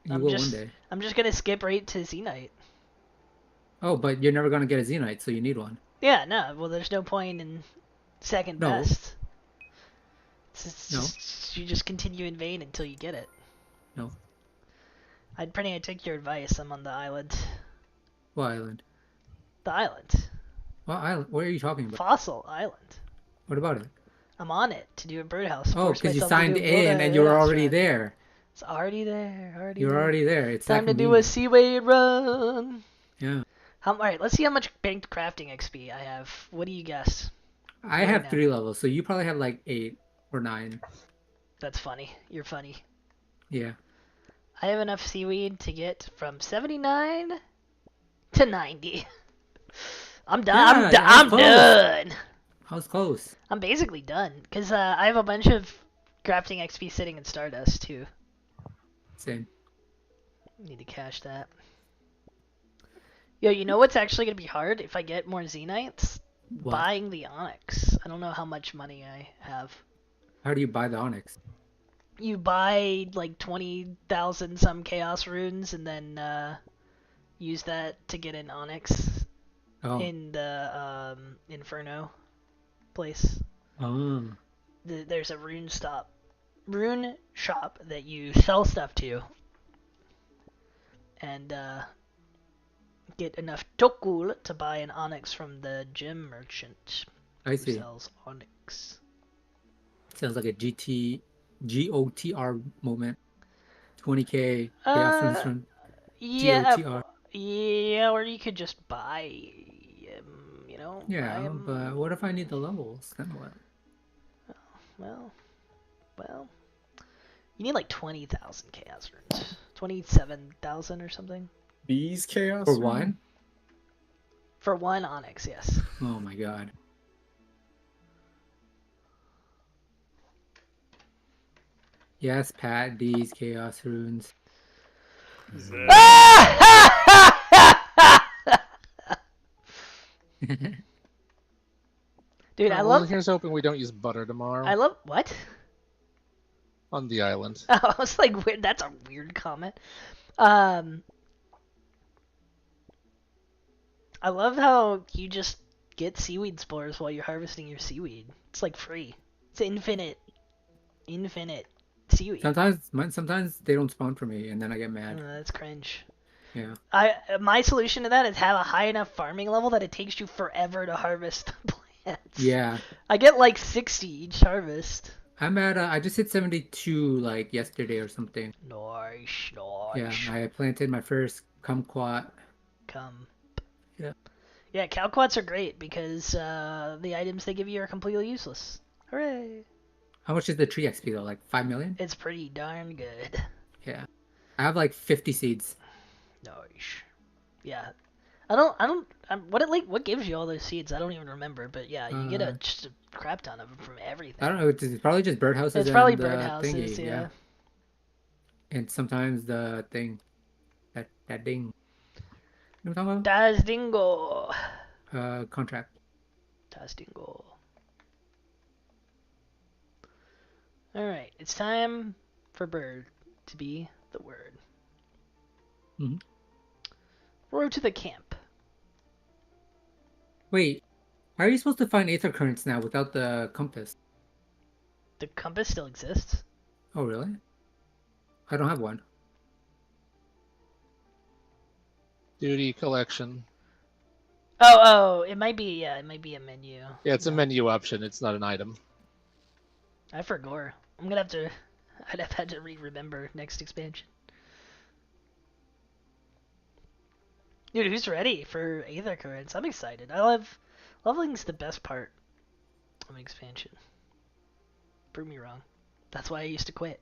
You will one day. I'm just gonna skip right to Zenyte. Oh, but you're never gonna get a Zenyte, so you need one. Yeah, no. Well, there's no point in second No, best. It's no, just you just continue in vain until you get it. no. I'd pretty. I take your advice. I'm on the island. What island? The island. What island? What are you talking about? Fossil Island. What about it? I'm on it to do a birdhouse. Oh, Force because you myself to signed do build in a and you were birdhouse already run. there. It's already there. Already You're there. already there. It's that Time to do a convenient. seaway run. Yeah. Alright, let's see how much banked crafting XP I have. What do you guess? I Right have now. 3 levels, so you probably have like 8 or 9. That's funny. You're funny. Yeah. I have enough seaweed to get from 79 to 90. I'm done. Yeah, I was I'm close. done. I was close. I'm basically done because I have a bunch of crafting XP sitting in Stardust too. Same. Need to cash that. Yo, you know what's actually gonna be hard if I get more Zenytes? What? Buying the Onyx. I don't know how much money I have. How do you buy the Onyx? You buy like 20,000 some Chaos runes and then use that to get an Onyx Oh. in the Inferno place. Oh. There's a rune shop that you sell stuff to, and get enough tokul to buy an onyx from the gem merchant I who see. sells onyx. Sounds like a GOTR moment. 20k chaos runes from Yeah, GOTR. yeah, or you could just buy, you know, buy Yeah, 'em. but what if I need the levels? Then what? Well, well, you need like 20,000 chaos runes, 27,000 or something These chaos For runes? one? for one onyx. Yes. Oh my god. Yes, Pat, these chaos runes. Dude, I Well, love. here's hoping we don't use butter tomorrow I love what? on the island. I was like, weird. That's a weird comment. Um, I love how you just get seaweed spores while you're harvesting your seaweed. It's like free. It's infinite seaweed. Sometimes they don't spawn for me, and then I get mad. That's cringe. Yeah. My solution to that is have a high enough farming level that it takes you forever to harvest the plants. Yeah. I get like 60 each harvest. I'm at I just hit 72 like yesterday or something. Nice. Yeah, I planted my first kumquat. Come. Yeah. Yeah, calquats are great because the items they give you are completely useless. Hooray! How much is the tree XP though? Like 5 million? It's pretty darn good. Yeah. I have like 50 seeds. Nice. Yeah. What gives you all those seeds? I don't even remember, but yeah, you get just a crap ton of them from everything. I don't know. It's probably just birdhouses It's probably and birdhouses, thingy. yeah. And sometimes the thing, that ding. You know what I'm talking Das Dingo. about? Contract. Das Dingo. Alright, it's time for bird to be the word. Mm-hmm. Row to the camp. Wait, how are you supposed to find aether currents now without the compass? The compass still exists. Oh, really? I don't have one. Duty collection. Oh, it might be a menu. Yeah, it's a menu option. It's not an item. I forgot. I'd have had to remember next expansion. Dude, who's ready for Aether Currents? I'm excited. Leveling's the best part of an expansion. Prove me wrong. That's why I used to quit.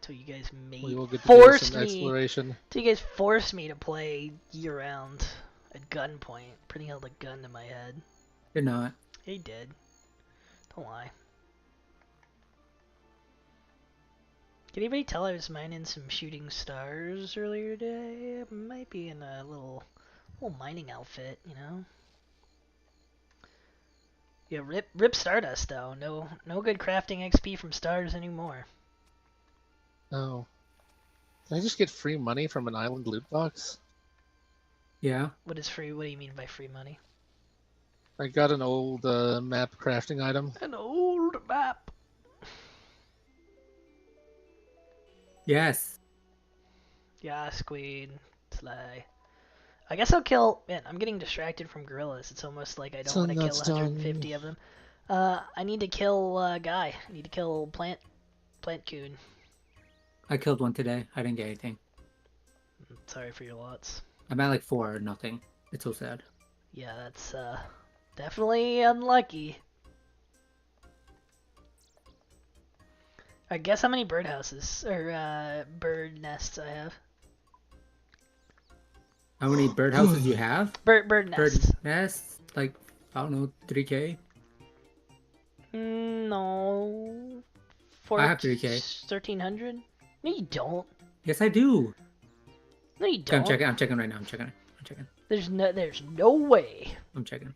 Till you guys We will get to do some exploration. Till you guys forced me to play year round at gunpoint. Putting held a gun to my head. You're not. Yeah, you did. Don't lie. Can anybody tell I was mining some shooting stars earlier today? I might be in a little mining outfit, you know? Yeah, rip Stardust though. No good crafting XP from stars anymore. Oh. Did I just get free money from an island loot box? Yeah. What is free? What do you mean by free money? I got an old map crafting item. An old map. Yes. Yes, queen. Slay. I guess I'll kill. Man, I'm getting distracted from gorillas. It's almost like I don't want to kill 150 of them. I need to kill guy. I need to kill plant coon. I killed one today. I didn't get anything. Sorry for your lots. I'm at like 4 or nothing. It's so sad. Yeah, that's definitely unlucky. I guess how many birdhouses or bird nests I have. How many birdhouses you have? Bird nests. Bird nests? Like, I don't know, 3K? No. I have 3K. 1,300? No, you don't. Yes, I do. No, you Okay, don't. I'm checking right now. I'm checking. There's no way. I'm checking.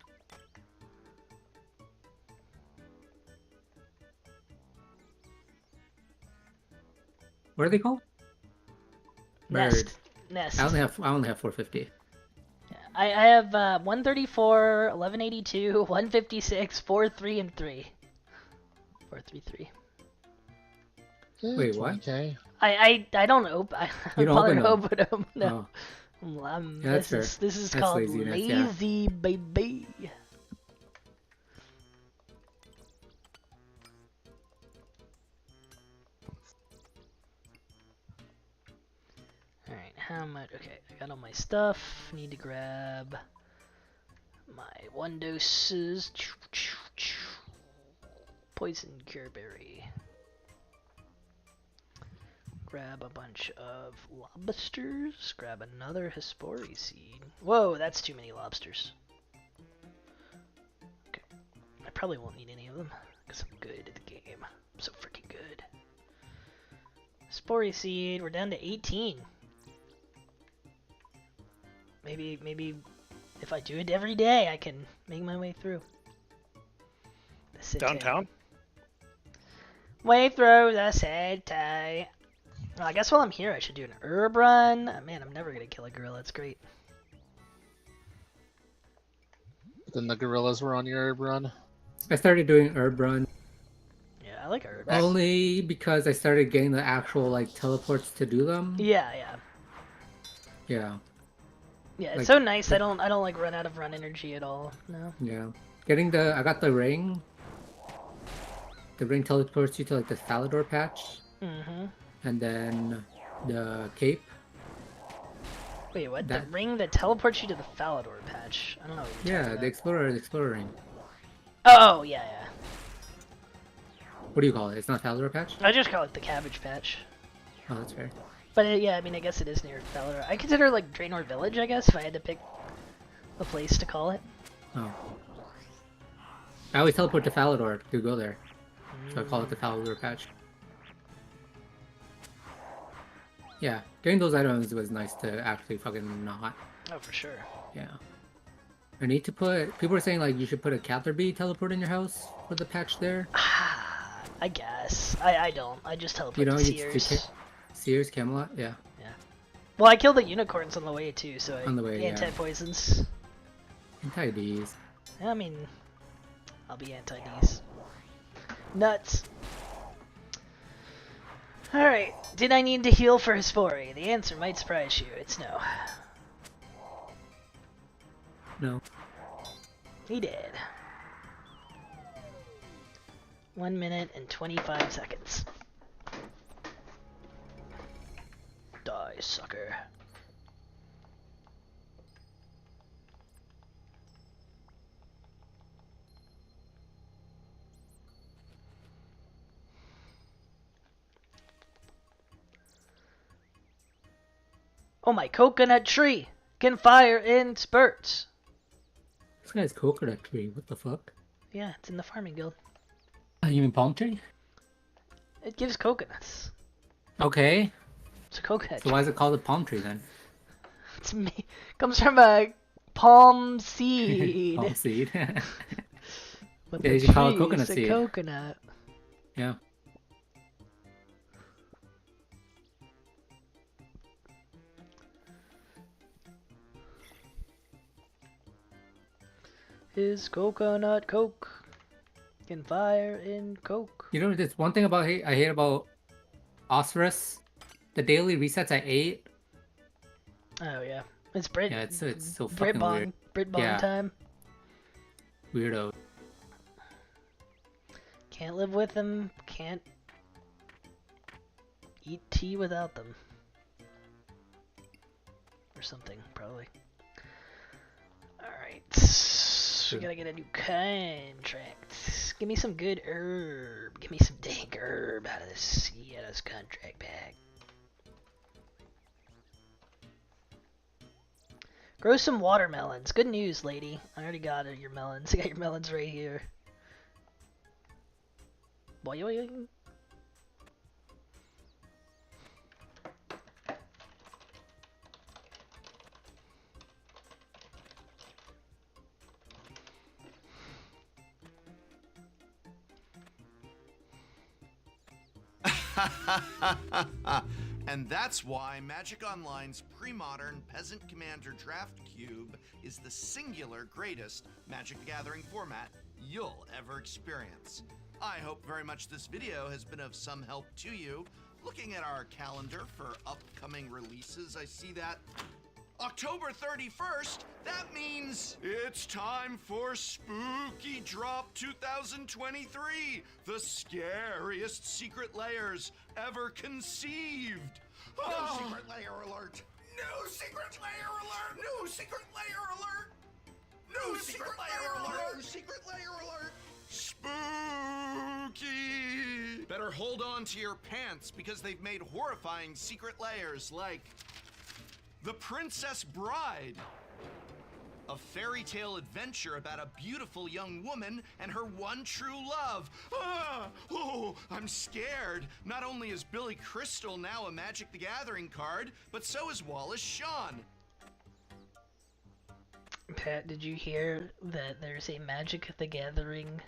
What are they called? Bird. Nest. I only have 450. Yeah, I have 134, 1182, 156, 43, and 3. 433. Wait, what? Okay. I don't open. You don't open them? open them. No. Oh. Yeah, that's fair. This is That's called laziness, yeah. lazy baby. Alright, how much? Okay, I got all my stuff. Need to grab my 1 doses. Poison cure berry. Grab a bunch of lobsters. Grab another Hespori seed. Whoa, that's too many lobsters. Okay, I probably won't need any of them because I'm good at the game. I'm so freaking good. Hespori seed. We're down to 18. Maybe if I do it every day, I can make my way through. Downtown? Way through the city. Well, I guess while I'm here, I should do an herb run. Man, I'm never gonna kill a gorilla. It's great. Then the gorillas were on your herb run. I started doing herb run Yeah, I like herbs. only because I started getting the actual like teleports to do them. Yeah. Yeah. Yeah, it's Like, so nice. I don't like run out of run energy at all. No. Yeah. I got the ring. The ring teleports you to like the Falador patch. Mm-hmm. And then the cape. Wait, what? That- The ring that teleports you to the Falador patch? I don't know what you're Yeah, talking the about. explorer ring. Oh, yeah. What do you call it? It's not Falador patch? I just call it the cabbage patch. Oh, that's fair. But yeah, I mean, I guess it is near Falador. I consider like Draenor Village, I guess, if I had to pick a place to call it. Oh. I always teleport to Falador to go there. So I call it the Falador patch. Yeah, getting those items was nice to actually fucking not. Oh, for sure. Yeah. I need to put... People are saying, like, you should put a Catherby teleport in your house for the patch there. I guess. I don't. I just teleport You know, to you Sears. Sears, Camelot, yeah. Well, I killed the unicorns on the way, too, so On the way, yeah. anti-poisons. Anti-Ds. I mean, I'll be anti-Ds. Nuts. Alright, did I need to heal for Hespori? The answer might surprise you. It's no. No. He did. 1 minute and 25 seconds. Die, sucker. Oh, my coconut tree can fire in spurts. This guy's coconut tree, what the fuck? Yeah, it's in the farming guild. You mean palm tree? It gives coconuts. Okay. It's a coconut So why is it called a palm tree then? It's me. Comes from a palm seed. Palm seed. But Yeah, the you should call it tree coconut is a seed. coconut. Yeah. is coconut coke. Can fire in coke. You know, there's one thing about I hate about Osirus. The daily resets I ate. Oh yeah, it's Brit. Yeah, it's so Brit fucking weird. Bong Yeah. time. Weirdo. Can't live with them. Can't eat tea without them. Or something, probably. Alright. We gotta get a new contract. Give me some good herb. Give me some dank herb out of this contract pack. Grow some watermelons. Good news, lady. I already got your melons. I got your melons right here. Boing. And that's why Magic Online's pre-modern Peasant Commander Draft Cube is the singular greatest Magic the Gathering format you'll ever experience. I hope very much this video has been of some help to you. Looking at our calendar for upcoming releases, I see that October 31st, that means it's time for Spooky Drop 2023, the scariest secret layers ever conceived. No secret layer alert! No secret layer alert! No secret layer alert! No secret layer alert! No secret layer alert! Spooky! Better hold on to your pants because they've made horrifying secret layers like The Princess Bride, a fairy tale adventure about a beautiful young woman and her one true love. I'm scared. Not only is Billy Crystal now a Magic the Gathering card, but so is Wallace Shawn. Pat, did you hear that there's a Magic the Gathering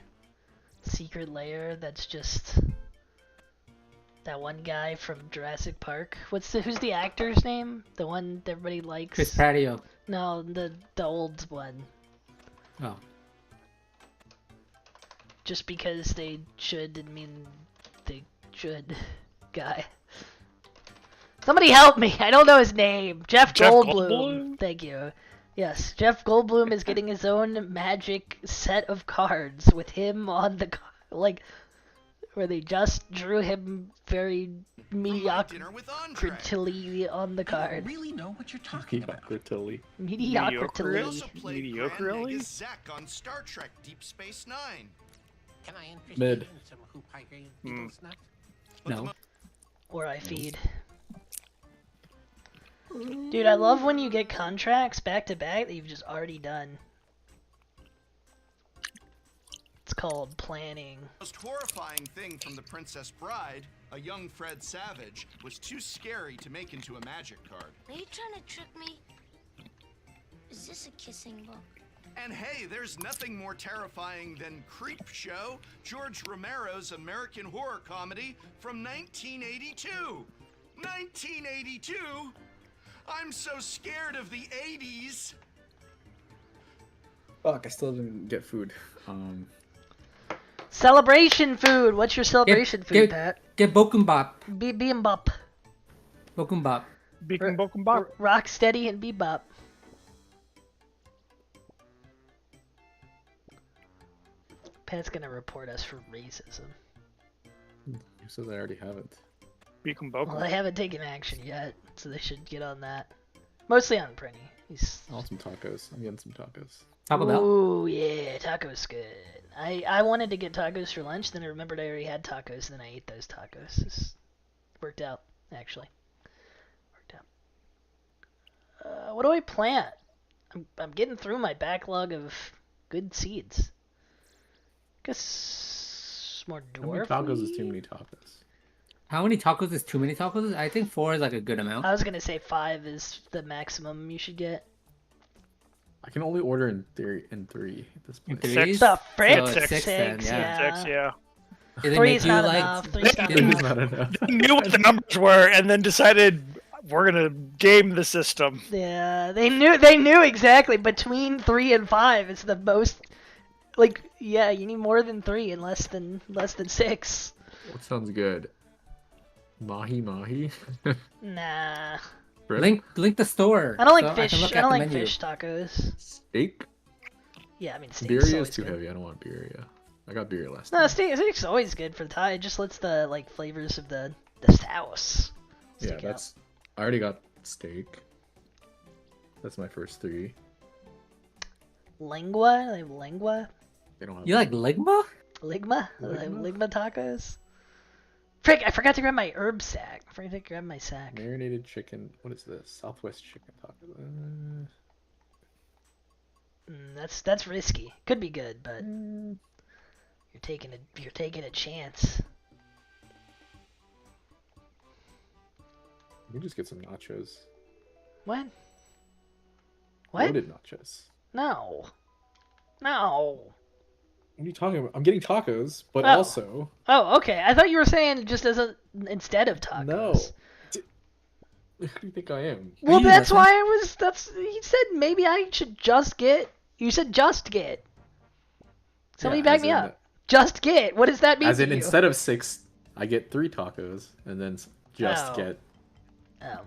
secret layer that's just that one guy from Jurassic Park? Who's the actor's name? The one that everybody likes? Chris Patio. No, the old one. Oh. Just because they should didn't mean they should. Guy. Somebody help me! I don't know his name. Jeff Goldblum. Thank you. Yes, Jeff Goldblum is getting his own Magic set of cards with him on the where they just drew him very mediocrity on the card. Really know what you're talking about. Mediocrity. Also played Grand Zach on Star Trek Deep Space Nine. Can I interest Mid. you in some hoop hydrated beetle snacks? No. Or I feed. Dude, I love when you get contracts back to back that you've just already done. It's called planning. The most horrifying thing from The Princess Bride, a young Fred Savage, was too scary to make into a Magic card. Are you trying to trick me? Is this a kissing book? And hey, there's nothing more terrifying than Creep Show, George Romero's American horror comedy from 1982. 1982? I'm so scared of the 80s. Fuck, I still didn't get food. Celebration food! What's your celebration food, Pat? Get Bokumbop. Bibimbap. Bokumbop. Rocksteady and Bebop. Pat's gonna report us for racism. Who says I already haven't? Well, they haven't taken action yet, so they should get on that. Mostly on Prenny. I want some tacos. I'm getting some tacos. Taco Bell. Ooh, yeah, tacos good. I wanted to get tacos for lunch, then I remembered I already had tacos, and then I ate those tacos. This worked out, actually. Worked out. What do I plant? I'm getting through my backlog of good seeds. Guess more dwarf. How many tacos is too many tacos? How many tacos is too many tacos? I think 4 is like a good amount. I was gonna say 5 is the maximum you should get. I can only order in three at this point. Threes? The frick? So it's 6 then, Six, yeah. Six, yeah. Did they Three's make you not like? enough. Three's not did- enough. Not enough. They knew what the numbers were and then decided we're gonna game the system. Yeah, they knew exactly. Between 3 and 5, it's the most Like, yeah, you need more than 3 and less than 6. What sounds good? Mahi mahi. Nah. Shrimp? Link the store. I don't like so I can fish. look I at don't the like menu. fish tacos. Steak? Yeah, I mean steak's Birria is always too good. heavy. I don't want birria. I got birria last No, time. steak's always good for the Thai. It just lets the like flavors of the sauce Yeah, stick out. that's. I already got steak. That's my first 3. Lengua? They have lengua? They don't have. You like ligma? Ligma? Ligma? Ligma tacos? Frick, I forgot to grab my herb sack. I forgot to grab my sack. Marinated chicken. What is this? Southwest chicken taco. That's risky. Could be good, but you're taking a chance. We can just get some nachos. What? What? Loaded nachos. No. No. What are you talking about? I'm getting tacos, but Oh. also. Oh, okay. I thought you were saying just as a instead of tacos. No. Who do you think I am? Well, you that's listen? why I was. He said maybe I should just get. You said just get. Somebody Yeah, back as me in- up. Just get. What does that mean As to in, you? instead of 6, I get 3 tacos, and then just Oh. get. Oh.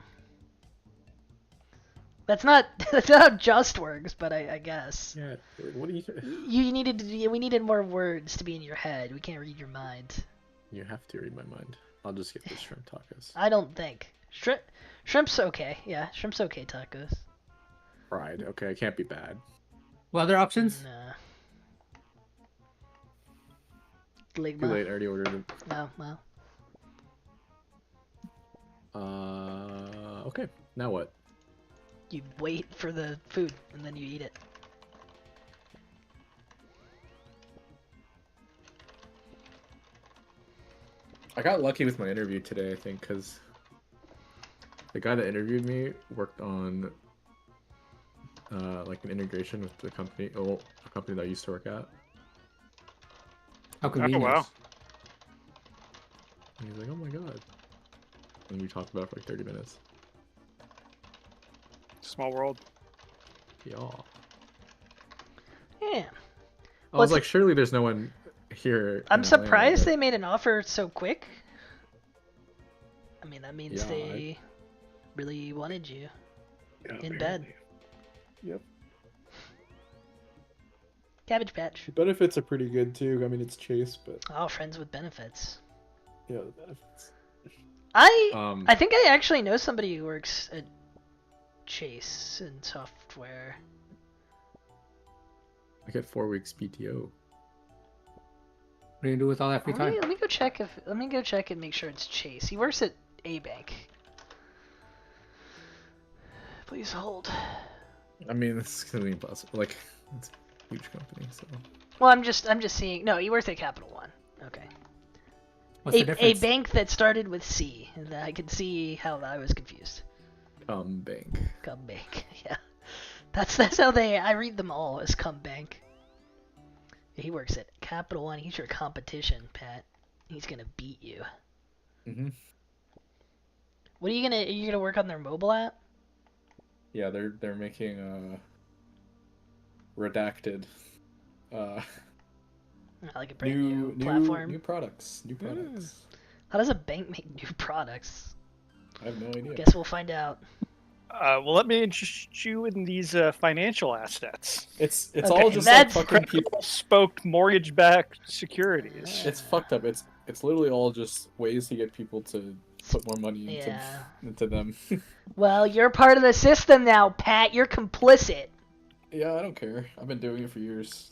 That's not how just works, but I guess. Yeah. What do you? We needed more words to be in your head. We can't read your mind. You have to read my mind. I'll just get the shrimp tacos. I don't think. Shrimp's okay. Yeah, shrimp's okay tacos. Fried. Okay, it can't be bad. What other options? Nah. Too late. Ligma. I already ordered it. Oh, well. Okay. Now what? You wait for the food and then you eat it. I got lucky with my interview today, I think, because the guy that interviewed me worked on like an integration with the company, a company that I used to work at. How convenient. Oh, wow. And he's like, "Oh my god!" And we talked about it for like 30 minutes. Small world. Yeah. Yeah. I was like, surely there's no one here. I'm in surprised Atlanta they made an offer so quick. I mean, that means Yeah, they really wanted you that- in Yeah, bed. apparently. Yep. Cabbage Patch. The benefits are pretty good too. I mean, it's Chase, but Oh, friends with benefits. yeah, the benefits. I think I actually know somebody who works at Chase in software. I get 4 weeks PTO. What do you do with all that free time? Let me go check and make sure it's Chase. He works at A Bank. Please hold. I mean, it's gonna be impossible. Like, it's a huge company, so. Well, I'm just seeing. No, he works at Capital One. Okay. What's the A difference? bank that started with C. I could see how I was confused. Come bank. Cum Bank. Yeah. That's how I read them all as Cum Bank. He works at Capital One. He's your competition, Pat. He's gonna beat you. Mhm. What are you gonna work on their mobile app? Yeah, they're making redacted Like a brand new platform. new products. New products. How does a bank make new products? I have no idea. Guess we'll find out. Well, let me interest you in these financial assets. It's Okay, all just that's- like fucking people. Spoke mortgage-backed securities. It's fucked up. It's literally all just ways to get people to put more money Yeah. into them. Well, you're part of the system now, Pat. You're complicit. Yeah, I don't care. I've been doing it for years,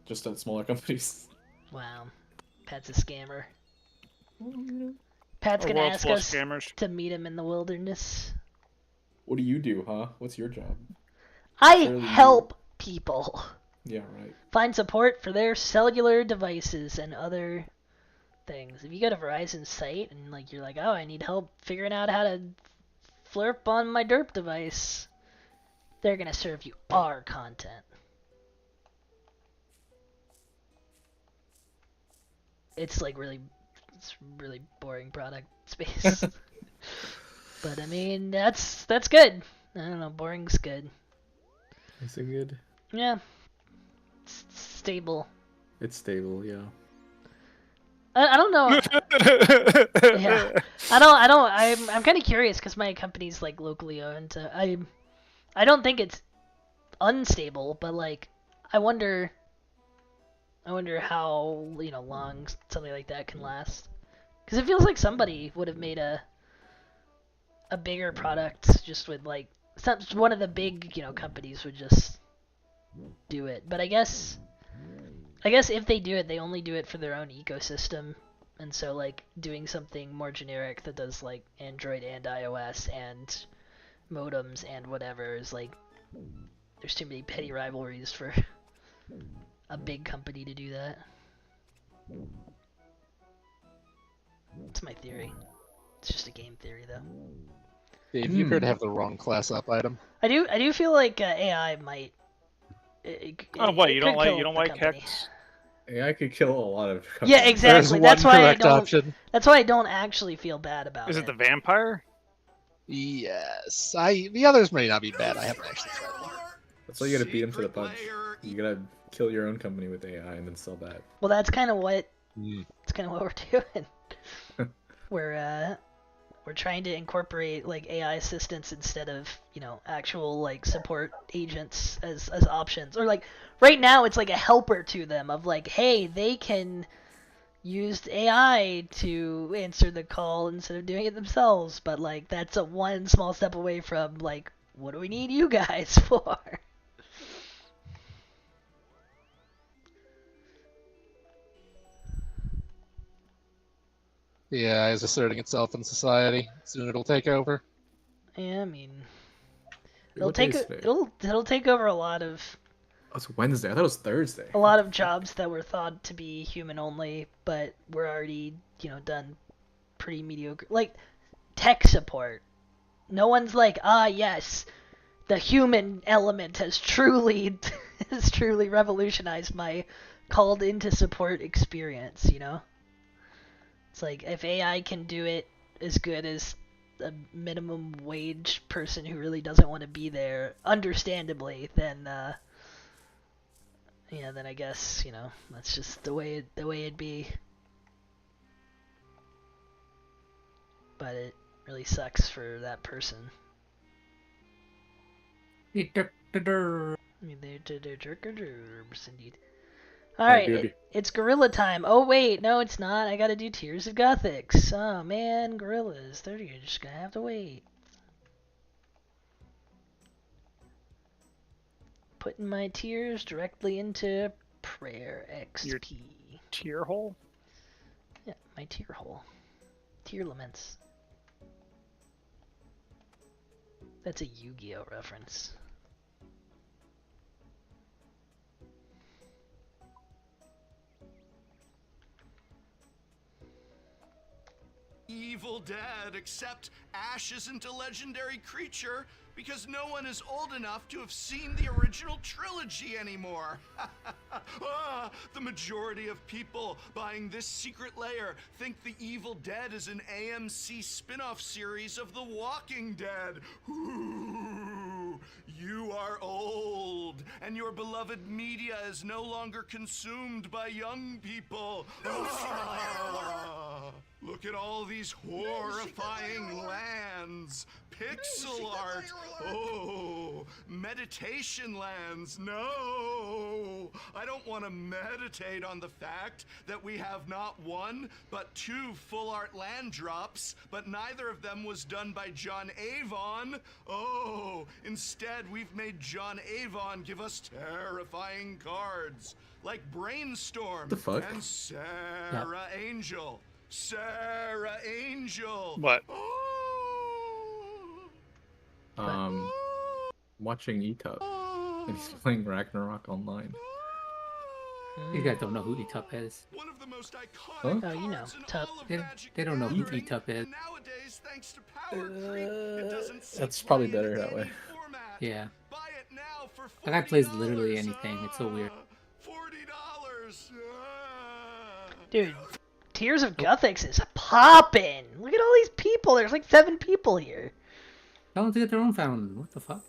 just at smaller companies. Wow. Pat's a scammer. Pat's A gonna world's ask full of us scammers. to meet him in the wilderness. What do you do, huh? What's your job? I Fairly new. help people Yeah, right. find support for their cellular devices and other things. If you go to Verizon's site and you're like, oh, I need help figuring out how to flirp on my derp device, they're gonna serve you our content. It's really boring product space. But I mean, that's good. I don't know, boring's good. Is it good? Yeah. It's stable. It's stable, yeah. I don't know. Yeah, I'm kind of curious because my company's like locally owned. I don't think it's unstable, but like I wonder how long something like that can last. Because it feels like somebody would have made a bigger product just with like one of the big companies would just do it. But I guess if they do it, they only do it for their own ecosystem. And so like doing something more generic that does like Android and iOS and modems and whatever is like there's too many petty rivalries for a big company to do that. It's my theory. It's just a game theory though. Dave, you appear to have the wrong class up item. I do feel like AI might. Oh, what? You don't like company. Hex? AI could kill a lot of companies. Yeah, exactly. There's That's one why I correct don't. option. That's why I don't actually feel bad about Is it. it the vampire? Yes. The others may not be bad. I haven't actually tried them. That's why you gotta beat him to the Secret punch. layer You gotta kill your own company with AI and then sell that. Well, that's kind of what. Mm. That's kind of what we're doing. We're trying to incorporate like AI assistants instead of actual like support agents as options. Or like right now it's like a helper to them of like, hey, they can use AI to answer the call instead of doing it themselves. But like that's a one small step away from like, what do we need you guys for? The AI is asserting itself in society. Soon it'll take over. Yeah, I mean, What day is today? it'll take over a lot of Oh, it's Wednesday. I thought it was Thursday. a lot of jobs that were thought to be human only, but were already done pretty mediocre. Like tech support. No one's like, yes, the human element has truly revolutionized my called into support experience. It's like if AI can do it as good as a minimum wage person who really doesn't want to be there, understandably, then then I guess that's just the way it'd be. But it really sucks for that person. Indeed. Alright, it's gorilla time. Oh wait, no it's not. I gotta do Tears of Gothics. Oh man, gorillas. You're just gonna have to wait. Putting my tears directly into prayer XP. Your tear hole? Yeah, my tear hole. Tear laments. That's a Yu-Gi-Oh reference. Evil Dead, except Ash isn't a legendary creature because no one is old enough to have seen the original trilogy anymore. The majority of people buying this secret layer think the Evil Dead is an AMC spin-off series of The Walking Dead. Ooh, you are old, and your beloved media is no longer consumed by young people. Look at all these horrifying lands. Pixel art. Oh, meditation lands. No, I don't want to meditate on the fact that we have not one, but two full art land drops, but neither of them was done by John Avon. Oh, instead we've made John Avon give us terrifying cards like Brainstorm The fuck? and Sarah Angel. Sarah Angel. What? Watching Etub, and he's playing Ragnarok online. You guys don't know who Etup is. One of the most iconic Huh? Oh, you know, cards in Tup. all of They- Magic they don't know who Gathering. Etup is. Nowadays, thanks to power creep, it doesn't That's sit probably right in better that any way. format. Yeah. Buy it now for That guy plays $40. literally anything. It's so weird. $40. Dude, Tears of Gothics is poppin'! Look at all these people. There's like 7 people here. Tell them to get their own fountain. What the fuck?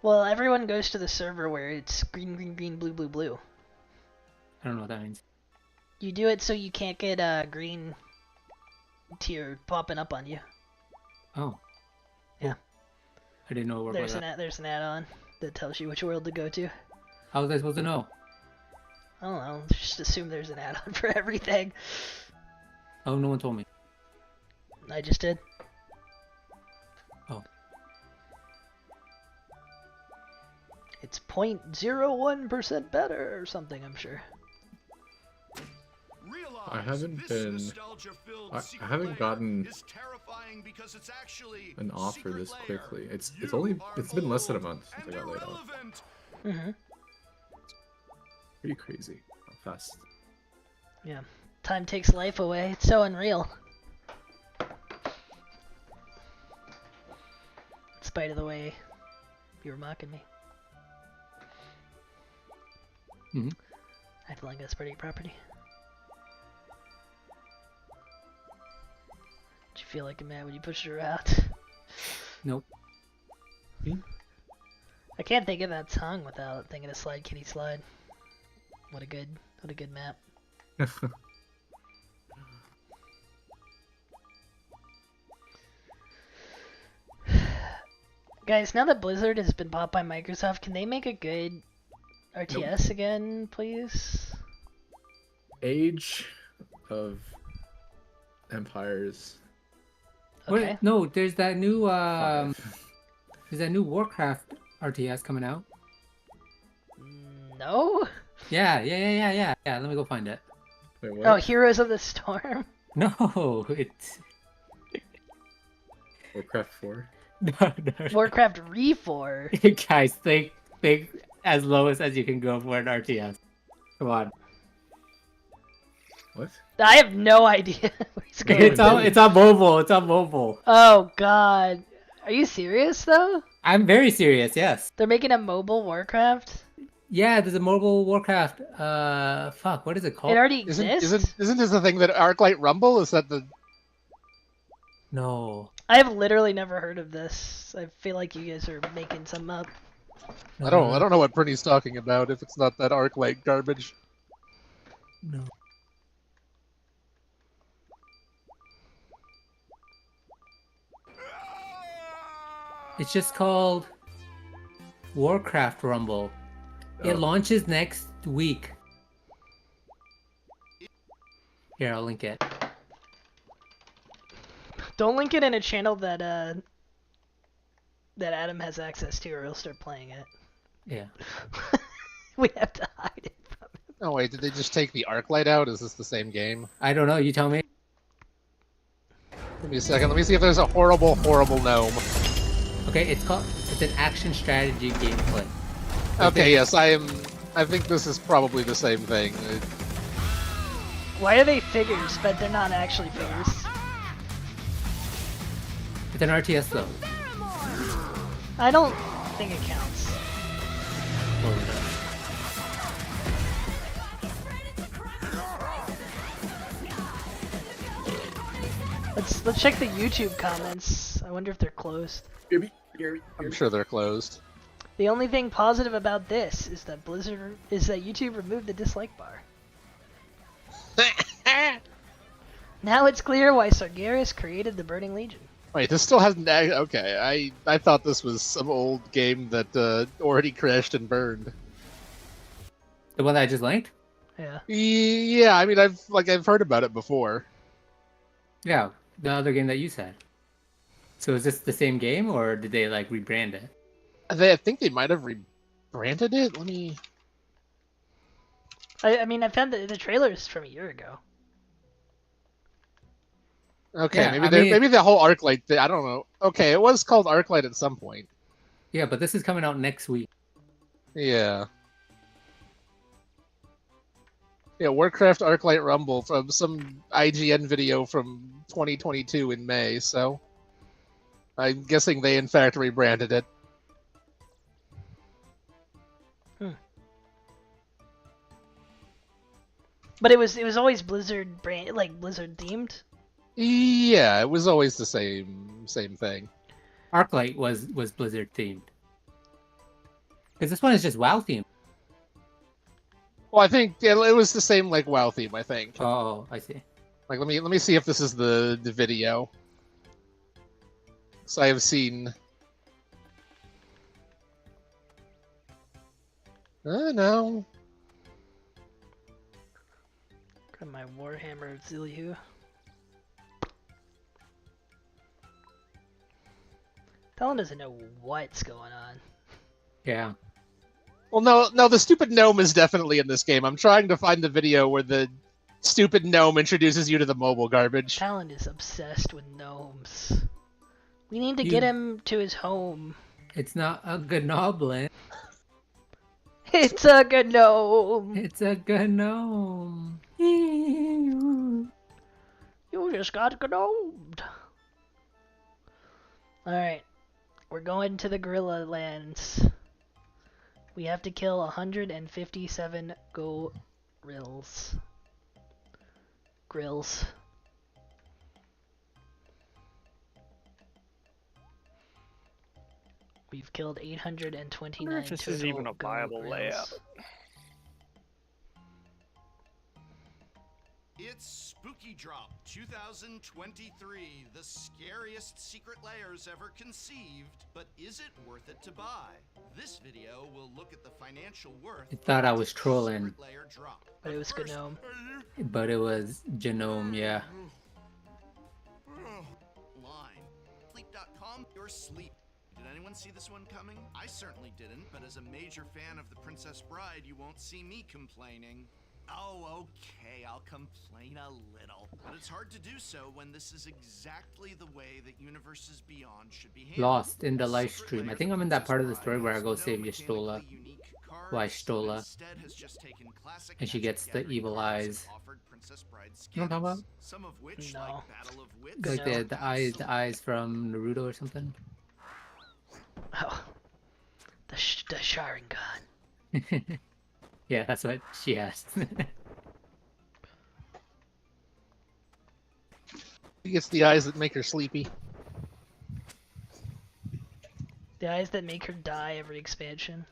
Well, everyone goes to the server where it's green, green, green, blue, blue, blue. I don't know what that means. You do it so you can't get a green tier popping up on you. Oh. Yeah. I didn't know it worked like that. There's an add-on that tells you which world to go to. How was I supposed to know? I don't know. Just assume there's an add-on for everything. Oh, no one told me. I just did. Oh. It's 0.01% better or something, I'm sure. I haven't been. I haven't gotten an offer this quickly. It's been less than a month since I got laid off. Mm-hmm. Pretty crazy how fast. Yeah. Time takes life away. It's so unreal. In spite of the way you were mocking me. Mm-hmm. I feel like that's pretty property. Did you feel like a man when you pushed her out? Nope. I can't think of that song without thinking of Slide Kitty Slide. What a good map. Guys, now that Blizzard has been bought by Microsoft, can they make a good RTS again, please? Age of Empires. Okay. Wait, no, there's that new 5. there's that new Warcraft RTS coming out. No? Yeah. Let me go find it. Wait, what? Oh, Heroes of the Storm? No, it's Warcraft 4. no. Warcraft Re4? Guys, think as lowest as you can go for an RTS. Come on. What? I have no idea where he's going. It's on mobile. It's on mobile. Oh god. Are you serious though? I'm very serious. Yes. They're making a mobile Warcraft? Yeah, there's a mobile Warcraft. Fuck, what is it called? It already exists? Isn't this the thing that Arclight Rumble? Is that the... No. I have literally never heard of this. I feel like you guys are making some up. I don't know what Brittany's talking about if it's not that Arclight garbage. No. It's just called Warcraft Rumble. It launches next week. Here, I'll link it. Don't link it in a channel that that Adam has access to, or he'll start playing it. Yeah. We have to hide it from him. Oh wait, did they just take the Arclight out? Is this the same game? I don't know. You tell me. Give me a second. Let me see if there's a horrible gnome. Okay, it's an action strategy gameplay. Okay, yes, I think this is probably the same thing. Why are they figures, but they're not actually figures? It's an RTS though. I don't think it counts. Well, it does. Let's check the YouTube comments. I wonder if they're closed. I'm sure they're closed. The only thing positive about this is that YouTube removed the dislike bar. Now it's clear why Sargeras created the Burning Legion. Wait, this still hasn't... Okay, I thought this was some old game that already crashed and burned. The one that I just linked? Yeah. Yeah, I mean, I've heard about it before. Yeah, the other game that you said. So is this the same game, or did they like rebrand it? I think they might have rebranded it. Let me... I mean, I found the trailers from a year ago. Okay, Yeah, maybe the whole Arclight thing, I don't know. Okay, it was called Arclight at some point. Yeah, but this is coming out next week. Yeah. Yeah, Warcraft Arclight Rumble from some IGN video from 2022 in May, so... I'm guessing they in fact rebranded it. But it was always Blizzard brand, like Blizzard themed. Yeah, it was always the same thing. Arclight was Blizzard themed. Because this one is just WoW themed. Well, I think it was the same like WoW theme. I think. Oh, I see. Like, let me see if this is the video. So I have seen. No. Grab my Warhammer Zillihu. Talon doesn't know what's going on. Yeah. Well, no, the stupid gnome is definitely in this game. I'm trying to find the video where the stupid gnome introduces you to the mobile garbage. Talon is obsessed with gnomes. We need to get him to his home. It's not a gnoblin. It's a gnome. It's a gnome. You just got gnomed. Alright. We're going to the gorilla lands. We have to kill 157 gorillas. Grills. We've killed 829 I wonder if this is even a viable layout. It's Spooky Drop 2023, the scariest secret layers ever conceived, but is it worth it to buy? This video will look at the financial worth. I thought I was of trolling. secret layer drop. But it was gnome. But it was genome, yeah. Line. Sleep.com, your sleep. Did anyone see this one coming? I certainly didn't, but as a major fan of The Princess Bride, you won't see me complaining. Oh, okay, I'll complain a little. But it's hard to do so when this is exactly the way that Universes Beyond should be handled. Lost in the live stream. I think I'm in that part of the story where I go save Yestola. Why Stola? And she gets the evil eyes. You know what I'm talking about? Some of which, No. like Battle of Wits, Like the eyes from Naruto or something. Oh. The Sharingan. Yeah, that's what she asked. She gets the eyes that make her sleepy. The eyes that make her die every expansion.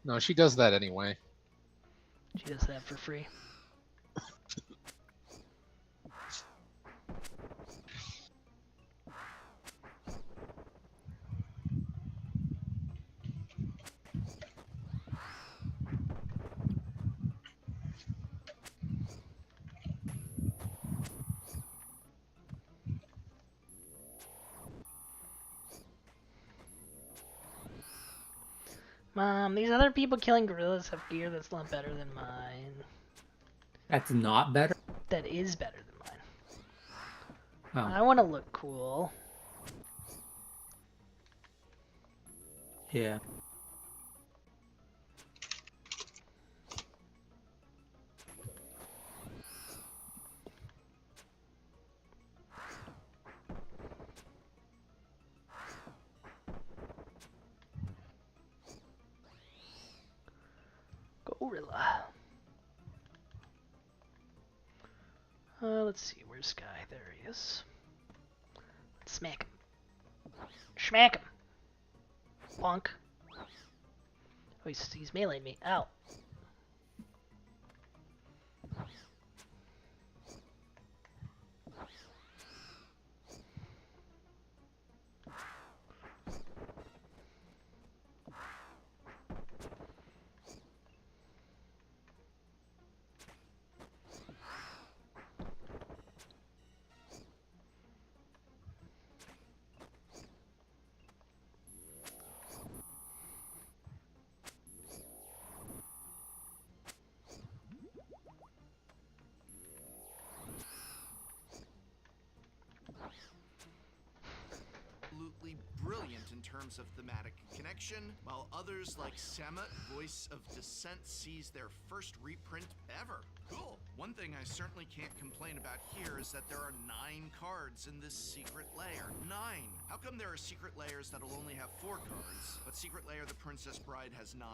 No, she does that anyway. She does that for free. Mom, these other people killing gorillas have gear that's not better than mine. That's not better? That is better than mine. Oh. I want to look cool. Yeah. Gorilla. Let's see, where's Sky? There he is. Let's smack him. Smack him! Punk. Oh, he's meleeing me. Ow. Absolutely brilliant in terms of thematic connection, while others like Samet, Voice of Dissent, sees their first reprint ever. Cool. One thing I certainly can't complain about here is that there are 9 cards in this secret layer. 9! How come there are secret layers that'll only have 4 cards, but Secret Layer The Princess Bride has 9?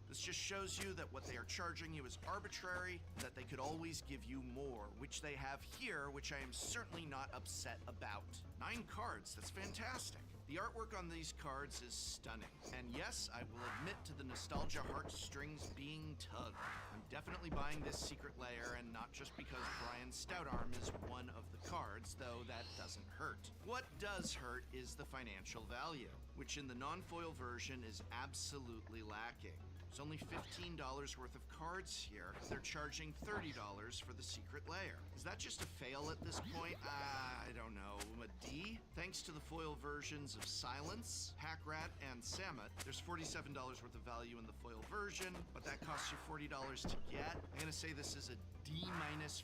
This just shows you that what they are charging you is arbitrary, and that they could always give you more, which they have here, which I am certainly not upset about. 9 cards, that's fantastic. The artwork on these cards is stunning. And yes, I will admit to the nostalgia heartstrings being tugged. I'm definitely buying this secret layer, and not just because Brian Stoutarm is one of the cards, though that doesn't hurt. What does hurt is the financial value, which in the non-foil version is absolutely lacking. There's only $15 worth of cards here. They're charging $30 for the secret layer. Is that just a fail at this point? I don't know. A D? Thanks to the foil versions of Silence, Hackrat, and Samet, there's $47 worth of value in the foil version, but that costs you $40 to get. I'm gonna say this is a D-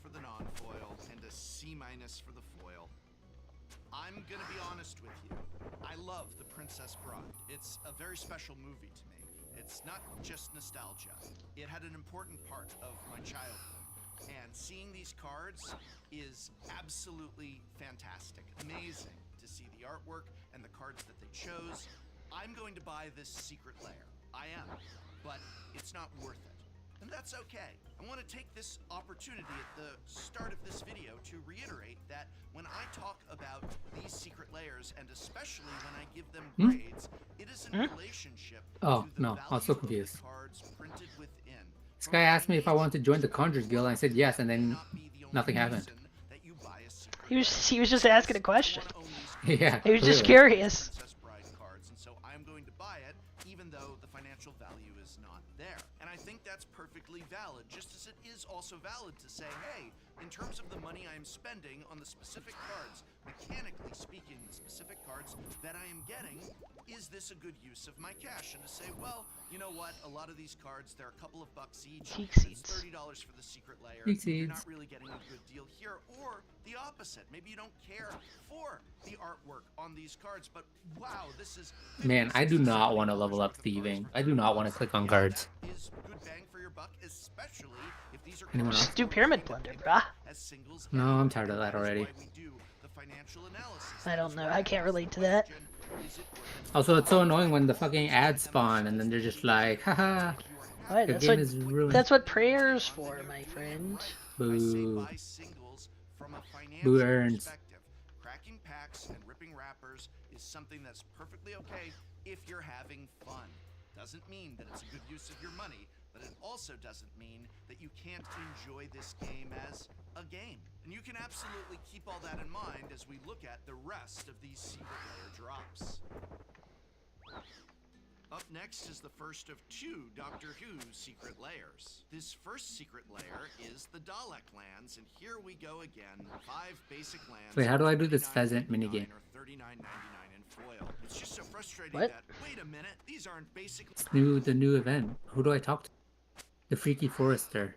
for the non-foil and a C- for the foil. I'm gonna be honest with you. I love The Princess Bride. It's a very special movie to me. It's not just nostalgia. It had an important part of my childhood. And seeing these cards is absolutely fantastic. Amazing to see the artwork and the cards that they chose. I'm going to buy this secret layer. I am. But it's not worth it. And that's okay. I want to take this opportunity at the start of this video to reiterate that when I talk about these secret layers, and especially when I give them grades, it is in relationship Oh, to the no, I was so value of the confused. cards printed within. This guy asked me if I wanted to join the Conjurers Guild, and I said yes, and then nothing happened. He was just asking a question. Yeah, He was just clearly. curious. Princess Bride cards, and so I'm going to buy it, even though the financial value is not there. And I think that's perfectly valid, just as it is also valid to say, hey, in terms of the money I am spending on the specific cards, mechanically speaking, the specific cards that I am getting, is this a good use of my cash? And to say, well, you know what, a lot of these cards, they're a couple of bucks each. Cheek It's seeds. $30 for the secret layer. Cheek You're seeds. not really getting a good deal here. Or the opposite. Maybe you don't care for the artwork on these cards, but wow, this is... Man, I do not want to level up thieving. I do not want to click on cards. That is good bang for your buck, especially if these are Anyone cards else? Just do Pyramid Plunder, brah. as singles. No, I'm tired of that That is already. why we do the financial analysis. I That don't is know. why I can't ask relate the to that. question, is it worth it? Also, it's so annoying when the fucking ads spawn, and then they're just like, haha, Alright, the that's game what is ruined. that's what prayer's for, my friend. I say Boo. buy singles from a Boo financial earns. perspective. Cracking packs and ripping wrappers is something that's perfectly okay if you're having fun. Doesn't mean that it's a good use of your money, but it also doesn't mean that you can't enjoy this game as a game. And you can absolutely keep all that in mind as we look at the rest of these secret layer drops. Up next is the first of two Doctor Who secret layers. This first secret layer is the Dalek lands, and here we go again. 5 basic lands. Wait, how do I do this $29.99 pheasant minigame? or $39.99 in foil. It's just so frustrating What? that, wait a minute, these aren't basic... It's the new event. Who do I talk to? The Freaky Forester.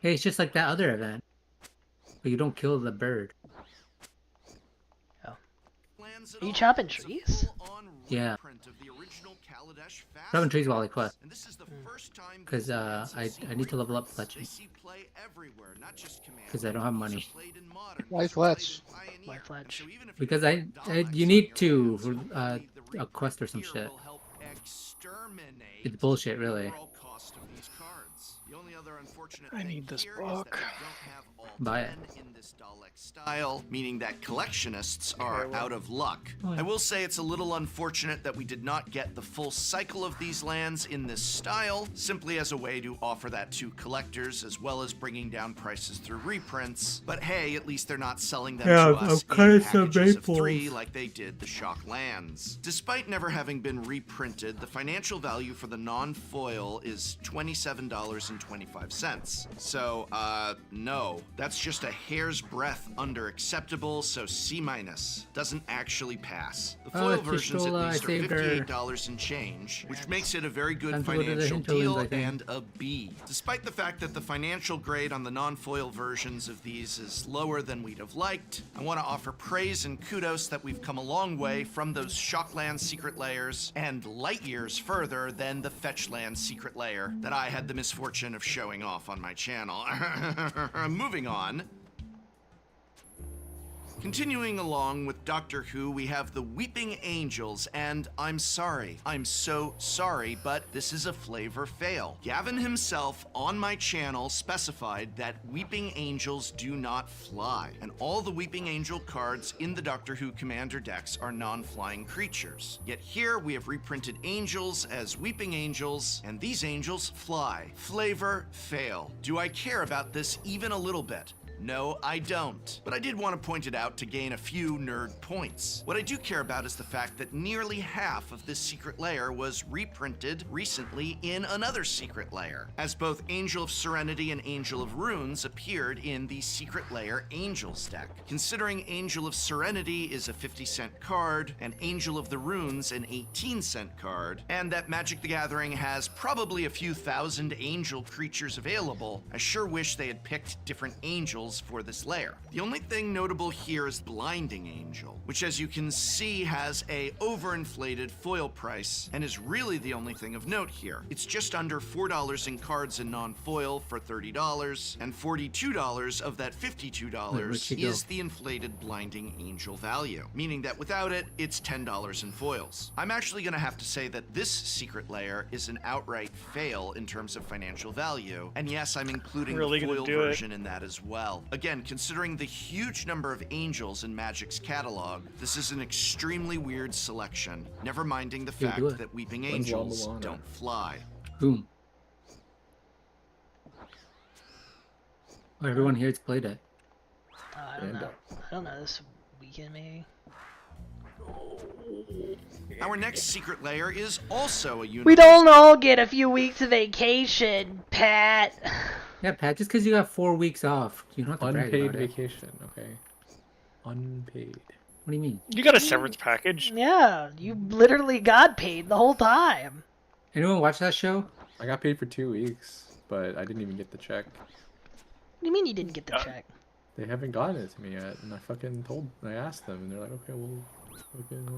Hey, it's just like that other event. But you don't kill the bird. lands at Are you all. chopping It's a trees? full-on Yeah. reprint of the original Kaladesh Fast Chopping trees while I quest. And this is the first time Because these lands I have seen need to level up reprints. They fletching. see play everywhere, not just Command. 'Cause I don't have These money. are played in Modern, Why these are played fletch? in Pioneer. Why And fletch? so even if you Because don't I have Daleks you on need your to hands, hopefully the a quest or some reprint shit. here will help exterminate It's bullshit, the really. overall cost of these cards. The only other unfortunate I thing need this here book. is that we don't have all Buy it. 10 in this Dalek style, meaning that collectionists are out of luck. I will say it's a little unfortunate that we did not get the full cycle of these lands in this style, simply as a way to offer that to collectors, as well as bringing down prices through reprints. But hey, at least they're not selling them Yeah, to I'm us cutting in some packages of maples. 3 like they did the Shock lands. Despite never having been reprinted, the financial value for the non-foil is $27.25. So, no. That's just a hair's breadth under acceptable, so C-. Doesn't actually pass. The Oh, foil it's versions at Pistola, I least are saved her. $58 and change, which makes it a very good Time to go to the financial hinterlands, deal I think. and a B. Despite the fact that the financial grade on the non-foil versions of these is lower than we'd have liked, I want to offer praise and kudos that we've come a long way from those Shockland secret layers and light years further than the Fetchland secret layer that I had the misfortune of showing off on my channel. Moving on. Continuing along with Doctor Who, we have the Weeping Angels, and I'm sorry. I'm so sorry, but this is a flavor fail. Gavin himself on my channel specified that Weeping Angels do not fly, and all the Weeping Angel cards in the Doctor Who Commander decks are non-flying creatures. Yet here we have reprinted angels as Weeping Angels, and these angels fly. Flavor fail. Do I care about this even a little bit? No, I don't. But I did want to point it out to gain a few nerd points. What I do care about is the fact that nearly half of this secret lair was reprinted recently in another secret lair, as both Angel of Serenity and Angel of Runes appeared in the secret lair Angels deck. Considering Angel of Serenity is a 50-cent card, and Angel of the Runes an 18-cent card, and that Magic the Gathering has probably a few thousand angel creatures available, I sure wish they had picked different angels for this lair. The only thing notable here is Blinding Angel, which as you can see has a overinflated foil price and is really the only thing of note here. It's just under $4 in cards and non-foil for $30, and $42 of that $52 is the inflated Blinding Angel value, meaning that without it, it's $10 in foils. I'm actually gonna have to say that this secret lair is an outright fail in terms of financial value, and yes, I'm including the foil version in that as well. Again, considering the huge number of angels in Magic's catalog, this is an extremely weird selection, never minding the fact that Weeping Angels don't fly. Boom. Oh, everyone here, it's played it. I don't know. I don't know, this weekend maybe? Our next secret lair is also a universe. We don't all get a few weeks of vacation, Pat. Yeah, Pat, just because you got 4 weeks off, you don't have to brag Unpaid about it. vacation, okay? Unpaid. What do you mean? You got a severance package. Yeah, you literally got paid the whole time. Anyone watch that show? I got paid for 2 weeks, but I didn't even get the check. What do you mean you didn't get the check? They haven't gotten it to me yet, and I asked them, and they're like, okay, well,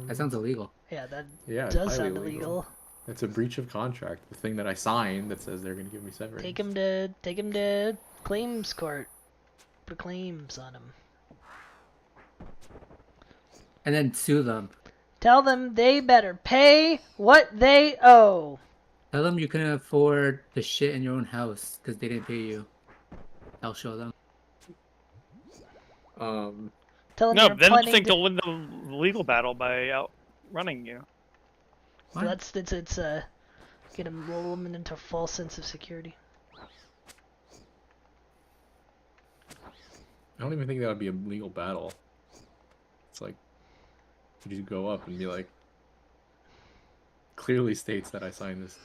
That sounds illegal. Yeah, that it's does highly sound illegal. It's a breach of contract. The thing that I signed that says they're gonna give me severance. Take him to claims court. Put claims on him. And then sue them. Tell them they better pay what they owe. Tell them you couldn't afford the shit in your own house because they didn't pay you. I'll show them. Tell them No, you're then planning think to... they'll win the legal battle by outrunning you. So it's get them, lull them into a false sense of security. I don't even think that would be a legal battle. It's like you just go up and be like, clearly states that I signed this.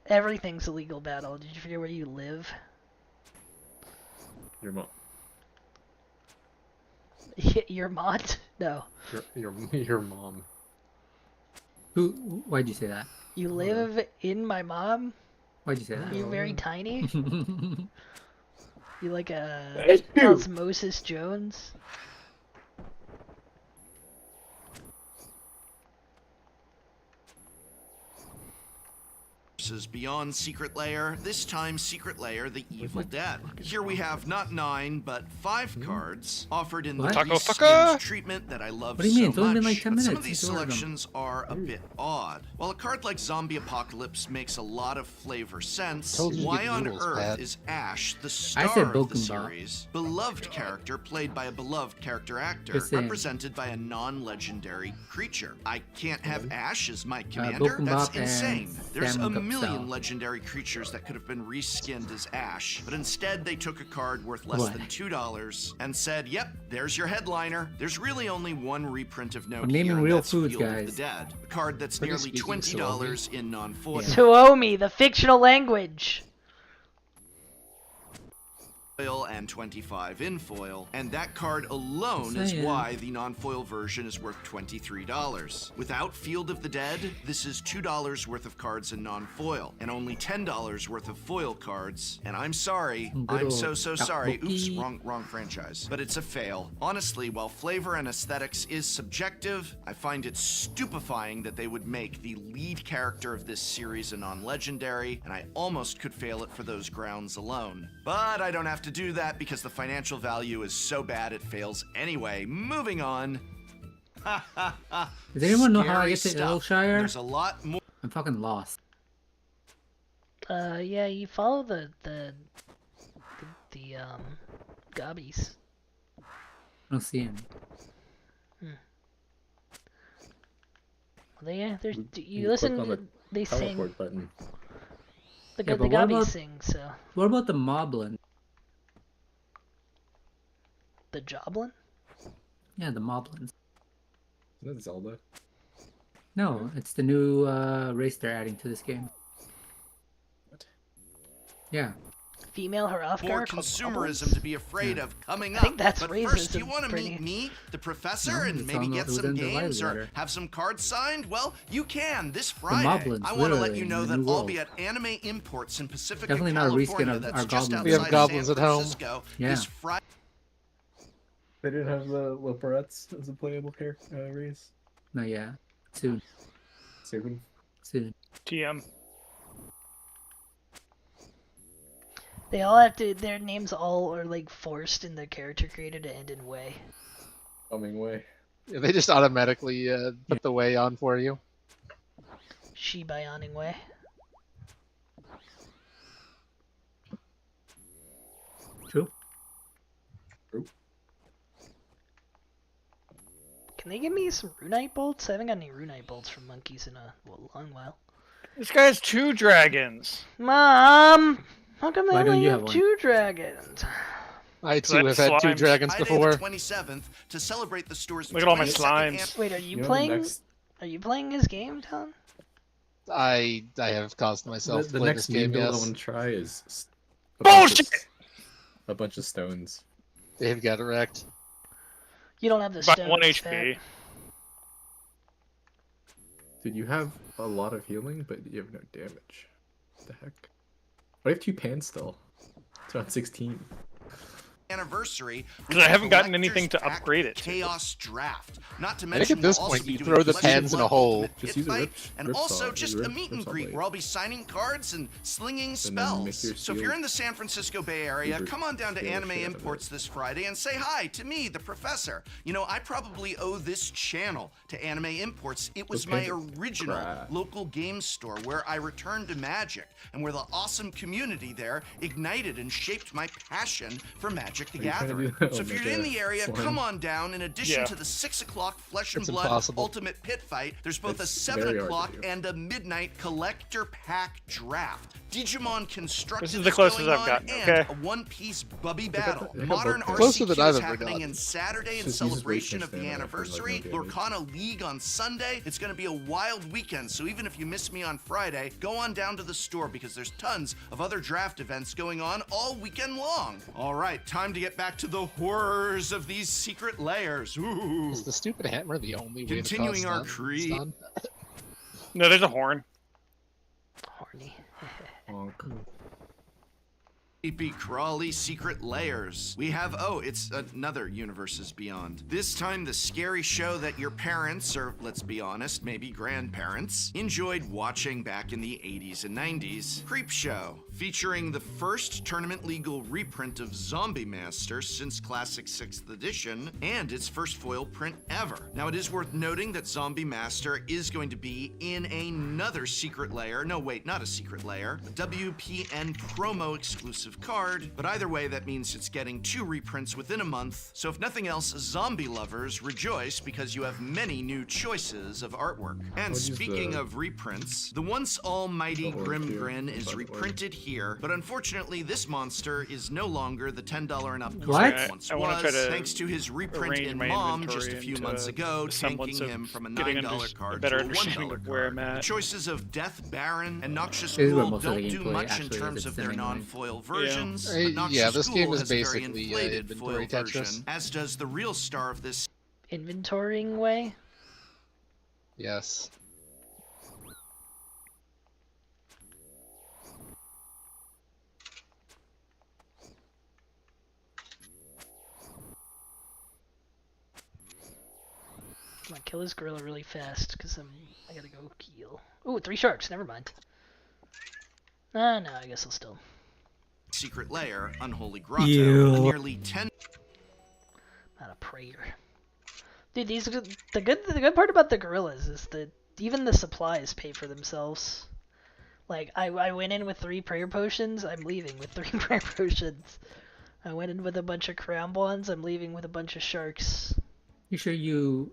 Everything's a legal battle. Did you forget where you live? Your mom. Your mom? No. Your mom. Why'd you say that? You live in my mom? Why'd you say that? You're very tiny? You like a Osmosis Jones? Beyond Secret Lair, this time Secret Lair The Evil Dead. Here we have not 9, but 5 cards offered in the reskinned treatment that I love What do you mean? so It's only been much. like 10 But some minutes of these since you ordered them. selections are a bit odd. While a card like Zombie Apocalypse makes a lot of flavor sense, Told you to why get on noodles, earth Pat. is Ash, the I star said of the Bokumba. series, beloved character played by a beloved character actor, Just saying. represented by a non-legendary creature? I can't have Ash as my commander? Bokumbop That's and insane. There's a Salmon million Cupcake. legendary creatures that could have been reskinned as Ash, but instead they took a card worth less What? than $2 and said, yep, there's your headliner. There's really only one reprint of note I'm naming here, and real that's foods, Field of guys. the Dead, a card that's Pretty nearly speaking, $20 in non-foil. Tuomi, the fictional language. And 25 in foil, and that card alone is Saying. why the non-foil version is worth $23. Without Field of the Dead, this is $2 worth of cards in non-foil, and only $10 worth of foil cards, and I'm sorry, I'm Little so sorry, oops, tteokbokki. wrong franchise, but it's a fail. Honestly, while flavor and aesthetics is subjective, I find it stupefying that they would make the lead character of this series a non-legendary, and I almost could fail it for those grounds alone. But I don't have to to do that because the financial value is so bad it fails anyway. Moving on. Does anyone know how I Scary get to stuff. Ilshire? There's a lot more. I'm fucking lost. Yeah, you follow the gobbies. I don't see him. They're You you listen. click on the They sing. teleport button. The Yeah, the but what gobbies about- sing. So What about the Moblin? the Joblin. Yeah, the Moblins. Isn't that Zelda? No, it's the new race they're adding to this game. What? Yeah. Female Hrothgar More called consumerism Moblins? to be afraid of coming I up. think that's but racism, first, you want to Brittany. meet me, the professor, No, and it's maybe on the- get it was some in the live games or letter. have some cards signed? Well, you can this Friday. Moblins, I want to let literally, you know in the that New I'll World. be at Anime Imports in Pacifica, Definitely not a reskin California. of That's our just goblins. outside We have San goblins at home. Francisco. Yeah. This Friday. They didn't have the Leporettes as a playable race. No, yeah. Soon. Soon. Soon. TM. They all have to. Their names all are like forced in the character creator to end in way. Coming way. Yeah, they just automatically put the way on for you. Shibayaning way. True. Can they give me some runite bolts? I haven't got any runite bolts from monkeys in a long while. This guy has 2 dragons. Mom, how come they Why don't only you have have one? 2 dragons? I too have That's had 2 slimes. dragons Friday before. the 27th to celebrate the store's Look at all my 22nd slimes. Wait, are you know, the playing? next- Are you playing his game, Tom? I have caused myself The to play next this game. game build I Yes, want to try is Bullshit! A bunch of stones. they've got it wrecked. You don't have the About stones. 1 Pat. HP. Dude, you have a lot of healing, but you have no damage. What the heck? But I have 2 pans still. It's around 16. anniversary. Because I haven't gotten Collector's anything to Pack upgrade it to. Chaos Draft. Not to I mention, think at this we'll also point be you doing throw the Collection pans in a Blood hole. Ultimate Just Pit use a Fight, and rip also saw, just rip- a meet and rip saw greet blade. where I'll be signing cards and slinging And then make spells. your So if you're shield in the San Francisco Bay Area, super come on down to scale Anime shit out of Imports it. this Friday and say hi to me, the professor. You know, I probably owe this channel to Anime Imports. It was my pans are original crap. local game store where I returned to Magic and where the awesome community there ignited and shaped my passion for Magic the Are you trying to do Gathering. that So on if you're like in a the area, slime? come on down. In addition Yeah. to the 6 o'clock Flesh and It's Blood impossible. Ultimate Pit Fight, there's both It's a 7 very hard to o'clock do. and a midnight Collector Pack Draft. Digimon Constructed This is the is closest going I've on, gotten, and okay? a One Piece Bubby got Battle. the- I got Modern both pairs. Closer than RCQ I've is ever happening gotten. in Saturday in Just uses celebration Rage of the Stand on it for, like, no anniversary. damage. Lorcana League on Sunday. It's going to be a wild weekend, so even if you miss me on Friday, go on down to the store because there's tons of other draft events going on all weekend long. All right, time to get back to the horrors of these secret layers. Ooh. Is the stupid hammer the only way Continuing to our cause creed. stun? No, there's a horn. Horny. Honk. Creepy crawly secret layers. We have, oh, it's another Universes Beyond. This time the scary show that your parents, or let's be honest, maybe grandparents, enjoyed watching back in the 80s and 90s. Creep Show, featuring the first tournament legal reprint of Zombie Master since Classic 6th edition, and its first foil print ever. Now it is worth noting that Zombie Master is going to be in another secret layer, no wait, not a secret layer, a WPN promo exclusive card, but either way that means it's getting 2 reprints within a month, so if nothing else, zombie lovers rejoice because you have many new choices of artwork. And I'll use speaking the- of reprints, the once almighty The orb Grim here, Grin is by the way. reprinted here, but unfortunately this monster is no longer the $10 and up card What? it once I wanna was, try to thanks to his reprint arrange in my Mom inventory just a few into months ago, a semblance tanking of him from a getting $9 a card better to a understanding $1 of where I'm card. at. The choices of Death Baron and Noxious This is where Ghoul most of the don't do gameplay much in actually is, terms it's of their anyway. non-foil versions. Uh, but Noxious yeah, this Ghoul game is has a very basically, inflated inventory foil Tetris. version, as does the real star of this Inventorying way. Yes. Come on, kill this gorilla really fast, cause I gotta go heal. Ooh, 3 sharks. Never mind. No, I guess I'll still secret lair, Unholy Grotto, Ew. a nearly 10 Not a prayer. Dude, the good part about the gorillas is that even the supplies pay for themselves. Like, I went in with 3 prayer potions, I'm leaving with 3 prayer potions. I went in with a bunch of crambons, I'm leaving with a bunch of sharks. You sure you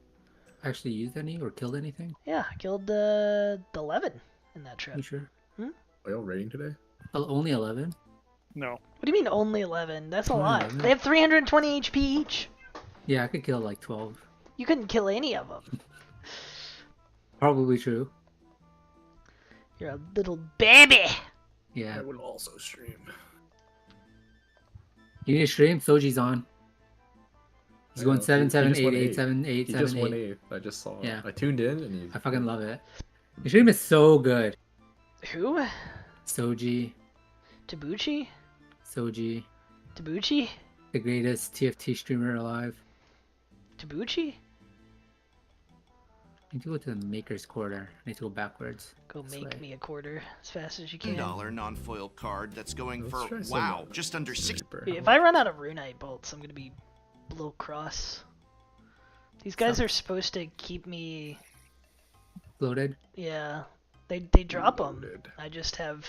actually used any or killed anything? Yeah, I killed 11 in that trip. You sure? Are y'all raiding today? Only 11? No. What do you mean only 11? That's a Only lot. 11? They have 320 HP each. Yeah, I could kill like 12. You couldn't kill any of them. Probably true. You're a little baby. Yeah. I would also stream. You need to stream? Soji's on. He's going 7, 7, 8, 8, 7, 8, He 7, just went 8. 8th. I just saw Yeah. it. I tuned in and he... I fucking love it. The stream is so good. Who? Soji. Tabuchi? Soji. Tabuchi? The greatest TFT streamer alive. Tabuchi? I need to go to the Maker's Quarter. I need to go backwards. Go This make way. me a quarter as fast as you can. $10 non-foil card that's going Let's for, try some wow, just under 6. Sniper. If I run out of runite bolts, I'm gonna be a little cross. These guys are supposed to keep me. Loaded. Yeah, they drop them. Loaded. I just have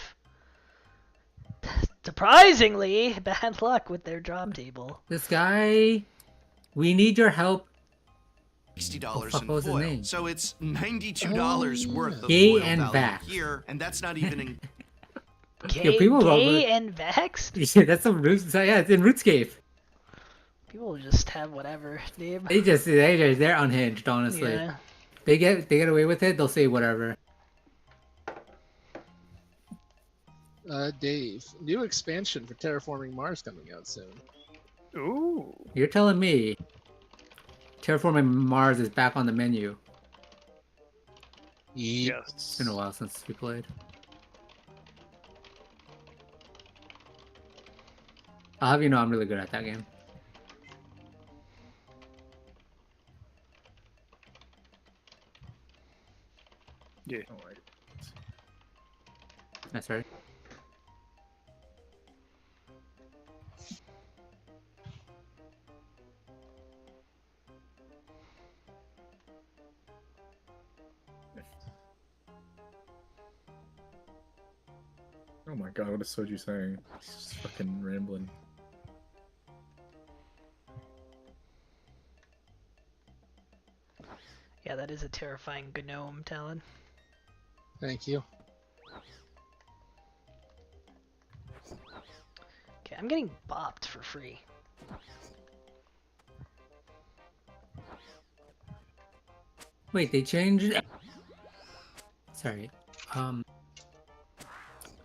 surprisingly bad luck with their drop table. This guy... We need your help. $60 fuck, in what was his foil. name? So it's $92 worth of Gay foil and value Vax. here, and that's not even in Gay, people go gay over- and vexed? Yeah, that's some roots. Yeah, it's in RootsCape. People just have whatever name. They're unhinged, honestly. Yeah. They get away with it, they'll say whatever. Dave, new expansion for Terraforming Mars coming out soon. Ooh. You're telling me Terraforming Mars is back on the menu. Yes. It's been a while since we played. I'll have you know I'm really good at that game. Yeah. Alright. That's right. Oh my god, what is Soju saying? He's just fucking rambling. Yeah, that is a terrifying gnome, Talon. Thank you. Okay, I'm getting bopped for free. Wait, they changed. Sorry.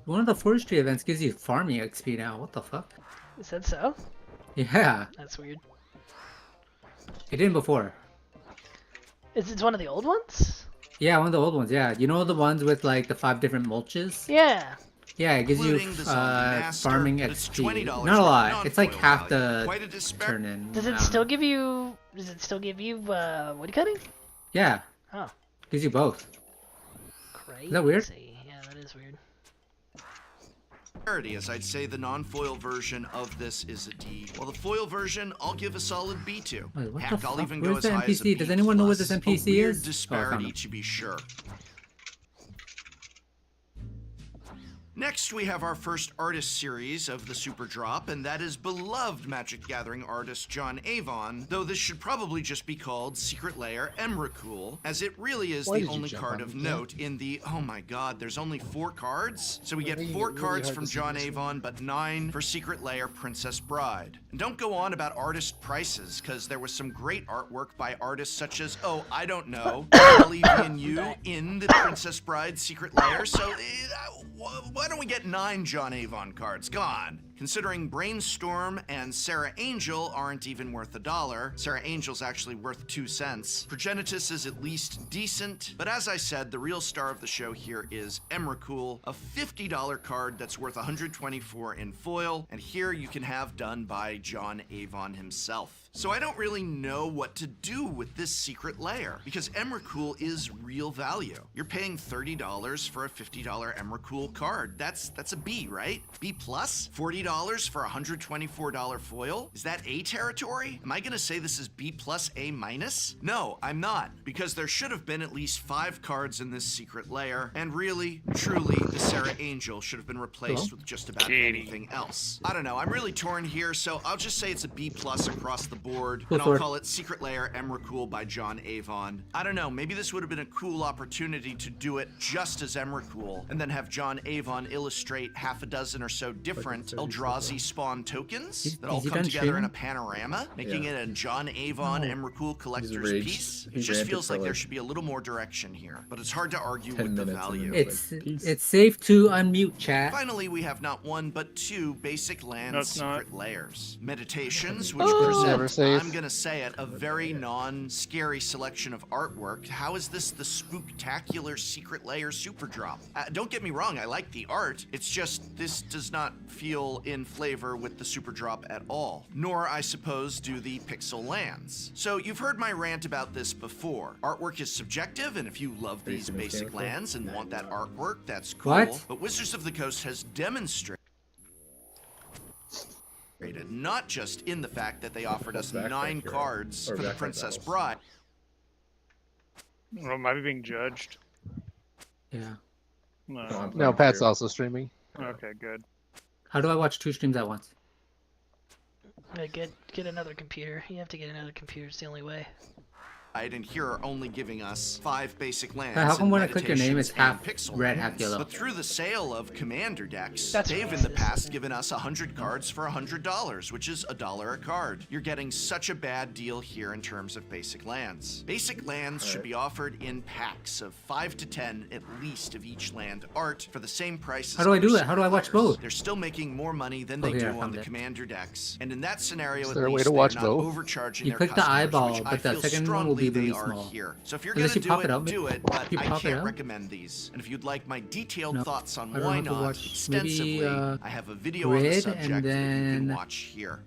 One of the forestry events gives you farming XP now. What the fuck? Is that so? Yeah, That's weird. it didn't before. Is it one of the old ones? Yeah, one of the old ones. Yeah, you know the ones with like the 5 different mulches. Yeah. Yeah, it gives you including the zombie master, farming but it's XP. $20 Not a worth lot. of It's like non-foil half value. the Quite a disparity. turn in. Does it still give you? Does it still give you woodcutting? Yeah. Oh. Gives you both. Crazy. that weird? Yeah, that is weird. As I'd say the non-foil version of this is a D, while the foil version I'll give a solid B to. Wait, what Heck, the I'll fuck? even Where's go as the high as a NPC? B Does anyone know what this plus. NPC A weird is? Oh, I found disparity him. to be sure. Next, we have our first artist series of the Super Drop, and that is beloved Magic the Gathering artist John Avon, though this should probably just be called Secret Lair Emrakul, as it really is Why the did you only jump card on of me, note in the, oh my god, there's only 4 cards? So we get making 4 it really cards hard from to see John this one. Avon, but 9 for Secret Lair Princess Bride. And don't go on about artist prices, because there was some great artwork by artists such as, oh, I don't know, Olivian Yu in the Princess Bride Secret Lair, so why don't we get 9 John Avon cards? Come on. Considering Brainstorm and Sarah Angel aren't even worth $1, Sarah Angel's actually worth 2 cents. Progenitus is at least decent, but as I said, the real star of the show here is Emrakul, a $50 card that's worth 124 in foil, and here you can have done by John Avon himself. So I don't really know what to do with this secret lair, because Emrakul is real value. You're paying $30 for a $50 Emrakul card. That's a B, right? B plus? $40 $20 for a $124 foil? Is that A territory? Am I gonna say this is B plus A minus? No, I'm not, because there should have been at least 5 cards in this secret layer, and really, truly, the Sarah Angel should have been replaced with just about anything else. I don't know, I'm really torn here, so I'll just say it's a B plus across the board, and I'll call it Secret Layer Emrakul by John Avon. I don't know, maybe this would have been a cool opportunity to do it just as Emrakul, and then have John Avon illustrate half a dozen or so different Eldrazi spawn tokens that all come together in a panorama, making it a John Avon Emrakul collector's piece. It just feels like there should be a little more direction here, but it's hard to argue with the value. It's safe to unmute, chat. Finally, we have not one but 2 basic land secret layers. Meditations, which present, I'm gonna say it, a very non-scary selection of artwork. How is this the spooktacular secret layer super drop? Don't get me wrong, I like the art. It's just this does not feel in flavor with the super drop at all. Nor, I suppose, do the pixel lands. So you've heard my rant about this before. Artwork is subjective, and if you love these basic lands and want that artwork, that's cool. What? But Wizards of the Coast has demonstrated not just in the fact that they offered us 9 cards for the Princess Bride. Well, am I being judged? Yeah. No, Pat's also streaming. Okay, good. How do I watch 2 streams at once? Get another computer. You have to get another computer. It's the only way. And here are only giving us 5 basic lands. How come when I click your name, it's Meditations half and pixel red, lands? half yellow? But through the sale of commander decks, That's they've in racist. the past given us 100 cards for $100, which is $1 a card. You're getting such a bad deal here in terms of basic lands. Basic lands should be offered in packs of 5 to 10 at least of each land art for the same price as How do I do other that? How do I watch secret layers. both? They're still making more money than they here, I do on found the it. commander decks. And in that scenario, Is at there a way least to they're watch not both? overcharging You their click the customers, eyeball, which I but the feel second one will be strongly really they are small. here. So if you're Unless gonna you pop do it it, out, do it, but you I pop it can't out? recommend these. And if you'd like my detailed No, thoughts on I don't why have to not watch. extensively, Maybe, I have a video on the grid subject and that you can then watch here.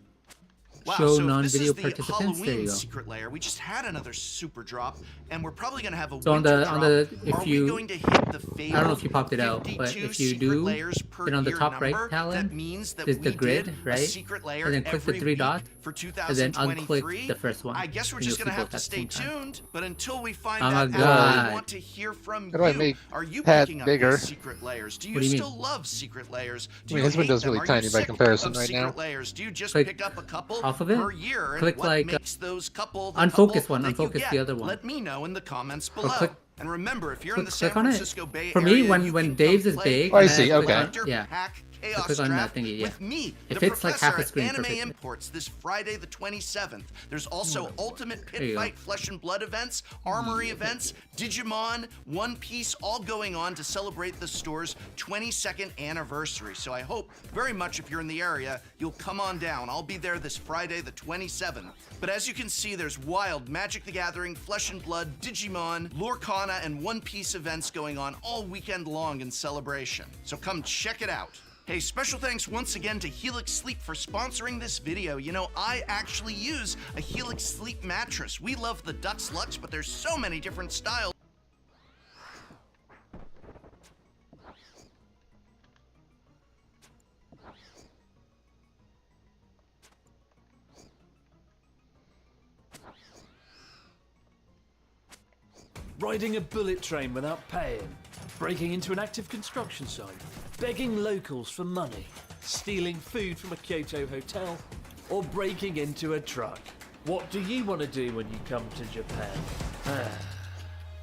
Wow, show so if this non-video is the participants. There Halloween you go. secret layer. We just had another super drop, and we're probably gonna have a So on winter the- drop. on the- if Are you- we going to hit the I don't know if you popped it out, 52 but if you secret do, layers per then on the year top right number? column, that means that there's we the grid, did a right? secret layer And then click the every 3 week dots, for and then 2023. unclick the first one. I guess we're and just you'll gonna see have both to at the stay same time. tuned. But until we find Oh my that out, God. we want to hear from How do I you. make Are you Pat picking up bigger? these secret layers? Do you What do you mean? still love secret layers? Do I mean, you his hate window's them? really Are you tiny by sick comparison of right secret now. layers? Do you just Click pick up a couple off of it. per year? And Click what like, makes those couple the unfocus couple one, that you unfocus get? the other one. Let me know in the comments Or below. click- And remember, if you're in the San click on it. Francisco Bay For me, Area, when you when can Dave's come is play big, Oh, I and see, click okay. on- Collector yeah. Pack Chaos click on that Draft thingy, yeah. with me, If the it's like half a professor at screen, Anime perfect. Imports this Friday the 27th. There's also Ultimate There Pit you go. Fight Flesh and Blood events, Armory events, Digimon, One Piece, all going on to celebrate the store's 22nd anniversary. So I hope very much if you're in the area, you'll come on down. I'll be there this Friday the 27th. But as you can see, there's wild Magic the Gathering, Flesh and Blood, Digimon, Lorcana, and One Piece events going on all weekend long in celebration. So come check it out. Hey, special thanks once again to Helix Sleep for sponsoring this video. You know, I actually use a Helix Sleep mattress. We love the Dux Lux, but there's so many different styles. Riding a bullet train without paying, breaking into an active construction site, begging locals for money, stealing food from a Kyoto hotel, or breaking into a truck. What do you want to do when you come to Japan?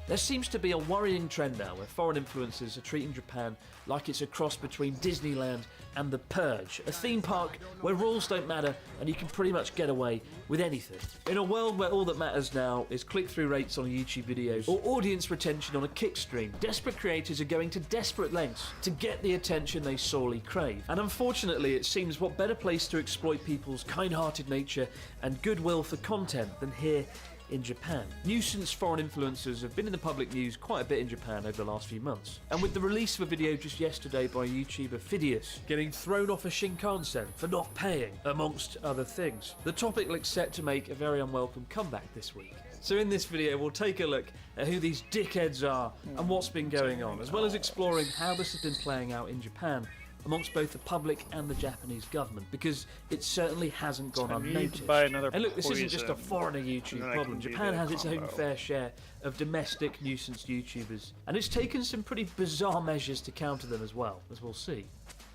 There seems to be a worrying trend now where foreign influencers are treating Japan like it's a cross between Disneyland and The Purge, a theme park where rules don't matter and you can pretty much get away with anything. In a world where all that matters now is click-through rates on YouTube videos or audience retention on a Kick stream, desperate creators are going to desperate lengths to get the attention they sorely crave. And unfortunately, it seems what better place to exploit people's kind-hearted nature and goodwill for content than here in Japan. Nuisance foreign influencers have been in the public news quite a bit in Japan over the last few months. And with the release of a video just yesterday by YouTuber Phidias getting thrown off a Shinkansen for not paying, amongst other things, the topic looks set to make a very unwelcome comeback this week. So in this video we'll take a look at who these dickheads are and what's been going on, as well as exploring how this has been playing out in Japan amongst both the public and the Japanese government, because it certainly hasn't gone I need to unnoticed. buy another And look, this isn't just a poison, foreigner and YouTube then I problem. can do Japan the has its own combo. fair share of domestic nuisance YouTubers, and it's taken some pretty bizarre measures to counter them as well, as we'll see.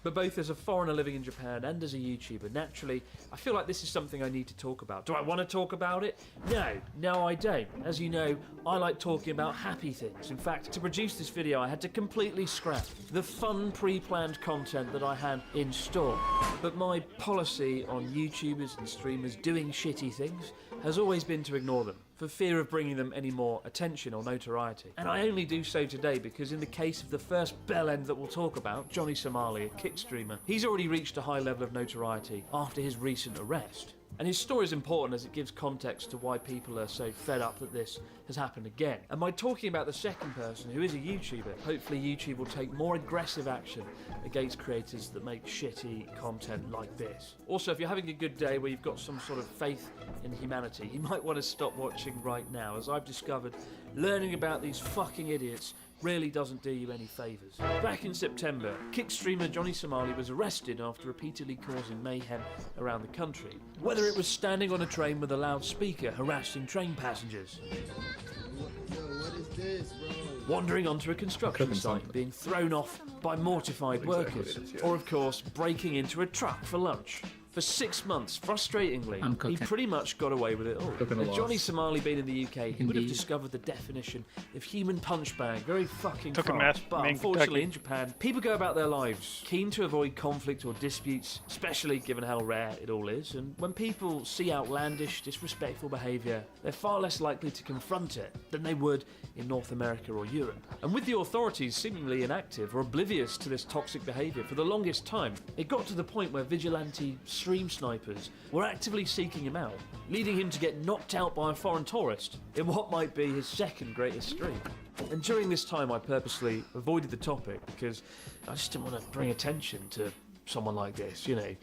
But both as a foreigner living in Japan and as a YouTuber, naturally, I feel like this is something I need to talk about. Do I want to talk about it? No, I don't. As you know, I like talking about happy things. In fact, to produce this video, I had to completely scrap the fun pre-planned content that I had in store. But my policy on YouTubers and streamers doing shitty things has always been to ignore them, for fear of bringing them any more attention or notoriety. And I only do so today because in the case of the first bellend that we'll talk about, Johnny Somali, a kick streamer, he's already reached a high level of notoriety after his recent arrest. And his story is important as it gives context to why people are so fed up that this has happened again. And by talking about the second person, who is a YouTuber, hopefully YouTube will take more aggressive action against creators that make shitty content like this. Also, if you're having a good day where you've got some sort of faith in humanity, you might want to stop watching right now, as I've discovered learning about these fucking idiots really doesn't do you any favours. Back in September, kick streamer Johnny Somali was arrested after repeatedly causing mayhem around the country. Whether it was standing on a train with a loudspeaker harassing train passengers, wandering onto a construction site, being thrown off by mortified workers, or of course, breaking into a truck for lunch. For 6 months, frustratingly, he pretty much got away with it all. Had Johnny Somali been in the UK, he would have discovered the definition of human punch bag very fucking fast. But unfortunately in Japan, people go about their lives keen to avoid conflict or disputes, especially given how rare it all is. And when people see outlandish, disrespectful behaviour, they're far less likely to confront it than they would in North America or Europe. And with the authorities seemingly inactive or oblivious to this toxic behaviour for the longest time, it got to the point where vigilante stream snipers were actively seeking him out, leading him to get knocked out by a foreign tourist in what might be his second greatest stream. And during this time I purposely avoided the topic because I just didn't want to bring attention to someone like this, you know.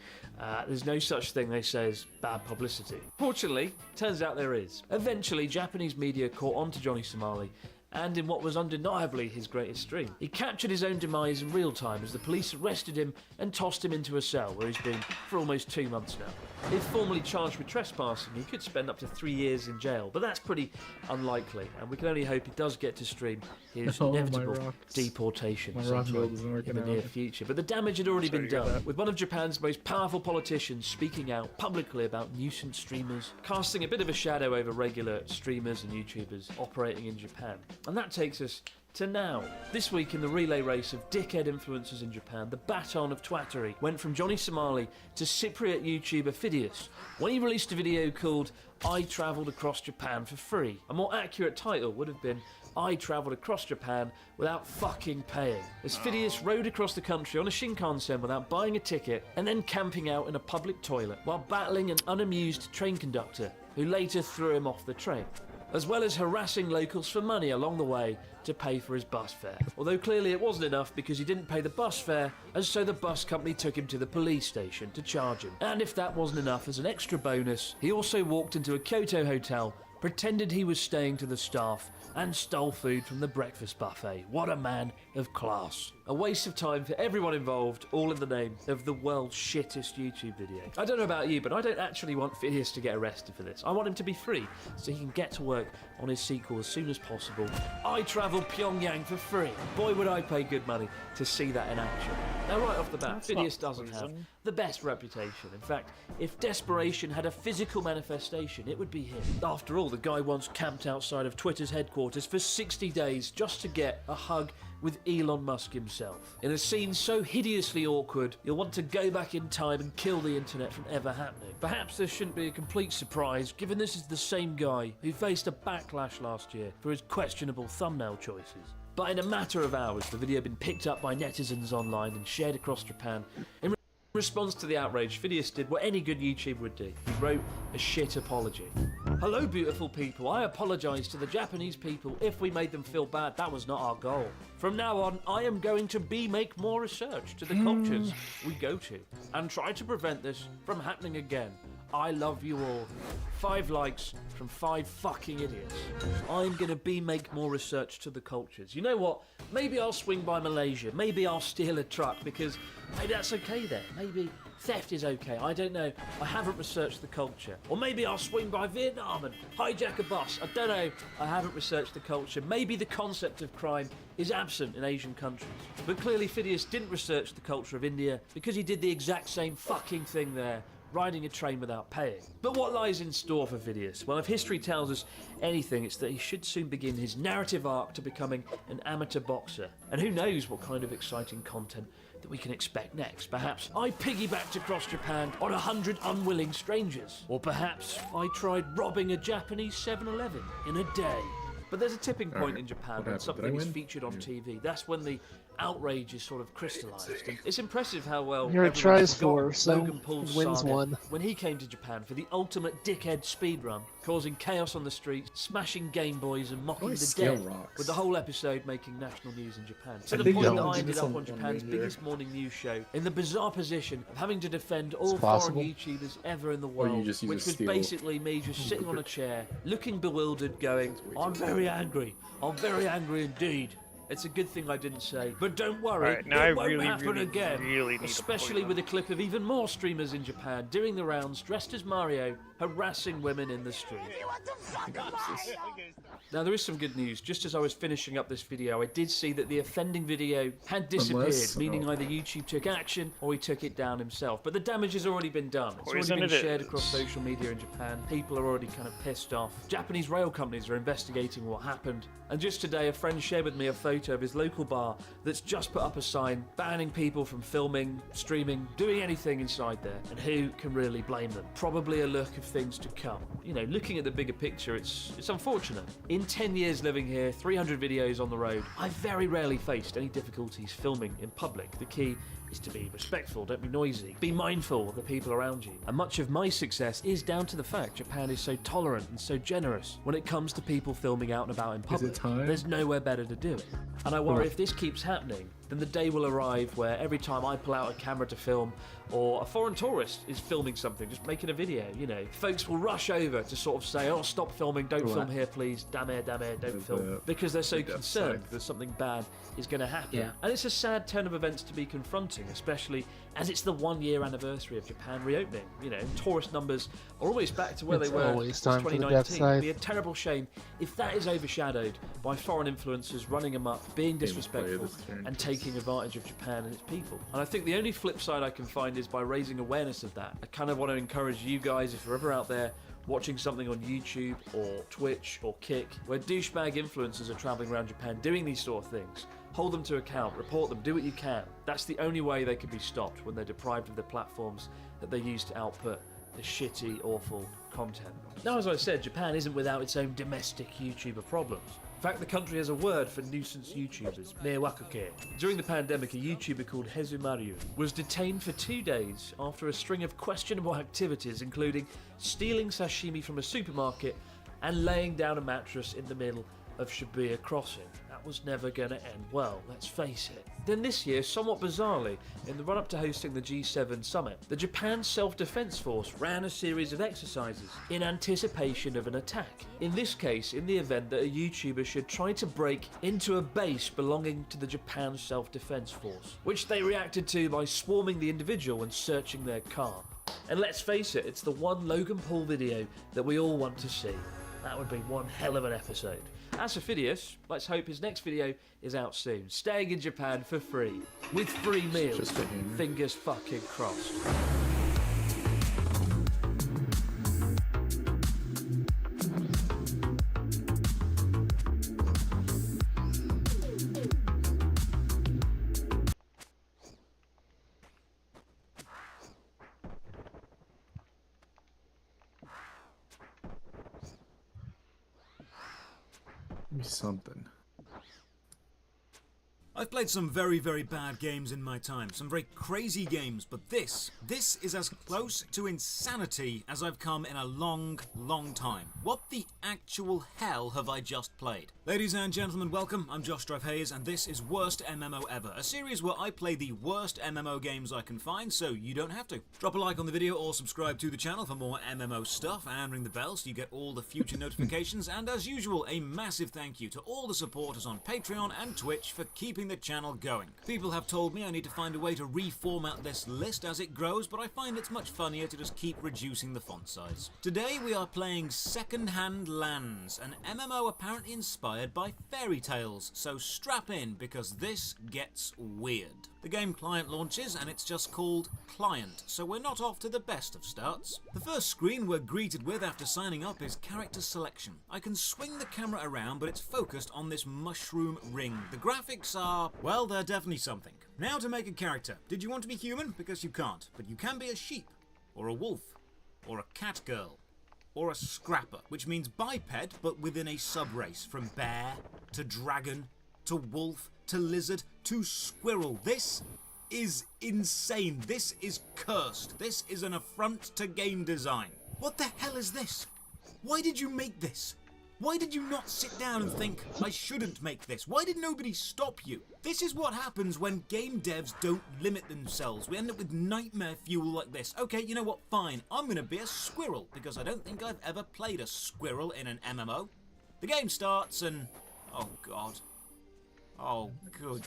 There's no such thing, they say, as bad publicity. Fortunately, turns out there is. Eventually, Japanese media caught on to Johnny Somali, and in what was undeniably his greatest stream. He captured his own demise in real time as the police arrested him and tossed him into a cell where he's been for almost 2 months now. If formally charged with trespassing, he could spend up to 3 years in jail, but that's pretty unlikely, and we can only hope he does get to stream his inevitable deportation in the near future. But the damage had already been done, with one of Japan's most powerful politicians speaking out publicly about nuisance streamers, casting a bit of a shadow over regular streamers and YouTubers operating in Japan. And that takes us to now. This week in the relay race of dickhead influencers in Japan, the baton of twattery went from Johnny Somali to Cypriot YouTuber Phidias when he released a video called I Travelled Across Japan for Free. A more accurate title would have been I travelled across Japan without fucking paying, as Phidias rode across the country on a Shinkansen without buying a ticket and then camping out in a public toilet while battling an unamused train conductor who later threw him off the train, as well as harassing locals for money along the way to pay for his bus fare. Although clearly it wasn't enough because he didn't pay the bus fare, and so the bus company took him to the police station to charge him. And if that wasn't enough, as an extra bonus, he also walked into a Kyoto hotel, pretended he was staying to the staff, and stole food from the breakfast buffet. What a man of class. A waste of time for everyone involved, all in the name of the world's shittest YouTube video. I don't know about you, but I don't actually want Phidias to get arrested for this. I want him to be free, so he can get to work on his sequel as soon as possible. I travel Pyongyang for free. Boy, would I pay good money to see that in action. Now, right off the bat, Phidias doesn't have the best reputation. In fact, if desperation had a physical manifestation, it would be him. After all, the guy once camped outside of Twitter's headquarters for 60 days just to get a hug with Elon Musk himself. In a scene so hideously awkward, you'll want to go back in time and kill the internet from ever happening. Perhaps this shouldn't be a complete surprise, given this is the same guy who faced a backlash last year for his questionable thumbnail choices. But in a matter of hours, the video had been picked up by netizens online and shared across Japan. In response to the outrage, Phidias did what any good YouTuber would do. He wrote a shit apology. Hello, beautiful people. I apologise to the Japanese people if we made them feel bad. That was not our goal. From now on, I am going to make more research to the cultures we go to and try to prevent this from happening again. I love you all. 5 likes from 5 fucking idiots. I'm gonna make more research to the cultures. You know what? Maybe I'll swing by Malaysia. Maybe I'll steal a truck because maybe that's okay there. Maybe theft is okay. I don't know. I haven't researched the culture. Or maybe I'll swing by Vietnam and hijack a bus. I don't know. I haven't researched the culture. Maybe the concept of crime is absent in Asian countries. But clearly Phidias didn't research the culture of India because he did the exact same fucking thing there, riding a train without paying. But what lies in store for Phidias? Well, if history tells us anything, it's that he should soon begin his narrative arc to becoming an amateur boxer. And who knows what kind of exciting content that we can expect next. Perhaps I piggybacked across Japan on 100 unwilling strangers. Or perhaps I tried robbing a Japanese 7-Eleven in a day. But there's a tipping point in Japan when something is featured on TV. That's when the outrage is sort of crystallized. And it's impressive how well Here it tries forgot for, so Logan Paul's wins saga one. when he came to Japan for the ultimate dickhead speedrun, causing chaos on the streets, smashing Game Boys and mocking the dead, with the whole episode making national news in Japan. To the point that I ended up on Japan's biggest morning news show in the bizarre position of having to defend all foreign YouTubers ever in the world, which was basically me just sitting on a chair, looking bewildered, going, I'm very angry indeed. It's a good thing I didn't say, but don't worry, Right, now it I won't really, happen really, again. really need Especially to with a clip of even more streamers in Japan doing the rounds dressed as Mario, harassing women in the street. Now there is some good news. Just as I was finishing up this video, I did see that the offending video had disappeared, meaning either YouTube took action or he took it down himself. But the damage has already been done. It's already been shared across social media in Japan. People are already kind of pissed off. Japanese rail companies are investigating what happened. And just today, a friend shared with me a photo of his local bar that's just put up a sign banning people from filming, streaming, doing anything inside there. And who can really blame them? Probably a look of things to come. You know, looking at the bigger picture, it's unfortunate. In 10 years living here, 300 videos on the road, I've very rarely faced any difficulties filming in public. The key is to be respectful, don't be noisy, be mindful of the people around you. And much of my success is down to the fact Japan is so tolerant and so generous when it comes to people filming out and about in public. There's nowhere better to do it. And I worry if this keeps happening, then the day will arrive where every time I pull out a camera to film, or a foreign tourist is filming something, just making a video, you know, folks will rush over to sort of say, oh, stop filming, don't film here, please, damn it, don't film, because they're so concerned that something bad is going to happen. Yeah. And it's a sad turn of events to be confronting, especially as it's the 1-year anniversary of Japan reopening. You know, tourist numbers are almost back to where they were since 2019. It'd be a terrible shame if that is overshadowed by foreign influencers running amok, being disrespectful, and taking advantage of Japan and its people. And I think the only flip side I can find is by raising awareness of that. I kind of want to encourage you guys, if you're ever out there watching something on YouTube or Twitch or Kick, where douchebag influencers are traveling around Japan doing these sort of things, hold them to account, report them, do what you can. That's the only way they can be stopped when they're deprived of the platforms that they use to output the shitty, awful content. Now, as I said, Japan isn't without its own domestic YouTuber problems. In fact, the country has a word for nuisance YouTubers, mewakuke. During the pandemic, a YouTuber called Hezumaru was detained for 2 days after a string of questionable activities, including stealing sashimi from a supermarket and laying down a mattress in the middle of Shibuya Crossing. That was never going to end well, let's face it. Then this year, somewhat bizarrely, in the run-up to hosting the G7 summit, the Japan Self-Defense Force ran a series of exercises in anticipation of an attack. In this case, in the event that a YouTuber should try to break into a base belonging to the Japan Self-Defense Force, which they reacted to by swarming the individual and searching their car. And let's face it, it's the one Logan Paul video that we all want to see. That would be one hell of an episode. As for Phidias, let's hope his next video is out soon. Staying in Japan for free, with free meals. Fingers fucking crossed. Give me something. I've played some very, very bad games in my time, some very crazy games, but this is as close to insanity as I've come in a long, long time. What the actual hell have I just played? Ladies and gentlemen, welcome. I'm Josh Drive Hayes, and this is Worst MMO Ever, a series where I play the worst MMO games I can find, so you don't have to. Drop a like on the video or subscribe to the channel for more MMO stuff, and ring the bell so you get all the future notifications, and as usual, a massive thank you to all the supporters on Patreon and Twitch for keeping the channel going. People have told me I need to find a way to reformat this list as it grows, but I find it's much funnier to just keep reducing the font size. Today we are playing Second-Hand Lands, an MMO apparently inspired by fairy tales, so strap in because this gets weird. The game client launches and it's just called Client, so we're not off to the best of starts. The first screen we're greeted with after signing up is character selection. I can swing the camera around, but it's focused on this mushroom ring. The graphics are, well, they're definitely something. Now to make a character. Did you want to be human? Because you can't. But you can be a sheep, or a wolf, or a cat girl, or a scrapper, which means biped, but within a sub-race, from bear, to dragon, to wolf, to lizard, to squirrel. This is insane. This is cursed. This is an affront to game design. What the hell is this? Why did you make this? Why did you not sit down and think, I shouldn't make this? Why did nobody stop you? This is what happens when game devs don't limit themselves. We end up with nightmare fuel like this. Okay, you know what? Fine. I'm going to be a squirrel, because I don't think I've ever played a squirrel in an MMO. The game starts and... oh god. Oh, good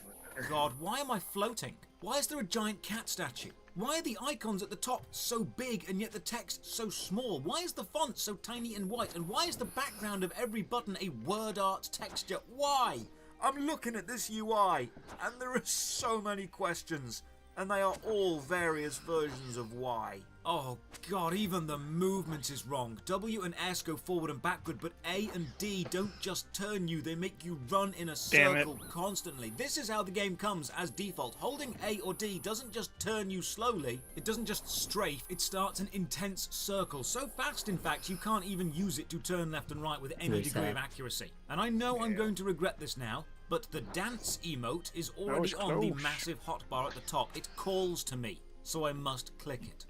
god. Why am I floating? Why is there a giant cat statue? Why are the icons at the top so big and yet the text so small? Why is the font so tiny and white? And why is the background of every button a word art texture? Why? I'm looking at this UI and there are so many questions. And they are all various versions of why. Oh god, even the movement is wrong. W and S go forward and backward, but A and D don't just turn you, they make you run in a circle constantly. This is how the game comes as default. Holding A or D doesn't just turn you slowly, it doesn't just strafe, it starts an intense circle. So fast, in fact, you can't even use it to turn left and right with any degree of accuracy. And I know I'm going to regret this now, but the dance emote is already on the massive hotbar at the top. It calls to me, so I must click it.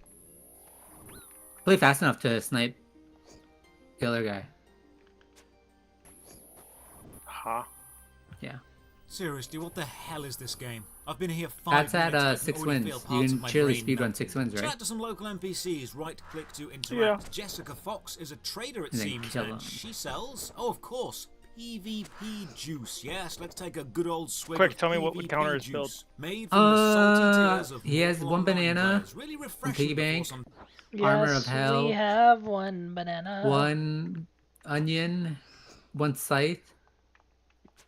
Play fast enough to snipe the other guy. Huh? Yeah. Seriously, what the hell is this game? I've been here 5 That's minutes. at 6 wins. You can surely speedrun 6 wins, right? Chat to some local NPCs. Right click to interact. Yeah. Jessica Fox is a trader, it And then seems, kill and them. she sells. Oh, of course. PvP juice. Yes, let's take a good old swig Quick, of tell me what PvP counter is juice. built. Made from the salty tears of He has local one online banana, players. Really refreshing piggy before bank, some... Armor Yes, of Hell, we have one banana. 1 onion, 1 scythe,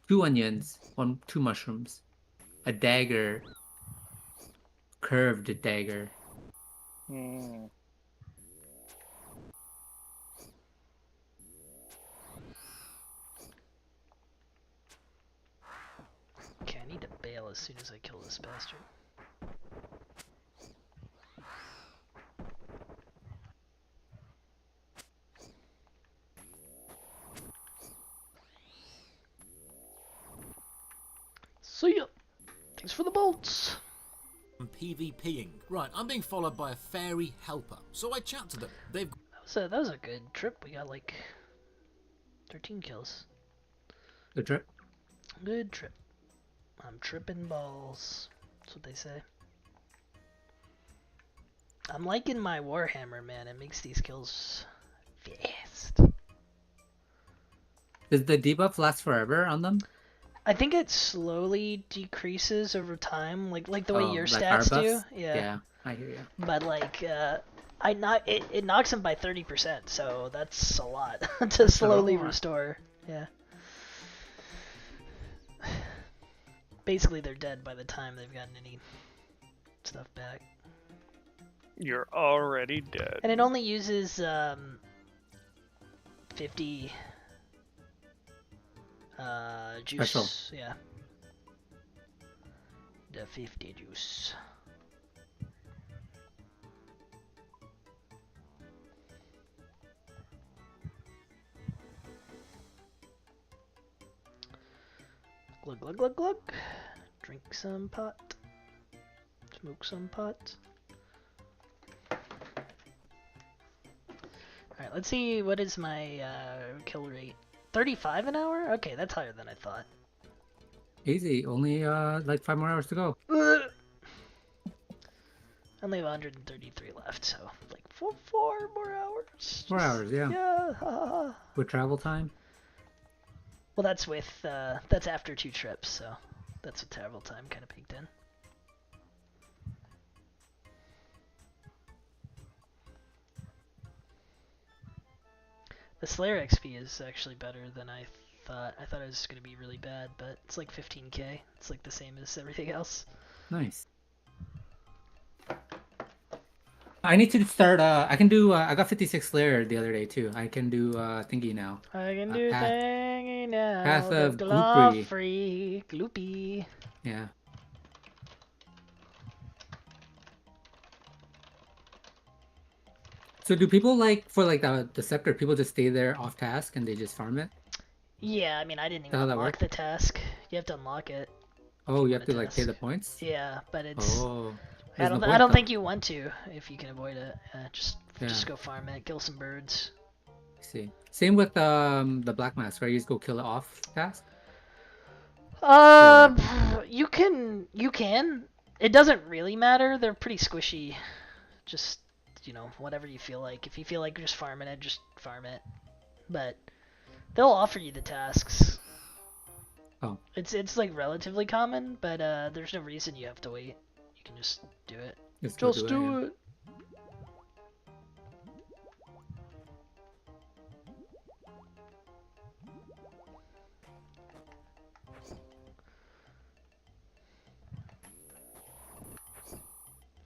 2 onions, 2 mushrooms, a dagger, curved dagger. Hmm. Okay, I need to bail as soon as I kill this bastard. See ya! Thanks for the bolts! PvPing. Right, I'm being followed by a fairy helper, so I chat to them. They've That was a good trip. We got like 13 kills. Good trip. Good trip. I'm tripping balls. That's what they say. I'm liking my Warhammer, man. It makes these kills fast. Does the debuff last forever on them? I think it slowly decreases over time, like the way your like our stats do. buffs? Yeah, I hear you. But like, it knocks them by 30%, so that's a lot to slowly restore. Yeah. Basically, they're dead by the time they've gotten any stuff back. You're already dead. And it only uses 50 juice. Special. Yeah. The 50 juice. Glug glug glug glug. Drink some pot. Smoke some pot. Alright, let's see, what is my kill rate? 35 an hour? Okay, that's higher than I thought. Easy. Only like 5 more hours to go. Only have 133 left, so like four more hours. 4 hours, yeah. Yeah. With travel time. Well, that's with that's after 2 trips, so that's with travel time kind of baked in. The Slayer XP is actually better than I thought. I thought it was going to be really bad, but it's like 15k. It's like the same as everything else. Nice. I need to start. I can do. I got 56 Slayer the other day too. I can do thingy now. I can do thingy now. Path of Gloopy. Free. Gloopy. Yeah. So do people like for like the scepter? People just stay there off task and they just farm it. Yeah, I mean I didn't even How that unlock work? the task. You have to unlock it. Oh, you have to a like pay the task. points. Yeah, but it's. Oh. I There's don't. no I point, don't though. think you want to if you can avoid it. Just Yeah. go farm it, kill some birds. I see. Same with the black mask, right? You just go kill it off task. You can. It doesn't really matter. They're pretty squishy. Just, whatever you feel like. If you feel like just farming it, just farm it. But they'll offer you the tasks. Oh. It's like relatively common, but there's no reason you have to wait. You can just do it. Just go Just do it, do yeah. it.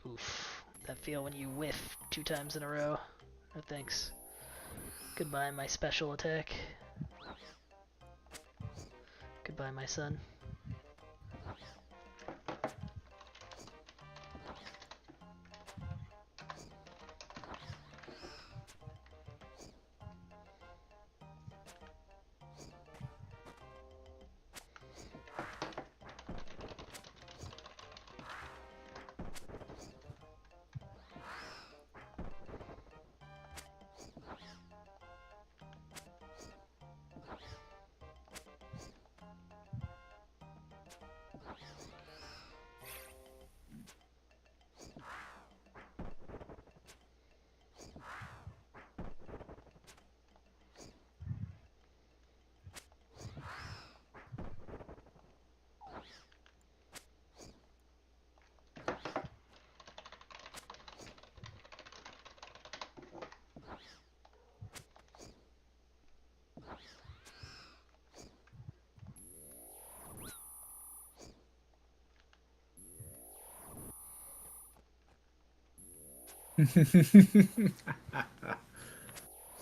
Oof. That feel when you whiff 2 times in a row. No thanks. Goodbye, my special attack. Goodbye, my son.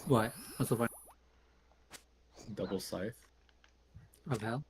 What? What's so funny? Double scythe. Of hell?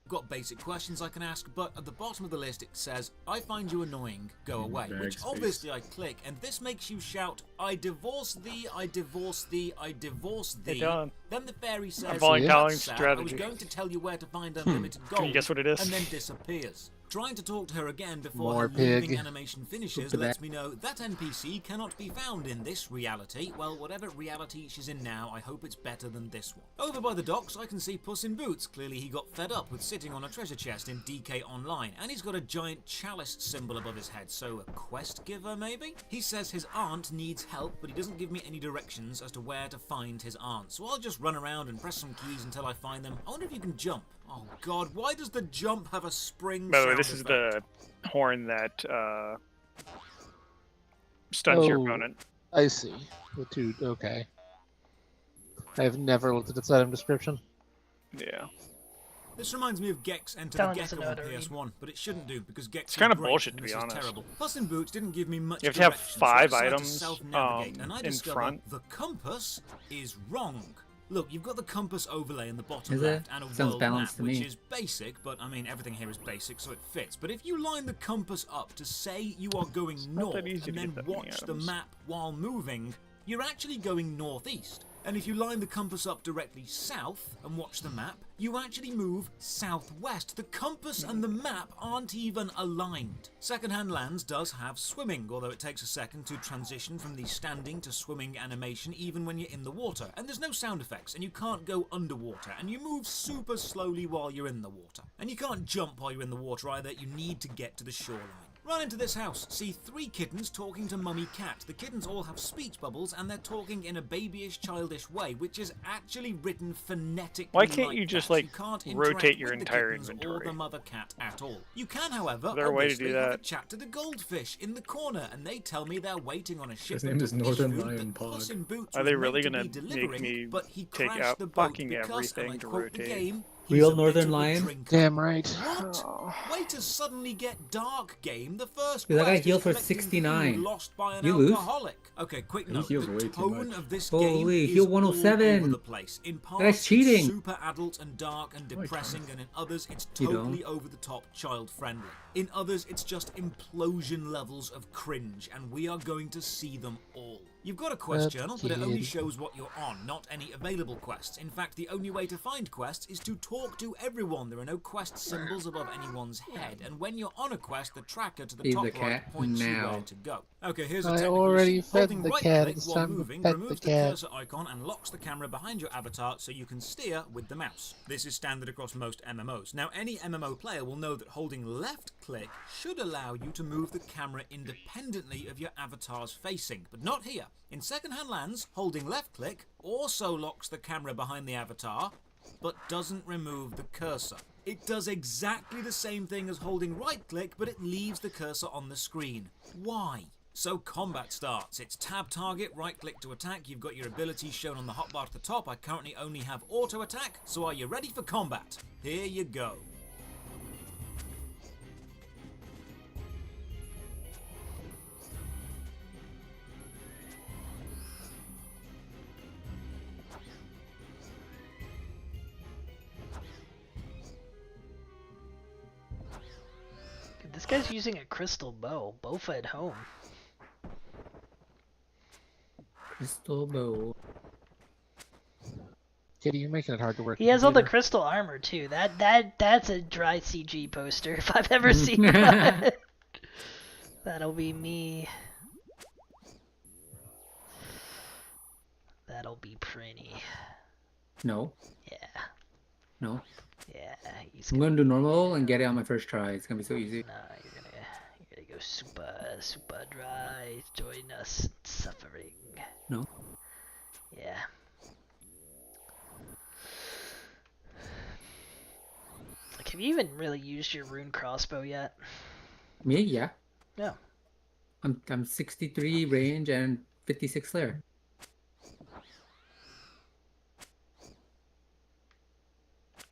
Got basic questions I can ask, but at the bottom of the list it says, I find you annoying, go away. Bag Which space. obviously I click, and this makes you shout, I divorce thee, I divorce thee, I divorce thee. done. Then the fairy says, I'm following "That's Darling's sad. I strategy." was going to tell you where to find unlimited gold. Can you guess what it is? And then disappears. Trying to talk to her again before More her moving pig. animation finishes the lets me know that NPC cannot be found in this reality. Well, whatever reality she's in now, I hope it's better than this one. Over by the docks, I can see Puss in Boots. Clearly he got fed up with sitting on a treasure chest in DK Online, and he's got a giant chalice symbol above his head, so a quest giver maybe? He says his aunt needs help, but he doesn't give me any directions as to where to find his aunt, so I'll just run around and press some keys until I find them. I wonder if you can jump. Oh god, why does the jump have a spring By the way, sound this is effect? the horn that stuns your Oh. opponent. I see. The two. Okay. I have never looked at its item description. Yeah. This reminds me of Gex Enter Talon the doesn't Gecko know on how to read. PS1, but it shouldn't do because Gex It's kinda is great, bullshit, and to be this is honest. terrible. Puss in Boots didn't give me much You have to have direction, so 5 I decided to items, self-navigate, and I in discovered front. the compass is wrong. Look, you've got the compass overlay in the bottom Is it? left and a Sounds world balanced map, to which me. is basic, but I mean everything here is basic, so it fits. But if you line the compass up to say you are going north that easy and to then get that many watch the items. map while moving, you're actually going northeast. And if you line the compass up directly south and watch the map, you actually move southwest. The compass and the map aren't even aligned. Secondhand Lands does have swimming, although it takes a second to transition from the standing to swimming animation even when you're in the water. And there's no sound effects, and you can't go underwater, and you move super slowly while you're in the water. And you can't jump while you're in the water either, you need to get to the shoreline. Run into this house, see 3 kittens talking to Mummy Cat. The kittens all have speech bubbles and they're talking in a babyish, childish way, which is actually written phonetically. Why can't like you just, that. like, You can't rotate interact your with the entire kittens inventory? or the mother cat at all. You can, however, Is there a way to obviously do have a that? chat to the goldfish in the corner, and they tell me they're waiting on a shipment name is of fish Northern food Lion that Pod. Puss in Boots Are was they meant really to gonna be make delivering, me but he take crashed out the boat fucking because, everything and I to quote the rotate? game, Real he's a Northern bit of a Lion? drinker. Damn right. What? Way to suddenly get dark, game. The first Dude, that guy quest is healed for collecting 69. food lost by an You lose? alcoholic. Okay, quick He note. heals The way too tone much. of this Holy, game is heal all 107. over the place. In guy's parts, cheating. it's super adult and dark and depressing, and in others, it's You don't. totally over the top, child friendly. In others, it's just implosion levels of cringe, and we are going to see them all. You've got a quest journal, but it only shows what you're on, not any available quests. In fact, the only way to find quests is to talk to everyone. There are no quest symbols above anyone's head, and when you're on a quest, the tracker to the Feed top the right cat points you now. where to go. Okay, here's a I technical already issue. fed Holding the right cat, click it's while time to moving pet the removes the cat. cursor icon and locks the camera behind your avatar so you can steer with the mouse. This is standard across most MMOs. Now, any MMO player will know that holding left click should allow you to move the camera independently of your avatar's facing, but not here. In Secondhand Lands, holding left click also locks the camera behind the avatar, but doesn't remove the cursor. It does exactly the same thing as holding right click, but it leaves the cursor on the screen. Why? So combat starts. It's tab target, right click to attack. You've got your abilities shown on the hotbar at the top. I currently only have auto attack, so are you ready for combat? Here you go. Dude, this guy's using a crystal bow. Bofa at home. Crystal bow. Kitty, you're making it hard to work. He has all the computer. crystal armor too. That's a dry CG poster if I've ever seen one. That'll be me. That'll be pretty. No, Yeah. no. Yeah. He's I'm gonna do normal and get it on my first try. It's gonna be so easy. Nah, you're gonna go super dry. Join us in suffering. No. Yeah. Like, have you even really used your rune crossbow yet? Me, yeah. No. I'm 63 range and 56 flare.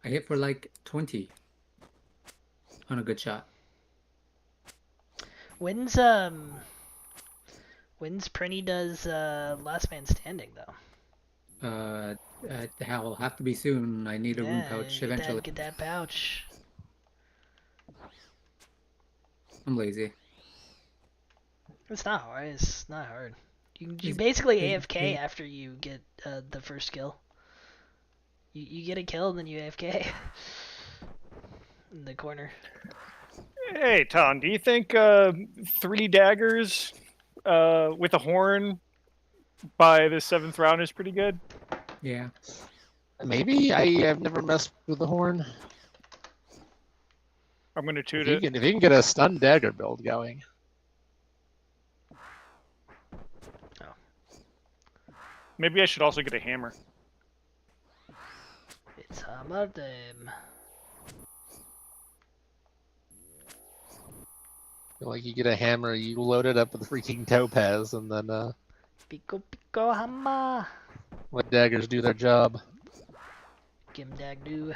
I hit for like 20 on a good shot. When's Prinny does Last Man Standing though? That will have to be soon. I need a rune pouch eventually. Get that pouch. I'm lazy. It's not hard. It's not hard. You He's- basically he- AFK he- after you get the first kill. You get a kill and then you AFK in the corner. Hey, Tom, do you think 3 daggers with a horn by the 7th round is pretty good? Yeah. Maybe I have never messed with the horn. I'm going to toot If you, it. can, if you can get a stun dagger build going. Maybe I should also get a hammer. It's hammer time. Feel like you get a hammer, you load it up with freaking topaz, and then Pico hammer. let daggers do their job. Gim dag do.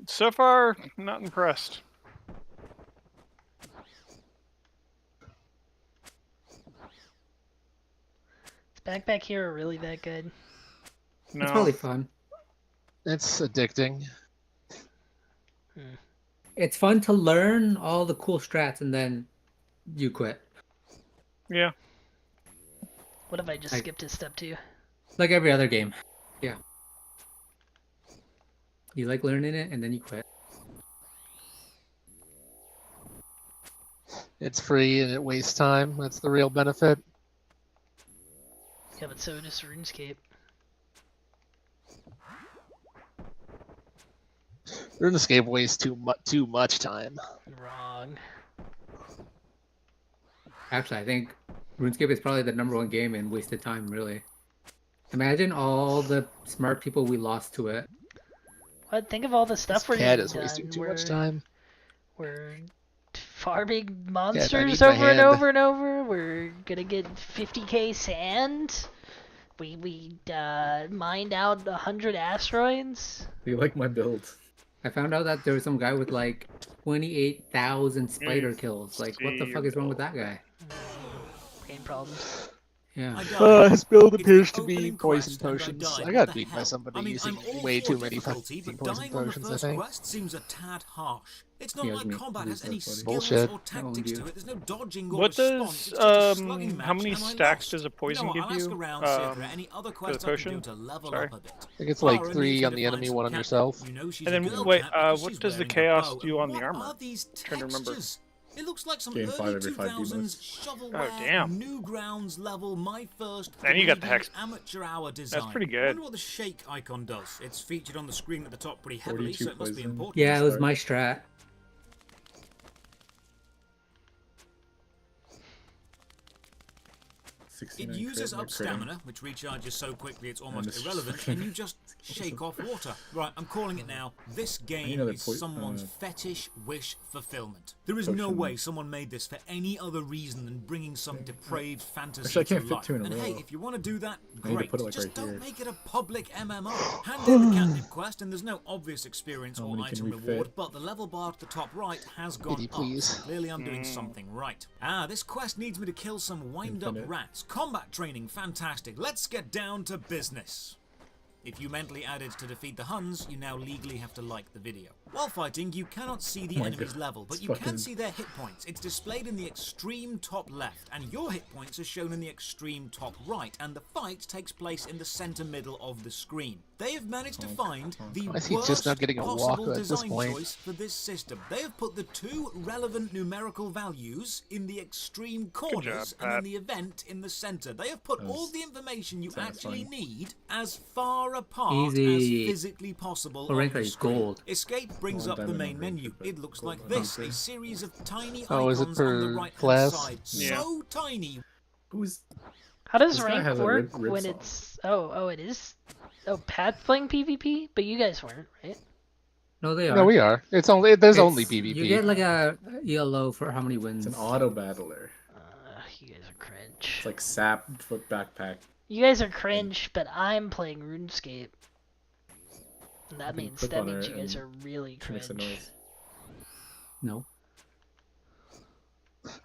So far, not impressed. Is backpack hero really that good? No. It's probably fun. It's addicting. It's fun to learn all the cool strats and then you quit. Yeah. What if I just Like- skipped to step 2? Like every other game. Yeah. You like learning it and then you quit. It's free and it wastes time. That's the real benefit. Yeah, but so does RuneScape. RuneScape wastes too much time. Wrong. Actually, I think RuneScape is probably the #1 game in wasted time, really. Imagine all the smart people we lost to it. What? Think of all the stuff This we're cat getting is wasting done. too much time. We're farming need monsters my over and hand. over and over. We're gonna get 50k sand. We mined out 100 asteroids. Do you like my build? I found out that there was some guy with like 28,000 spider kills. Like, what the fuck is wrong with that guy? Game problems. Yeah. His build It's appears the to be opening poison quest and I potions. died. I What got the beat by hell? somebody I mean, using I'm all way for too many difficulty, fucking but poison dying on the potions, I first think. quest seems a tad harsh. It's not Yeah, like me. combat It has is any that funny. skills Bullshit. or tactics to it. There's no dodging or What response. does It's just a slugging match, how many and I stacks lost. does a poison You know what, give I'll ask you? around, see if there are any other quests I can potion? do to level Sorry. up a bit. I think it's like Clara 3 needs on me the to enemy, find 1 some on cat. yourself. You know she's And a then girl wait, cat because what she's does the wearing a chaos bow. do on the What armor? are these Trying to remember. textures? It looks like some Gain 5 early every 5 2000s demons. shovelware, damn. Newgrounds level, my first And you got the 3D hex. amateur hour design. pretty good. I wonder what the shake icon does. It's featured on the screen at the top pretty heavily, 42 so it must be poison. important. Yeah, it was Start. my strat. It 69 uses crit, up no critting. stamina, which recharges so quickly it's almost it's just irrelevant, fucking- and you just shake off water. Right, I'm calling it now. This game another is someone's fetish wish fulfillment. There is no potion. way someone made this for any other reason than bringing some depraved fantasy Actually, I can't to fit life. 2 in a And hey, row. if you want to do that, I need to great. put it, like, Just right don't here. make it a public MMO. Hand in the catnip quest, and there's no obvious experience How or many can item we reward, fit? but the level bar at the top right has gone Pity, up. please. So clearly I'm doing something right. This quest needs me to kill some wind-up Infinite. rats. Combat training, fantastic. Let's get down to business. If you mentally added to defeat the Huns, you now legally have to like the video. While fighting, you cannot see the Oh my enemy's God. level, but It's you can fucking- see their hit points. It's displayed in the extreme top left, and your hit points are shown in the extreme top right, and the fight takes place in the center middle of the screen. They have managed to find the Why is he worst just not getting a walk possible at this design point? choice for this system. They have put the 2 relevant numerical values in the extreme corners and then Pat. the event in the center. They have put all the information you actually need as far apart Easy. as physically possible Oh, on rank the is screen. gold. Escape brings Well, up the diamond main and menu. rank, It looks gold like and this, rank. a series of tiny Oh, is it icons on the per right-hand class? side. Yeah. So tiny. Who's How does This guy rank has a work rib when saw. it's... Oh, it is... Oh, Pat's playing PvP? But you guys weren't, right? No, they are. No, we are. There's only It's- PvP. You get like a ELO for how many wins. it's an auto battler? You guys are cringe. It's like sap foot backpack. You guys are cringe, but I'm playing RuneScape. And that You can means click that on means it you guys and are really It makes a cringe. noise. No.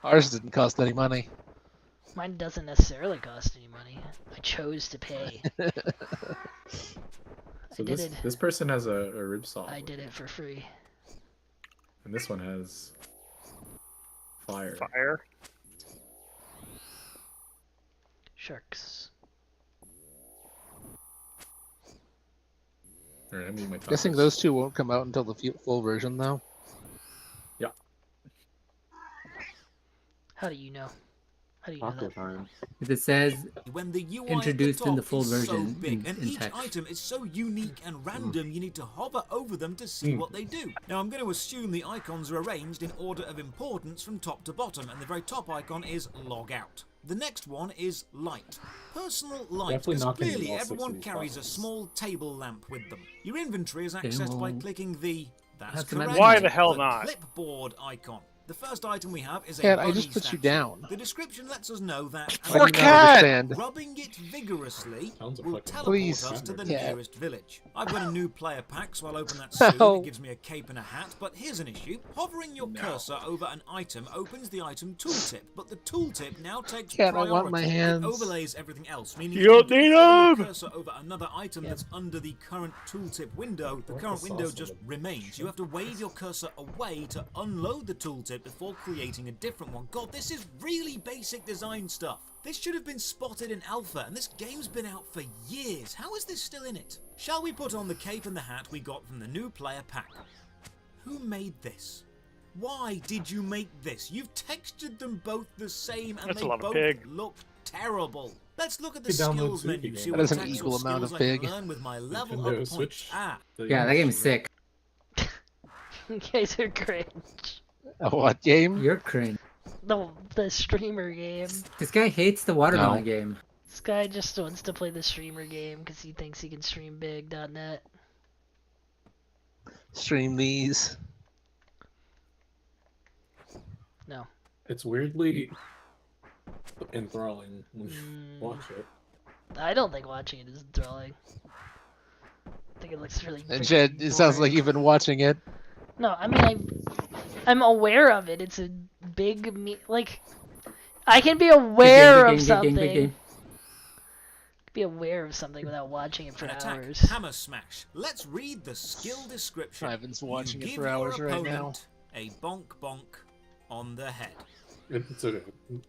Ours didn't cost any money. Mine doesn't necessarily cost any money. I chose to pay. So did this it. this person has a rib saw, I did it for free. and this one has fire. Fire. Sharks. Alright, I'm eating my Guessing tacos. those 2 won't come out until the full version, though. Yeah. How do you know? How do you know Taco that? time. If it says When the UI Introduced at the in the top full is so version big, in- and in each text. item is so unique and random, you need to hover over them to see what they do. Now, I'm going to assume the icons are arranged in order of importance from top to bottom, and the very top icon is log out. The next one is light. Personal light, Definitely because not gonna clearly use all 6 of everyone these carries a buttons. small table lamp with them. Your inventory is accessed by Demo. clicking the that's That's correct. Why the hell the not? clipboard icon. The first item we have is a Cat, I bunny just put you statue. down. The description lets us know that I Poor do not cat! understand. rubbing it vigorously Sounds a will fucking- teleport Please, us to the cat. nearest village. I've got a new player pack, so I'll open that soon. No. It gives me a cape and a hat, but here's an issue. Hovering your cursor over an item opens the item tooltip, but the tooltip now takes Cat, I priority. want my hands. It overlays everything else, meaning You if need hover your 'em! cursor over another item that's under the current tooltip window, the current window just remains. You have to wave your cursor away to unload the tooltip it before creating a different one. God, this is really basic design stuff. This should have been spotted in alpha, and this game's been out for years. How is this still in it? Shall we put on the cape and the hat we got from the new player pack? Who made this? Why did you make this? You've textured them both the same, and That's they a lot of both pig. look terrible. Let's look at the You download skills Suki, menu. man. See That what is an attacks or equal amount skills of I can pig. learn with my level Nintendo up Switch. points. Yeah, that game is sick. You guys are cringe. A what game? You're cringe. The streamer game. This guy hates the watermelon No. game. This guy just wants to play the streamer game because he thinks he can stream big.net. Stream these. No. It's weirdly enthralling when you watch it. I don't think watching it is enthralling. I think it looks really. And freaking Jed, it sounds like boring. you've been watching it. No, I mean I'm aware of it. It's a big like I can be aware of something. Be aware of something without watching it for An attack, hours. hammer smash. Let's read the skill description. Ivan's watching You it give for hours your right now. opponent a bonk bonk on the head. It's okay.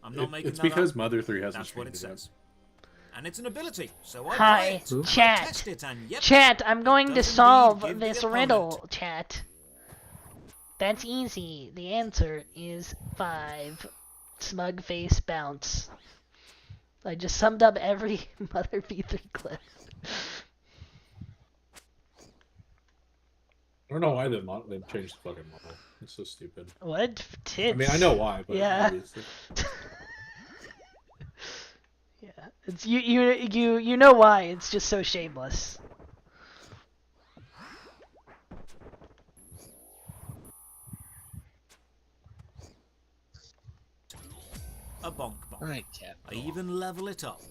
I'm not making It's that because up. Mother 3 hasn't That's what it streamed it says. And it's an ability, so I Hi, play it. chat. I test it, and yep, Chat, I'm going to does indeed solve give the this opponent- riddle, chat. That's easy. The answer is 5. Smug face bounce. I just summed up every Mother V3 clip. I don't know why they changed the fucking model. It's so stupid. What? Tits? I mean, I know why, but Yeah. obviously. Yeah, it's you know why? It's just so shameless. a bonk bonk. Alright, cat. I even level it up,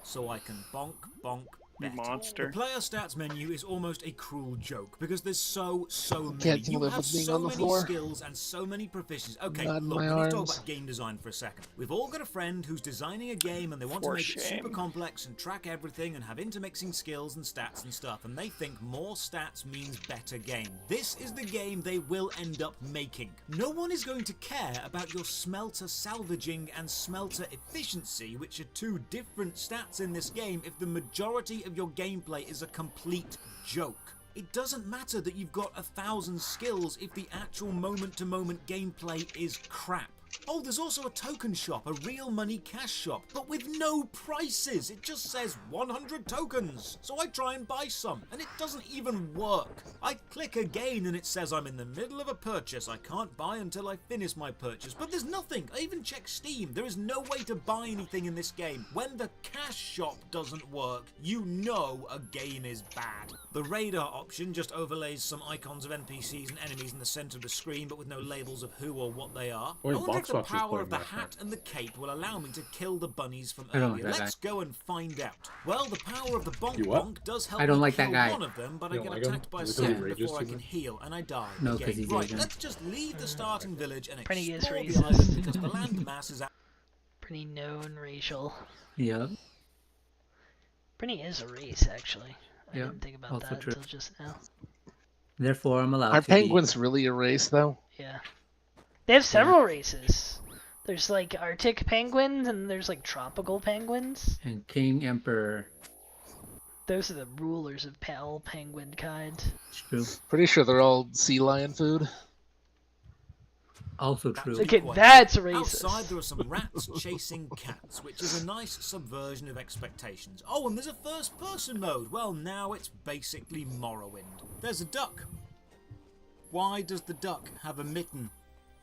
so I can bonk bonk You bet. monster. The player stats menu is almost a cruel joke because there's so many. Can't You live have with being so on the many floor. skills and so many proficiencies. Okay, Not in look, my we need to talk arms. about game design for a second. We've all got a friend who's designing a game and they want For to make it super shame. complex and track everything and have intermixing skills and stats and stuff, and they think more stats means better game. This is the game they will end up making. No one is going to care about your smelter salvaging and smelter efficiency, which are two different stats in this game, if the majority of your gameplay is a complete joke. It doesn't matter that you've got 1,000 skills if the actual moment-to-moment gameplay is crap. Oh, there's also a token shop, a real money cash shop, but with no prices. It just says 100 tokens. So I try and buy some, and it doesn't even work. I click again and it says I'm in the middle of a purchase. I can't buy until I finish my purchase, but there's nothing. I even checked Steam. There is no way to buy anything in this game. When the cash shop doesn't work, you know a game is bad. The radar option just overlays some icons of NPCs and enemies in the center of the screen, but with no labels of who or what they are. Wait, I wonder if the Boxbox is power playing of the that hat and the cape will allow me to kill the bunnies from I don't earlier. like that Let's go and find out. Well, the power of the bonk You what? bonk does help I don't me like that kill guy. one of them, but I You get don't like him? attacked by a Is it 'cause he's second racist before I or can something? heal, and I die. No, again. 'cause he's right, Asian. let's just leave the starting village and Pretty is explore the racist. island because the land mass is out. Pretty known racial. Yep. Pretty is a race, actually. I Yeah, didn't think about also that true. until just now. Therefore, I'm allowed Are to penguins really a race, though? Yeah. They have several races. There's like Arctic penguins and there's like tropical penguins. be. And King Emperor. Those are the rulers of all penguin kind. It's true. Pretty sure they're all sea lion food. Also true. Okay, Quite that's true. racist. Outside there are some rats chasing cats, which is a nice subversion of expectations. Oh, and there's a first-person mode. Well, now it's basically Morrowind. There's a duck. Why does the duck have a mitten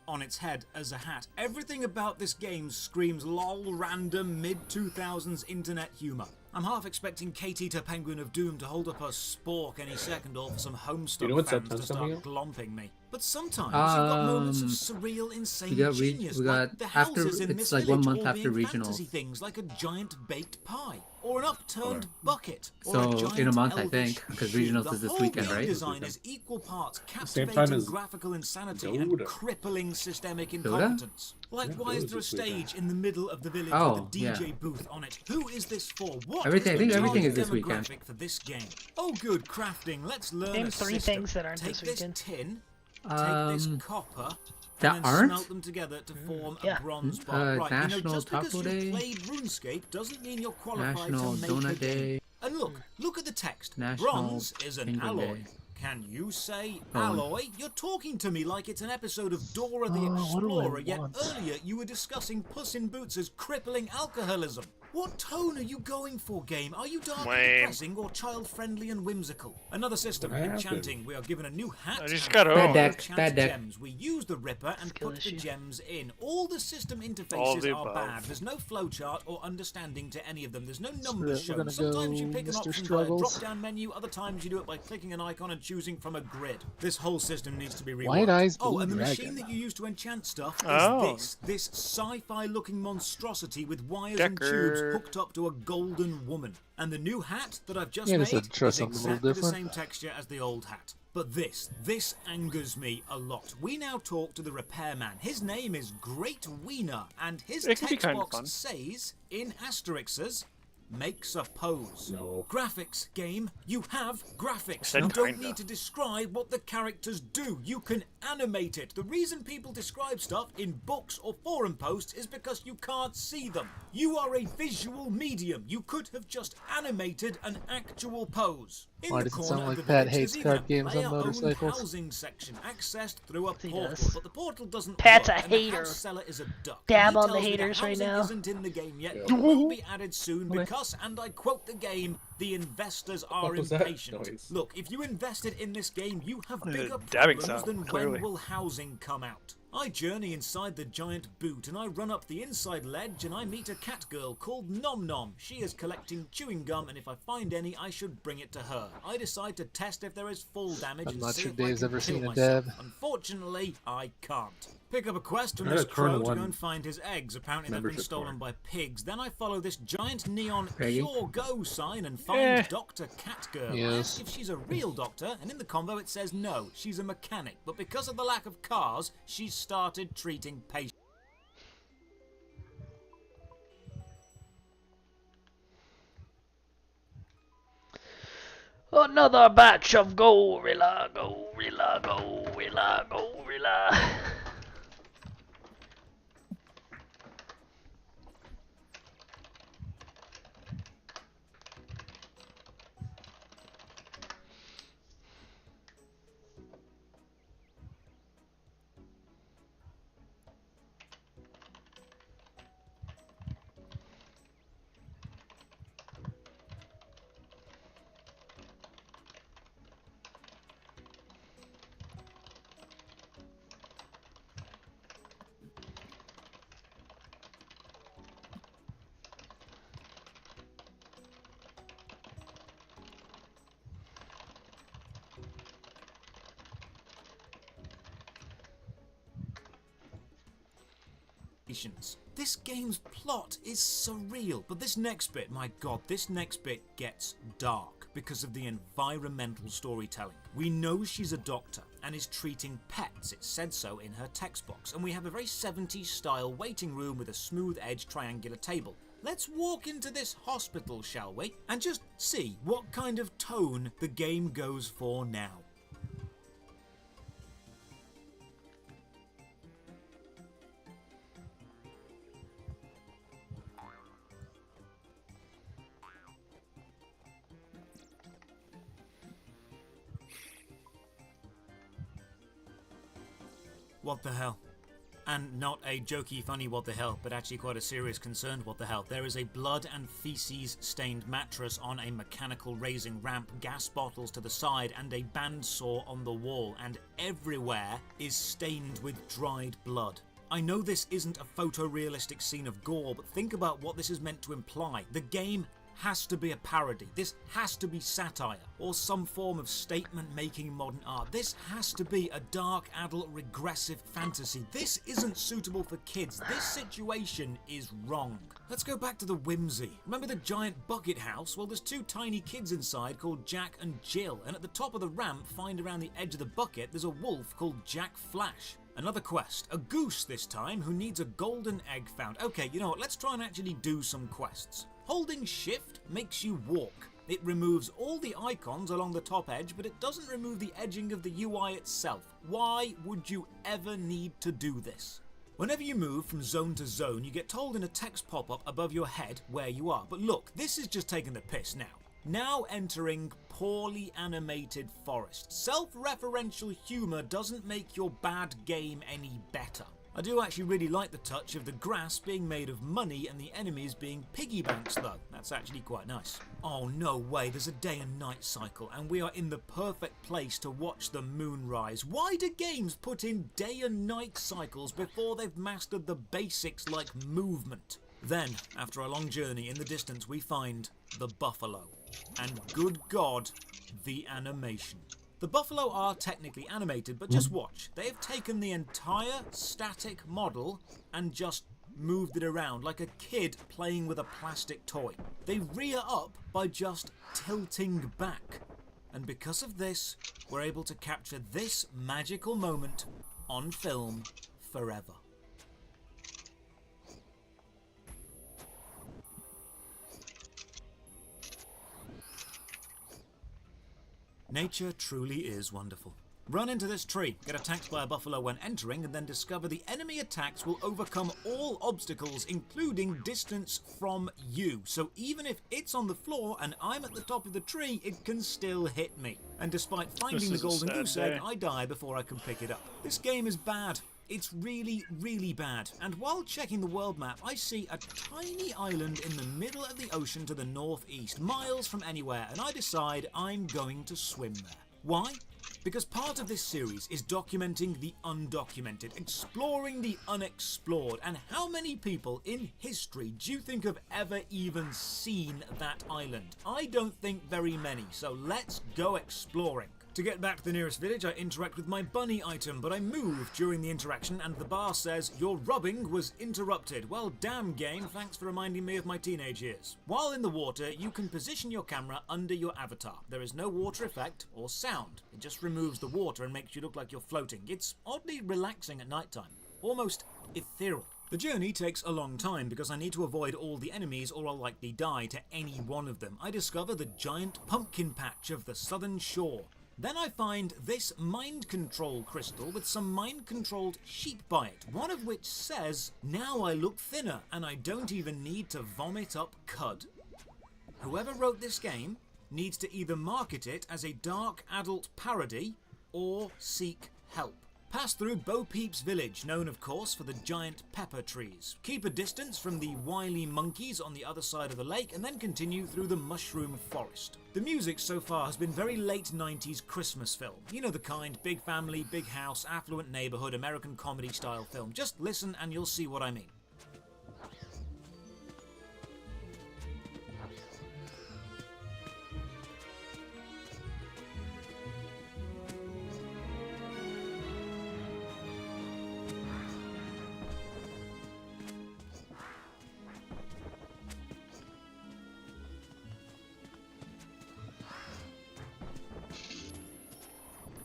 on its head as a hat? Everything about this game screams lol random mid-2000s internet humour. I'm half expecting Katie to Penguin of Doom to hold up her spork any second, or for some Homestuck You know what's that fans to time start coming out? glomping me. But sometimes you've got moments of surreal, insane genius, we like got the after houses in it's this like village 1 month all after being regionals. fantasy things like a giant baked pie, or an upturned bucket, or So, a in a giant month, I elvish think, because shoe. regionals The is this whole weekend, game right? design is equal parts Same captivating time as graphical insanity Dota. and crippling systemic Dota? incompetence. Like, Yeah, why is Dota's there a this weekend. stage in the middle of the village Oh, with a yeah. DJ booth on it? Who is this for? What Everything- is I think the everything target is this weekend. demographic for this game? Oh, good crafting. Let's learn Name a 3 system. things that aren't Take this weekend. tin, take this copper, That and then aren't? smelt them together to form Yeah. a bronze bar. Right, National just because Taco you've Day, played RuneScape doesn't mean you're qualified National to make a Donut game. Day, And look at the text. National Bronze is an Penguin alloy. Day. Can you say Oh. alloy? You're talking to me like it's an episode of Dora the Oh, what do I Explorer, yet want? earlier you were discussing Puss in Boots' crippling alcoholism. What tone are you going for, game? Are you dark and Lame. depressing or child-friendly and whimsical? Another system, What happened? enchanting. We are given a new hat. I just and got four home. Bad deck, enchant bad deck. gems. We use the Ripper and Skill put the issue. gems in. All the system All of interfaces the are above. bad. There's no flowchart or understanding to any of them. There's no Screw numbers it, we're shown. gonna Sometimes go you pick an Mr. option via a Struggles. drop-down menu. Other times you do it by clicking an icon and choosing from a grid. This whole system needs to be reworked. White Eyes Oh, Blue and the Dragon. machine that you use to enchant stuff is Oh. this sci-fi looking monstrosity with wires and tubes Decker. hooked up to a golden woman. And the new hat that I've just Yeah, made just is try something a little exactly the different. same texture as the old hat. But this angers me a lot. We now talk to the repairman. His name is Great Wiener, and his It can be text kind of box fun. says, in asterisks, makes a pose. No. Graphics, game. You have graphics. Said You don't kinda. need to describe what the characters do. You can animate it. The reason people describe stuff in books or forum posts is because you can't see them. You are a visual medium. You could have just animated an actual pose. In Why the does it corner sound of like the Pat village, hates there's even card a games on player-owned motorcycles? housing section accessed through a He portal, does. but the portal doesn't Pat's work, a and the hater. house seller is a duck. Dab He on the tells me that haters right housing now. isn't in the game yet, Yeah. but will be added soon Okay. because, and I quote the game, the investors are What was that impatient. noise? Look, if you invested in this game, you have bigger dabbing problems sound, than clearly. when will housing come out. I journey inside the giant boot and I run up the inside ledge and I meet a cat girl called Nom Nom. She is collecting chewing gum and if I find any, I should bring it to her. I decide to test if there is fall damage I'm and not see sure if I Dave's can ever kill seen a myself. dab. Unfortunately, I can't. Pick up a quest from I had this a turn crow to go one and find his eggs. Apparently they've been membership stolen card. by pigs. Then I follow this giant neon Peggy? Pure Go sign and find Eh. Dr. Catgirl. I Yes. ask if she's a real doctor, and in the convo it says no, she's a mechanic. But because of the lack of cars, she's started treating patients. Another batch of gorilla, gorilla, gorilla, gorilla. This game's plot is surreal, but this next bit, my god, this next bit gets dark because of the environmental storytelling. We know she's a doctor and is treating pets, it said so in her text box, and we have a very 70s style waiting room with a smooth edge triangular table. Let's walk into this hospital, shall we, and just see what kind of tone the game goes for now. What the hell? And not a jokey, funny what the hell, but actually quite a serious, concerned what the hell. There is a blood and feces stained mattress on a mechanical raising ramp, gas bottles to the side, and a bandsaw on the wall, and everywhere is stained with dried blood. I know this isn't a photorealistic scene of gore, but think about what this is meant to imply. The game has to be a parody. This has to be satire or some form of statement-making modern art. This has to be a dark, adult, regressive fantasy. This isn't suitable for kids. This situation is wrong. Let's go back to the whimsy. Remember the giant bucket house? Well, there's two tiny kids inside called Jack and Jill, and at the top of the ramp, find around the edge of the bucket, there's a wolf called Jack Flash. Another quest, a goose this time, who needs a golden egg found. Okay, you know what, let's try and actually do some quests. Holding shift makes you walk. It removes all the icons along the top edge, but it doesn't remove the edging of the UI itself. Why would you ever need to do this? Whenever you move from zone to zone, you get told in a text pop-up above your head where you are. But look, this is just taking the piss now. Now entering poorly animated forest. Self-referential humour doesn't make your bad game any better. I do actually really like the touch of the grass being made of money and the enemies being piggy banks though. That's actually quite nice. Oh no way, there's a day and night cycle and we are in the perfect place to watch the moon rise. Why do games put in day and night cycles before they've mastered the basics like movement? Then, after a long journey in the distance, we find the buffalo. And good God, the animation. The buffalo are technically animated, but just watch. They have taken the entire static model and just moved it around like a kid playing with a plastic toy. They rear up by just tilting back. And because of this, we're able to capture this magical moment on film forever. Nature truly is wonderful. Run into this tree, get attacked by a buffalo when entering, and then discover the enemy attacks will overcome all obstacles, including distance from you. So even if it's on the floor and I'm at the top of the tree, it can still hit me. And despite finding the golden goose egg, I die before I can pick it up. This game is bad. It's really, really bad. And while checking the world map, I see a tiny island in the middle of the ocean to the northeast, miles from anywhere, and I decide I'm going to swim there. Why? Because part of this series is documenting the undocumented, exploring the unexplored, and how many people in history do you think have ever even seen that island? I don't think very many, so let's go exploring. To get back to the nearest village, I interact with my bunny item, but I move during the interaction and the bar says, "Your rubbing was interrupted." Well, damn game, thanks for reminding me of my teenage years. While in the water, you can position your camera under your avatar. There is no water effect or sound. It just removes the water and makes you look like you're floating. It's oddly relaxing at nighttime, almost ethereal. The journey takes a long time because I need to avoid all the enemies or I'll likely die to any one of them. I discover the giant pumpkin patch of the southern shore. Then I find this mind control crystal with some mind controlled sheep by it, one of which says, "Now I look thinner and I don't even need to vomit up cud." Whoever wrote this game needs to either market it as a dark adult parody or seek help. Pass through Bo Peep's village, known of course for the giant pepper trees. Keep a distance from the wily monkeys on the other side of the lake and then continue through the mushroom forest. The music so far has been very late 90s Christmas film. You know the kind, big family, big house, affluent neighborhood, American comedy style film. Just listen and you'll see what I mean.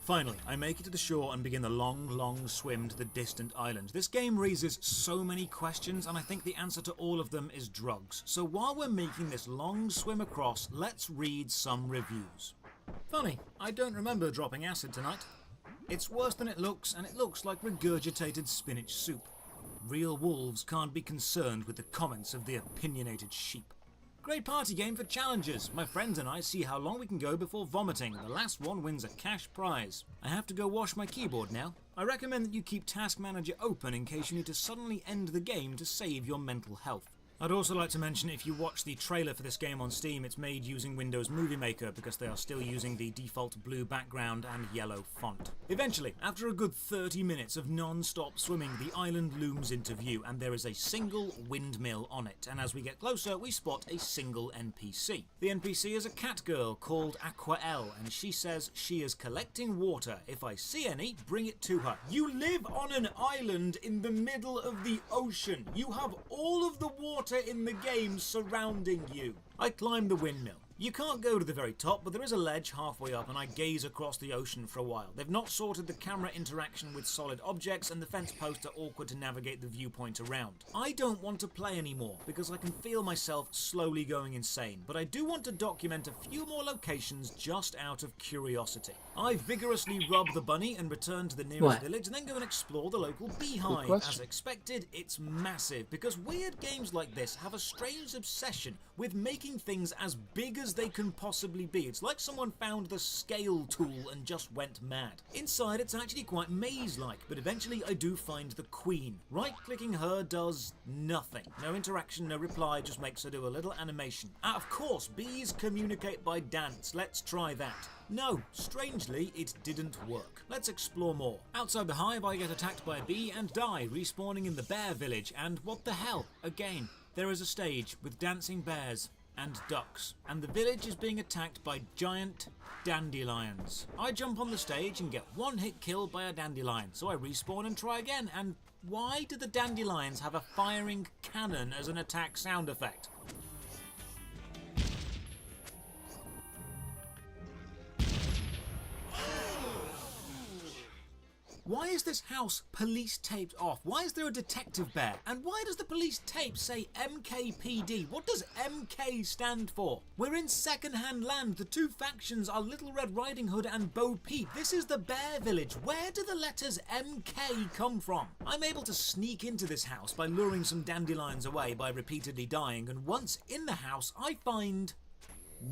Finally, I make it to the shore and begin the long, long swim to the distant island. This game raises so many questions, and I think the answer to all of them is drugs. So while we're making this long swim across, let's read some reviews. Funny, I don't remember dropping acid tonight. It's worse than it looks, and it looks like regurgitated spinach soup. Real wolves can't be concerned with the comments of the opinionated sheep. Great party game for challenges. My friends and I see how long we can go before vomiting. The last one wins a cash prize. I have to go wash my keyboard now. I recommend that you keep Task Manager open in case you need to suddenly end the game to save your mental health. I'd also like to mention if you watch the trailer for this game on Steam, it's made using Windows Movie Maker because they are still using the default blue background and yellow font. Eventually, after a good 30 minutes of non-stop swimming, the island looms into view and there is a single windmill on it, and as we get closer we spot a single NPC. The NPC is a cat girl called Aquaelle, and she says she is collecting water. If I see any, bring it to her. You live on an island in the middle of the ocean. You have all of the water in the game surrounding you. I climb the windmill. You can't go to the very top, but there is a ledge halfway up and I gaze across the ocean for a while. They've not sorted the camera interaction with solid objects and the fence posts are awkward to navigate the viewpoint around. I don't want to play anymore because I can feel myself slowly going insane, but I do want to document a few more locations just out of curiosity. I vigorously rub the bunny and return to the nearest village and then go and explore the local beehive. As expected, it's massive because weird games like this have a strange obsession with making things as big as they can possibly be. It's like someone found the scale tool and just went mad. Inside it's actually quite maze-like, but eventually I do find the queen. Right-clicking her does nothing. No interaction, no reply, just makes her do a little animation. Of course, bees communicate by dance. Let's try that. No, strangely, it didn't work. Let's explore more. Outside the hive, I get attacked by a bee and die, respawning in the bear village, and what the hell? Again, there is a stage with dancing bears and ducks, and the village is being attacked by giant dandelions. I jump on the stage and get one hit kill by a dandelion, so I respawn and try again, and why do the dandelions have a firing cannon as an attack sound effect? Why is this house police taped off? Why is there a detective bear? And why does the police tape say MKPD? What does MK stand for? We're in second-hand land. The two factions are Little Red Riding Hood and Bo Peep. This is the bear village. Where do the letters MK come from? I'm able to sneak into this house by luring some dandelions away by repeatedly dying, and once in the house I find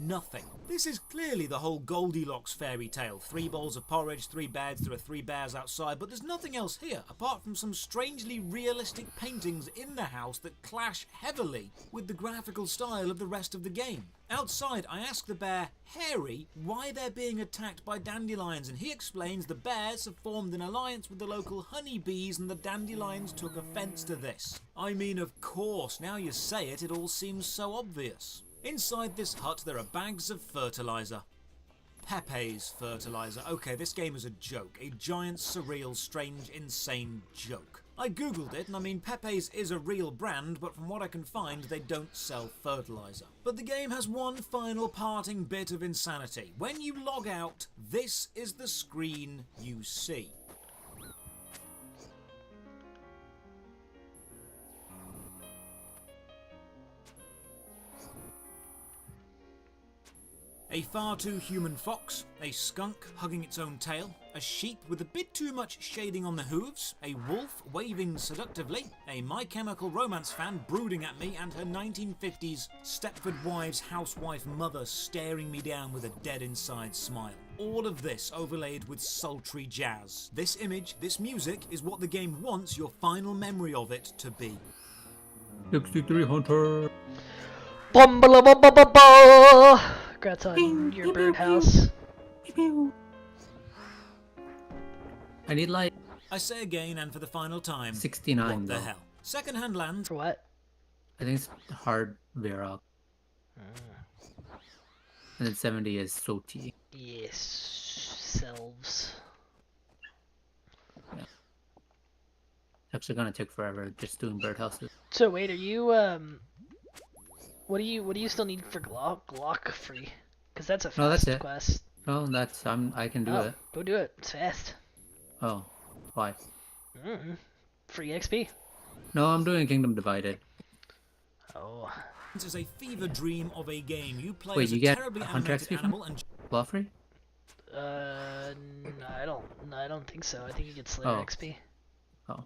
nothing. This is clearly the whole Goldilocks fairy tale. 3 bowls of porridge, 3 beds, there are 3 bears outside, but there's nothing else here apart from some strangely realistic paintings in the house that clash heavily with the graphical style of the rest of the game. Outside, I ask the bear, Harry, why they're being attacked by dandelions, and he explains the bears have formed an alliance with the local honeybees and the dandelions took offence to this. I mean, of course, now you say it, it all seems so obvious. Inside this hut there are bags of fertilizer. Pepe's fertilizer. Okay, this game is a joke. A giant, surreal, strange, insane joke. I googled it, and I mean Pepe's is a real brand, but from what I can find they don't sell fertilizer. But the game has one final parting bit of insanity. When you log out, this is the screen you see. A far too human fox, a skunk hugging its own tail, a sheep with a bit too much shading on the hooves, a wolf waving seductively, a My Chemical Romance fan brooding at me, and her 1950s Stepford Wives housewife mother staring me down with a dead inside smile. All of this overlaid with sultry jazz. This image, this music, is what the game wants your final memory of it to be. 63 Hunter! Congrats on your birdhouse. I need like... I say again and for the final time, 69 what the though. hell? Second-hand land. For what? I think it's hard Vera. And then 70 is Soti. Yes, selves. Yeah. It's actually gonna take forever just doing birdhouses. So wait, are you what do you still need for Glock free? Because that's a fast No, that's it. quest. No, that's I can do it. Go do it. It's fast. Oh, why? Free XP. No, I'm doing Kingdom Divided. Oh. This is a fever dream of a game. You play Wait, as you a get terribly 100 animated XP animal from and Bluffrey? I don't think so. I think you get Slayer XP. Oh.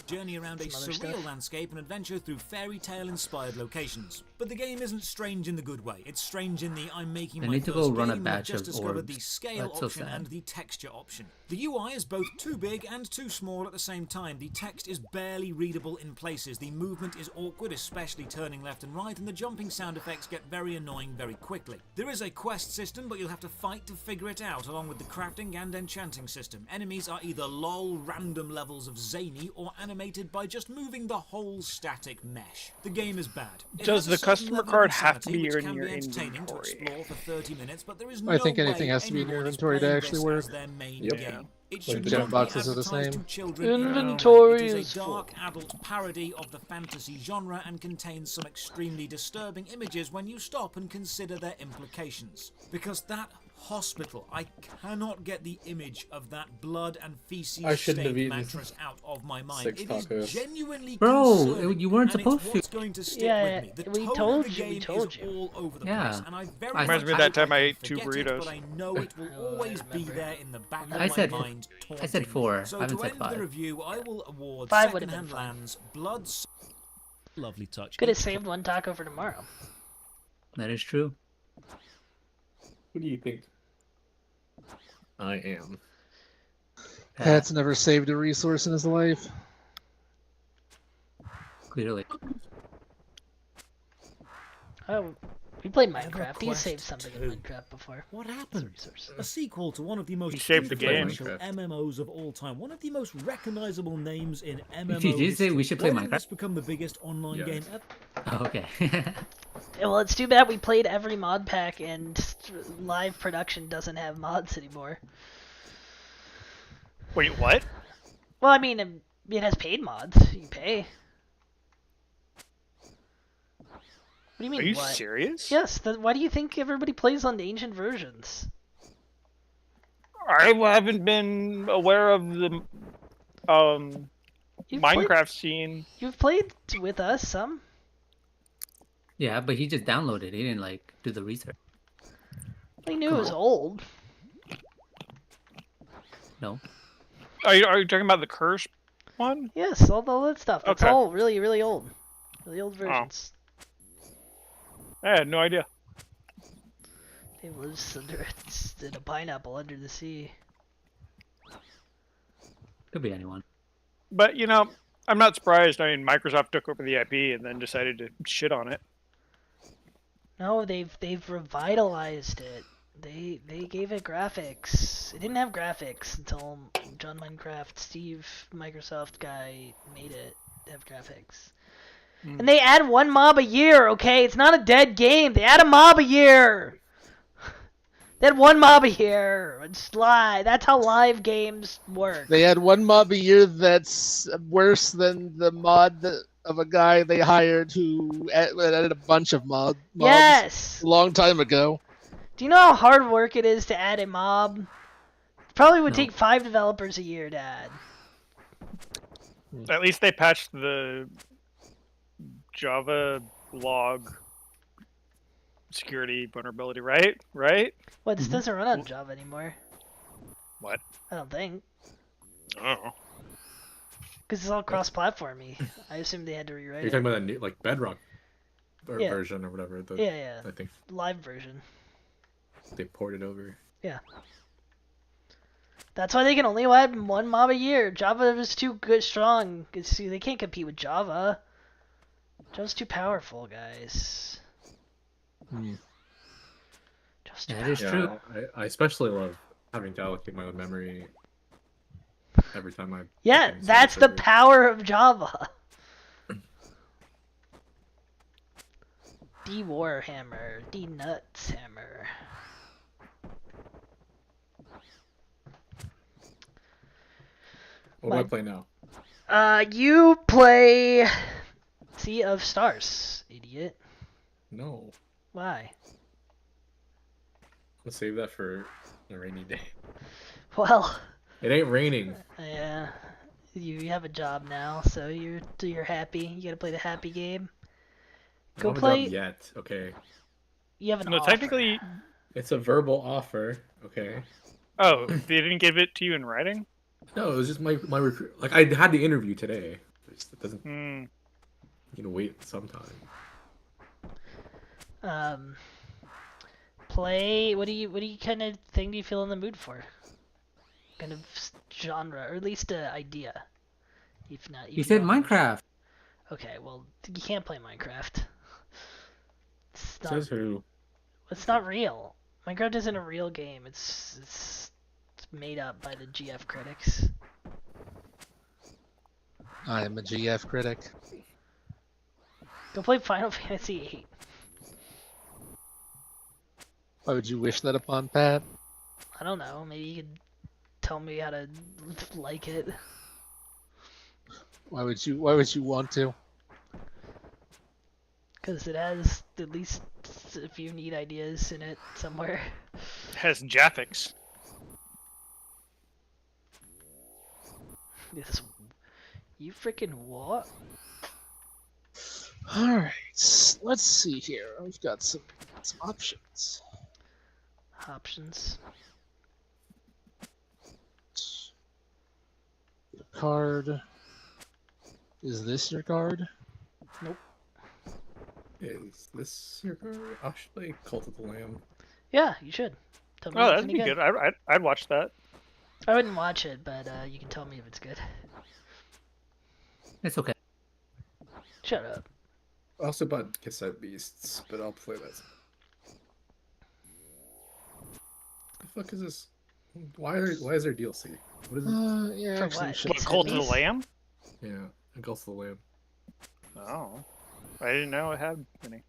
journey around a Some other surreal stuff. landscape and adventure through fairy tale inspired locations. But the game isn't strange in the good way. It's strange in the I'm making I my need to first go run a game and batch just of discovered the orbs. scale That's so option sad. and the texture option. The UI is both too big and too small at the same time. The text is barely readable in places. The movement is awkward, especially turning left and right, and the jumping sound effects get very annoying very quickly. There is a quest system, but you'll have to fight to figure it out, along with the crafting and enchanting system. Enemies are either lol random levels of zany or animated by just moving the whole static mesh. The game is bad. It Does has a the certain customer level of card have to insanity be which in can your be entertaining to inventory? explore for 30 minutes, but there is I no think anything way has to be in your anyone is inventory to playing actually this work. as their main Yep. game. It Like should the not gem be boxes are the advertised same. to children. Inventory It is is a full. dark adult parody of the fantasy genre and contains some extremely disturbing images when you stop and consider their implications. Because that hospital, I cannot get the image of that blood and feces I shouldn't have stained eaten mattress out of my mind. six It is tacos. genuinely Bro, concerning, you weren't and supposed it's to. what's going to stick Yeah, with me. The we tone told of the you, we game told is you. all over the Yeah. place, and I very I- much Reminds me of that hope time I can ate 2 forget burritos. it, but I know it will Oh, I always be remember. there in the back of I said- my mind. I said 4. So I haven't to said end the 5. review, I will award 5 would've been Secondhand fun. Lands Blood. Lovely touch. Could have saved one taco for tomorrow. That is true. Who do you think I am? Pat's never saved a resource in his life. Clearly. Oh, we played Ever Minecraft. He Quest saved something in 2. Minecraft before. What It's a happened? resource. A sequel to one of the most He saved the game. influential MMOs of all time. One of the most recognizable names in MMO Did you say we history. should play Why didn't Minecraft? this become the biggest online Yeah. game ever? Oh, okay. Yeah, well, it's too bad we played every mod pack and live production doesn't have mods anymore. Wait, what? Well, I mean, it has paid mods. You pay. What do you mean, Are you what? serious? Yes, why do you think everybody plays on the ancient versions? I haven't been aware of the You've Minecraft Played, scene. you've played with us some. Yeah, but he just downloaded. He didn't like do the research. I knew it was old. No. Are you talking about the curse one? Yes, all that stuff. It's Okay. all really, really old. Really old versions. I had no idea. It lives in a pineapple under the sea. Could be anyone. But you know, I'm not surprised. I mean, Microsoft took over the IP and then decided to shit on it. No, they've revitalized it. They gave it graphics. It didn't have graphics until John Minecraft, Steve, Microsoft guy made it have graphics. And they add one mob a year, okay? It's not a dead game. They add a mob a year. They had one mob a year. It's live. That's how live games work. They had one mob a year that's worse than the mod of a guy they hired who added a bunch of mobs Yes. a long time ago. Do you know how hard work it is to add a mob? It probably would No. take 5 developers a year to add. At least they patched the Java log security vulnerability, right? Right? Well, this doesn't run on Java anymore. What? I don't think. Oh. Because it's all cross-platformy. I assume they had to rewrite You're it. talking about that new, like Bedrock Yeah. version or whatever. Yeah. I think Live version. they ported over. Yeah. That's why they can only add one mob a year. Java is too good, strong. They can't compete with Java. Java's too powerful, guys. Java's too That is powerful. true. I especially love having to allocate my own memory every time I. Yeah, fucking that's start a the server. power of Java. D Warhammer, D Nuts Hammer. What do I play now? You play Sea of Stars, idiot. No, Why? let's save that for a rainy day. Well, It ain't raining. yeah, you have a job now, so you're happy. You gotta play the happy game. I Go don't have a play. job yet. Okay, You have an No, offer. technically. it's a verbal offer. Okay. Oh, they didn't give it to you in writing? No, it was just my recruit. Like I had the interview today. It doesn't. Hmm. You know, wait sometime. Play. What do you kind of thing do you feel in the mood for? Kind of genre, or at least an idea. If not, if He you said don't know. Minecraft. Okay, well, you can't play Minecraft. It's not, Says who? it's not real. Minecraft isn't a real game. It's made up by the GF critics. I am a GF critic. Go play Final Fantasy VIII. Why would you wish that upon Pat? I don't know. Maybe you could tell me how to like it. Why would you want to? Because it has at least a few neat ideas in it somewhere. It has Japhix. This, you freaking what? Alright, let's see here. We've got some options. Options. Card. Is this your card? Nope. Is this your card? I should play Cult of the Lamb. Yeah, you should. Tell me Oh, if it's that'd any be good. I'd watch that. I wouldn't watch it, but you can tell me if it's good. It's okay. Shut up. I also bought Cassette Beasts, but I'll play that. The fuck is this? Why is there DLC? What is it? Yeah, For actually, what? should- What, Cult of the Lamb? Yeah, Cult of the Lamb. Oh. I didn't know it had any.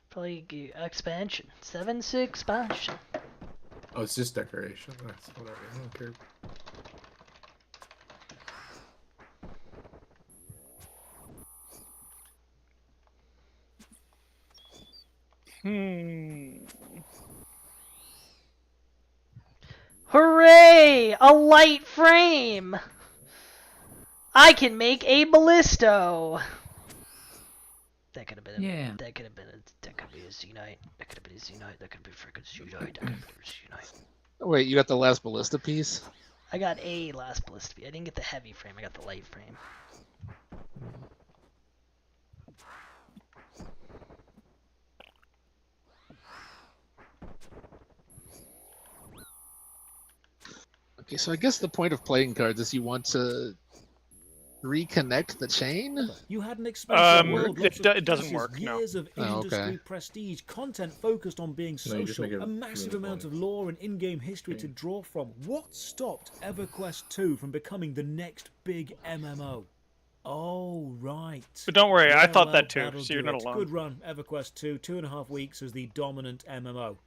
Probably expansion. 7-6 expansion. Oh, it's just decoration. That's whatever. I don't care. Hooray! A light frame! I can make a ballisto! That could have been Yeah. that could be a Zenyte. That could have been a Zenyte. That could be freaking Zenyte. That could have been a Zenyte. Wait, you got the last ballista piece? I got a last ballista. I didn't get the heavy frame, I got the light frame. Okay, so I guess the point of playing cards is you want to reconnect the chain? You had an expensive world, it lots of doesn't pieces, work, no. years of Oh, industry okay. prestige, content focused on being No, you just social, make it a massive really amount of nice. lore and in-game history to draw from. What stopped EverQuest 2 from becoming the next big MMO? Oh, right. But don't worry, I thought Well, that too, that'll so you're do not it. alone. Good run, EverQuest 2, 2.5 weeks as the dominant MMO.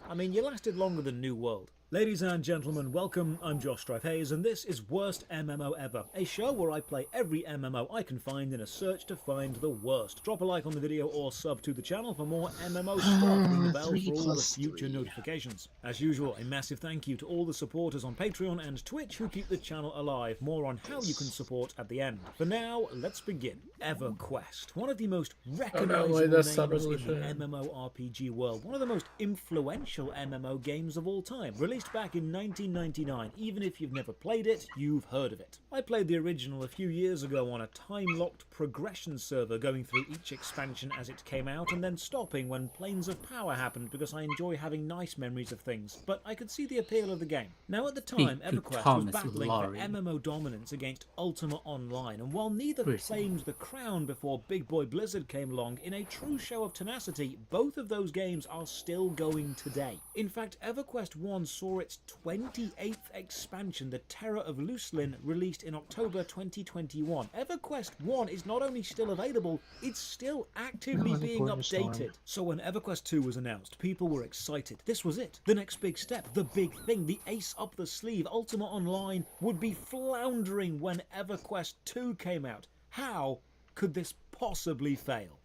I mean, you lasted longer than New World. Ladies and gentlemen, welcome. I'm Josh Strife Hayes, and this is Worst MMO Ever, a show where I play every MMO I can find in a search to find the worst. Drop a like on the video or sub to the channel for more MMO stuff. Ring the bell 3 for all the plus future 3. notifications. As usual, a massive thank you to all the supporters on Patreon and Twitch who keep the channel alive. More on how you can support at the end. For now, let's begin. EverQuest, one of the most recognizable wait, that's names not in the revolutionary. MMORPG world, one of the most influential MMO games of all time, released back in 1999. Even if you've never played it, you've heard of it. I played the original a few years ago on a time-locked progression server, going through each expansion as it came out and then stopping when Planes of Power happened because I enjoy having nice memories of things, but I could see the appeal of the game. Now at the time, Speak to EverQuest was Thomas battling Lowry. for MMO dominance against Ultima Online, and while neither Prison. claimed the crown before Big Boy Blizzard came along, in a true show of tenacity, both of those games are still going today. In fact, EverQuest 1 saw its 28th expansion, The Terror of Lucelyn, released in October 2021. EverQuest 1 is not only still available, it's still actively being updated. So when EverQuest 2 was announced, people were excited. This was it. The next big step, the big thing, the ace up the sleeve. Ultima Online would be floundering when EverQuest 2 came out. How could this possibly fail?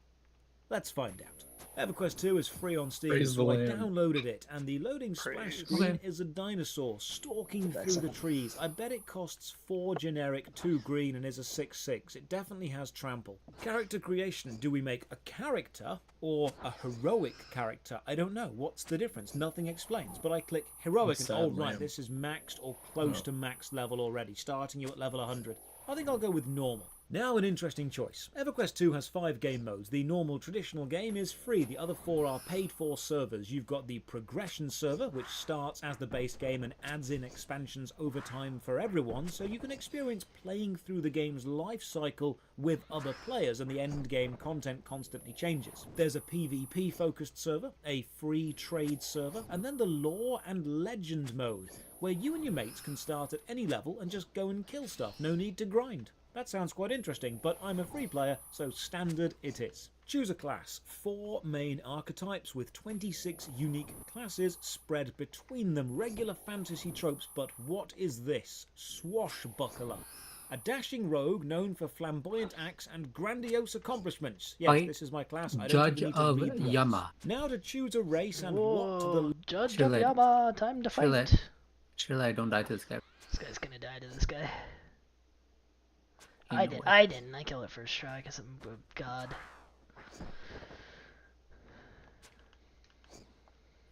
Let's find out. EverQuest 2 is free on Steam, Praise so the I Lamb. downloaded it, and the loading splash Praise. screen is a dinosaur stalking through the trees. I bet it costs 4 generic, 2 green, and is a 6/6. It definitely has trample. Character creation. Do we make a character or a heroic character? I don't know. What's the difference? Nothing explains, but I click heroic and, Sad oh right, lamb. this is maxed or close to max level already, starting you at level 100. I think I'll go with normal. Now an interesting choice. EverQuest 2 has 5 game modes. The normal traditional game is free. The other 4 are paid for servers. You've got the progression server, which starts as the base game and adds in expansions over time for everyone, so you can experience playing through the game's life cycle with other players, and the end game content constantly changes. There's a PvP focused server, a free trade server, and then the lore and legend mode, where you and your mates can start at any level and just go and kill stuff. No need to grind. That sounds quite interesting, but I'm a free player, so standard it is. Choose a class. 4 main archetypes with 26 unique classes spread between them. Regular fantasy tropes, but what is this? Swashbuckler. A dashing rogue known for flamboyant acts and grandiose accomplishments. Yes, this is my class. I don't Judge even need to of read the Yama. rest. Now to choose a race and Whoa, what the... Judge Chill of it. Yama, time to Chill fight. it. Chill, I don't die to this guy. This guy's gonna die to this guy. Ain't no way. I didn't. I killed it first try because I'm a god.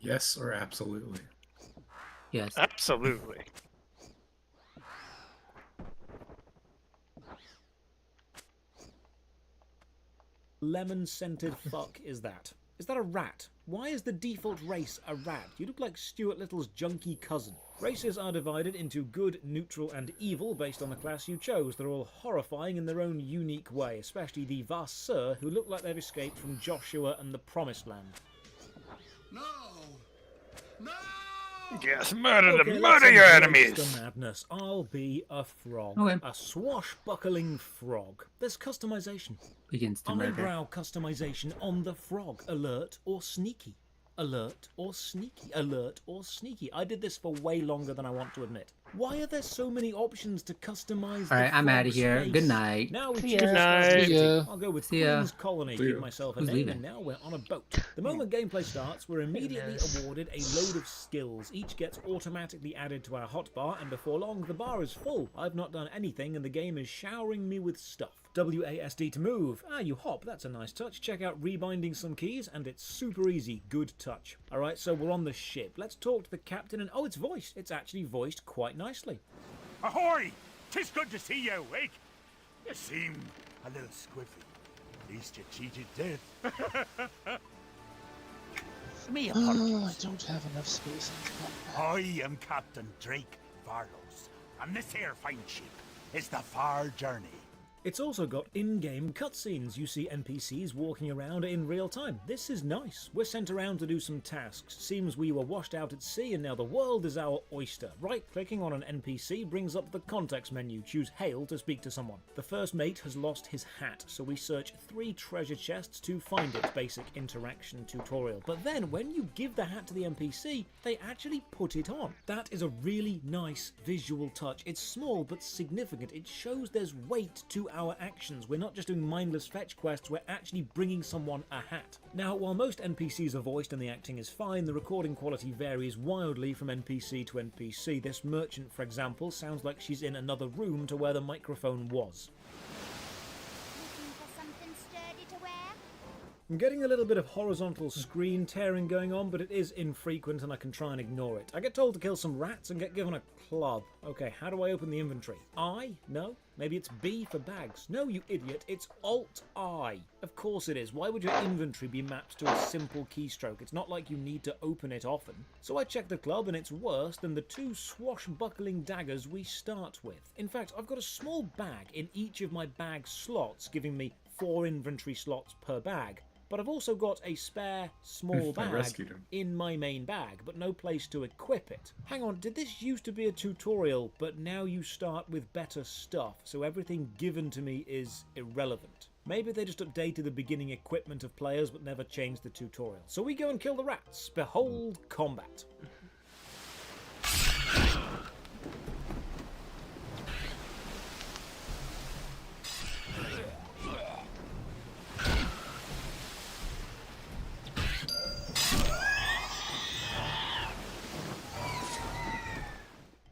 Yes or absolutely? Yes. Absolutely. Lemon-scented fuck is that? Is that a rat? Why is the default race a rat? You look like Stuart Little's junkie cousin. Races are divided into good, neutral, and evil based on the class you chose. They're all horrifying in their own unique way, especially the Vasseur, who look like they've escaped from Joshua and the Promised Land. No! No! Yes, murder them. Okay, Murder let's your embrace enemies. the madness. I'll be a frog. Okay. A swashbuckling frog. There's customization. Begins to murder. Eyebrow customization on the frog. Alert or sneaky. Alert or sneaky. Alert or sneaky. I did this for way longer than I want to admit. Why are there so many options to customize the Alright, I'm out of frog's here. face? Good night. Now we See choose ya. a Night. city. See ya. I'll go with See ya. Queen's Colony. See ya. Give myself a Who's name, leaving? and now we're on a boat. The moment gameplay starts, we're immediately knows? awarded a load of skills. Each gets automatically added to our hotbar, and before long, the bar is full. I've not done anything, and the game is showering me with stuff. WASD to move. Ah, you hop. That's a nice touch. Check out rebinding some keys, and it's super easy. Good touch. Alright, so we're on the ship. Let's talk to the captain, and oh, it's voiced. It's actually voiced quite nicely. Ahoy! 'Tis good to see you awake. You seem a little squiffy. At least you cheated death. Me I don't have enough space in the I am Captain Drake Varlos, and this here fine ship is the Far Journey. It's also got in-game cutscenes. You see NPCs walking around in real time. This is nice. We're sent around to do some tasks. Seems we were washed out at sea and now the world is our oyster. Right-clicking on an NPC brings up the context menu. Choose Hail to speak to someone. The first mate has lost his hat, so we search 3 treasure chests to find it. Basic interaction tutorial. But then when you give the hat to the NPC, they actually put it on. That is a really nice visual touch. It's small but significant. It shows there's weight to our actions. We're not just doing mindless fetch quests, we're actually bringing someone a hat. Now, while most NPCs are voiced and the acting is fine, the recording quality varies wildly from NPC to NPC. This merchant, for example, sounds like she's in another room to where the microphone was. Looking for something sturdy to wear? I'm getting a little bit of horizontal screen tearing going on, but it is infrequent and I can try and ignore it. I get told to kill some rats and get given a club. Okay, how do I open the inventory? I? No? Maybe it's B for bags. No, you idiot, it's Alt-I. Of course it is. Why would your inventory be mapped to a simple keystroke? It's not like you need to open it often. So I check the club and it's worse than the 2 swashbuckling daggers we start with. In fact, I've got a small bag in each of my bag slots, giving me 4 inventory slots per bag. But I've also got a spare small I bag rescued him. in my main bag, but no place to equip it. Hang on, did this used to be a tutorial, but now you start with better stuff, so everything given to me is irrelevant? Maybe they just updated the beginning equipment of players, but never changed the tutorial. So we go and kill the rats. Behold combat.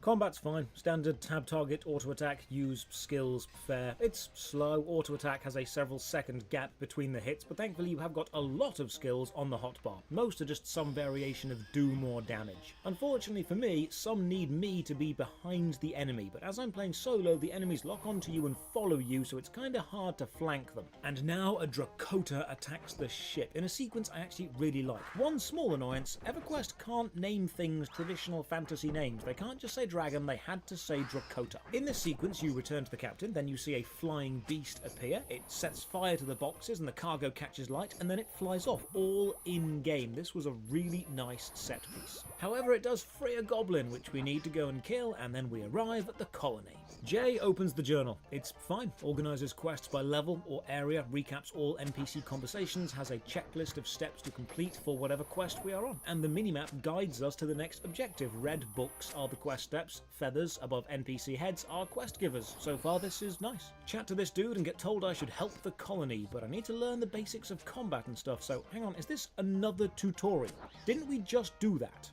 Combat's fine. Standard tab target, auto attack, use, skills, fair. It's slow. Auto attack has a several second gap between the hits, but thankfully you have got a lot of skills on the hotbar. Most are just some variation of do more damage. Unfortunately for me, some need me to be behind the enemy, but as I'm playing solo, the enemies lock onto you and follow you, so it's kinda hard to flank them. And now a Drakota attacks the ship, in a sequence I actually really like. One small annoyance, EverQuest can't name things traditional fantasy names. They can't just say dragon, they had to say Drakota. In this sequence, you return to the captain, then you see a flying beast appear. It sets fire to the boxes and the cargo catches light, and then it flies off, all in-game. This was a really nice set piece. However, it does free a goblin, which we need to go and kill, and then we arrive at the colony. Jay opens the journal. It's fine. Organizes quests by level or area, recaps all NPC conversations, has a checklist of steps to complete for whatever quest we are on, and the minimap guides us to the next objective. Red books are the quest steps, feathers above NPC heads are quest givers. So far this is nice. Chat to this dude and get told I should help the colony, but I need to learn the basics of combat and stuff, so hang on, is this another tutorial? Didn't we just do that?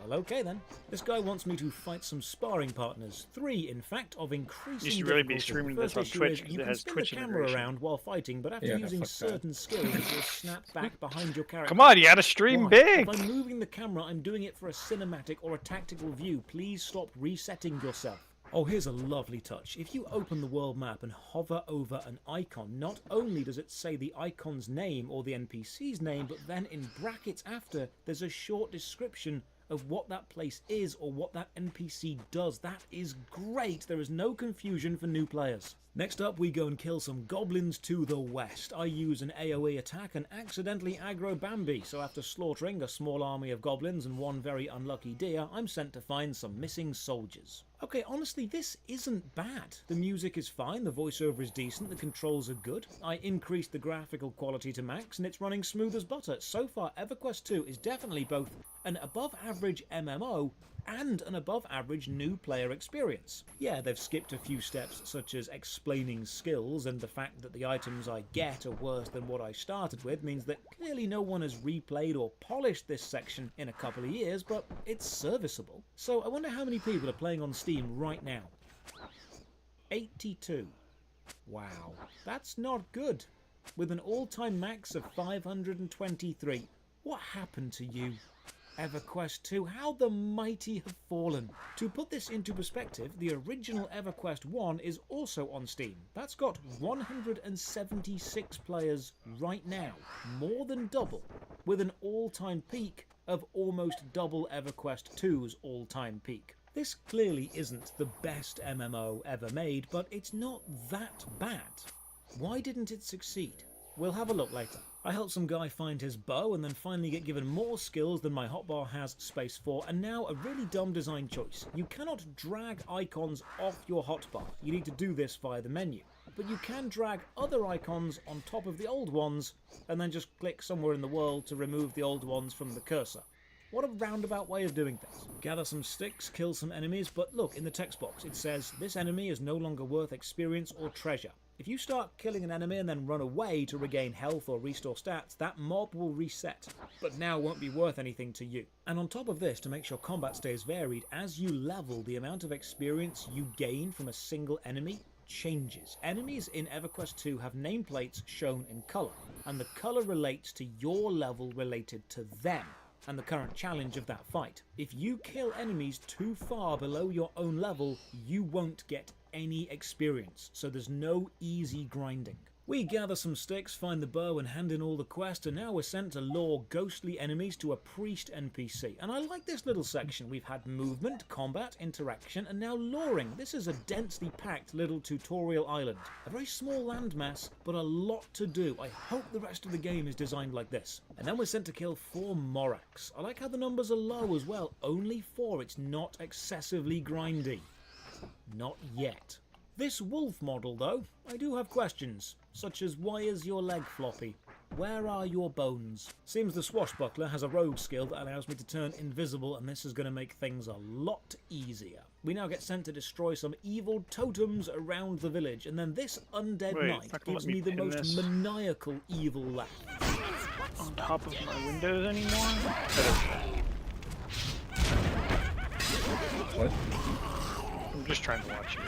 Well, okay then. This guy wants me to fight some sparring partners. 3, in fact, of increasing You should really be difficulty. streaming The this on first issue Twitch is because you it can has spin Twitch the camera integration. around while fighting, but after Yeah, no, using fuck that. certain skills, it will snap back behind your character. Come on, you gotta stream Why? big! If I'm moving the camera, I'm doing it for a cinematic or a tactical view. Please stop resetting yourself. Oh, here's a lovely touch. If you open the world map and hover over an icon, not only does it say the icon's name or the NPC's name, but then in brackets after, there's a short description of what that place is or what that NPC does. That is great. There is no confusion for new players. Next up, we go and kill some goblins to the west. I use an AoE attack and accidentally aggro Bambi, so after slaughtering a small army of goblins and one very unlucky deer, I'm sent to find some missing soldiers. Okay, honestly, this isn't bad. The music is fine, the voiceover is decent, the controls are good. I increased the graphical quality to max and it's running smooth as butter. So far, EverQuest 2 is definitely both an above-average MMO and an above-average new player experience. Yeah, they've skipped a few steps such as explaining skills, and the fact that the items I get are worse than what I started with means that clearly no one has replayed or polished this section in a couple of years, but it's serviceable. So I wonder how many people are playing on Steam right now. 82. Wow, that's not good. With an all-time max of 523. What happened to you? EverQuest 2, how the mighty have fallen. To put this into perspective, the original EverQuest 1 is also on Steam. That's got 176 players right now, more than double, with an all-time peak of almost double EverQuest 2's all-time peak. This clearly isn't the best MMO ever made, but it's not that bad. Why didn't it succeed? We'll have a look later. I helped some guy find his bow and then finally get given more skills than my hotbar has space for, and now a really dumb design choice. You cannot drag icons off your hotbar. You need to do this via the menu. But you can drag other icons on top of the old ones and then just click somewhere in the world to remove the old ones from the cursor. What a roundabout way of doing things. Gather some sticks, kill some enemies, but look, in the text box it says, this enemy is no longer worth experience or treasure. If you start killing an enemy and then run away to regain health or restore stats, that mob will reset, but now won't be worth anything to you. And on top of this, to make sure combat stays varied, as you level, the amount of experience you gain from a single enemy changes. Enemies in EverQuest 2 have nameplates shown in colour, and the colour relates to your level related to them, and the current challenge of that fight. If you kill enemies too far below your own level, you won't get any experience, so there's no easy grinding. We gather some sticks, find the bow and hand in all the quests, and now we're sent to lure ghostly enemies to a priest NPC. And I like this little section. We've had movement, combat, interaction, and now luring. This is a densely packed little tutorial island. A very small landmass, but a lot to do. I hope the rest of the game is designed like this. And then we're sent to kill 4 Moraks. I like how the numbers are low as well. Only 4, it's not excessively grindy. Not yet. This wolf model, though, I do have questions, such as why is your leg floppy? Where are your bones? Seems the swashbuckler has a rogue skill that allows me to turn invisible, and this is going to make things a lot easier. We now get sent to destroy some evil totems around the village, and then this undead knight gives me the most maniacal evil laugh. On top of my windows anymore? What? I'm just trying to watch you.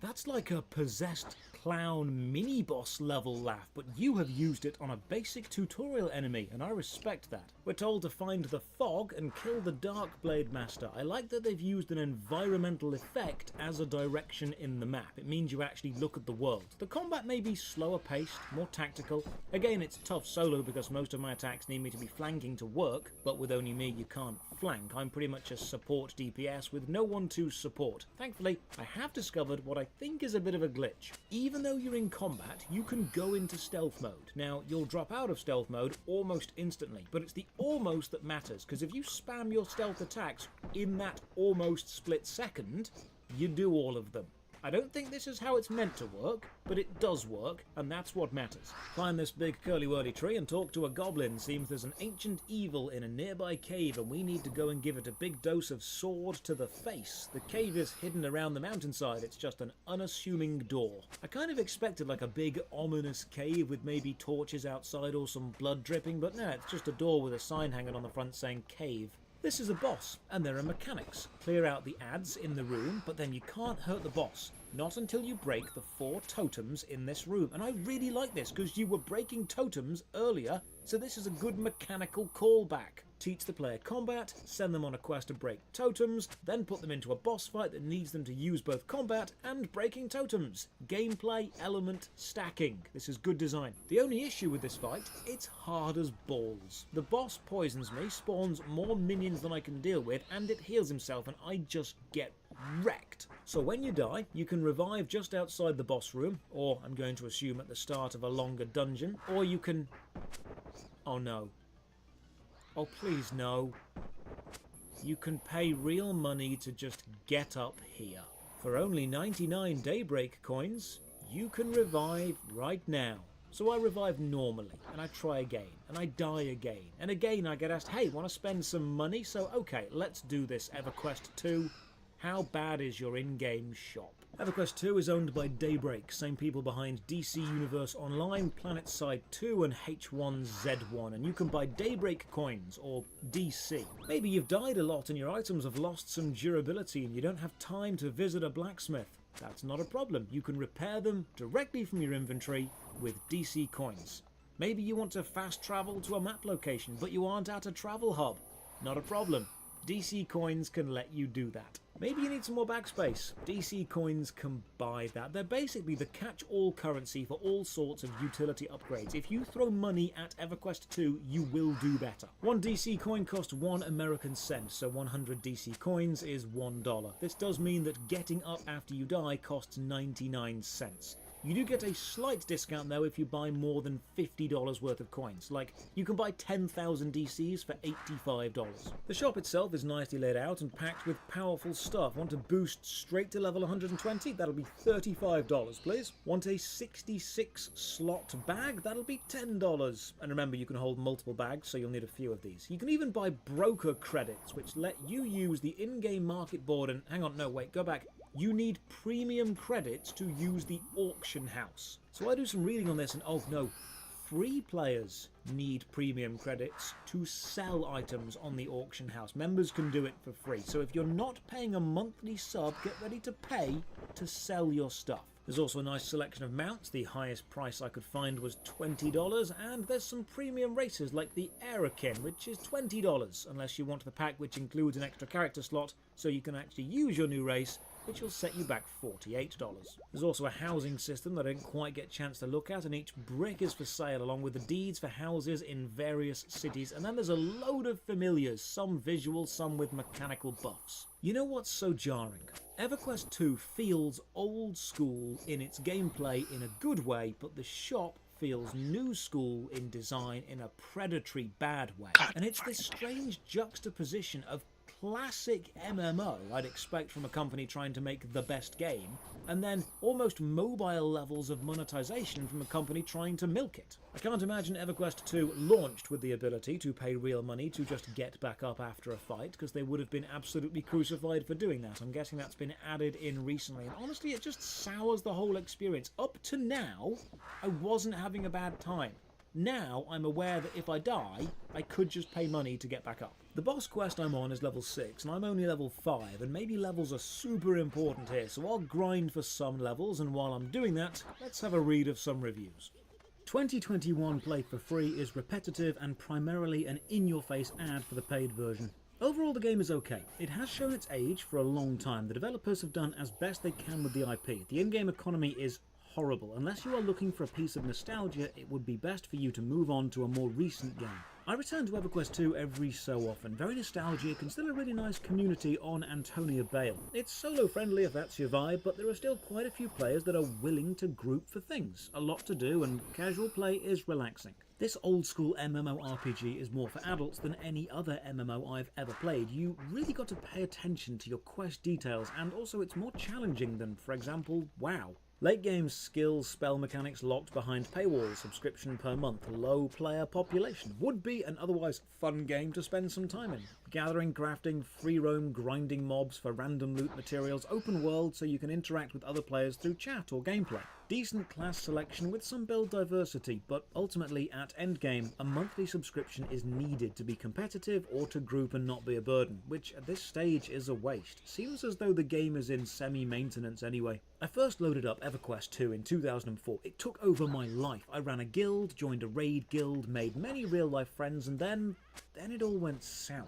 That's like a possessed clown mini-boss level laugh, but you have used it on a basic tutorial enemy, and I respect that. We're told to find the fog and kill the Darkblade Master. I like that they've used an environmental effect as a direction in the map. It means you actually look at the world. The combat may be slower paced, more tactical. Again, it's tough solo because most of my attacks need me to be flanking to work, but with only me you can't flank. I'm pretty much a support DPS with no one to support. Thankfully, I have discovered what I think is a bit of a glitch. Even though you're in combat, you can go into stealth mode. Now, you'll drop out of stealth mode almost instantly, but it's the almost that matters, because if you spam your stealth attacks in that almost split second, you do all of them. I don't think this is how it's meant to work, but it does work, and that's what matters. Climb this big curly-whirly tree and talk to a goblin. Seems there's an ancient evil in a nearby cave, and we need to go and give it a big dose of sword to the face. The cave is hidden around the mountainside. It's just an unassuming door. I kind of expected like a big, ominous cave with maybe torches outside or some blood dripping, but no, it's just a door with a sign hanging on the front saying cave. This is a boss, and there are mechanics. Clear out the ads in the room, but then you can't hurt the boss. Not until you break the 4 totems in this room. And I really like this, because you were breaking totems earlier, so this is a good mechanical callback. Teach the player combat, send them on a quest to break totems, then put them into a boss fight that needs them to use both combat and breaking totems. Gameplay element stacking. This is good design. The only issue with this fight, it's hard as balls. The boss poisons me, spawns more minions than I can deal with, and it heals himself, and I just get wrecked. So when you die, you can revive just outside the boss room, or I'm going to assume at the start of a longer dungeon, or you can... Oh no. Oh please no. You can pay real money to just get up here. For only 99 Daybreak coins, you can revive right now. So I revive normally, and I try again, and I die again, and again I get asked, hey, want to spend some money? So okay, let's do this, EverQuest 2. How bad is your in-game shop? EverQuest 2 is owned by Daybreak, same people behind DC Universe Online, PlanetSide 2 and H1Z1, and you can buy Daybreak coins, or DC. Maybe you've died a lot and your items have lost some durability and you don't have time to visit a blacksmith. That's not a problem. You can repair them directly from your inventory with DC coins. Maybe you want to fast travel to a map location, but you aren't at a travel hub. Not a problem. DC coins can let you do that. Maybe you need some more backspace. DC coins can buy that. They're basically the catch-all currency for all sorts of utility upgrades. If you throw money at EverQuest 2, you will do better. 1 DC coin costs 1 American cent, so 100 DC coins is $1. This does mean that getting up after you die costs 99 cents. You do get a slight discount though if you buy more than $50 worth of coins. Like, you can buy 10,000 DCs for $85. The shop itself is nicely laid out and packed with powerful stuff. Want to boost straight to level 120? That'll be $35, please. Want a 66 slot bag? That'll be $10. And remember, you can hold multiple bags, so you'll need a few of these. You can even buy broker credits, which let you use the in-game market board and... Hang on, no, wait, go back. You need premium credits to use the auction house. So I do some reading on this and oh no, free players need premium credits to sell items on the auction house. Members can do it for free. So if you're not paying a monthly sub, get ready to pay to sell your stuff. There's also a nice selection of mounts. The highest price I could find was $20, and there's some premium races like the Aerokin, which is $20, unless you want the pack which includes an extra character slot so you can actually use your new race, which will set you back $48. There's also a housing system that I didn't quite get a chance to look at, and each brick is for sale along with the deeds for houses in various cities, and then there's a load of familiars, some visual, some with mechanical buffs. You know what's so jarring? EverQuest 2 feels old school in its gameplay in a good way, but the shop feels new school in design in a predatory bad way. And it's this strange juxtaposition of classic MMO I'd expect from a company trying to make the best game, and then almost mobile levels of monetization from a company trying to milk it. I can't imagine EverQuest 2 launched with the ability to pay real money to just get back up after a fight, because they would have been absolutely crucified for doing that. I'm guessing that's been added in recently, and honestly it just sours the whole experience. Up to now, I wasn't having a bad time. Now I'm aware that if I die, I could just pay money to get back up. The boss quest I'm on is level 6 and I'm only level 5, and maybe levels are super important here, so I'll grind for some levels, and while I'm doing that, let's have a read of some reviews. 2021 Play for Free is repetitive and primarily an in-your-face ad for the paid version. Overall, the game is okay. It has shown its age for a long time. The developers have done as best they can with the IP. The in-game economy is horrible. Unless you are looking for a piece of nostalgia, it would be best for you to move on to a more recent game. I return to EverQuest 2 every so often. Very nostalgic and still a really nice community on Antonia Bale. It's solo friendly if that's your vibe, but there are still quite a few players that are willing to group for things. A lot to do, and casual play is relaxing. This old school MMORPG is more for adults than any other MMO I've ever played. You really got to pay attention to your quest details, and also it's more challenging than, for example, WoW. Late game skills, spell mechanics locked behind paywalls, subscription per month, low player population. Would be an otherwise fun game to spend some time in. Gathering, crafting, free roam, grinding mobs for random loot materials, open world so you can interact with other players through chat or gameplay. Decent class selection with some build diversity, but ultimately at endgame, a monthly subscription is needed to be competitive or to group and not be a burden, which at this stage is a waste. Seems as though the game is in semi-maintenance anyway. I first loaded up EverQuest 2 in 2004. It took over my life. I ran a guild, joined a raid guild, made many real-life friends, and then it all went south.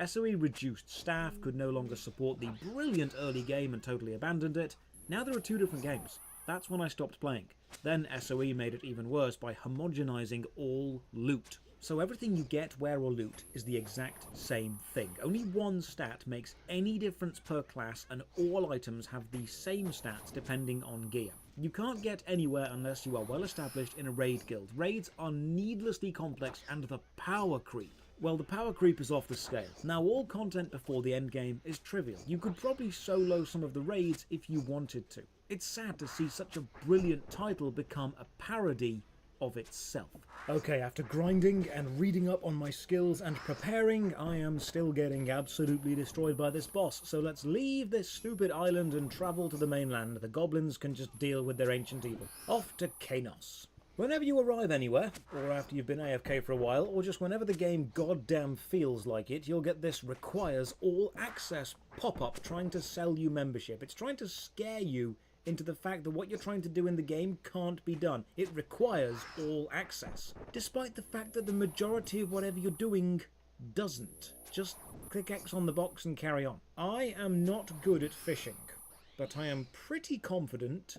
SOE reduced staff, could no longer support the brilliant early game and totally abandoned it. Now there are two different games. That's when I stopped playing. Then SOE made it even worse by homogenizing all loot. So everything you get, wear or loot is the exact same thing. Only one stat makes any difference per class, and all items have the same stats depending on gear. You can't get anywhere unless you are well established in a raid guild. Raids are needlessly complex, and the power creep. Well, the power creep is off the scale. Now all content before the endgame is trivial. You could probably solo some of the raids if you wanted to. It's sad to see such a brilliant title become a parody of itself. Okay, after grinding and reading up on my skills and preparing, I am still getting absolutely destroyed by this boss, so let's leave this stupid island and travel to the mainland. The goblins can just deal with their ancient evil. Off to Kanos. Whenever you arrive anywhere, or after you've been AFK for a while, or just whenever the game goddamn feels like it, you'll get this requires all access pop-up trying to sell you membership. It's trying to scare you into the fact that what you're trying to do in the game can't be done. It requires all access, despite the fact that the majority of whatever you're doing doesn't. Just click X on the box and carry on. I am not good at fishing, but I am pretty confident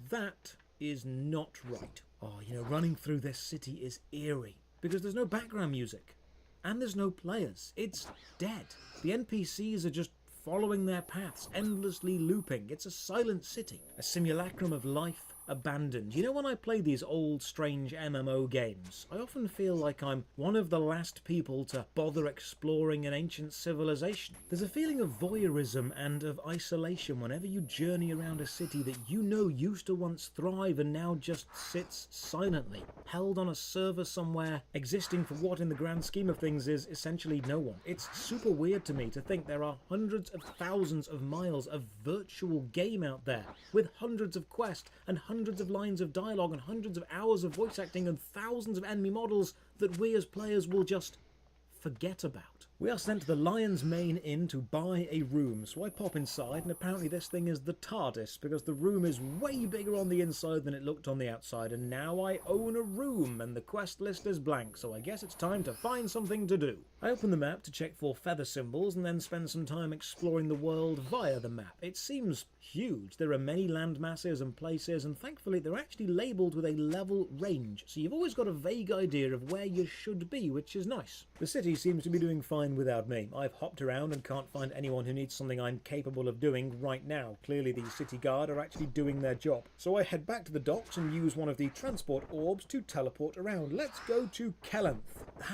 that is not right. Oh, you know, running through this city is eerie, because there's no background music, and there's no players. It's dead. The NPCs are just following their paths, endlessly looping. It's a silent city, a simulacrum of life abandoned. You know, when I play these old, strange MMO games, I often feel like I'm one of the last people to bother exploring an ancient civilization. There's a feeling of voyeurism and of isolation whenever you journey around a city that you know used to once thrive and now just sits silently, held on a server somewhere, existing for what in the grand scheme of things is essentially no one. It's super weird to me to think there are hundreds of thousands of miles of virtual game out there, with hundreds of quests and hundreds of lines of dialogue and hundreds of hours of voice acting and thousands of enemy models that we as players will just forget about. We are sent to the Lion's Mane Inn to buy a room, so I pop inside, and apparently this thing is the TARDIS, because the room is way bigger on the inside than it looked on the outside, and now I own a room, and the quest list is blank, so I guess it's time to find something to do. I open the map to check for feather symbols, and then spend some time exploring the world via the map. It seems huge. There are many land masses and places, and thankfully they're actually labelled with a level range, so you've always got a vague idea of where you should be, which is nice. The city seems to be doing fine without me. I've hopped around and can't find anyone who needs something I'm capable of doing right now. Clearly the city guard are actually doing their job. So I head back to the docks and use one of the transport orbs to teleport around. Let's go to Kelenth.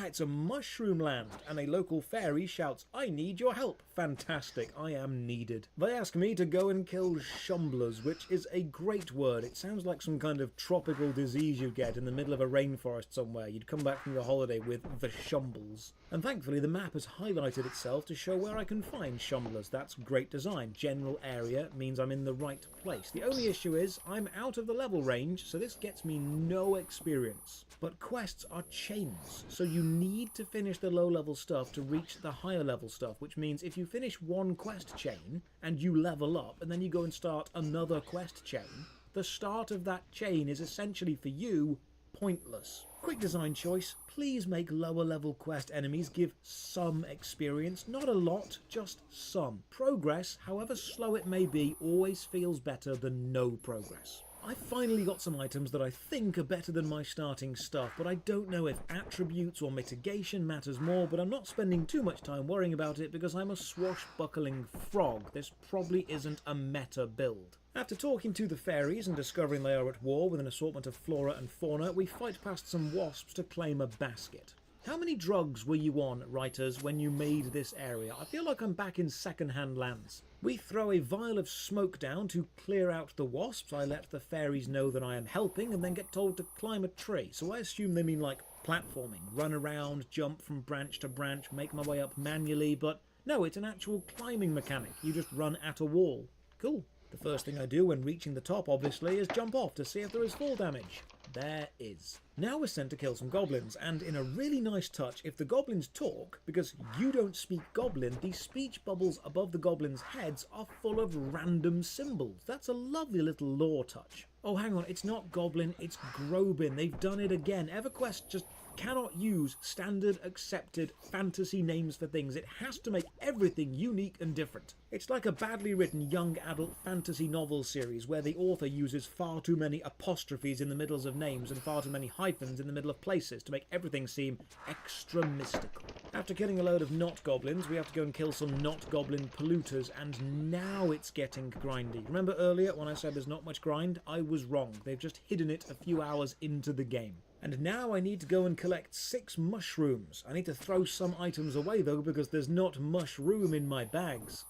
It's a mushroom land, and a local fairy shouts, "I need your help." Fantastic, I am needed. They ask me to go and kill shumblers, which is a great word. It sounds like some kind of tropical disease you'd get in the middle of a rainforest somewhere. You'd come back from your holiday with the shumbles. And thankfully the map has highlighted itself to show where I can find shumblers. That's great design. General area means I'm in the right place. The only issue is I'm out of the level range, so this gets me no experience. But quests are chains, so you need to finish the low level stuff to reach the higher level stuff, which means if you finish one quest chain and you level up and then you go and start another quest chain, the start of that chain is essentially for you pointless. Quick design choice, please make lower level quest enemies give some experience, not a lot, just some. Progress, however slow it may be, always feels better than no progress. I finally got some items that I think are better than my starting stuff, but I don't know if attributes or mitigation matters more, but I'm not spending too much time worrying about it because I'm a swashbuckling frog. This probably isn't a meta build. After talking to the fairies and discovering they are at war with an assortment of flora and fauna, we fight past some wasps to claim a basket. How many drugs were you on, writers, when you made this area? I feel like I'm back in second-hand lands. We throw a vial of smoke down to clear out the wasps. I let the fairies know that I am helping and then get told to climb a tree. So I assume they mean like platforming, run around, jump from branch to branch, make my way up manually, but no, it's an actual climbing mechanic. You just run at a wall. Cool. The first thing I do when reaching the top, obviously, is jump off to see if there is fall damage. There is. Now we're sent to kill some goblins, and in a really nice touch, if the goblins talk, because you don't speak goblin, the speech bubbles above the goblins' heads are full of random symbols. That's a lovely little lore touch. Oh, hang on, it's not goblin, it's Grobin. They've done it again. EverQuest just cannot use standard accepted fantasy names for things. It has to make everything unique and different. It's like a badly written young adult fantasy novel series where the author uses far too many apostrophes in the middles of names and far too many hyphens in the middle of places to make everything seem extra mystical. After killing a load of not goblins, we have to go and kill some not goblin polluters, and now it's getting grindy. Remember earlier when I said there's not much grind? I was wrong. They've just hidden it a few hours into the game. And now I need to go and collect 6 mushrooms. I need to throw some items away though because there's not much room in my bags.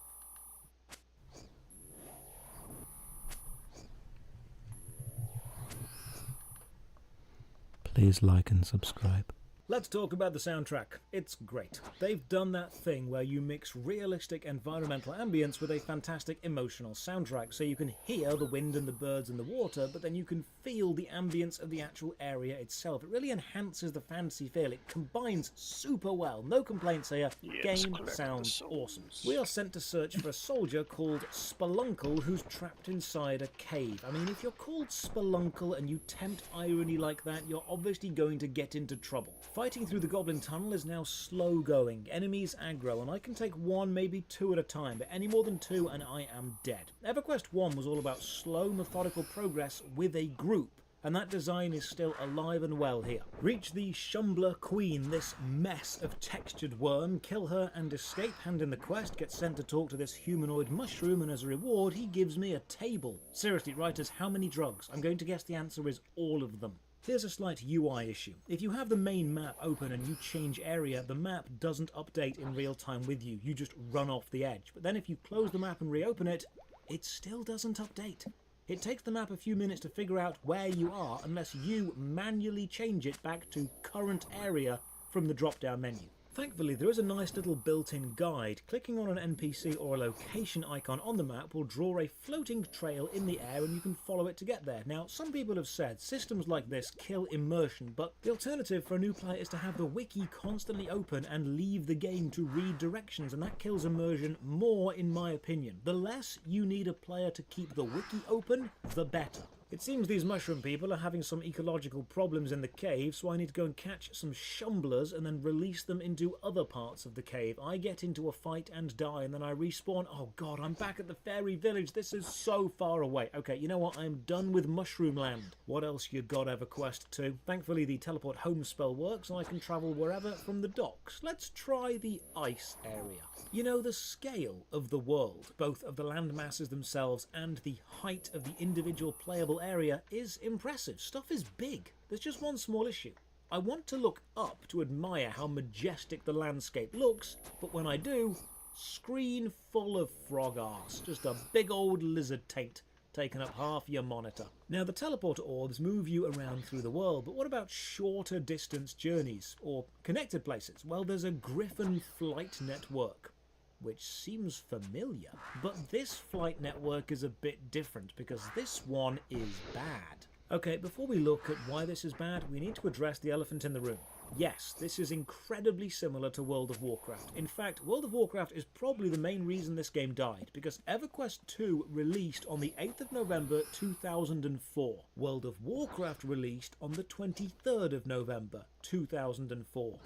Please like and subscribe. Let's talk about the soundtrack. It's great. They've done that thing where you mix realistic environmental ambience with a fantastic emotional soundtrack, so you can hear the wind and the birds and the water, but then you can feel the ambience of the actual area itself. It really enhances the fantasy feel. It combines super well. No complaints here. Yes, Game sounds awesome. We are sent to search for a soldier called Speluncle who's trapped inside a cave. I mean, if you're called Speluncle and you tempt irony like that, you're obviously going to get into trouble. Fighting through the goblin tunnel is now slow going. Enemies aggro, and I can take 1, maybe 2 at a time, but any more than 2 and I am dead. EverQuest 1 was all about slow, methodical progress with a group, and that design is still alive and well here. Reach the Shumbler Queen, this mess of textured worm, kill her and escape, hand in the quest, get sent to talk to this humanoid mushroom, and as a reward he gives me a table. Seriously, writers, how many drugs? I'm going to guess the answer is all of them. Here's a slight UI issue. If you have the main map open and you change area, the map doesn't update in real time with you. You just run off the edge. But then if you close the map and reopen it, it still doesn't update. It takes the map a few minutes to figure out where you are unless you manually change it back to current area from the drop-down menu. Thankfully, there is a nice little built-in guide. Clicking on an NPC or a location icon on the map will draw a floating trail in the air and you can follow it to get there. Now, some people have said systems like this kill immersion, but the alternative for a new player is to have the wiki constantly open and leave the game to read directions, and that kills immersion more, in my opinion. The less you need a player to keep the wiki open, the better. It seems these mushroom people are having some ecological problems in the cave, so I need to go and catch some shumblers and then release them into other parts of the cave. I get into a fight and die, and then I respawn. Oh god, I'm back at the fairy village. This is so far away. Okay, you know what? I'm done with Mushroom Land. What else you got, EverQuest 2? Thankfully, the teleport home spell works, and I can travel wherever from the docks. Let's try the ice area. You know, the scale of the world, both of the land masses themselves and the height of the individual playable area, is impressive. Stuff is big. There's just one small issue. I want to look up to admire how majestic the landscape looks, but when I do, screen full of frog arse. Just a big old lizard taint taking up half your monitor. Now, the teleporter orbs move you around through the world, but what about shorter distance journeys or connected places? Well, there's a Griffin flight network, which seems familiar, but this flight network is a bit different because this one is bad. Okay, before we look at why this is bad, we need to address the elephant in the room. Yes, this is incredibly similar to World of Warcraft. In fact, World of Warcraft is probably the main reason this game died, because EverQuest 2 released on the 8th of November 2004. World of Warcraft released on the 23rd of November 2004.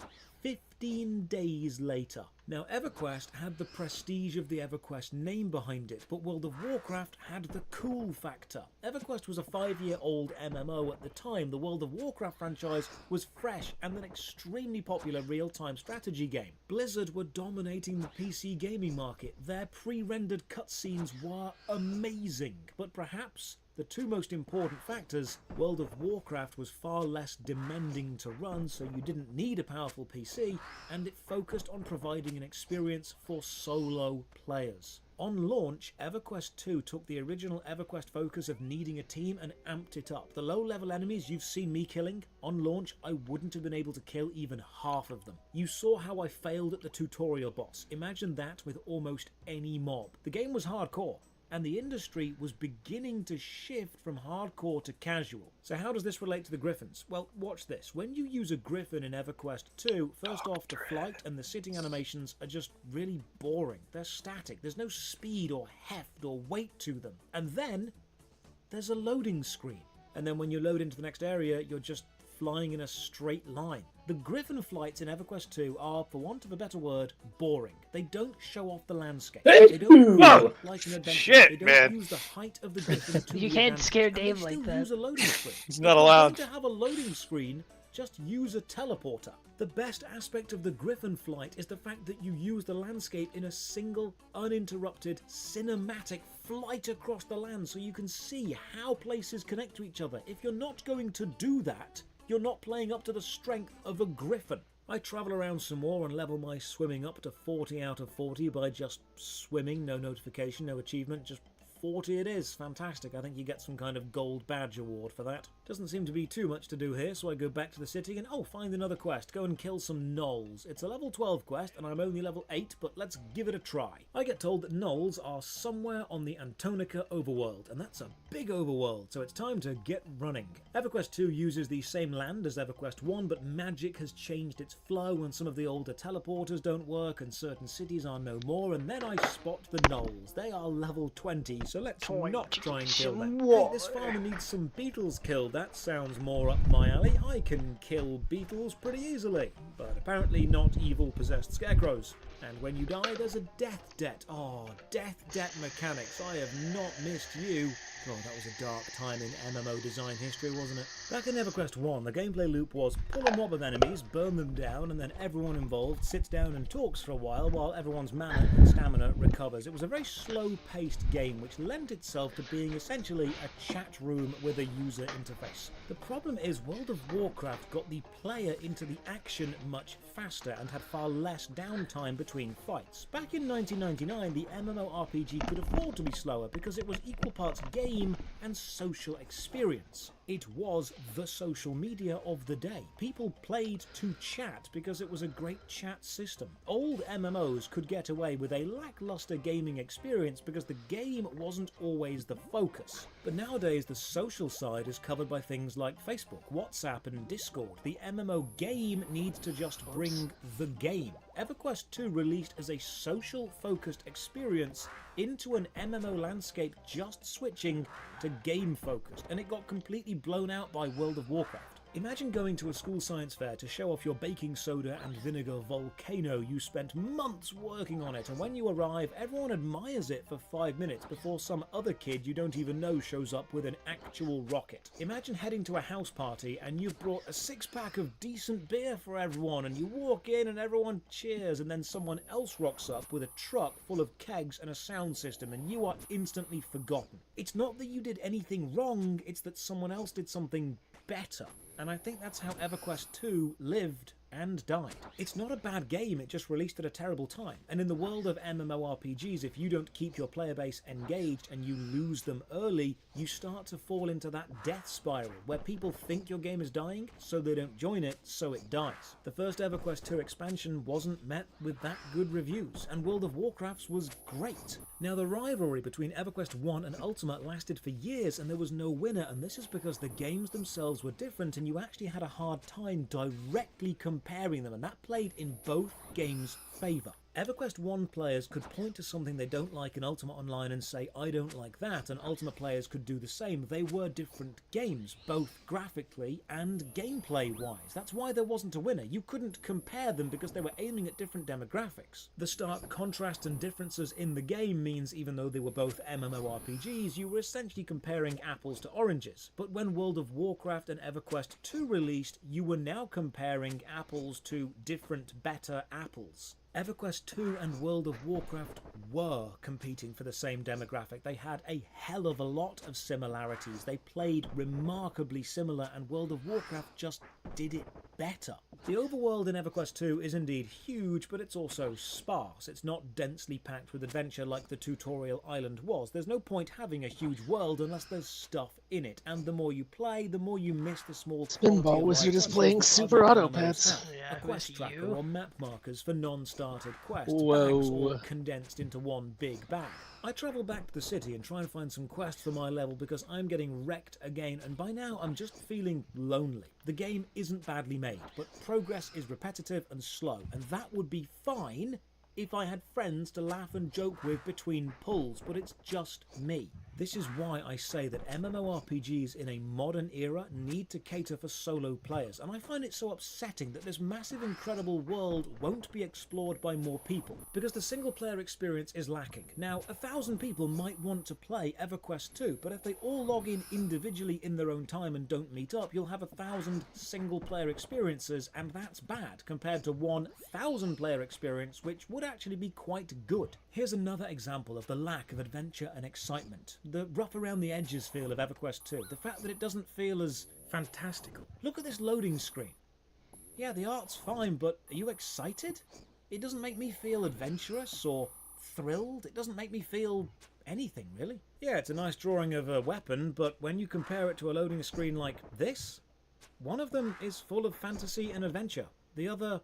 15 days later. Now, EverQuest had the prestige of the EverQuest name behind it, but World of Warcraft had the cool factor. EverQuest was a 5-year-old MMO at the time. The World of Warcraft franchise was fresh and an extremely popular real-time strategy game. Blizzard were dominating the PC gaming market. Their pre-rendered cutscenes were amazing, but perhaps the two most important factors, World of Warcraft was far less demanding to run, so you didn't need a powerful PC, and it focused on providing an experience for solo players. On launch, EverQuest 2 took the original EverQuest focus of needing a team and amped it up. The low-level enemies you've seen me killing, on launch I wouldn't have been able to kill even half of them. You saw how I failed at the tutorial boss. Imagine that with almost any mob. The game was hardcore, and the industry was beginning to shift from hardcore to casual. So how does this relate to the Griffins? Well, watch this. When you use a Griffin in EverQuest 2, first off, the flight and the sitting animations are just really boring. They're static. There's no speed or heft or weight to them. And then there's a loading screen. And then when you load into the next area, you're just flying in a straight line. The Griffin flights in EverQuest 2 are, for want of a better word, boring. They don't show off the landscape. They don't look like an adventure. Shit, they don't man. use the height of the Griffin to You the can't advantage, scare and Dave they like still that. use a loading screen. He's not If allowed. you're going to have a loading screen, just use a teleporter. The best aspect of the Griffin flight is the fact that you use the landscape in a single, uninterrupted, cinematic flight across the land so you can see how places connect to each other. If you're not going to do that, you're not playing up to the strength of a Griffin. I travel around some more and level my swimming up to 40 out of 40 by just swimming. No notification, no achievement, just 40 it is. Fantastic. I think you get some kind of gold badge award for that. Doesn't seem to be too much to do here, so I go back to the city and, find another quest. Go and kill some gnolls. It's a level 12 quest, and I'm only level 8, but let's give it a try. I get told that gnolls are somewhere on the Antonica overworld, and that's a big overworld, so it's time to get running. EverQuest 2 uses the same land as EverQuest 1, but magic has changed its flow, and some of the older teleporters don't work, and certain cities are no more, and then I spot the gnolls. They are level 20, so let's not try and kill them. Hey, this farmer needs some beetles killed. That sounds more up my alley. I can kill beetles pretty easily, but apparently not evil possessed scarecrows. And when you die, there's a death debt. Oh, death debt mechanics. I have not missed you. Oh, that was a dark time in MMO design history, wasn't it? Back in EverQuest 1, the gameplay loop was pull a mob of enemies, burn them down, and then everyone involved sits down and talks for a while everyone's mana and stamina recovers. It was a very slow-paced game, which lent itself to being essentially a chat room with a user interface. The problem is World of Warcraft got the player into the action much faster and had far less downtime between fights. Back in 1999, the MMORPG could afford to be slower because it was equal parts game and social experience. It was the social media of the day. People played to chat because it was a great chat system. Old MMOs could get away with a lackluster gaming experience because the game wasn't always the focus. But nowadays the social side is covered by things like Facebook, WhatsApp and Discord. The MMO game needs to just bring the game. EverQuest 2 released as a social-focused experience into an MMO landscape just switching to game-focused, and it got completely blown out by World of Warcraft. Imagine going to a school science fair to show off your baking soda and vinegar volcano. You spent months working on it, and when you arrive, everyone admires it for 5 minutes before some other kid you don't even know shows up with an actual rocket. Imagine heading to a house party and you've brought a 6-pack of decent beer for everyone, and you walk in and everyone cheers, and then someone else rocks up with a truck full of kegs and a sound system, and you are instantly forgotten. It's not that you did anything wrong, it's that someone else did something better. and I think that's how EverQuest 2 lived and died. It's not a bad game, it just released at a terrible time. And in the world of MMORPGs, if you don't keep your player base engaged and you lose them early, you start to fall into that death spiral where people think your game is dying, so they don't join it, so it dies. The first EverQuest 2 expansion wasn't met with that good reviews, and World of Warcraft's was great. Now, the rivalry between EverQuest 1 and Ultimate lasted for years and there was no winner, and this is because the games themselves were different and you actually had a hard time directly comparing them, and that played in both games' favour. EverQuest 1 players could point to something they don't like in Ultimate Online and say, I don't like that, and Ultimate players could do the same. They were different games, both graphically and gameplay-wise. That's why there wasn't a winner. You couldn't compare them because they were aiming at different demographics. The stark contrast and differences in the game means even though they were both MMORPGs, you were essentially comparing apples to oranges. But when World of Warcraft and EverQuest 2 released, you were now comparing apples to different, better apples. EverQuest 2 and World of Warcraft were competing for the same demographic. They had a hell of a lot of similarities. They played remarkably similar, and World of Warcraft just did it better. The overworld in EverQuest 2 is indeed huge, but it's also sparse. It's not densely packed with adventure like the tutorial island was. There's no point having a huge world unless there's stuff in it, and the more you play, the more you miss the small Pinball Wizard is playing Super Auto Pets. A quest tracker or map markers for non-started quests, Whoa. bags all condensed into one big bag. I travel back to the city and try and find some quests for my level because I'm getting wrecked again, and by now I'm just feeling lonely. The game isn't badly made, but progress is repetitive and slow, and that would be fine if I had friends to laugh and joke with between pulls, but it's just me. This is why I say that MMORPGs in a modern era need to cater for solo players, and I find it so upsetting that this massive incredible world won't be explored by more people, because the single player experience is lacking. Now, 1,000 people might want to play EverQuest 2, but if they all log in individually in their own time and don't meet up, you'll have 1,000 single player experiences, and that's bad compared to 1,000 player experience, which would actually be quite good. Here's another example of the lack of adventure and excitement. The rough around the edges feel of EverQuest 2. The fact that it doesn't feel as fantastical. Look at this loading screen. Yeah, the art's fine, but are you excited? It doesn't make me feel adventurous or thrilled. It doesn't make me feel anything, really. Yeah, it's a nice drawing of a weapon, but when you compare it to a loading screen like this, one of them is full of fantasy and adventure. The other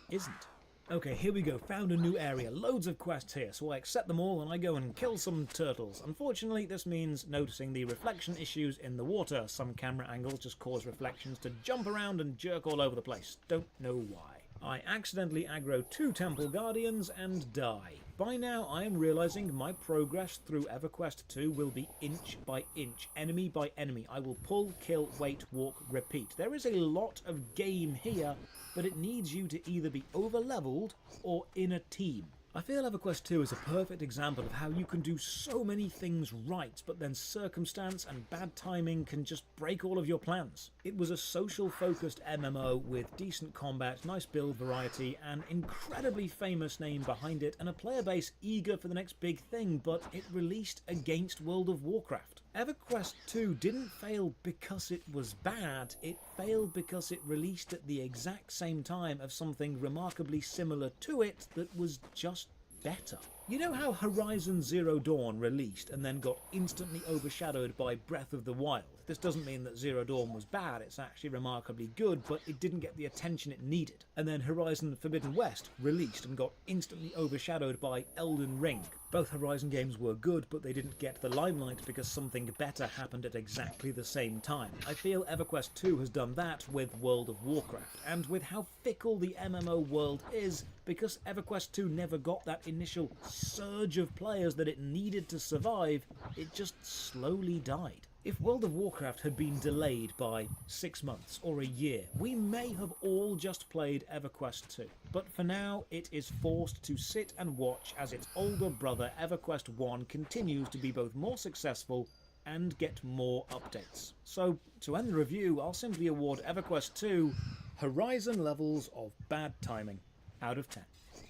isn't. Okay, here we go. Found a new area. Loads of quests here, so I accept them all and I go and kill some turtles. Unfortunately, this means noticing the reflection issues in the water. Some camera angles just cause reflections to jump around and jerk all over the place. Don't know why. I accidentally aggro 2 Temple Guardians and die. By now, I am realising my progress through EverQuest 2 will be inch by inch, enemy by enemy. I will pull, kill, wait, walk, repeat. There is a lot of game here, but it needs you to either be over-leveled or in a team. I feel EverQuest 2 is a perfect example of how you can do so many things right, but then circumstance and bad timing can just break all of your plans. It was a social-focused MMO with decent combat, nice build variety, an incredibly famous name behind it, and a player base eager for the next big thing, but it released against World of Warcraft. EverQuest 2 didn't fail because it was bad, it failed because it released at the exact same time of something remarkably similar to it that was just better. You know how Horizon Zero Dawn released and then got instantly overshadowed by Breath of the Wild? This doesn't mean that Zero Dawn was bad, it's actually remarkably good, but it didn't get the attention it needed. And then Horizon Forbidden West released and got instantly overshadowed by Elden Ring. Both Horizon games were good, but they didn't get the limelight because something better happened at exactly the same time. I feel EverQuest 2 has done that with World of Warcraft, and with how fickle the MMO world is, because EverQuest 2 never got that initial surge of players that it needed to survive, it just slowly died. If World of Warcraft had been delayed by 6 months or a year, we may have all just played EverQuest 2. But for now, it is forced to sit and watch as its older brother EverQuest 1 continues to be both more successful and get more updates. So, to end the review, I'll simply award EverQuest 2 Horizon levels of bad timing out of 10.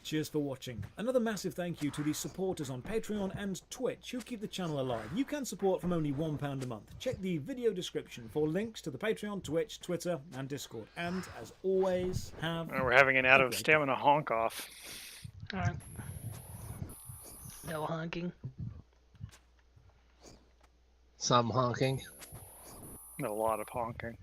Cheers for watching. Another massive thank you to the supporters on Patreon and Twitch who keep the channel alive. You can support from only £1 a month. Check the video description for links to the Patreon, Twitch, Twitter and Discord. And as always, we're having an out of stamina honk off. Alright. No honking. Some honking. A lot of honking.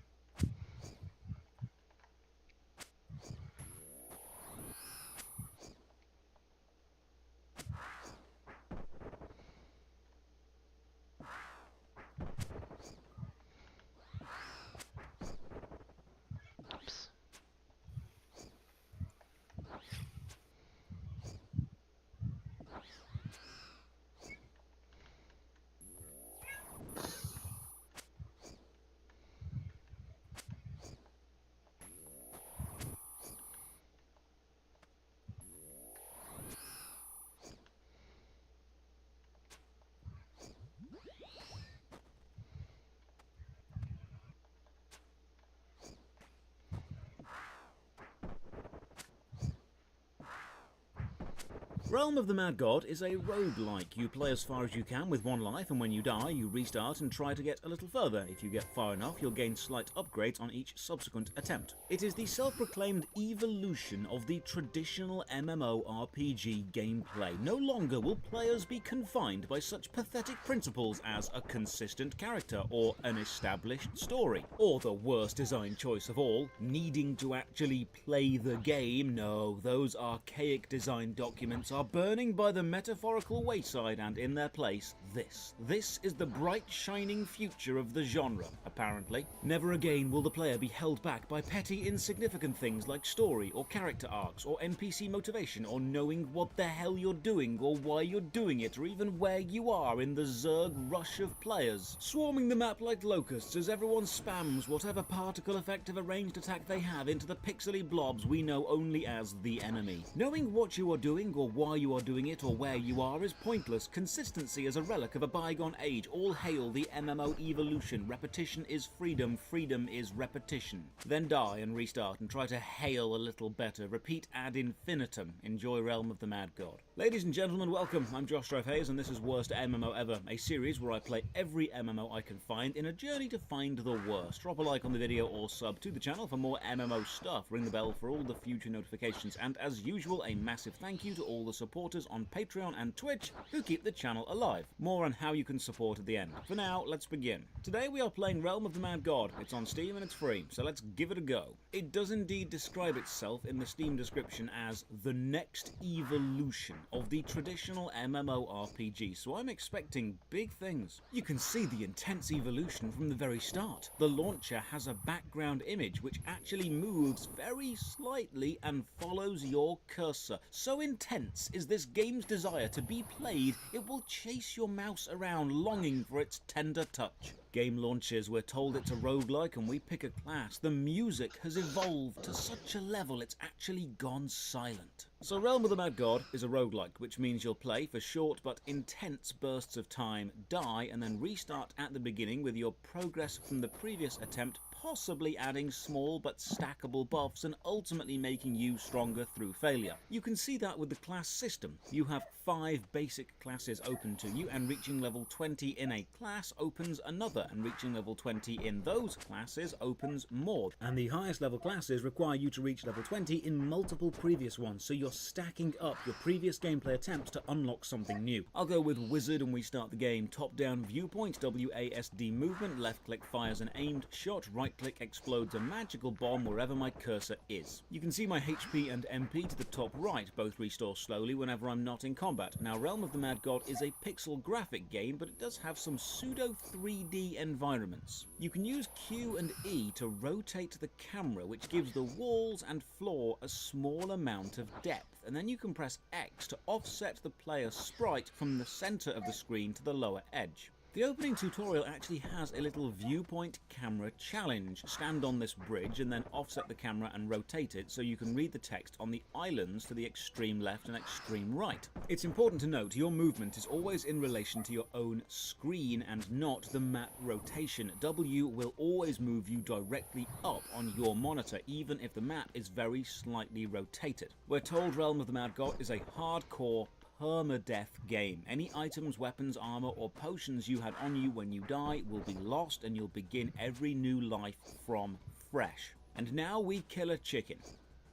Realm of the Mad God is a roguelike. You play as far as you can with one life, and when you die, you restart and try to get a little further. If you get far enough, you'll gain slight upgrades on each subsequent attempt. It is the self-proclaimed evolution of the traditional MMORPG gameplay. No longer will players be confined by such pathetic principles as a consistent character or an established story, or the worst design choice of all, needing to actually play the game. No, those archaic design documents are burning by the metaphorical wayside, and in their place, this. This is the bright shining future of the genre, apparently. Never again will the player be held back by petty insignificant things like story or character arcs or NPC motivation or knowing what the hell you're doing or why you're doing it or even where you are in the Zerg rush of players, swarming the map like locusts as everyone spams whatever particle effective ranged attack they have into the pixely blobs we know only as the enemy. Knowing what you are doing or why you are doing it or where you are is pointless. Consistency is a relic of a bygone age. All hail the MMO evolution. Repetition is freedom. Freedom is repetition. Then die and restart and try to hail a little better. Repeat ad infinitum. Enjoy Realm of the Mad God. Ladies and gentlemen, welcome. I'm Josh Hayes and this is Worst MMO Ever, a series where I play every MMO I can find in a journey to find the worst. Drop a like on the video or sub to the channel for more MMO stuff. Ring the bell for all the future notifications, and as usual, a massive thank you to all the supporters on Patreon and Twitch who keep the channel alive. More on how you can support at the end. For now, let's begin. Today we are playing Realm of the Mad God. It's on Steam and it's free, so let's give it a go. It does indeed describe itself in the Steam description as the next evolution of the traditional MMORPG, so I'm expecting big things. You can see the intense evolution from the very start. The launcher has a background image which actually moves very slightly and follows your cursor. So intense is this game's desire to be played, it will chase your mouse around longing for its tender touch. Game launches, we're told it's a roguelike and we pick a class. The music has evolved to such a level it's actually gone silent. So Realm of the Mad God is a roguelike, which means you'll play for short but intense bursts of time, die, and then restart at the beginning with your progress from the previous attempt, possibly adding small but stackable buffs and ultimately making you stronger through failure. You can see that with the class system. You have 5 basic classes open to you, and reaching level 20 in a class opens another, and reaching level 20 in those classes opens more. And the highest level classes require you to reach level 20 in multiple previous ones, so you're stacking up your previous gameplay attempts to unlock something new. I'll go with Wizard and we start the game. Top-down viewpoint, WASD movement, left-click fires an aimed shot, right-click explodes a magical bomb wherever my cursor is. You can see my HP and MP to the top right, both restore slowly whenever I'm not in combat. Now, Realm of the Mad God is a pixel graphic game, but it does have some pseudo 3D environments. You can use Q and E to rotate the camera, which gives the walls and floor a small amount of depth, and then you can press X to offset the player's sprite from the center of the screen to the lower edge. The opening tutorial actually has a little viewpoint camera challenge. Stand on this bridge and then offset the camera and rotate it so you can read the text on the islands to the extreme left and extreme right. It's important to note your movement is always in relation to your own screen and not the map rotation. W will always move you directly up on your monitor, even if the map is very slightly rotated. We're told Realm of the Mad God is a hardcore permadeath game. Any items, weapons, armor, or potions you had on you when you die will be lost and you'll begin every new life from fresh. And now we kill a chicken.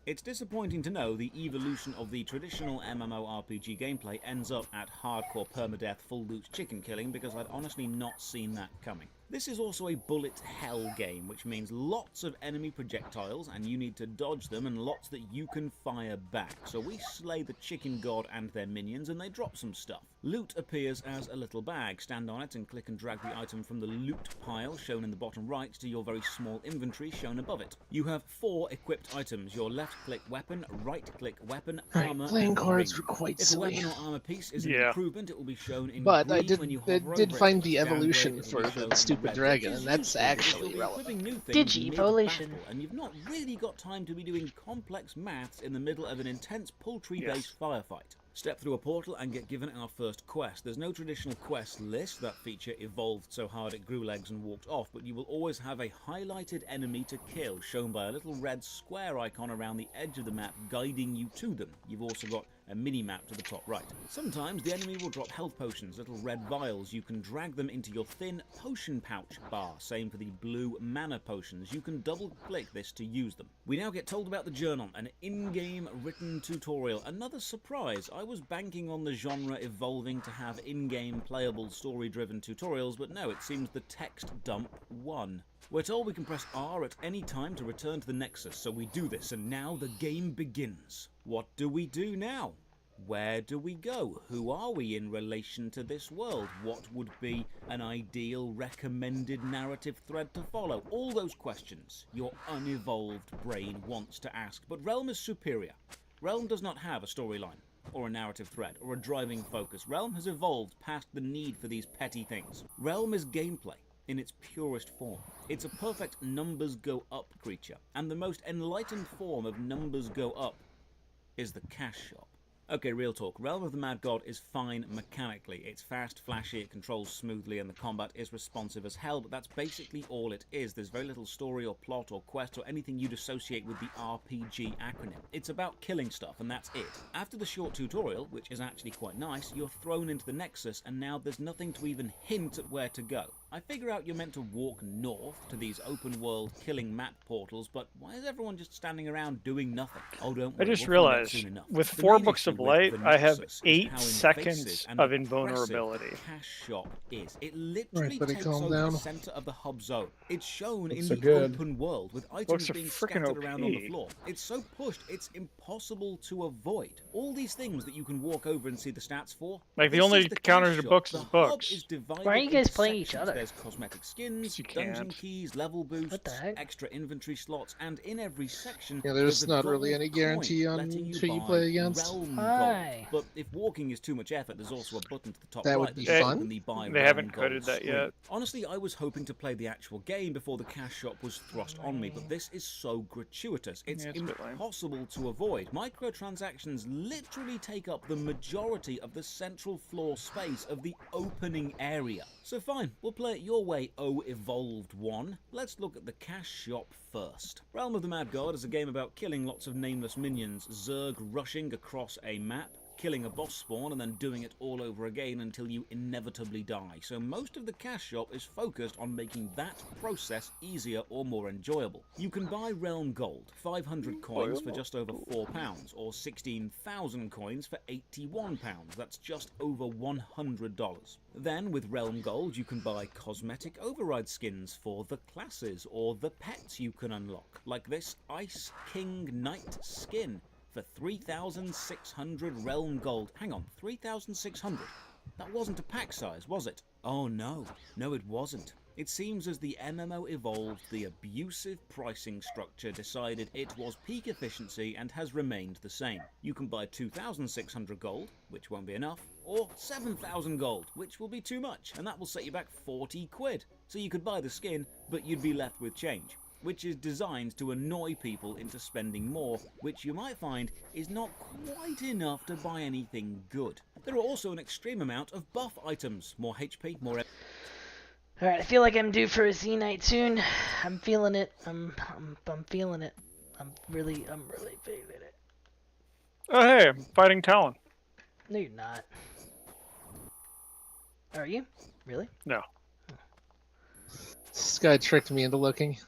It's disappointing to know the evolution of the traditional MMORPG gameplay ends up at hardcore permadeath full loot chicken killing, because I'd honestly not seen that coming. This is also a bullet hell game, which means lots of enemy projectiles and you need to dodge them, and lots that you can fire back. So we slay the chicken god and their minions and they drop some stuff. Loot appears as a little bag. Stand on it and click and drag the item from the loot pile shown in the bottom right to your very small inventory shown above it. You have 4 equipped items: your left click weapon, right click weapon, armor, playing and cards ring. were quite If silly. a weapon or armor piece is an improvement, it will be shown in But green I did, when you I hover did over find it. the Downgrade, evolution it will for be shown the in stupid red, dragon, which is and that's useful because actually you'll be relevant. equipping new things Digivolution. mid-battle, and you've not really got time to be doing complex maths in the middle of an intense poultry-based firefight. Step through a portal and get given our first quest. There's no traditional quest list. That feature evolved so hard it grew legs and walked off, but you will always have a highlighted enemy to kill, shown by a little red square icon around the edge of the map guiding you to them. You've also got a mini-map to the top right. Sometimes the enemy will drop health potions, little red vials. You can drag them into your thin potion pouch bar. Same for the blue mana potions. You can double-click this to use them. We now get told about the journal, an in-game written tutorial. Another surprise. I was banking on the genre evolving to have in-game playable story-driven tutorials, but no, it seems the text dump won. We're told we can press R at any time to return to the Nexus, so we do this, and now the game begins. What do we do now? Where do we go? Who are we in relation to this world? What would be an ideal recommended narrative thread to follow? All those questions your unevolved brain wants to ask, but Realm is superior. Realm does not have a storyline, or a narrative thread, or a driving focus. Realm has evolved past the need for these petty things. Realm is gameplay in its purest form. It's a perfect numbers go up creature, and the most enlightened form of numbers go up is the cash shop. Okay, real talk. Realm of the Mad God is fine mechanically. It's fast, flashy, it controls smoothly, and the combat is responsive as hell, but that's basically all it is. There's very little story or plot or quest or anything you'd associate with the RPG acronym. It's about killing stuff, and that's it. After the short tutorial, which is actually quite nice, you're thrown into the Nexus, and now there's nothing to even hint at where to go. I figure out you're meant to walk north to these open-world killing map portals, but why is everyone just standing around doing nothing? Oh, don't worry, I just we'll find out realized, soon enough. with The 4 main books issue of with light, the I have Nexus is 8 how seconds invasive of and oppressive invulnerability. the cash shop is. It literally Right, buddy, takes calm over down. the center of the hub zone. It's shown in so the good. open world with items Books are being frickin' scattered around on the OP. floor. It's so pushed, it's impossible to avoid. All these things that you can walk over and see the stats for. Like, the this only is the counters cash to shop. books The is hub books. is divided Why are you guys into playing each sections. other? There's cosmetic skins, You dungeon can't. keys, level boosts, What the heck? extra inventory slots, and in every section Yeah, there's a not really gold any guarantee coin on letting you who you buy play against. realm Hi. gold. But if walking is too much effort, there's also a button to the top That would right be that will fun. open the buy They realm haven't gold coded that screen. yet. Honestly, I was hoping to play the actual game before the cash shop was thrust on me, but this is so gratuitous. It's Yeah, it's a bit lame. impossible to avoid. Microtransactions literally take up the majority of the central floor space of the opening area. So fine, we'll play it your way, oh evolved one. Let's look at the cash shop first. Realm of the Mad God is a game about killing lots of nameless minions, Zerg rushing across a map, killing a boss spawn and then doing it all over again until you inevitably die. So most of the cash shop is focused on making that process easier or more enjoyable. You can buy realm gold, 500 coins for just over £4, or 16,000 coins for £81. That's just over $100. Then with realm gold you can buy cosmetic override skins for the classes or the pets you can unlock, like this Ice King Knight skin for 3,600 realm gold. Hang on, 3,600? That wasn't a pack size, was it? Oh no, no it wasn't. It seems as the MMO evolved, the abusive pricing structure decided it was peak efficiency and has remained the same. You can buy 2,600 gold, which won't be enough, or 7,000 gold, which will be too much, and that will set you back 40 quid. So you could buy the skin, but you'd be left with change, which is designed to annoy people into spending more, which you might find is not quite enough to buy anything good. There are also an extreme amount of buff items, more HP, more... Alright, I feel like I'm due for a Zenyte soon. I'm feeling it. I'm feeling it. I'm really feeling it. Oh hey, I'm fighting Talon. No, you're not. Are you? Really? No. This guy tricked me into looking.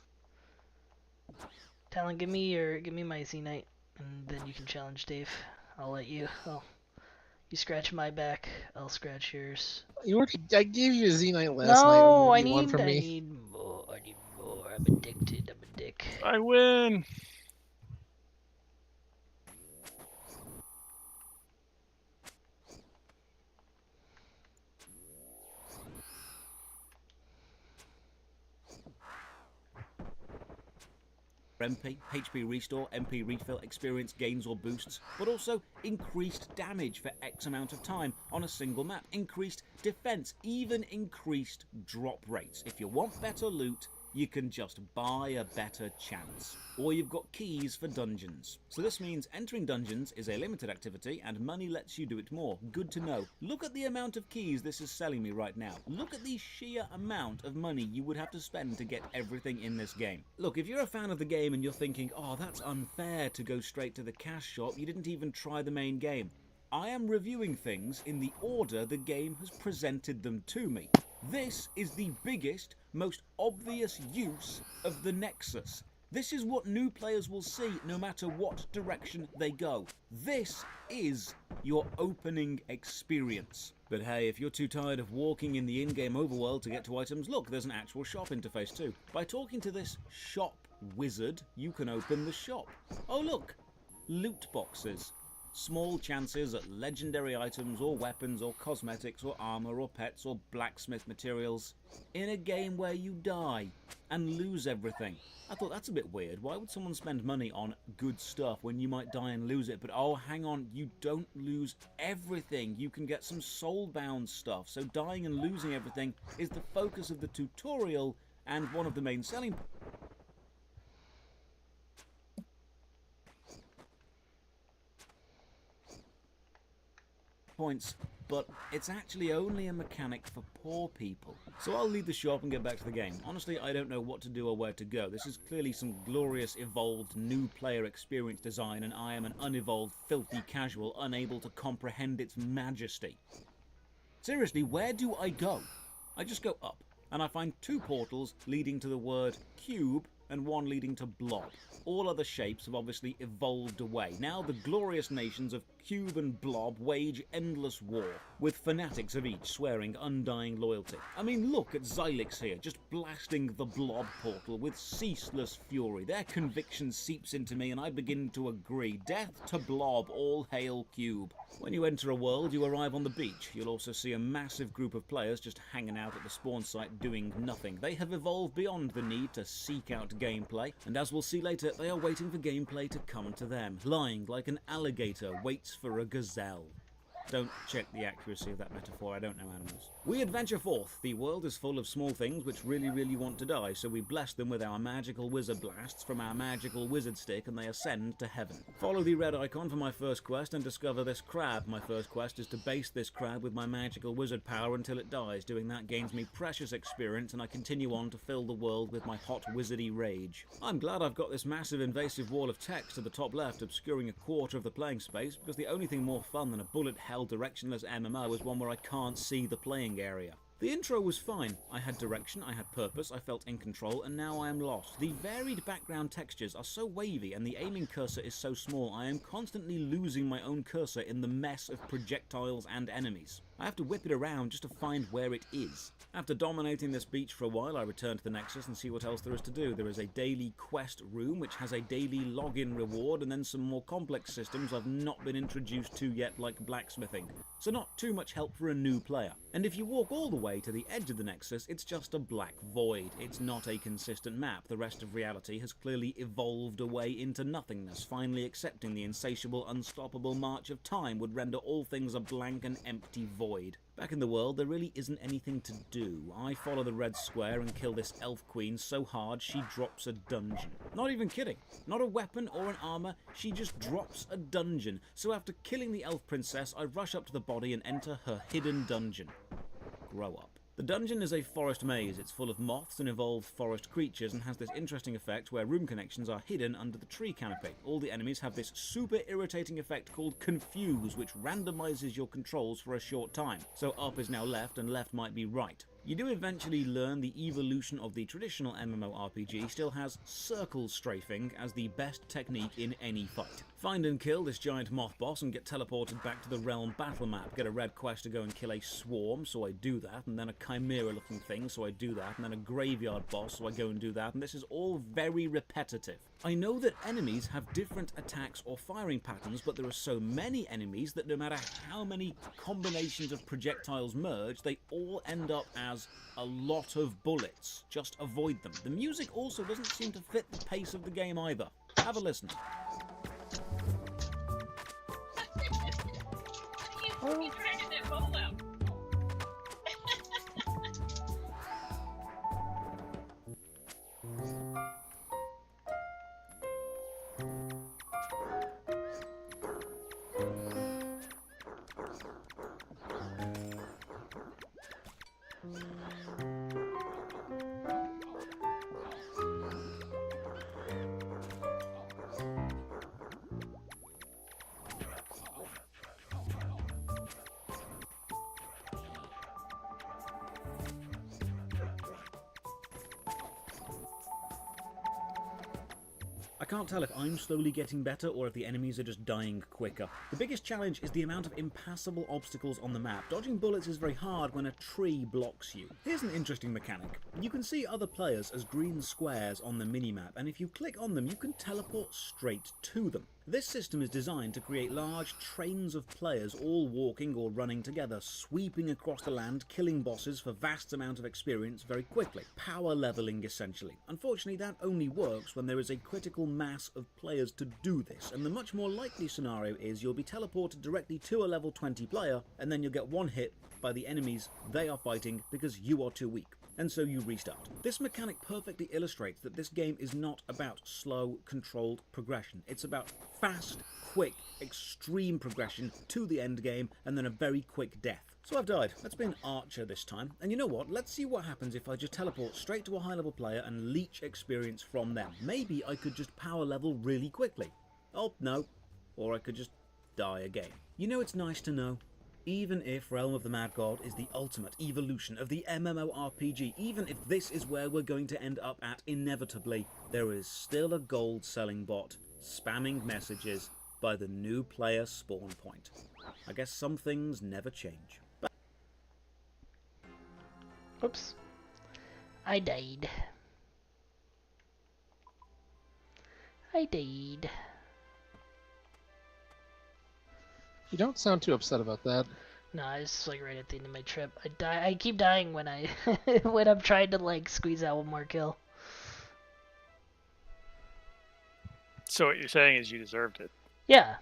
Talon, give me my Zenyte, and then you can challenge Dave. I'll let you. You scratch my back, I'll scratch yours. I gave you a Zenyte last night. No, What I do you want from me? need more. I need more. I'm addicted. I'm a dick. I win. MP, HP restore, MP refill, experience gains or boosts, but also increased damage for X amount of time on a single map, increased defense, even increased drop rates. If you want better loot, you can just buy a better chance. Or you've got keys for dungeons. So this means entering dungeons is a limited activity and money lets you do it more. Good to know. Look at the amount of keys this is selling me right now. Look at the sheer amount of money you would have to spend to get everything in this game. Look, if you're a fan of the game and you're thinking, oh, that's unfair to go straight to the cash shop, you didn't even try the main game. I am reviewing things in the order the game has presented them to me. This is the biggest, most obvious use of the Nexus. This is what new players will see no matter what direction they go. This is your opening experience. But hey, if you're too tired of walking in the in-game overworld to get to items, look, there's an actual shop interface too. By talking to this shop wizard, you can open the shop. Oh look, loot boxes. Small chances at legendary items or weapons or cosmetics or armor or pets or blacksmith materials in a game where you die and lose everything. I thought that's a bit weird. Why would someone spend money on good stuff when you might die and lose it? But oh, hang on, you don't lose everything. You can get some soulbound stuff. So dying and losing everything is the focus of the tutorial and one of the main selling points, but it's actually only a mechanic for poor people. So I'll leave the shop and get back to the game. Honestly, I don't know what to do or where to go. This is clearly some glorious, evolved, new player experience design, and I am an unevolved, filthy casual, unable to comprehend its majesty. Seriously, where do I go? I just go up, and I find 2 portals leading to the word cube and 1 leading to blob. All other shapes have obviously evolved away. Now the glorious nations of Cube and Blob wage endless war, with fanatics of each swearing undying loyalty. I mean, look at Xylix here, just blasting the Blob portal with ceaseless fury. Their conviction seeps into me and I begin to agree. Death to Blob, all hail Cube. When you enter a world, you arrive on the beach. You'll also see a massive group of players just hanging out at the spawn site doing nothing. They have evolved beyond the need to seek out gameplay, and as we'll see later, they are waiting for gameplay to come to them, lying like an alligator waits for a gazelle. Don't check the accuracy of that metaphor, I don't know animals. We adventure forth. The world is full of small things which really want to die, so we bless them with our magical wizard blasts from our magical wizard stick and they ascend to heaven. Follow the red icon for my first quest and discover this crab. My first quest is to base this crab with my magical wizard power until it dies. Doing that gains me precious experience and I continue on to fill the world with my hot wizardy rage. I'm glad I've got this massive invasive wall of text to the top left obscuring a quarter of the playing space, because the only thing more fun than a bullet hell directionless MMO is one where I can't see the playing area. The intro was fine. I had direction, I had purpose, I felt in control, and now I am lost. The varied background textures are so wavy and the aiming cursor is so small, I am constantly losing my own cursor in the mess of projectiles and enemies. I have to whip it around just to find where it is. After dominating this beach for a while, I return to the Nexus and see what else there is to do. There is a daily quest room, which has a daily login reward, and then some more complex systems I've not been introduced to yet, like blacksmithing. So not too much help for a new player. And if you walk all the way to the edge of the Nexus, it's just a black void. It's not a consistent map. The rest of reality has clearly evolved away into nothingness. Finally accepting the insatiable, unstoppable march of time would render all things a blank and empty void. Back in the world, there really isn't anything to do. I follow the red square and kill this elf queen so hard she drops a dungeon. Not even kidding. Not a weapon or an armor, she just drops a dungeon. So after killing the elf princess, I rush up to the body and enter her hidden dungeon. Grow up. The dungeon is a forest maze. It's full of moths and evolved forest creatures and has this interesting effect where room connections are hidden under the tree canopy. All the enemies have this super irritating effect called Confuse, which randomizes your controls for a short time. So up is now left and left might be right. You do eventually learn the evolution of the traditional MMORPG still has circle strafing as the best technique in any fight. Find and kill this giant moth boss and get teleported back to the realm battle map. Get a red quest to go and kill a swarm, so I do that, and then a chimera looking thing, so I do that, and then a graveyard boss, so I go and do that, and this is all very repetitive. I know that enemies have different attacks or firing patterns, but there are so many enemies that no matter how many combinations of projectiles merge, they all end up as a lot of bullets. Just avoid them. The music also doesn't seem to fit the pace of the game either. Have a listen. You dragging that bowl out. I can't tell if I'm slowly getting better or if the enemies are just dying quicker. The biggest challenge is the amount of impassable obstacles on the map. Dodging bullets is very hard when a tree blocks you. Here's an interesting mechanic. You can see other players as green squares on the minimap, and if you click on them you can teleport straight to them. This system is designed to create large trains of players all walking or running together, sweeping across the land, killing bosses for vast amount of experience very quickly. Power leveling essentially. Unfortunately that only works when there is a critical mass of players to do this, and the much more likely scenario is you'll be teleported directly to a level 20 player and then you'll get one hit by the enemies they are fighting because you are too weak. And so you restart. This mechanic perfectly illustrates that this game is not about slow, controlled progression. It's about fast, quick, extreme progression to the end game and then a very quick death. So I've died. Let's be an archer this time. And you know what? Let's see what happens if I just teleport straight to a high level player and leech experience from them. Maybe I could just power level really quickly. Oh, no. Or I could just die again. You know, it's nice to know. Even if Realm of the Mad God is the ultimate evolution of the MMORPG, even if this is where we're going to end up at inevitably, there is still a gold selling bot spamming messages by the new player spawn point. I guess some things never change. Oops. I died. I died. You don't sound too upset about that. No, it's like right at the end of my trip. I keep dying when I when I'm trying to like squeeze out one more kill. So what you're saying is you deserved it. Yeah.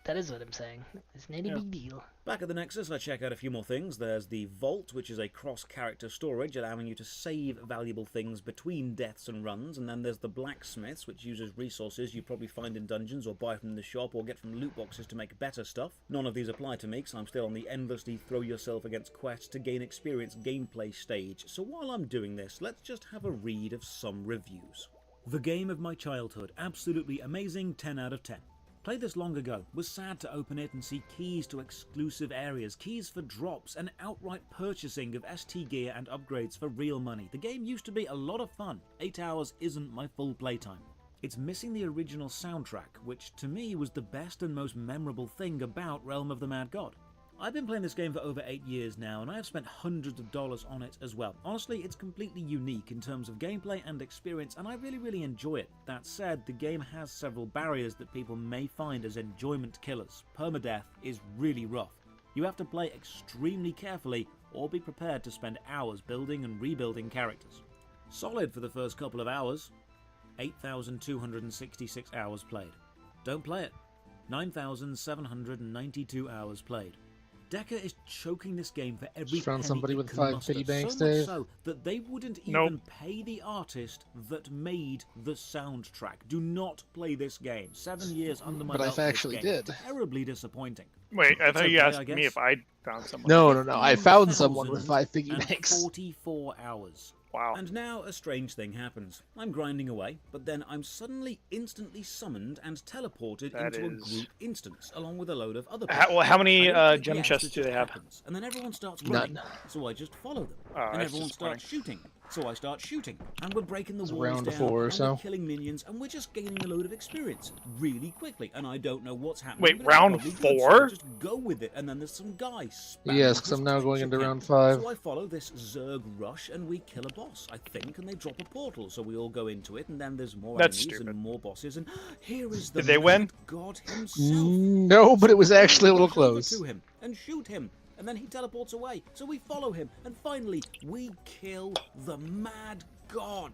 That is what I'm saying. It's not a big deal. Back at the Nexus, I check out a few more things. There's the Vault, which is a cross-character storage, allowing you to save valuable things between deaths and runs. And then there's the Blacksmiths, which uses resources you probably find in dungeons or buy from the shop or get from loot boxes to make better stuff. None of these apply to me, because I'm still on the endlessly throw yourself against quests to gain experience gameplay stage. So while I'm doing this, let's just have a read of some reviews. The game of my childhood. Absolutely amazing, 10 out of 10. Played this long ago, was sad to open it and see keys to exclusive areas, keys for drops, and outright purchasing of ST gear and upgrades for real money. The game used to be a lot of fun. 8 hours isn't my full playtime. It's missing the original soundtrack, which to me was the best and most memorable thing about Realm of the Mad God. I've been playing this game for over 8 years now, and I have spent hundreds of dollars on it as well. Honestly, it's completely unique in terms of gameplay and experience, and I really enjoy it. That said, the game has several barriers that people may find as enjoyment killers. Permadeath is really rough. You have to play extremely carefully, or be prepared to spend hours building and rebuilding characters. Solid for the first couple of hours. 8,266 hours played. Don't play it. 9,792 hours played. Decker is choking this game for every Just found penny somebody it with can 5 muster, piggy banks, so much Dave. so that they wouldn't Nope. even pay the artist that made the soundtrack. Do not play this game. 7 years under my But I belt with this actually game. did. Terribly disappointing. Wait, I It's thought you okay, asked I me guess. if I found someone. No, I found someone with 5 piggy banks. 44 hours. Wow. And now a strange thing happens. I'm grinding away, but then I'm suddenly instantly summoned and teleported That into a is- group instance, along with a load of other people. How many I don't click gem yes, chests it do they just have? happens. And then everyone starts None. running, so I just follow them. Oh, and that's everyone starts shooting, so I start shooting. And we're breaking the It's walls round down, 4 or and so. we're killing minions, and we're just gaining a load of experience really quickly. And I don't know what's happening. Wait, but it's round probably good, so 4? I just go with it, and then there's some guy spamming Yes, because his I'm now going clench into again. round 5. So I follow this Zerg rush, and we kill a boss, I think, and they drop a portal, so we all go into it, and then there's more That's enemies stupid. and more bosses, and here is the Did they win? mad God himself. No, but it was actually a little Rush over close. to him and shoot him, and then he teleports away. So we follow him, and finally we kill the Mad God.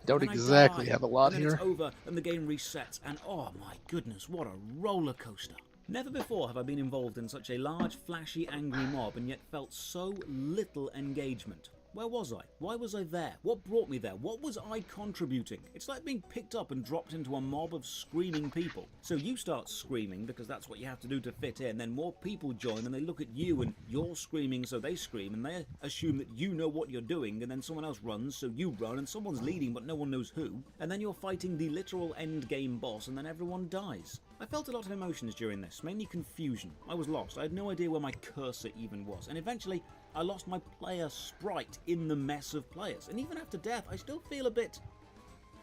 Don't And I exactly die, have a lot and then here. It's over, and the game resets, and oh my goodness, what a roller coaster! Never before have I been involved in such a large, flashy, angry mob, and yet felt so little engagement. Where was I? Why was I there? What brought me there? What was I contributing? It's like being picked up and dropped into a mob of screaming people. So you start screaming because that's what you have to do to fit in. Then more people join and they look at you and you're screaming, so they scream and they assume that you know what you're doing. And then someone else runs, so you run, and someone's leading but no one knows who. And then you're fighting the literal end game boss, and then everyone dies. I felt a lot of emotions during this, mainly confusion. I was lost. I had no idea where my cursor even was. And eventually I lost my player sprite in the mess of players, and even after death I still feel a bit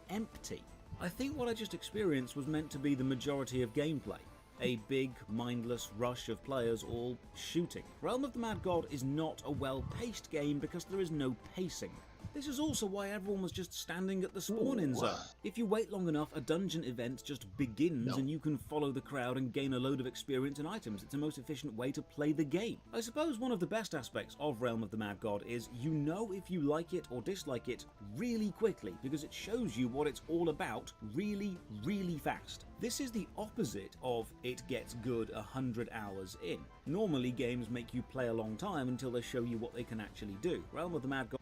empty. I think what I just experienced was meant to be the majority of gameplay. A big, mindless rush of players all shooting. Realm of the Mad God is not a well-paced game because there is no pacing. This is also why everyone was just standing at the spawn-in zone. If you wait long enough, a dungeon event just begins and you can follow the crowd and gain a load of experience and items. It's the most efficient way to play the game. I suppose one of the best aspects of Realm of the Mad God is you know if you like it or dislike it really quickly because it shows you what it's all about really fast. This is the opposite of it gets good 100 hours in. Normally games make you play a long time until they show you what they can actually do. Realm of the Mad God.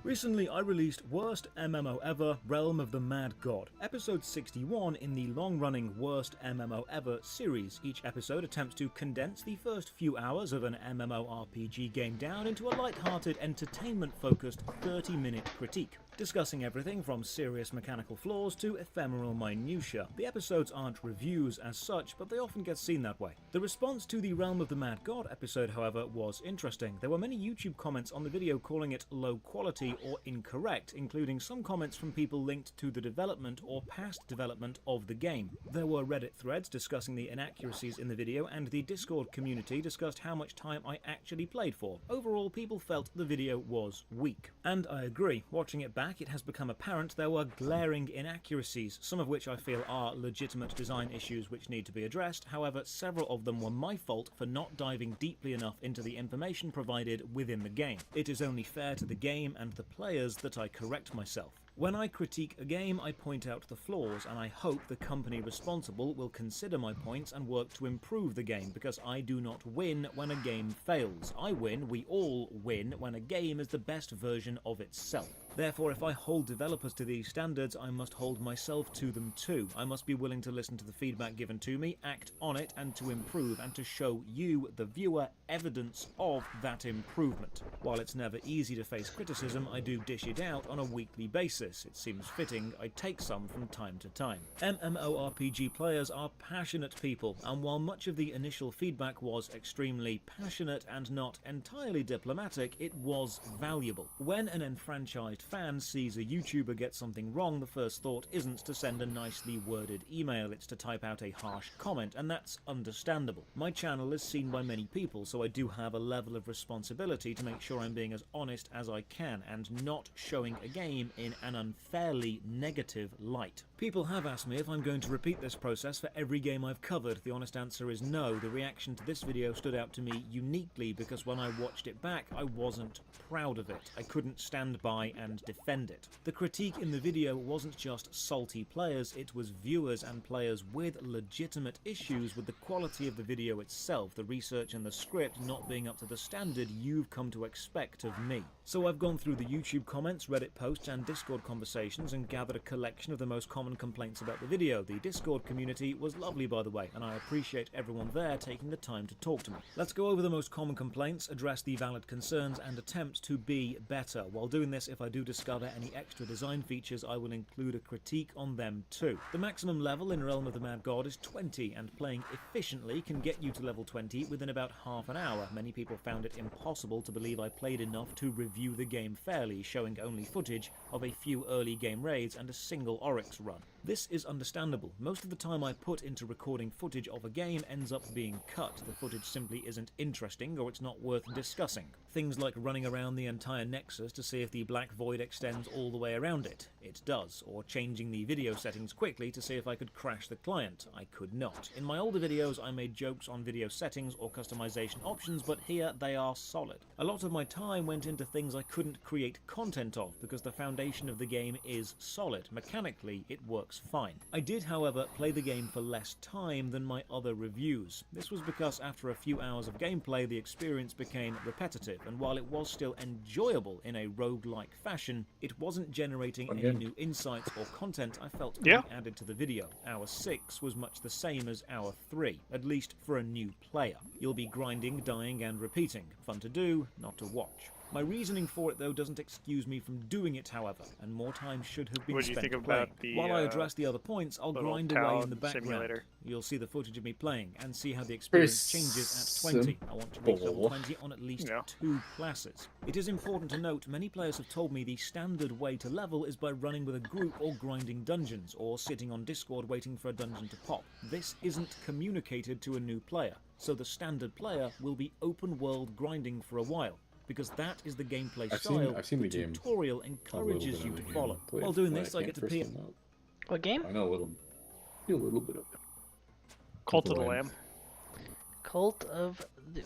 Recently, I released Worst MMO Ever, Realm of the Mad God, episode 61 in the long-running Worst MMO Ever series. Each episode attempts to condense the first few hours of an MMORPG game down into a light-hearted, entertainment-focused 30-minute critique, discussing everything from serious mechanical flaws to ephemeral minutiae. The episodes aren't reviews as such, but they often get seen that way. The response to the Realm of the Mad God episode, however, was interesting. There were many YouTube comments on the video calling it low quality or incorrect, including some comments from people linked to the development or past development of the game. There were Reddit threads discussing the inaccuracies in the video, and the Discord community discussed how much time I actually played for. Overall, people felt the video was weak. And I agree. Watching it back, it has become apparent there were glaring inaccuracies, some of which I feel are legitimate design issues which need to be addressed. However, several of them were my fault for not diving deeply enough into the information provided within the game. It is only fair to the game and the players that I correct myself. When I critique a game, I point out the flaws, and I hope the company responsible will consider my points and work to improve the game, because I do not win when a game fails. I win, we all win, when a game is the best version of itself. Therefore, if I hold developers to these standards, I must hold myself to them too. I must be willing to listen to the feedback given to me, act on it, and to improve, and to show you, the viewer, evidence of that improvement. While it's never easy to face criticism, I do dish it out on a weekly basis. It seems fitting I take some from time to time. MMORPG players are passionate people, and while much of the initial feedback was extremely passionate and not entirely diplomatic, it was valuable. When an enfranchised fan sees a YouTuber get something wrong, the first thought isn't to send a nicely worded email, it's to type out a harsh comment, and that's understandable. My channel is seen by many people, so I do have a level of responsibility to make sure I'm being as honest as I can and not showing a game in an unfairly negative light. People have asked me if I'm going to repeat this process for every game I've covered. The honest answer is no. The reaction to this video stood out to me uniquely because when I watched it back, I wasn't proud of it. I couldn't stand by and defend it. The critique in the video wasn't just salty players, it was viewers and players with legitimate issues with the quality of the video itself, the research and the script not being up to the standard you've come to expect of me. So I've gone through the YouTube comments, Reddit posts and Discord conversations and gathered a collection of the most common complaints about the video. The Discord community was lovely, by the way, and I appreciate everyone there taking the time to talk to me. Let's go over the most common complaints, address the valid concerns and attempt to be better. While doing this, if I do discover any extra design features, I will include a critique on them too. The maximum level in Realm of the Mad God is 20, and playing efficiently can get you to level 20 within about half an hour. Many people found it impossible to believe I played enough to review the game fairly, showing only footage of a few early game raids and a single Oryx run. This is understandable. Most of the time I put into recording footage of a game ends up being cut. The footage simply isn't interesting or it's not worth discussing. Things like running around the entire Nexus to see if the Black Void extends all the way around it. It does. Or changing the video settings quickly to see if I could crash the client. I could not. In my older videos I made jokes on video settings or customization options, but here they are solid. A lot of my time went into things I couldn't create content of because the foundation of the game is solid. Mechanically, it works fine. I did, however, play the game for less time than my other reviews. This was because after a few hours of gameplay, the experience became repetitive, and while it was still enjoyable in a roguelike fashion, it wasn't generating any new insights or content I felt could be added to the video. Hour 6 was much the same as Hour 3, at least for a new player. You'll be grinding, dying, and repeating. Fun to do, not to watch. My reasoning for it, though, doesn't excuse me from doing it, however, and more time should have been spent playing. While I address the other points, I'll grind away in the background. Simulator. You'll see the footage of me playing and see how the experience changes at 20. I want to reach level 20 on at least 2 classes. It is important to note, many players have told me the standard way to level is by running with a group or grinding dungeons, or sitting on Discord waiting for a dungeon to pop. This isn't communicated to a new player, so the standard player will be open world grinding for a while, because that is the gameplay style I've seen the tutorial encourages you to follow. While doing this, I get to peer. What game? I know a little bit of it. Cult of the Lamb. Cult of Doom.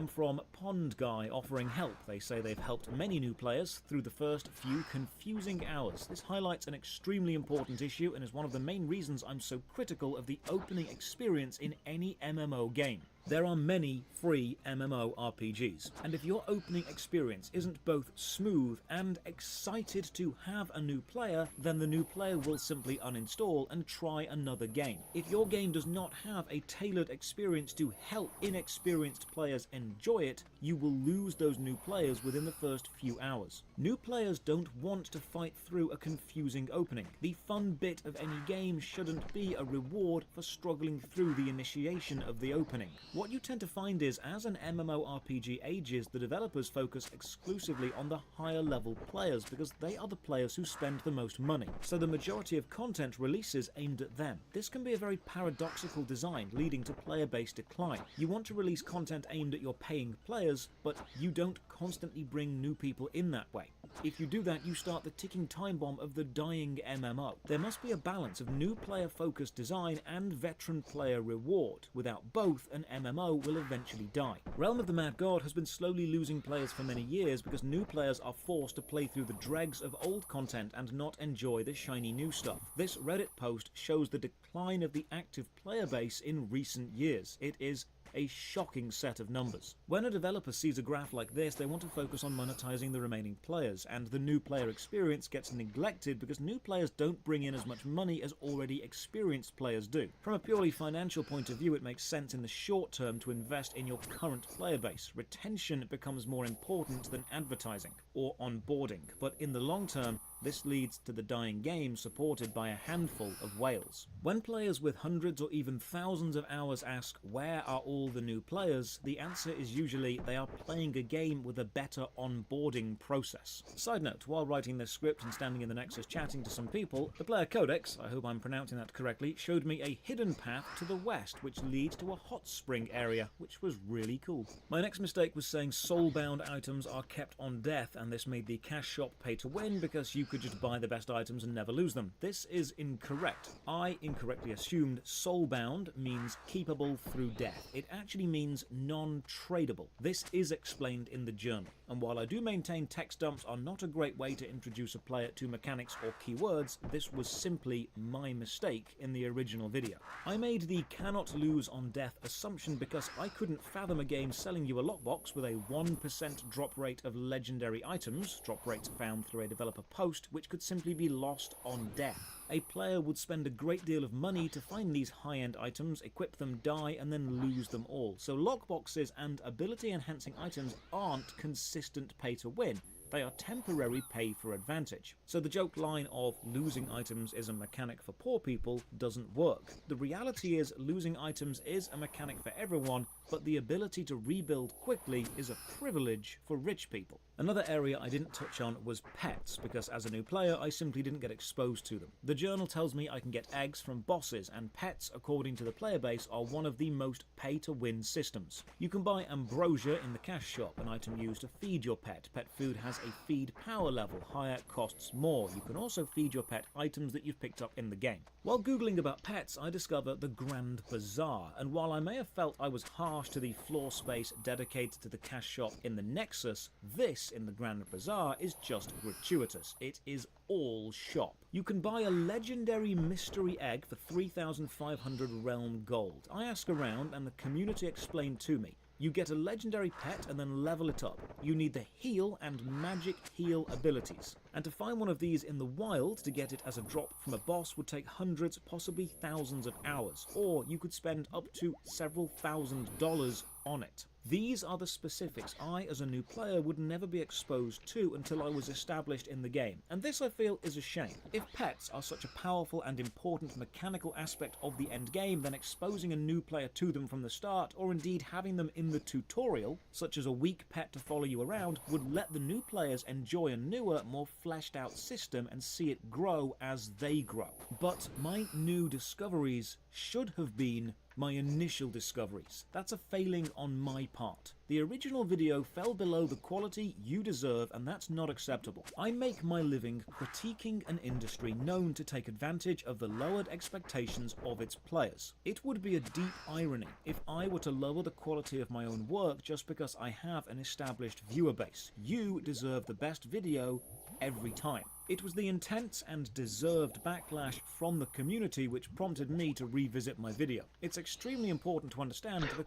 From Pond Guy offering help. They say they've helped many new players through the first few confusing hours. This highlights an extremely important issue and is one of the main reasons I'm so critical of the opening experience in any MMO game. There are many free MMORPGs, and if your opening experience isn't both smooth and excited to have a new player, then the new player will simply uninstall and try another game. If your game does not have a tailored experience to help inexperienced players enjoy it, you will lose those new players within the first few hours. New players don't want to fight through a confusing opening. The fun bit of any game shouldn't be a reward for struggling through the initiation of the opening. What you tend to find is, as an MMORPG ages, the developers focus exclusively on the higher level players because they are the players who spend the most money. So the majority of content releases aimed at them. This can be a very paradoxical design, leading to player base decline. You want to release content aimed at your paying players, but you don't constantly bring new people in that way. If you do that, you start the ticking time bomb of the dying MMO. There must be a balance of new player focused design and veteran player reward. Without both, an MMO will eventually die. Realm of the Mad God has been slowly losing players for many years because new players are forced to play through the dregs of old content and not enjoy the shiny new stuff. This Reddit post shows the decline of the active player base in recent years. It is a shocking set of numbers. When a developer sees a graph like this, they want to focus on monetizing the remaining players, and the new player experience gets neglected because new players don't bring in as much money as already experienced players do. From a purely financial point of view, it makes sense in the short term to invest in your current player base. Retention becomes more important than advertising or onboarding, but in the long term, This leads to the dying game supported by a handful of whales. When players with hundreds or even thousands of hours ask, where are all the new players, the answer is usually they are playing a game with a better onboarding process. Side note, while writing this script and standing in the Nexus chatting to some people, the player codex, I hope I'm pronouncing that correctly, showed me a hidden path to the west which leads to a hot spring area, which was really cool. My next mistake was saying soulbound items are kept on death, and this made the cash shop pay to win because you could just buy the best items and never lose them. This is incorrect. I incorrectly assumed soulbound means keepable through death. It actually means non-tradable. This is explained in the journal, and while I do maintain text dumps are not a great way to introduce a player to mechanics or keywords, this was simply my mistake in the original video. I made the cannot lose on death assumption because I couldn't fathom a game selling you a lockbox with a 1% drop rate of legendary items, drop rates found through a developer post, which could simply be lost on death. A player would spend a great deal of money to find these high-end items, equip them, die, and then lose them all. So lockboxes and ability-enhancing items aren't consistent pay-to-win. They are temporary pay for advantage. So the joke line of losing items is a mechanic for poor people doesn't work. The reality is losing items is a mechanic for everyone, but the ability to rebuild quickly is a privilege for rich people. Another area I didn't touch on was pets, because as a new player I simply didn't get exposed to them. The journal tells me I can get eggs from bosses, and pets, according to the player base, are one of the most pay-to-win systems. You can buy ambrosia in the cash shop, an item used to feed your pet. Pet food has a feed power level, higher costs more. You can also feed your pet items that you've picked up in the game. While googling about pets, I discover the Grand Bazaar, and while I may have felt I was harsh to the floor space dedicated to the cash shop in the Nexus, this in the Grand Bazaar is just gratuitous. It is all shop. You can buy a legendary mystery egg for 3,500 realm gold. I ask around and the community explained to me. You get a legendary pet and then level it up. You need the heal and magic heal abilities. And to find one of these in the wild to get it as a drop from a boss would take hundreds, possibly thousands of hours. Or you could spend up to several $1,000s on it. These are the specifics I, as a new player, would never be exposed to until I was established in the game, and this I feel is a shame. If pets are such a powerful and important mechanical aspect of the end game, then exposing a new player to them from the start, or indeed having them in the tutorial, such as a weak pet to follow you around, would let the new players enjoy a newer, more fleshed out system and see it grow as they grow. But my new discoveries should have been my initial discoveries. That's a failing on my part. The original video fell below the quality you deserve, and that's not acceptable. I make my living critiquing an industry known to take advantage of the lowered expectations of its players. It would be a deep irony if I were to lower the quality of my own work just because I have an established viewer base. You deserve the best video every time. It was the intense and deserved backlash from the community which prompted me to revisit my video. It's extremely important to understand the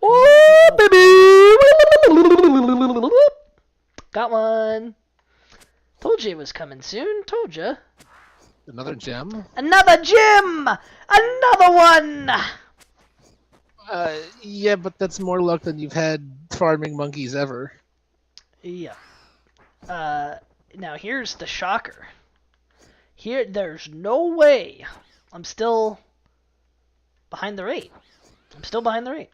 baby! Got one. Told you it was coming soon. Told you. Another gem? Another gem! Another one! Yeah, but that's more luck than you've had farming monkeys ever. Yeah. Now here's the shocker. Here, there's no way. I'm still behind the rate. I'm still behind the rate.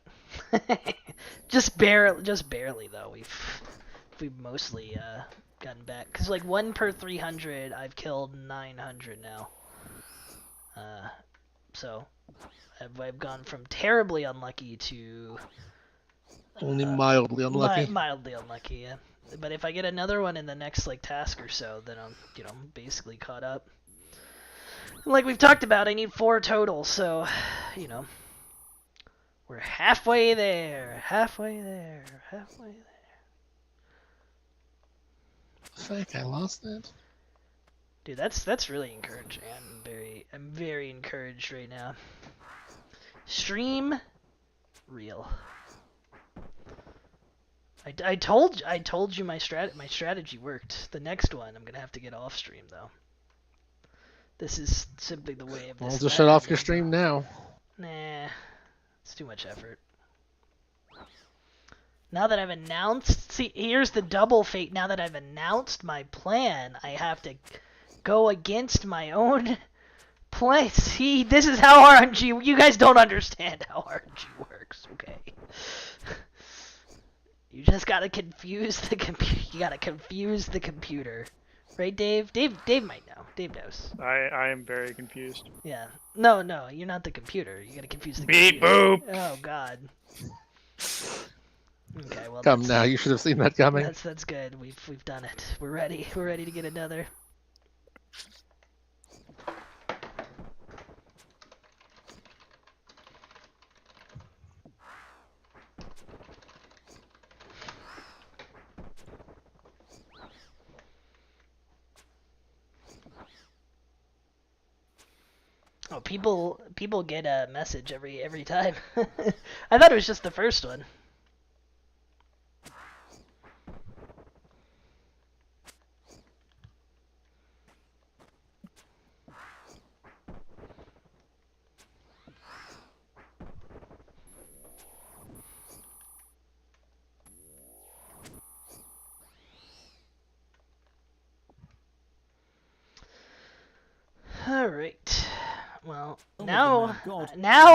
just barely though. We've mostly gotten back. Cause like 1 per 300, I've killed 900 now. So I've gone from terribly unlucky to only mildly unlucky. Mildly unlucky, yeah. But if I get another one in the next like task or so, then I'm basically caught up. Like we've talked about, I need 4 total, so we're halfway there. Halfway there. Halfway there. Fuck, I lost that. Dude, that's really encouraging. I'm very encouraged right now. Stream real. I told you my strategy worked. The next one I'm gonna have to get off stream though. This is simply the way of this. I'll just shut off your stream now. Nah, it's too much effort. Now that I've announced, see, here's the double fate. Now that I've announced my plan, I have to go against my own play. See, this is how RNG. You guys don't understand how RNG works, okay? You just gotta confuse the computer. You gotta confuse the computer, right, Dave? Dave might know. Dave knows. I am very confused. Yeah. No, you're not the computer. You gotta confuse the Beep computer. boop. Oh God. Okay, well. Come now, you should have seen that coming. That's good. We've done it. We're ready. We're ready to get another. Oh, people get a message every time. I thought it was just the first one. All right. Well, now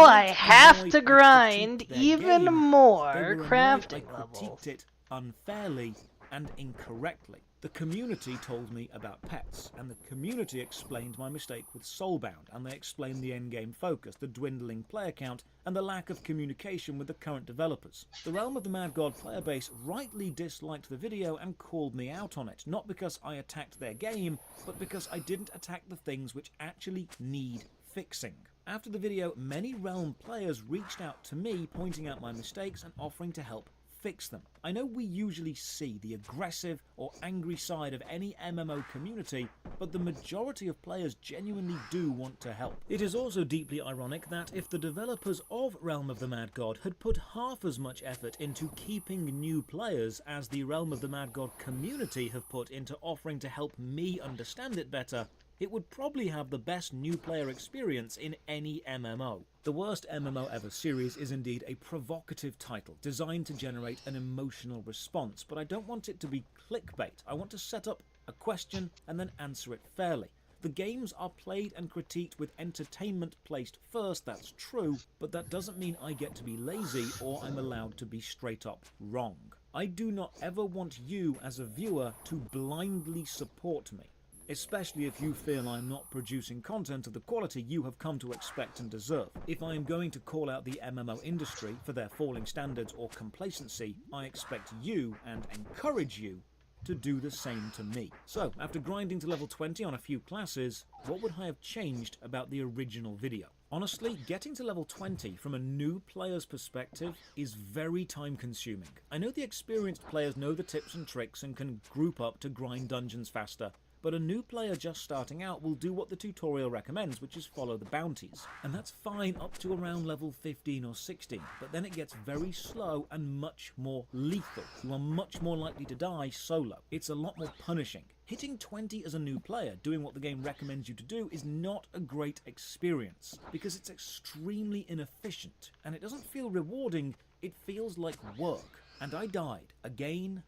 I have to grind even more crafting levels. Critiqued it unfairly and incorrectly. The community told me about pets, and the community explained my mistake with Soulbound, and they explained the endgame focus, the dwindling player count, and the lack of communication with the current developers. The Realm of the Mad God player base rightly disliked the video and called me out on it, not because I attacked their game, but because I didn't attack the things which actually need fixing. After the video, many Realm players reached out to me, pointing out my mistakes and offering to help fix them. I know we usually see the aggressive or angry side of any MMO community, but the majority of players genuinely do want to help. It is also deeply ironic that if the developers of Realm of the Mad God had put half as much effort into keeping new players as the Realm of the Mad God community have put into offering to help me understand it better, it would probably have the best new player experience in any MMO. The Worst MMO Ever series is indeed a provocative title designed to generate an emotional response, but I don't want it to be clickbait. I want to set up a question and then answer it fairly. The games are played and critiqued with entertainment placed first, that's true, but that doesn't mean I get to be lazy or I'm allowed to be straight up wrong. I do not ever want you as a viewer to blindly support me, especially if you feel I'm not producing content of the quality you have come to expect and deserve. If I am going to call out the MMO industry for their falling standards or complacency, I expect you and encourage you to do the same to me. So, after grinding to level 20 on a few classes, what would I have changed about the original video? Honestly, getting to level 20 from a new player's perspective is very time consuming. I know the experienced players know the tips and tricks and can group up to grind dungeons faster, but a new player just starting out will do what the tutorial recommends, which is follow the bounties. And that's fine up to around level 15 or 16, but then it gets very slow and much more lethal. You are much more likely to die solo. It's a lot more punishing. Hitting 20 as a new player, doing what the game recommends you to do, is not a great experience, because it's extremely inefficient, and it doesn't feel rewarding, it feels like work. And I died again,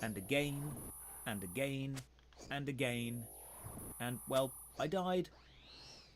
and again, and again, and again, and, well, I died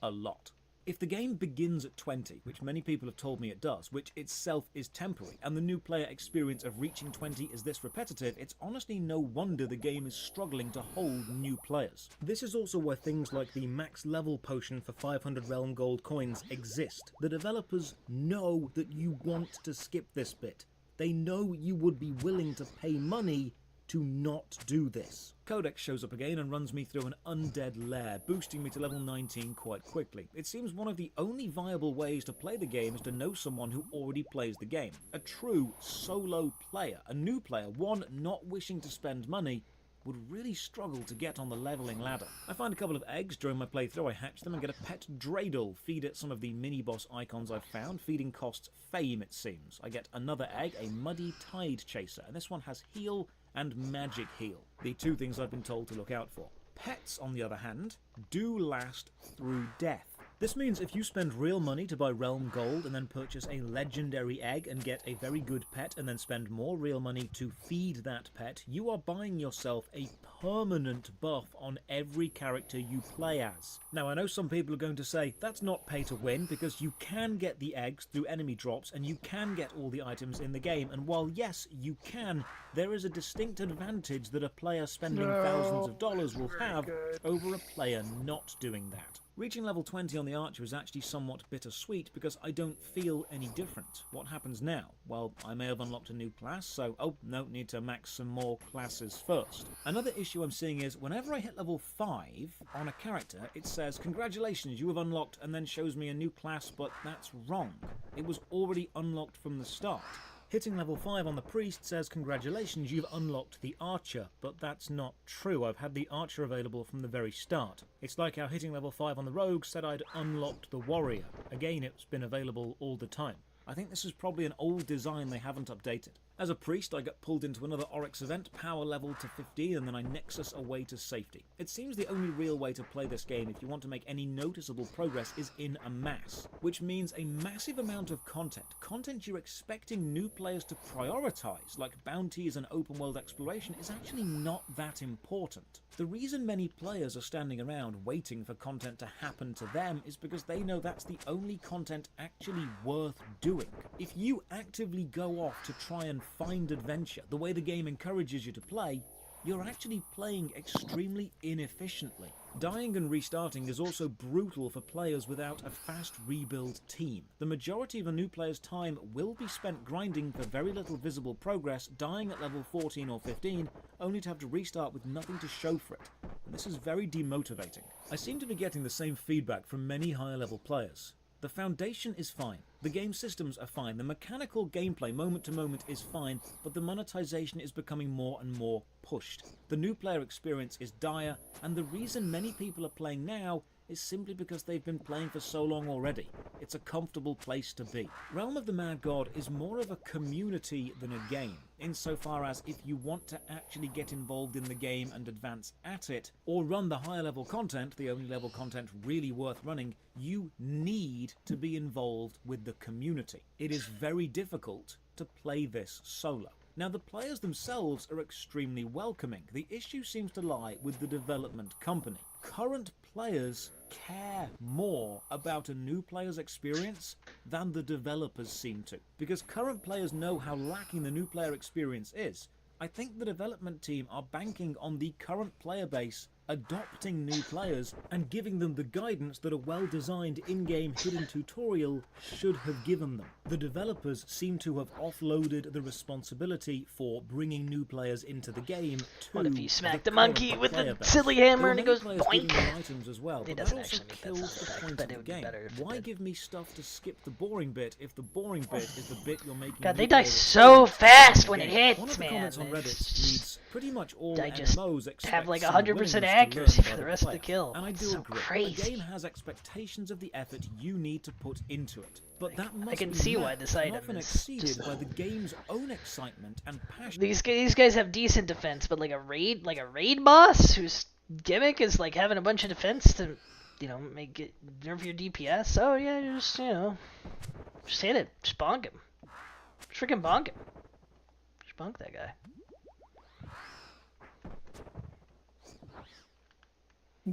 a lot. If the game begins at 20, which many people have told me it does, which itself is temporary, and the new player experience of reaching 20 is this repetitive, it's honestly no wonder the game is struggling to hold new players. This is also where things like the max level potion for 500 Realm Gold coins exist. The developers know that you want to skip this bit. They know you would be willing to pay money to not do this. Codex shows up again and runs me through an undead lair, boosting me to level 19 quite quickly. It seems one of the only viable ways to play the game is to know someone who already plays the game. A true solo player, a new player, one not wishing to spend money, would really struggle to get on the leveling ladder. I find a couple of eggs during my playthrough, I hatch them and get a pet dreidel, feed it some of the mini-boss icons I've found. Feeding costs fame, it seems. I get another egg, a muddy tide chaser, and this one has heal and magic heal, the two things I've been told to look out for. Pets, on the other hand, do last through death. This means if you spend real money to buy realm gold and then purchase a legendary egg and get a very good pet and then spend more real money to feed that pet, you are buying yourself a permanent buff on every character you play as. Now I know some people are going to say that's not pay to win because you can get the eggs through enemy drops and you can get all the items in the game, and while yes you can, there is a distinct advantage that a player spending thousands of dollars will have over a player not doing that. Reaching level 20 on the Archer is actually somewhat bittersweet because I don't feel any different. What happens now? Well, I may have unlocked a new class, so oh no, need to max some more classes first. Another issue I'm seeing is whenever I hit level 5 on a character, it says congratulations, you have unlocked, and then shows me a new class, but that's wrong. It was already unlocked from the start. Hitting level 5 on the Priest says congratulations, you've unlocked the Archer, but that's not true. I've had the Archer available from the very start. It's like how hitting level 5 on the Rogue said I'd unlocked the Warrior. Again, it's been available all the time. I think this is probably an old design they haven't updated. As a priest, I get pulled into another Oryx event, power level to 15, and then I nexus away to safety. It seems the only real way to play this game if you want to make any noticeable progress is in a mass, which means a massive amount of content you're expecting new players to prioritize, like bounties and open world exploration, is actually not that important. The reason many players are standing around waiting for content to happen to them is because they know that's the only content actually worth doing. If you actively go off to try and find adventure the way the game encourages you to play, you're actually playing extremely inefficiently. Dying and restarting is also brutal for players without a fast rebuild team. The majority of a new player's time will be spent grinding for very little visible progress, dying at level 14 or 15, only to have to restart with nothing to show for it. And this is very demotivating. I seem to be getting the same feedback from many higher level players. The foundation is fine, the game systems are fine, the mechanical gameplay moment to moment is fine, but the monetization is becoming more and more pushed. The new player experience is dire, and the reason many people are playing now is simply because they've been playing for so long already. It's a comfortable place to be. Realm of the Mad God is more of a community than a game, insofar as if you want to actually get involved in the game and advance at it, or run the higher level content, the only level content really worth running, you need to be involved with the community. It is very difficult to play this solo. Now, the players themselves are extremely welcoming. The issue seems to lie with the development company. Current players care more about a new player's experience than the developers seem to. Because current players know how lacking the new player experience is. I think the development team are banking on the current player base adopting new players and giving them the guidance that a well-designed in-game hidden tutorial should have given them. The developers seem to have offloaded the responsibility for bringing new players into the game to what if you smack the monkey with the silly hammer and it goes boink? Items as well, it but doesn't that also actually kills the point of the game. Why give me stuff to skip the boring bit if the boring bit is the bit you're making? God, they die so fast when it hits, man. Comments on Reddit reads, pretty much all I just MMOs expect have like some 100% willingness to accuracy learn for by the rest of the kill. And I do so agree. Crazy. The game has expectations of the effort you need to put into it, but that must I can be see met why this and item often is exceeded just... by the game's own excitement and passion. These guys have decent defense, but like a raid boss whose gimmick is like having a bunch of defense to, you know, make it nerf your DPS. So yeah, just just hit it, just bonk him, just freaking bonk him, just bonk that guy.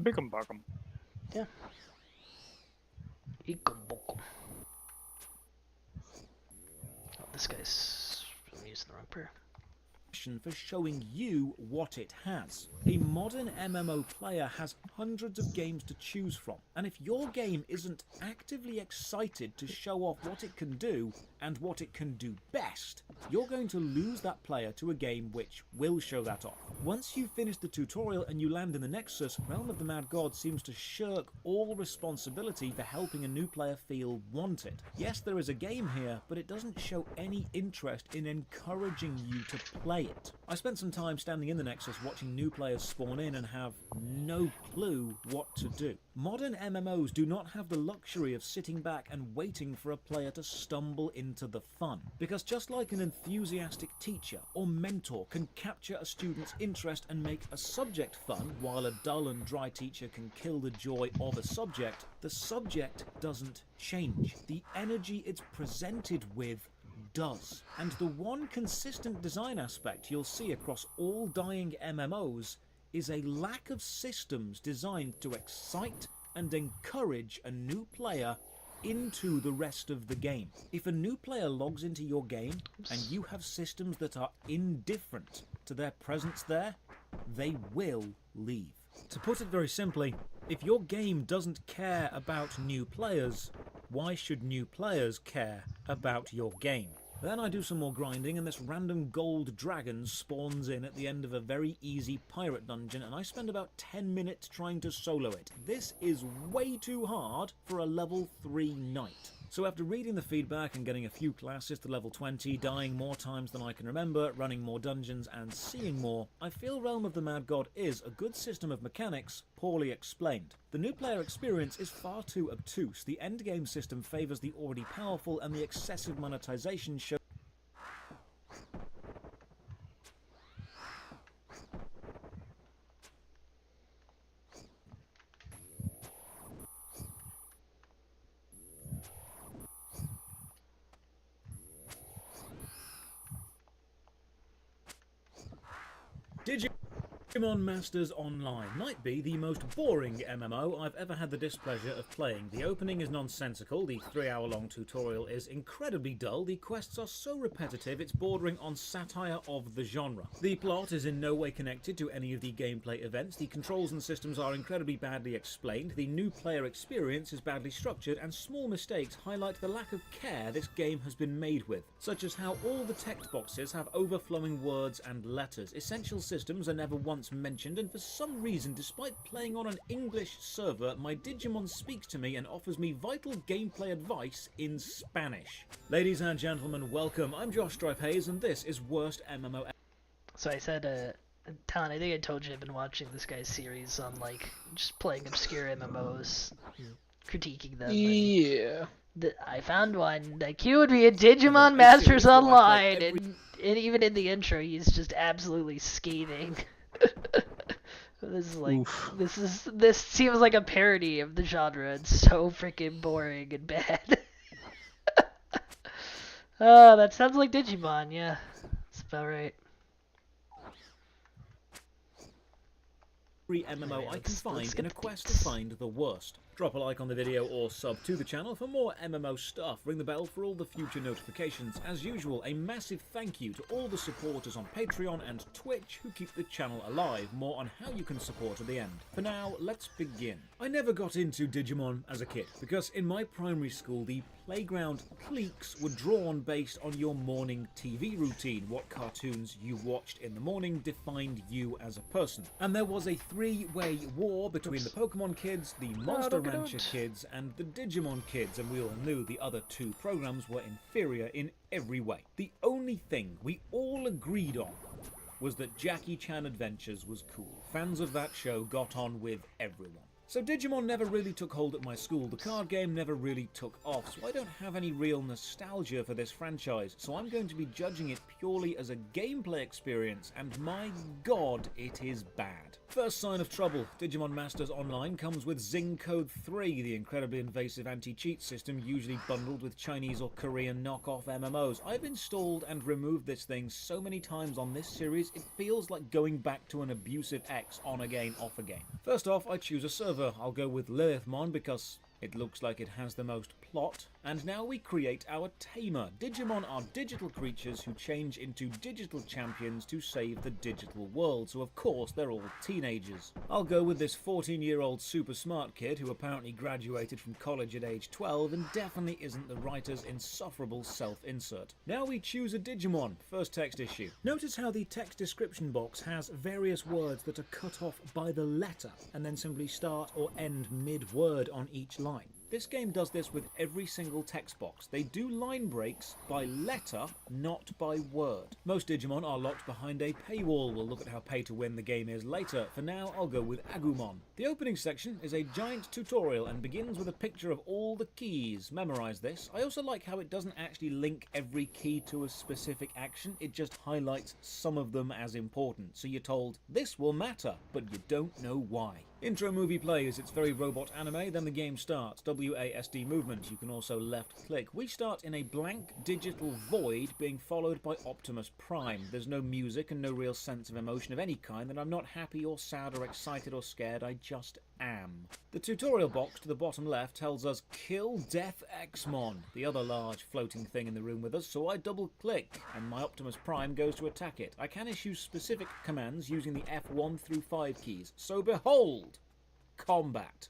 Big 'em, buck 'em. Yeah. Oh, this guy's... I'm using the wrong pair. For showing you what it has. A modern MMO player has hundreds of games to choose from, and if your game isn't actively excited to show off what it can do and what it can do best, you're going to lose that player to a game which will show that off. Once you finish the tutorial and you land in the Nexus, Realm of the Mad God seems to shirk all responsibility for helping a new player feel wanted. Yes, there is a game here, but it doesn't show any interest in encouraging you to play play it. I spent some time standing in the Nexus watching new players spawn in and have no clue what to do. Modern MMOs do not have the luxury of sitting back and waiting for a player to stumble into the fun. Because just like an enthusiastic teacher or mentor can capture a student's interest and make a subject fun, while a dull and dry teacher can kill the joy of a subject, the subject doesn't change. The energy it's presented with does. And the one consistent design aspect you'll see across all dying MMOs is a lack of systems designed to excite and encourage a new player into the rest of the game. If a new player logs into your game and you have systems that are indifferent to their presence there, they will leave. To put it very simply, if your game doesn't care about new players, why should new players care about your game? Then I do some more grinding and this random gold dragon spawns in at the end of a very easy pirate dungeon and I spend about 10 minutes trying to solo it. This is way too hard for a level 3 knight. So after reading the feedback and getting a few classes to level 20, dying more times than I can remember, running more dungeons and seeing more, I feel Realm of the Mad God is a good system of mechanics, poorly explained. The new player experience is far too obtuse, the endgame system favours the already powerful and the excessive monetization shows Digimon Masters Online might be the most boring MMO I've ever had the displeasure of playing. The opening is nonsensical, the 3-hour-long tutorial is incredibly dull, the quests are so repetitive it's bordering on satire of the genre. The plot is in no way connected to any of the gameplay events, the controls and systems are incredibly badly explained, the new player experience is badly structured, and small mistakes highlight the lack of care this game has been made with, such as how all the text boxes have overflowing words and letters. Essential systems are never once mentioned, and for some reason, despite playing on an English server, my Digimon speaks to me and offers me vital gameplay advice in Spanish. Ladies and gentlemen, welcome. I'm Josh Strife Hayes, and this is Worst MMO. So I said, Talon, I think I told you I've been watching this guy's series on, like, just playing obscure MMOs, critiquing them. Yeah. I found one. The Q would be a Digimon Masters Online, and even in the intro, he's just absolutely scathing. This is like, this seems like a parody of the genre. It's so freaking boring and bad. Oh, that sounds like Digimon, yeah. That's about right. Every MMO I can find in a quest to find the worst. Drop a like on the video or sub to the channel for more MMO stuff. Ring the bell for all the future notifications. As usual, a massive thank you to all the supporters on Patreon and Twitch who keep the channel alive. More on how you can support at the end. For now, let's begin. I never got into Digimon as a kid because in my primary school the playground cliques were drawn based on your morning TV routine. What cartoons you watched in the morning defined you as a person. And there was a three-way war between the Pokemon kids, the Monster Rancher kids, and the Digimon kids, and we all knew the other two programs were inferior in every way. The only thing we all agreed on was that Jackie Chan Adventures was cool. Fans of that show got on with everyone. So Digimon never really took hold at my school, the card game never really took off, so I don't have any real nostalgia for this franchise, so I'm going to be judging it purely as a gameplay experience, and my god, it is bad. First sign of trouble, Digimon Masters Online comes with Zing Code 3, the incredibly invasive anti-cheat system usually bundled with Chinese or Korean knockoff MMOs. I've installed and removed this thing so many times on this series, it feels like going back to an abusive ex on again, off again. First off, I choose a server. I'll go with Lilithmon because it looks like it has the most plot. And now we create our tamer. Digimon are digital creatures who change into digital champions to save the digital world, so of course they're all teenagers. I'll go with this 14-year-old super smart kid who apparently graduated from college at age 12 and definitely isn't the writer's insufferable self-insert. Now we choose a Digimon. First text issue. Notice how the text description box has various words that are cut off by the letter and then simply start or end mid-word on each line. This game does this with every single text box. They do line breaks by letter, not by word. Most Digimon are locked behind a paywall. We'll look at how pay to win the game is later. For now, I'll go with Agumon. The opening section is a giant tutorial and begins with a picture of all the keys. Memorize this. I also like how it doesn't actually link every key to a specific action. It just highlights some of them as important. So you're told, this will matter, but you don't know why. Intro movie plays, it's very robot anime, then the game starts. WASD movement, you can also left click. We start in a blank digital void being followed by Optimus Prime. There's no music and no real sense of emotion of any kind, and I'm not happy or sad or excited or scared, I just am. The tutorial box to the bottom left tells us kill Death Xmon, the other large floating thing in the room with us, so I double click and my Optimus Prime goes to attack it. I can issue specific commands using the F1 through 5 keys, so behold, combat.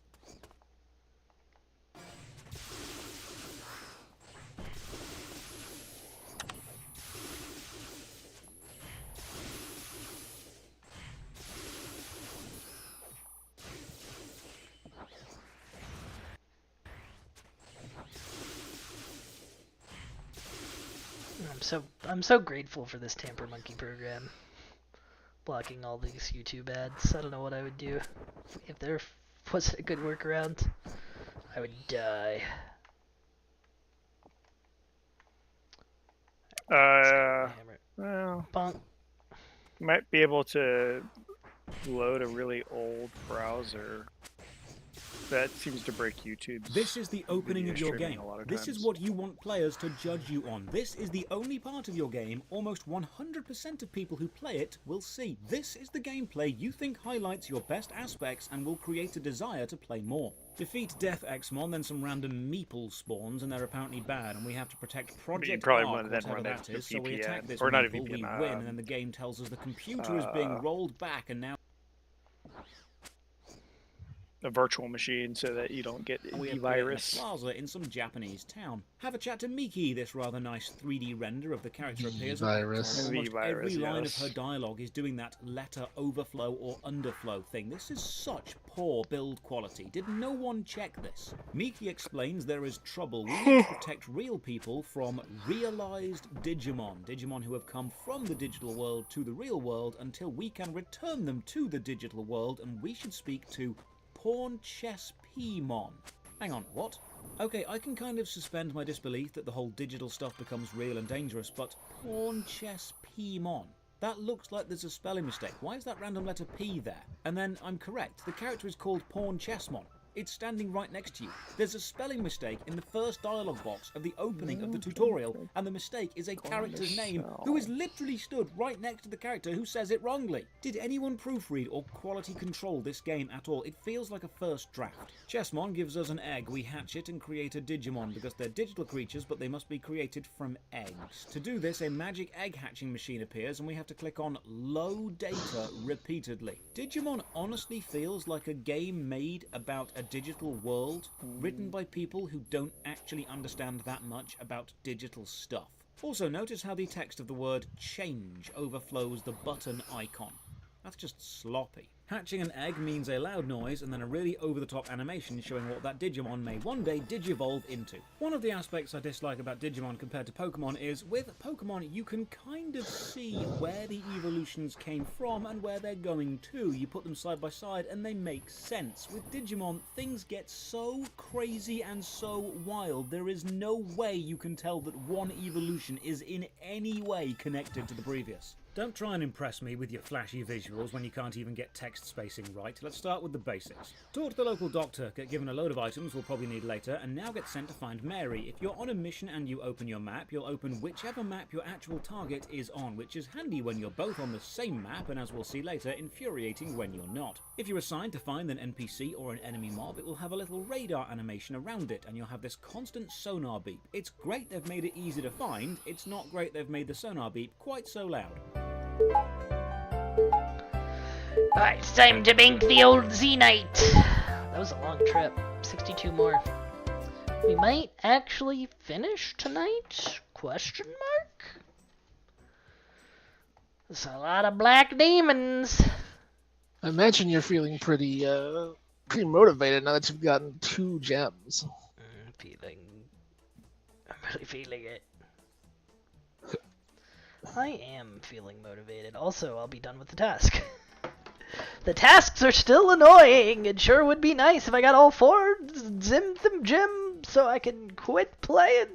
I'm so grateful for this Tamper Monkey program. Blocking all these YouTube ads. I don't know what I would do if there was a good workaround. I would die. Well, Bonk. Might be able to load a really old browser. That seems to break YouTube. This is the opening of your game. This is what you want players to judge you on. This is the only part of your game almost 100% of people who play it will see. This is the gameplay you think highlights your best aspects and will create a desire to play more. Defeat Death Xmon, then some random meeple spawns, and they're apparently bad, and we have to protect Project Ark, whatever that is, so we attack this meeple, we win, and then the game tells us the computer is being rolled back, and now a virtual machine so that you don't get we the virus. Plaza in some Japanese town. Have a chat to Miki. This rather nice 3D render of the character appears. Virus. Almost every line of her dialogue is doing that letter overflow or underflow thing. This is such poor build quality. Did no one check this? Miki explains there is trouble. We need to protect real people from realized Digimon. Digimon who have come from the digital world to the real world until we can return them to the digital world, and we should speak to Pawn Chess P-mon. Hang on, what? Okay, I can kind of suspend my disbelief that the whole digital stuff becomes real and dangerous, but Pawn Chess P-mon? That looks like there's a spelling mistake. Why is that random letter P there? And then I'm correct. The character is called Pawn Chessmon. It's standing right next to you. There's a spelling mistake in the first dialogue box of the opening of the tutorial, and the mistake is a character's name who is literally stood right next to the character who says it wrongly. Did anyone proofread or quality control this game at all? It feels like a first draft. Chessmon gives us an egg. We hatch it and create a Digimon because they're digital creatures, but they must be created from eggs. To do this, a magic egg hatching machine appears, and we have to click on low data repeatedly. Digimon honestly feels like a game made about a digital world, written by people who don't actually understand that much about digital stuff. Also notice how the text of the word change overflows the button icon. That's just sloppy. Hatching an egg means a loud noise and then a really over-the-top animation showing what that Digimon may one day digivolve into. One of the aspects I dislike about Digimon compared to Pokemon is, with Pokemon you can kind of see where the evolutions came from and where they're going to. You put them side by side and they make sense. With Digimon, things get so crazy and so wild, there is no way you can tell that one evolution is in any way connected to the previous. Don't try and impress me with your flashy visuals when you can't even get text spacing right. Let's start with the basics. Talk to the local doctor, get given a load of items we'll probably need later, and now get sent to find Mary. If you're on a mission and you open your map, you'll open whichever map your actual target is on, which is handy when you're both on the same map, and as we'll see later, infuriating when you're not. If you're assigned to find an NPC or an enemy mob, it will have a little radar animation around it, and you'll have this constant sonar beep. It's great they've made it easy to find, it's not great they've made the sonar beep quite so loud. Alright, it's time to bank the old Zenytes. That was a long trip. 62 more. We might actually finish tonight? Question mark? There's a lot of black demons. I imagine you're feeling pretty motivated now that you've gotten 2 gems. really feeling it. I am feeling motivated. Also, I'll be done with the task. The tasks are still annoying. It sure would be nice if I got all 4 Zim so I can quit playing.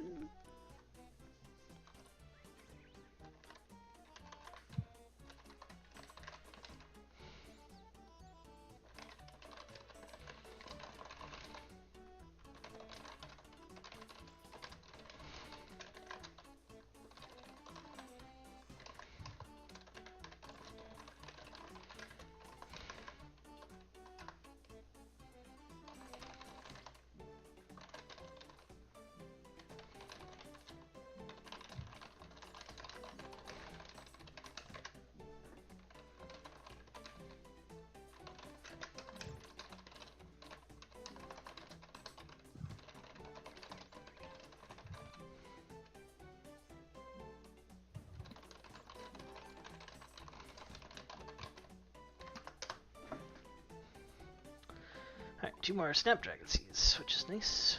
Alright, 2 more Snapdragon Seeds, which is nice.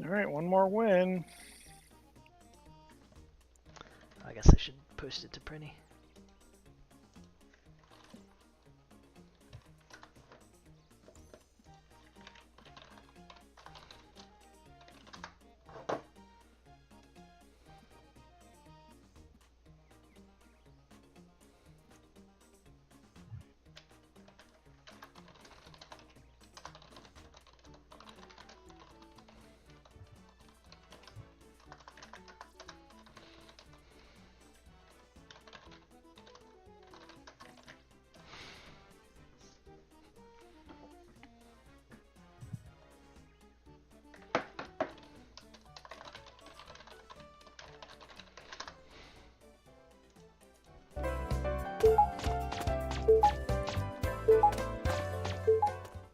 Alright, one more win. I guess I should post it to Prinny.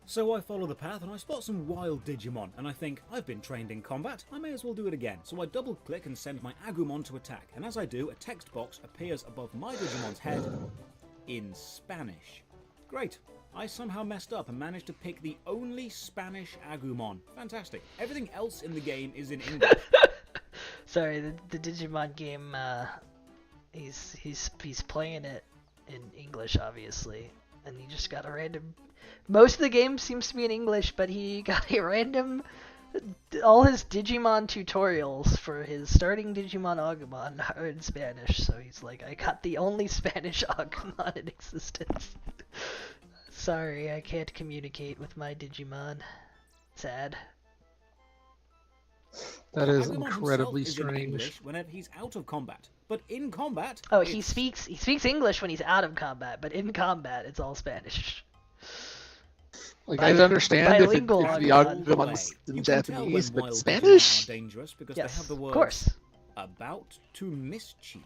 So I follow the path and I spot some wild Digimon, and I think, I've been trained in combat, I may as well do it again. So I double click and send my Agumon to attack, and as I do, a text box appears above my Digimon's head in Spanish. Great. I somehow messed up and managed to pick the only Spanish Agumon. Fantastic. Everything else in the game is in English. Sorry, the Digimon game, he's playing it in English, obviously, and he just got a random. Most of the game seems to be in English, but he got a random. All his Digimon tutorials for his starting Digimon Agumon are in Spanish, so he's like, I got the only Spanish Agumon in existence. Sorry, I can't communicate with my Digimon. Sad. That is Agumon incredibly himself is in strange. English whenever he's out of combat, but in combat. Oh, he speaks English when he's out of combat, but in combat it's all Spanish. Like, I understand if the Agumon's in Japanese, but Spanish? Dangerous because Yes, they have the of words course. about to mischief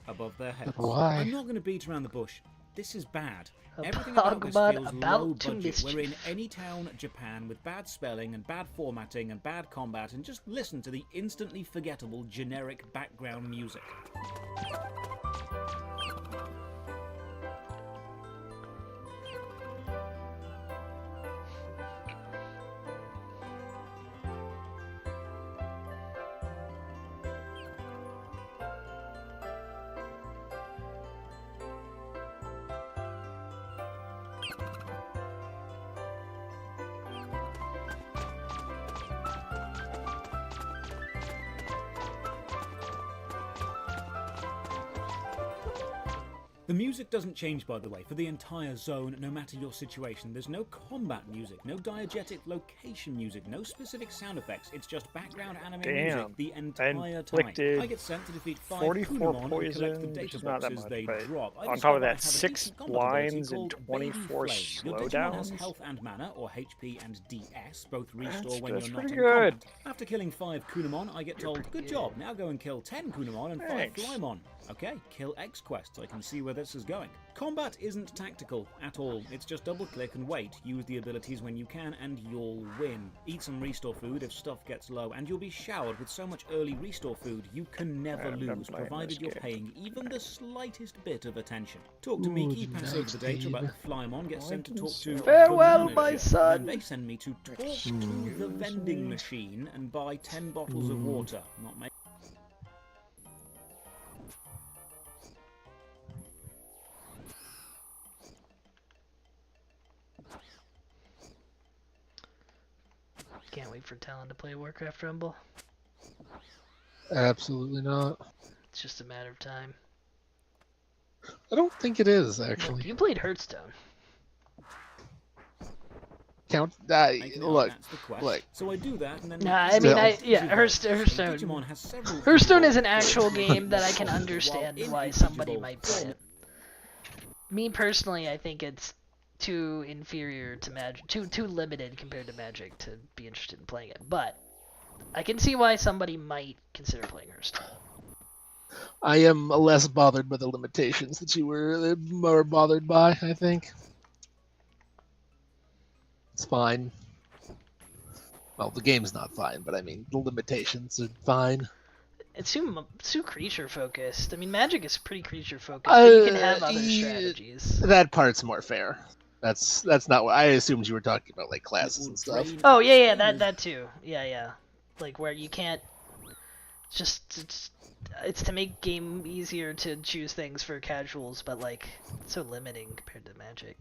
above their heads. Why? I'm not going to beat around the bush. This is bad. Everything Agumon about this feels about low to budget. We're in mischief. any town, Japan, with bad spelling and bad formatting and bad combat, and just listen to the instantly forgettable generic background music. The music doesn't change, by the way, for the entire zone, no matter your situation. There's no combat music, no diegetic location music, no specific sound effects. It's just background anime music the entire time. Inflicted I get sent to defeat 5 44 Kunamon and poison, collect the which data is not that boxes much, they but drop. I on top of discover I that, have a 6 decent combat ability blinds and called 24 Baby Flame. Your Digimon has slowdowns. health and mana, or HP and DS, both restore That's when you're not pretty in good. combat. After killing 5 Kunamon, I get told, good job, now go and kill 10 Kunamon and 5 Thanks. Flymon. Okay, kill X quests. I can see where this is going. Combat isn't tactical at all. It's just double click and wait. Use the abilities when you can and you'll win. Eat some restore food if stuff gets low, and you'll be showered with so much early restore food you can never lose, provided you're paying even the slightest bit of attention. Talk to Miki, pass over the data about the Flymon, get sent to talk to Farewell, the my manager, son! and then they send me to talk to the vending machine and buy 10 bottles of water. Not make Can't wait for Talon to play Warcraft Rumble. Absolutely not. It's just a matter of time. I don't think it is, actually. You played Hearthstone. Count. Look. So I do that, and then. Nah, I mean, Hearthstone. Hearthstone is an actual game that I can understand why somebody might play it. Me personally, I think it's too inferior to Magic, too limited compared to Magic to be interested in playing it. But I can see why somebody might consider playing Hearthstone. I am less bothered by the limitations that you were more bothered by, I think. It's fine. Well, the game's not fine, but I mean, the limitations are fine. It's too creature focused. I mean, Magic is pretty creature focused, but you can have other strategies. That part's more fair. That's not what I assumed you were talking about, like classes and stuff. Oh yeah, that too. Yeah. Like where you can't it's to make game easier to choose things for casuals, but like it's so limiting compared to Magic.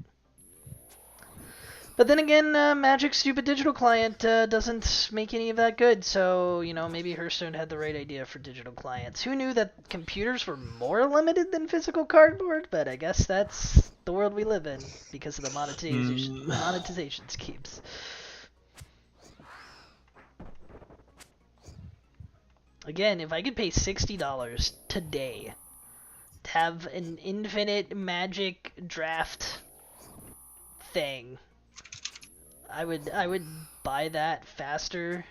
But then again, Magic's stupid digital client doesn't make any of that good, so, you know, maybe Hearthstone had the right idea for digital clients. Who knew that computers were more limited than physical cardboard? But I guess that's the world we live in, because of the monetization schemes. Again, if I could pay $60 today to have an infinite Magic draft thing, I would buy that faster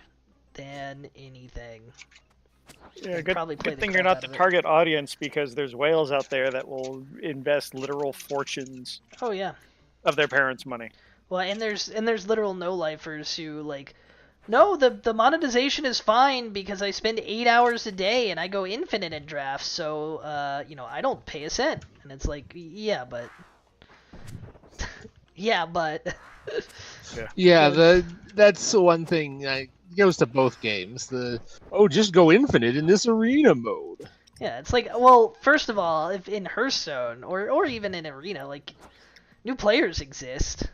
than anything. Yeah, good thing you're not the target audience, because there's whales out there that will invest literal fortunes. Oh yeah. Of their parents' money. Well, and there's literal no-lifers who like, no, the monetization is fine because I spend 8 hours a day and I go infinite in drafts, so you know, I don't pay a cent. And it's like, yeah, but that's the one thing. It goes to both games. Just go infinite in this arena mode. Yeah, it's like, well, first of all, if in Hearthstone or even in Arena, like, new players exist,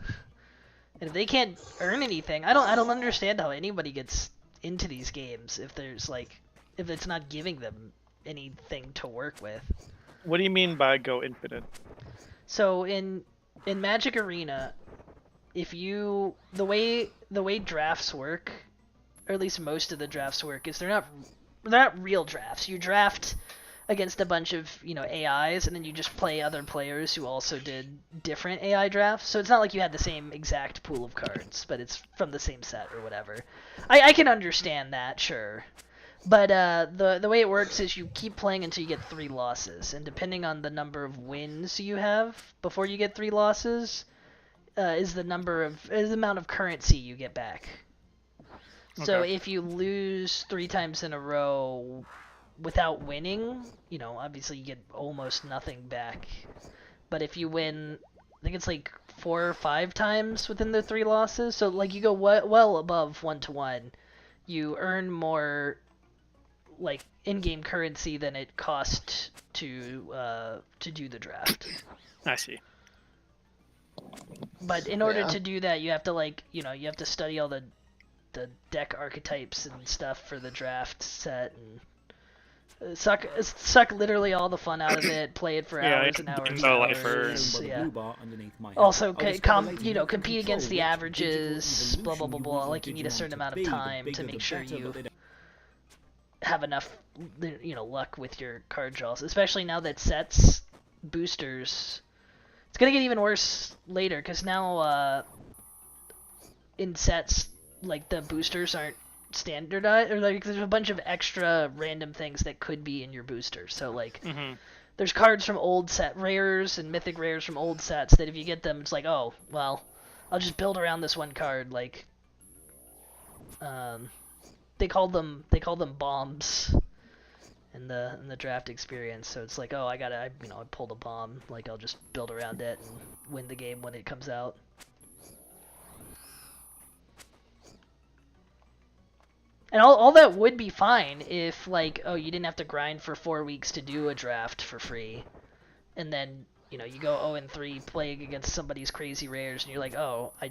and if they can't earn anything, I don't understand how anybody gets into these games if it's not giving them anything to work with. What do you mean by go infinite? So in Magic Arena, the way drafts work, or at least most of the drafts work, is they're not real drafts. You draft against a bunch of, you know, AIs, and then you just play other players who also did different AI drafts. So it's not like you had the same exact pool of cards, but it's from the same set or whatever. I can understand that, sure. But the way it works is you keep playing until you get 3 losses, and depending on the number of wins you have before you get 3 losses, is the amount of currency you get back. Okay. So if you lose 3 times in a row without winning, you know, obviously you get almost nothing back. But if you win, I think it's like 4 or 5 times within the 3 losses, so like you go well above 1-to-1, you earn more like in-game currency than it cost to do the draft. I see. But in order to do that, you have to, like, you know, you have to study all the deck archetypes and stuff for the draft set, and suck literally all the fun out of it, play it for hours and hours and hours. Yeah. Also, compete against the averages, blah blah blah blah. Like, you need a certain amount of time to make sure you have enough, you know, luck with your card draws, especially now that sets boosters. It's gonna get even worse later, because now in sets, like, the boosters aren't standardized, or like there's a bunch of extra random things that could be in your booster. So like, there's cards from old set rares and mythic rares from old sets that if you get them, it's like, oh, well, I'll just build around this one card. Like, they called them bombs in the draft experience. So it's like, oh, I pulled a bomb. Like, I'll just build around it and win the game when it comes out. And all that would be fine if, like, oh, you didn't have to grind for 4 weeks to do a draft for free. And then, you go 0-3 playing against somebody's crazy rares, and you're like, oh, I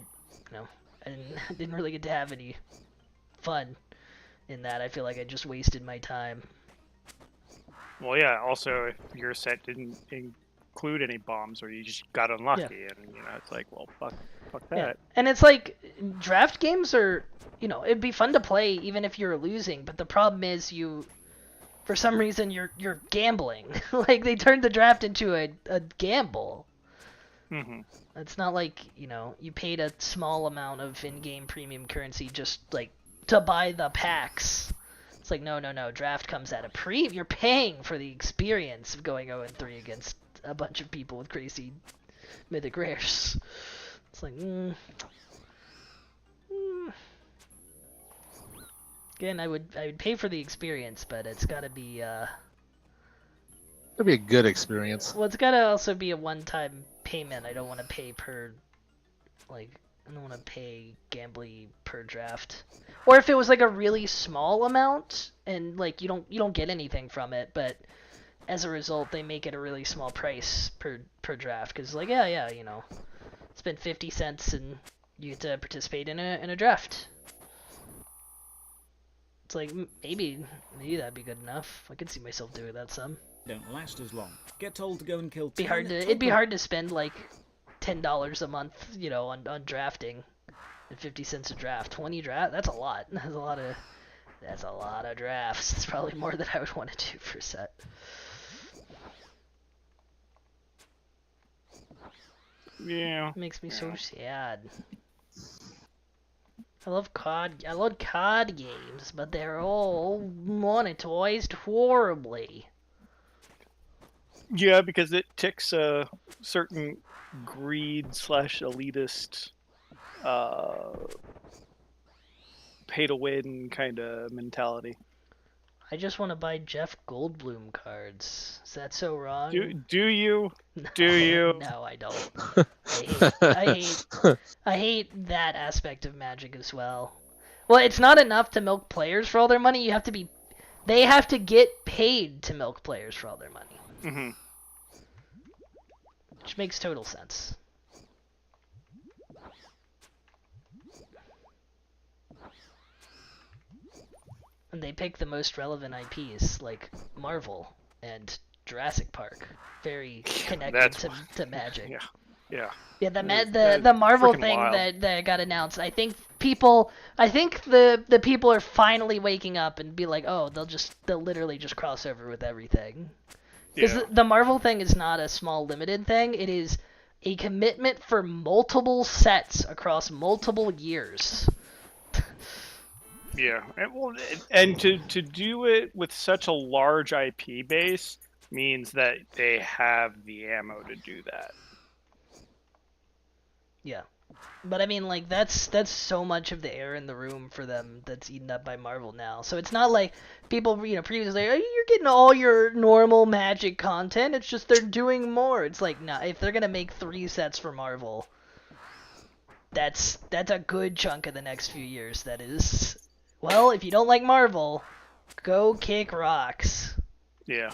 didn't really get to have any fun in that. I feel like I just wasted my time. Well, yeah, also, if your set didn't include any bombs or you just got unlucky, and, it's like, well, fuck that. Yeah. And it's like, draft games are, it'd be fun to play even if you're losing, but the problem is for some reason, you're gambling. Like, they turned the draft into a gamble. Mm-hmm. It's not like, you paid a small amount of in-game premium currency just, like, to buy the packs. It's like, no, draft comes at a you're paying for the experience of going 0-3 against a bunch of people with crazy mythic rares. It's like, Again, I would pay for the experience, but it's gotta be, It'd be a good experience. Well, it's gotta also be a one-time payment. I don't want to pay I don't want to pay gambly per draft. Or if it was like a really small amount and like you don't get anything from it, but as a result they make it a really small price per draft because like spend 50 cents and you get to participate in a draft. It's like maybe that'd be good enough. I could see myself doing that some. Don't last as long. Get told to go and kill. It'd be hard to spend like $10 a month, on drafting, and 50 cents a draft. 20 draft. That's a lot. That's a lot of drafts. It's probably more than I would want to do for a set. Yeah. It makes me so sad. I love card games, but they're all monetized horribly. Yeah, because it ticks a certain greed/elitist pay-to-win kind of mentality. I just want to buy Jeff Goldblum cards. Is that so wrong? Do you? No, do you? No, I don't. I hate that aspect of Magic as well. Well, it's not enough to milk players for all their money. They have to get paid to milk players for all their money. Mm-hmm. Which makes total sense. And they pick the most relevant IPs, like Marvel and Jurassic Park. Very connected to Magic. Yeah. Yeah, the Marvel thing that got announced. I think the people are finally waking up and be like, oh, they'll literally just cross over with everything. Because the Marvel thing is not a small limited thing. It is a commitment for multiple sets across multiple years. Yeah, and to do it with such a large IP base means that they have the ammo to do that. Yeah, but I mean, like that's so much of the air in the room for them that's eaten up by Marvel now. So it's not like people, previously, oh, you're getting all your normal Magic content. It's just they're doing more. It's like, nah, if they're gonna make 3 sets for Marvel, that's a good chunk of the next few years. That is. Well, if you don't like Marvel, go kick rocks. Yeah.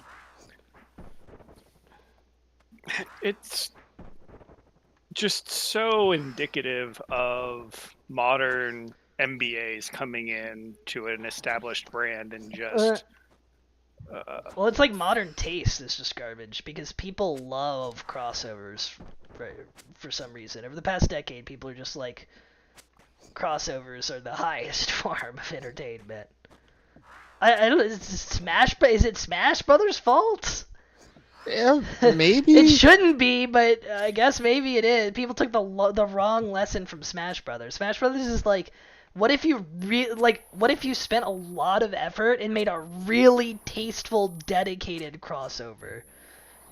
It's just so indicative of modern MBAs coming in to an established brand and just... Well, it's like modern taste is just garbage because people love crossovers for some reason. Over the past decade, people are just like... crossovers are the highest form of entertainment. I don't. Is it Smash Brothers' fault? Yeah, maybe. It shouldn't be, but I guess maybe it is. People took the wrong lesson from Smash Brothers. Smash Brothers is like, what if you spent a lot of effort and made a really tasteful, dedicated crossover?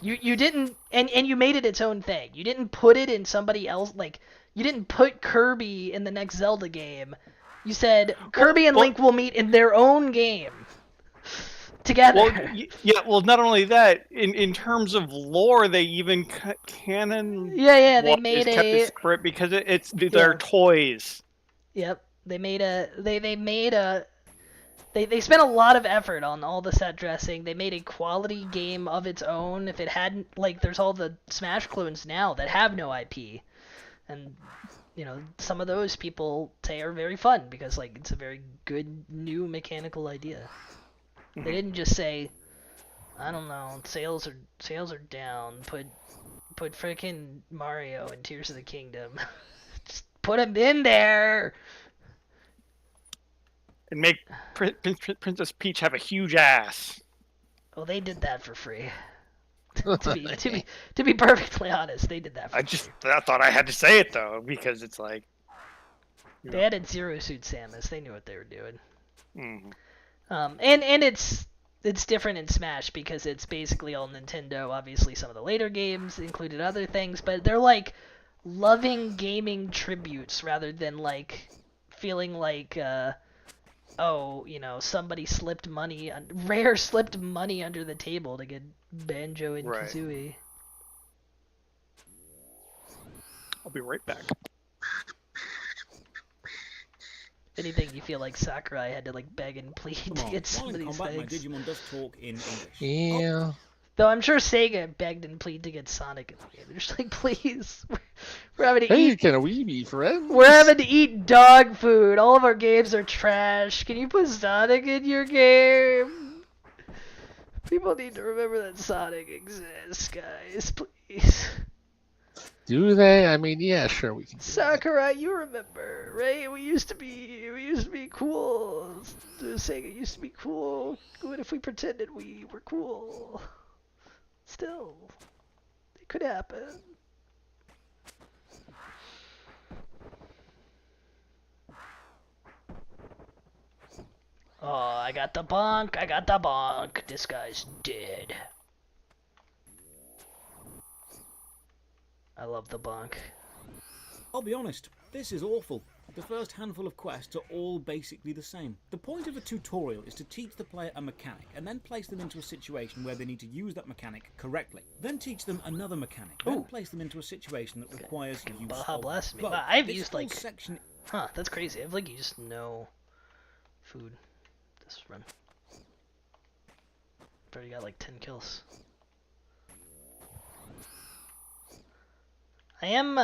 You didn't, and you made it its own thing. You didn't put it in somebody else, like, you didn't put Kirby in the next Zelda game. You said Kirby and Link will meet in their own game together. Well, not only that, in terms of lore, they even cut canon. Yeah, they made kept a it separate because it's their toys. Yep, they made a they spent a lot of effort on all the set dressing. They made a quality game of its own. If it hadn't, like, there's all the Smash clones now that have no IP, and some of those people say are very fun because, like, it's a very good new mechanical idea. They didn't just say, I don't know, sales are down. Put frickin' Mario in Tears of the Kingdom. Just put him in there. And make Princess Peach have a huge ass. Well, they did that for free. to be perfectly honest, they did that for free. I thought I had to say it though, because it's like they added Zero Suit Samus. They knew what they were doing. Mm-hmm. And it's different in Smash because it's basically all Nintendo. Obviously, some of the later games included other things, but they're like loving gaming tributes rather than like feeling like somebody slipped money, Rare slipped money under the table to get Banjo and Kazooie. I'll be right back. If anything, you feel like Sakurai had to like beg and plead to get some of these things. My Digimon does talk in English. Yeah. Though I'm sure Sega begged and pleaded to get Sonic in the game. They're just like, please, we're having to eat. Can we be friends? We're having to eat dog food. All of our games are trash. Can you put Sonic in your game? People need to remember that Sonic exists, guys. Please. Do they? I mean, yeah, sure we can. Sakurai, you remember, right? We used to be cool. Sega used to be cool. What if we pretended we were cool? Still, it could happen. Oh, I got the bonk. This guy's dead. I love the bonk. I'll be honest, this is awful. The first handful of quests are all basically the same. The point of a tutorial is to teach the player a mechanic and then place them into a situation where they need to use that mechanic correctly. Then teach them another mechanic, then place them into a situation that requires use of bless me. both. I've used like section. Huh, that's crazy. I've like used no food this run. I've already got like 10 kills. I am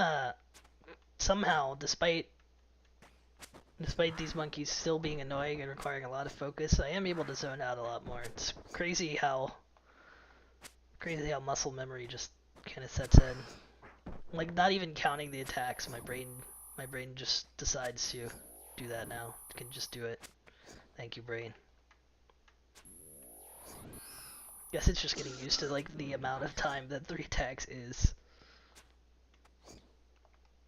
somehow, despite these monkeys still being annoying and requiring a lot of focus, I am able to zone out a lot more. It's crazy how muscle memory just kind of sets in. Like, not even counting the attacks, my brain just decides to do that now. It can just do it. Thank you, brain. Guess it's just getting used to like the amount of time that 3 attacks is.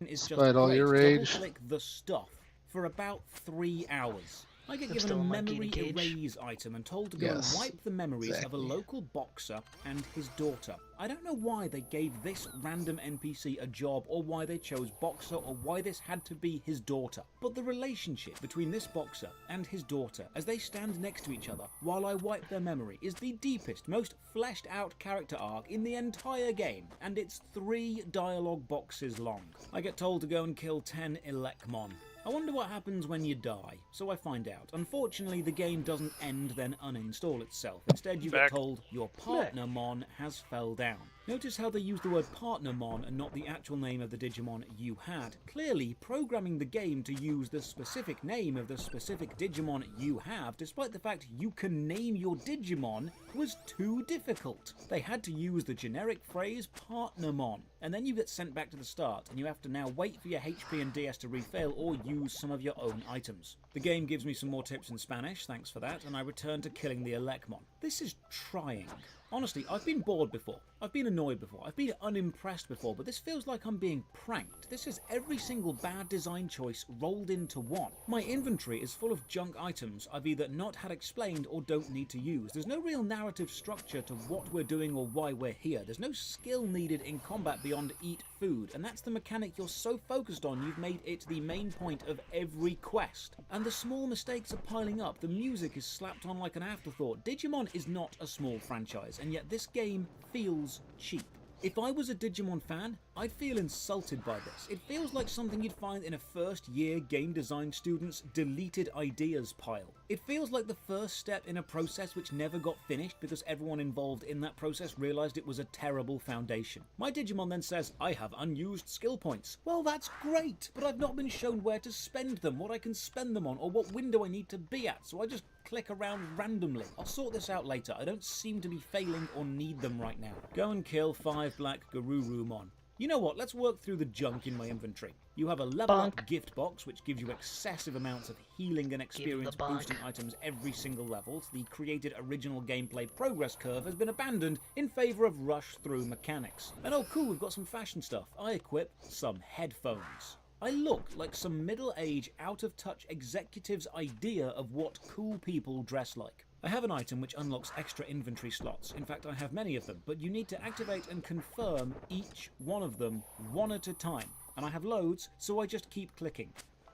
Is just all your rage. Double-click the stuff for about 3 hours. I get given a memory erase item and told to go and wipe the memories of a local boxer and his daughter. I don't know why they gave this random NPC a job or why they chose boxer or why this had to be his daughter. But the relationship between this boxer and his daughter as they stand next to each other while I wipe their memory is the deepest, most fleshed out character arc in the entire game, and it's 3 dialogue boxes long. I get told to go and kill 10 Elecmon. I wonder what happens when you die, so I find out. Unfortunately, the game doesn't end then uninstall itself. Instead, you get told your partner mon has fell down. Notice how they use the word partner mon and not the actual name of the Digimon you had. Clearly, programming the game to use the specific name of the specific Digimon you have, despite the fact you can name your Digimon, was too difficult. They had to use the generic phrase partner mon, and then you get sent back to the start, and you have to now wait for your HP and DS to refill or use some of your own items. The game gives me some more tips in Spanish, thanks for that, and I return to killing the Elecmon. This is trying. Honestly, I've been bored before. I've been annoyed before, I've been unimpressed before, but this feels like I'm being pranked. This is every single bad design choice rolled into one. My inventory is full of junk items I've either not had explained or don't need to use. There's no real narrative structure to what we're doing or why we're here. There's no skill needed in combat beyond eat food, and that's the mechanic you're so focused on you've made it the main point of every quest. And the small mistakes are piling up, the music is slapped on like an afterthought. Digimon is not a small franchise, and yet this game feels cheap. If I was a Digimon fan, I'd feel insulted by this. It feels like something you'd find in a first-year game design student's deleted ideas pile. It feels like the first step in a process which never got finished because everyone involved in that process realized it was a terrible foundation. My Digimon then says, I have unused skill points. Well, that's great, but I've not been shown where to spend them, what I can spend them on, or what window I need to be at, so I just click around randomly. I'll sort this out later. I don't seem to be failing or need them right now. Go and kill 5 black Garurumon. You know what, let's work through the junk in my inventory. You have a level up gift box, which gives you excessive amounts of healing and experience boosting items every single level. The created original gameplay progress curve has been abandoned in favour of rush through mechanics. And oh cool, we've got some fashion stuff. I equip some headphones. I look like some middle-aged, out-of-touch executive's idea of what cool people dress like. I have an item which unlocks extra inventory slots. In fact, I have many of them, but you need to activate and confirm each one of them one at a time. And I have loads, so I just keep clicking.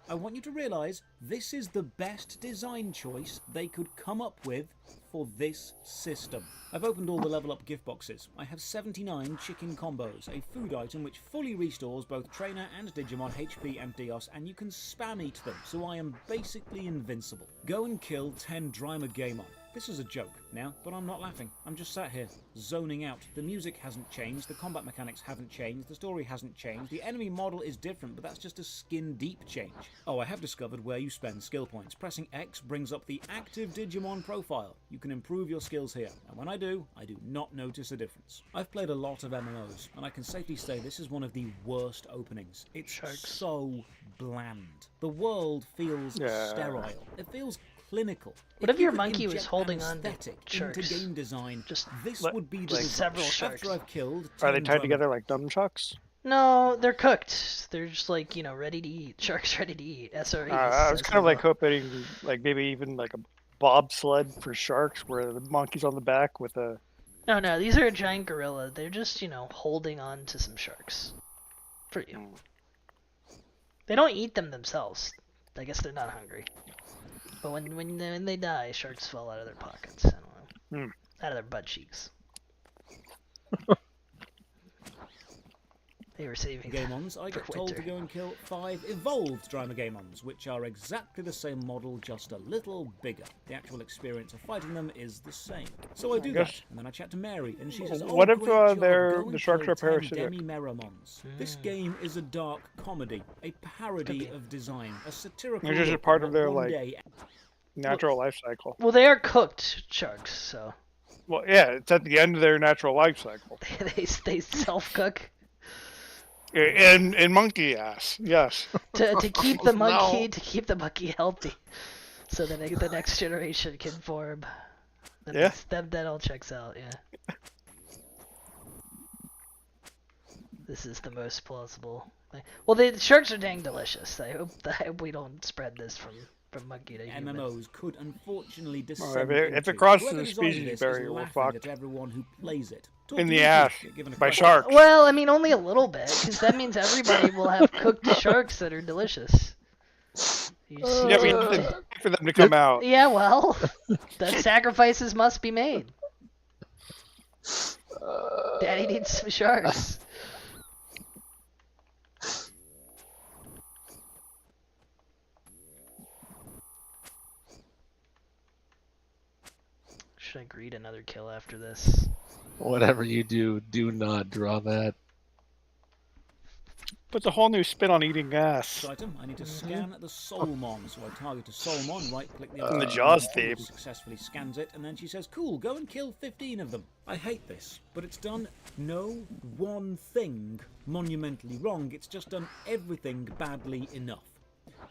I want you to realise this is the best design choice they could come up with for this system. I've opened all the level up gift boxes. I have 79 chicken combos, a food item which fully restores both trainer and Digimon HP and Dios, and you can spam eat them, so I am basically invincible. Go and kill 10 Drymagamon. This is a joke now, but I'm not laughing. I'm just sat here, zoning out. The music hasn't changed, the combat mechanics haven't changed, the story hasn't changed, the enemy model is different, but that's just a skin-deep change. Oh, I have discovered where you spend skill points. Pressing X brings up the active Digimon profile. You can improve your skills here, and when I do not notice a difference. I've played a lot of MMOs, and I can safely say this is one of the worst openings. It's so bland. The world feels sterile. It feels clinical. What if your monkey was holding on to into sharks? game design? Just this would be the several sharks. After I've killed Are they 10 tied together like nunchucks? No, they're cooked. They're just like, you know, ready to eat. Sharks ready to eat. SREs. I was kind of like hoping, like maybe even like a bobsled for sharks, where the monkey's on the back with a. No, these are a giant gorilla. They're just, you know, holding on to some sharks for you. They don't eat them themselves. I guess they're not hungry. But when they die, sharks fall out of their pockets. I don't know. Out of their butt cheeks. They were saving Gamons, I get told to go and kill 5 evolved Drymagamons, which are exactly the same model, just a little bigger. The actual experience of fighting them is the same. So I do that, and then I chat to Mary, and she says, What if the the sharks are parasitic? This game is a dark comedy, a parody of design, a satirical. They're just a part of their natural life cycle. Well, they are cooked sharks, so. Well, yeah, it's at the end of their natural life cycle. they self-cook. In monkey ass, yes. to keep the monkey healthy, so that the next generation can form. That all checks out. Yeah. This is the most plausible. Well, the sharks are dang delicious. I hope we don't spread this from monkey to human. MMOs could unfortunately descend if it crosses the species barrier, we're fucked. Everyone who plays it. In the ass by sharks. Well, I mean, only a little bit, because that means everybody will have cooked sharks that are delicious. Yeah, we have to wait for them to come out. Yeah, well, the sacrifices must be made. Daddy needs some sharks. Should I greet another kill after this? Whatever you do, do not draw that. Puts a whole new spin on eating ass. Item, I need to scan the Soulmon, so I target a Soulmon, right-click the And the Jaws theme. Successfully scans it, and then she says, "Cool, go and kill 15 of them." I hate this, but it's done no one thing monumentally wrong. It's just done everything badly enough.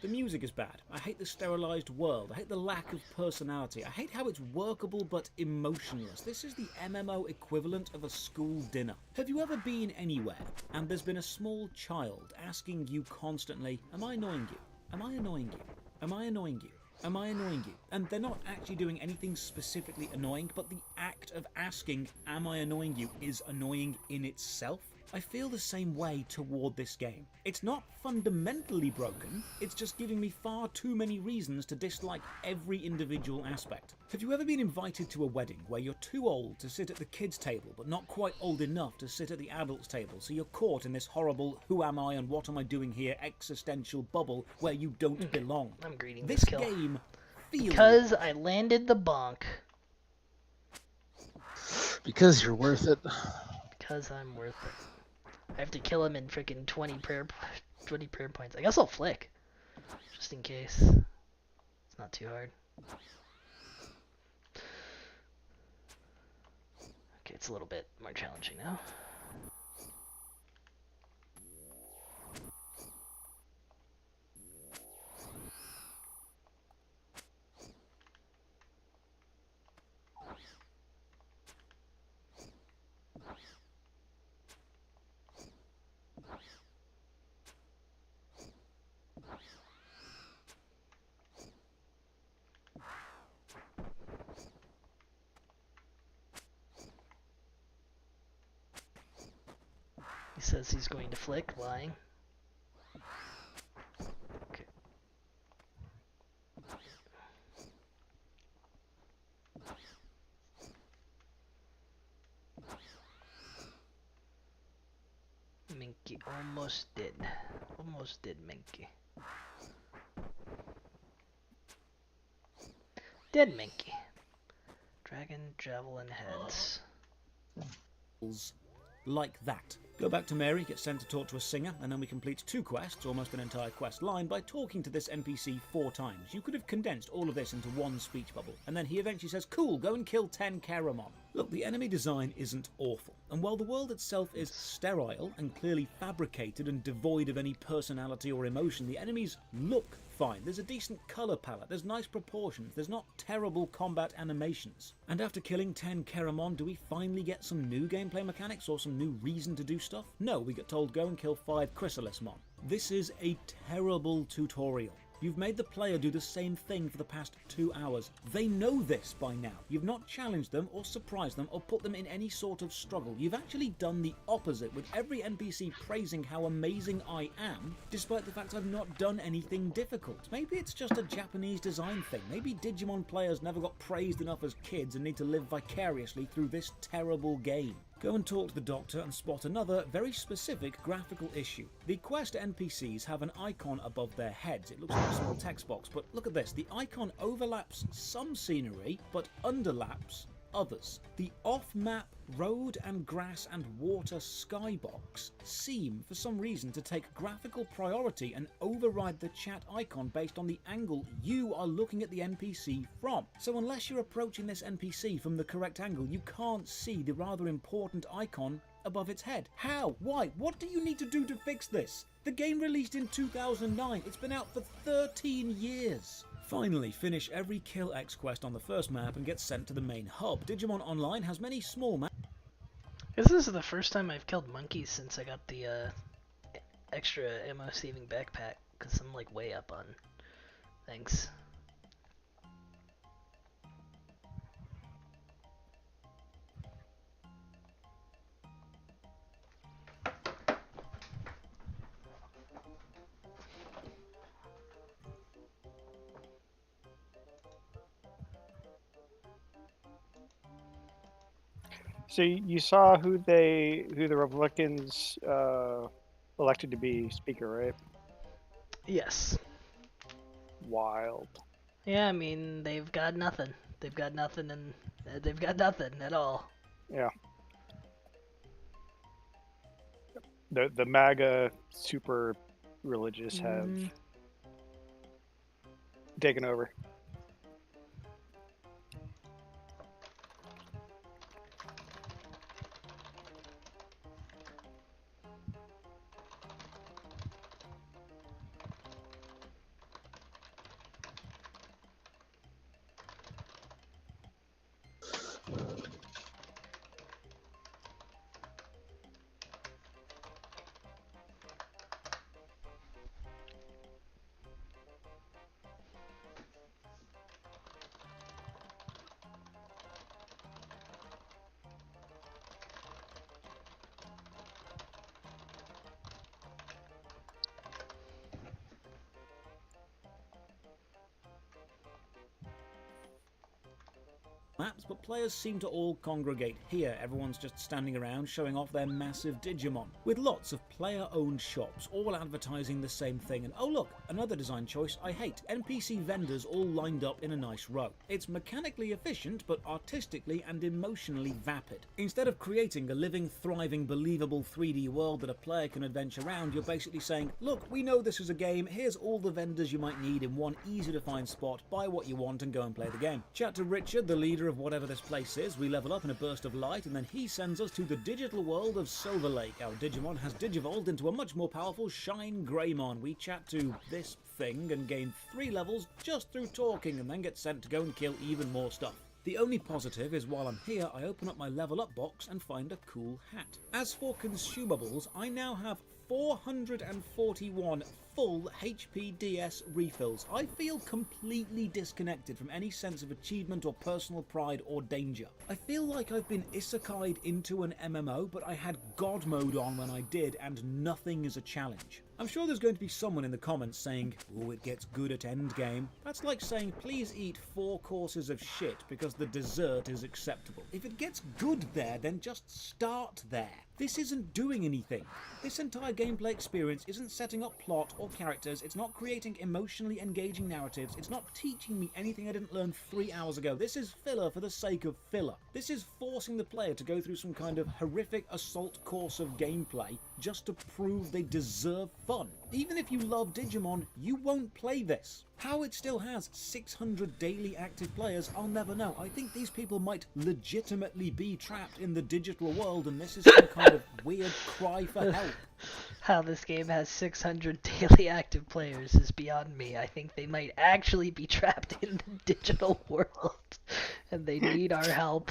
The music is bad. I hate the sterilized world. I hate the lack of personality. I hate how it's workable but emotionless. This is the MMO equivalent of a school dinner. Have you ever been anywhere and there's been a small child asking you constantly, am I annoying you? Am I annoying you? Am I annoying you? Am I annoying you? And they're not actually doing anything specifically annoying, but the act of asking, am I annoying you, is annoying in itself? I feel the same way toward this game. It's not fundamentally broken, it's just giving me far too many reasons to dislike every individual aspect. Have you ever been invited to a wedding where you're too old to sit at the kids' table but not quite old enough to sit at the adults' table, so you're caught in this horrible who am I and what am I doing here existential bubble where you don't belong? I'm greeting This kill. game feels... Because I landed the bonk. Because you're worth it. Because I'm worth it. I have to kill him in freaking 20 prayer points. I guess I'll flick, just in case. It's not too hard. Okay, it's a little bit more challenging now. He says he's going to flick, lying. Okay. Minky almost did. Almost did, Minky. Dead Minky. Dragon Javelin Heads. Like that. Go back to Mary, get sent to talk to a singer, and then we complete 2 quests, almost an entire quest line, by talking to this NPC 4 times. You could have condensed all of this into one speech bubble, and then he eventually says, cool, go and kill 10 Karamon. Look, the enemy design isn't awful, and while the world itself is sterile and clearly fabricated and devoid of any personality or emotion, the enemies look fine. There's a decent colour palette, there's nice proportions, there's not terrible combat animations. And after killing 10 Karamon, do we finally get some new gameplay mechanics or some new reason to do stuff? No, we get told go and kill 5 Chrysalismon. This is a terrible tutorial. You've made the player do the same thing for the past 2 hours. They know this by now. You've not challenged them or surprised them or put them in any sort of struggle. You've actually done the opposite, with every NPC praising how amazing I am, despite the fact I've not done anything difficult. Maybe it's just a Japanese design thing. Maybe Digimon players never got praised enough as kids and need to live vicariously through this terrible game. Go and talk to the doctor and spot another very specific graphical issue. The quest NPCs have an icon above their heads. It looks like a small text box, but look at this. The icon overlaps some scenery, but underlaps others. The off-map road and grass and water skybox seem, for some reason, to take graphical priority and override the chat icon based on the angle you are looking at the NPC from. So unless you're approaching this NPC from the correct angle, you can't see the rather important icon above its head. How? Why? What do you need to do to fix this? The game released in 2009. It's been out for 13 years. Finally, finish every Kill X quest on the first map and get sent to the main hub. Digimon Online has many small maps. This is the first time I've killed monkeys since I got the extra ammo saving backpack, because I'm like way up on things. So you saw who the Republicans elected to be speaker, right? Yes. Wild. Yeah, I mean, they've got nothing. They've got nothing, and they've got nothing at all. Yeah. The MAGA super religious have taken over. maps, but players seem to all congregate here. Everyone's just standing around showing off their massive Digimon, with lots of player-owned shops, all advertising the same thing. And oh look, another design choice I hate. NPC vendors all lined up in a nice row. It's mechanically efficient, but artistically and emotionally vapid. Instead of creating a living, thriving, believable 3D world that a player can adventure around, you're basically saying, look, we know this is a game, here's all the vendors you might need in one easy to find spot, buy what you want and go and play the game. Chat to Richard, the leader of whatever this place is, we level up in a burst of light, and then he sends us to the digital world of Silver Lake. Our Digimon has digivolved into a much more powerful Shine Greymon. We chat to this thing and gain 3 levels just through talking, and then get sent to go and kill even more stuff. The only positive is while I'm here, I open up my level up box and find a cool hat. As for consumables, I now have 441 full HPDS refills. I feel completely disconnected from any sense of achievement or personal pride or danger. I feel like I've been isekai'd into an MMO, but I had God mode on when I did, and nothing is a challenge. I'm sure there's going to be someone in the comments saying, oh, it gets good at endgame. That's like saying, please eat 4 courses of shit because the dessert is acceptable. If it gets good there, then just start there. This isn't doing anything. This entire gameplay experience isn't setting up plot or characters, it's not creating emotionally engaging narratives, it's not teaching me anything I didn't learn 3 hours ago. This is filler for the sake of filler. This is forcing the player to go through some kind of horrific assault course of gameplay just to prove they deserve fun. Even if you love Digimon, you won't play this. How it still has 600 daily active players, I'll never know. I think these people might legitimately be trapped in the digital world, and this is some kind of weird cry for help. How this game has 600 daily active players is beyond me. I think they might actually be trapped in the digital world, and they need our help.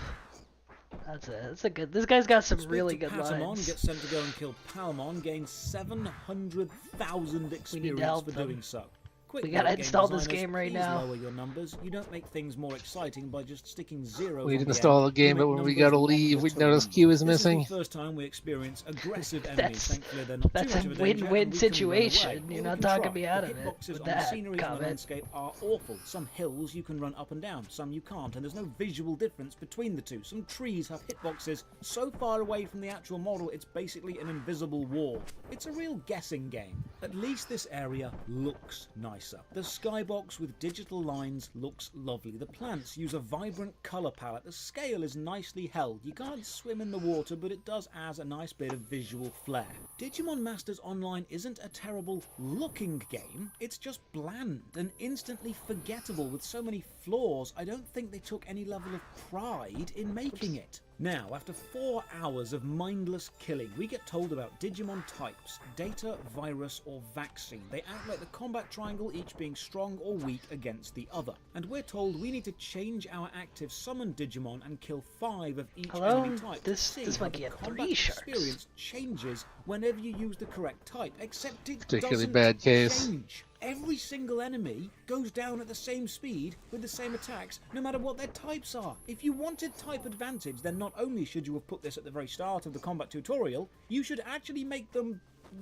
That's a good. This guy's got some really good lines. Gets sent to go and kill Palmon, gains 700,000 experience for doing so. We gotta install this game right now. Lower your numbers. You don't make things more exciting by just sticking zeros. We'd install the game, but when we gotta leave, we'd notice Q is missing. This is the first time we experience aggressive enemies. Thankfully, they're not that's too much a of a danger, win-win situation. You're not talking me out of it with that scenery and the landscape are awful. Some hills you can run up and down, some you can't, and there's no visual difference between the two. Some trees have hitboxes so far away from the actual model, it's basically an invisible wall. It's a real guessing game. At least this area looks nicer. The skybox with digital lines looks lovely. The plants use a vibrant colour palette. The scale is nicely held. You can't swim in the water, but it does add a nice bit of visual flair. Digimon Masters Online isn't a terrible looking game. It's just bland and instantly forgettable with so many flaws. I don't think they took any level of pride in making it. Now, after 4 hours of mindless killing, we get told about Digimon types, data, virus, or vaccine. They act like the combat triangle, each being strong or weak against the other. And we're told we need to change our active summon Digimon and kill 5 of each enemy type. This might get 3 sharks. Experience changes whenever you use the correct type, except it Particularly doesn't bad case. change. Every single enemy goes down at the same speed with the same attacks, no matter what their types are. If you wanted type advantage, then not only should you have put this at the very start of the combat tutorial, you should actually make them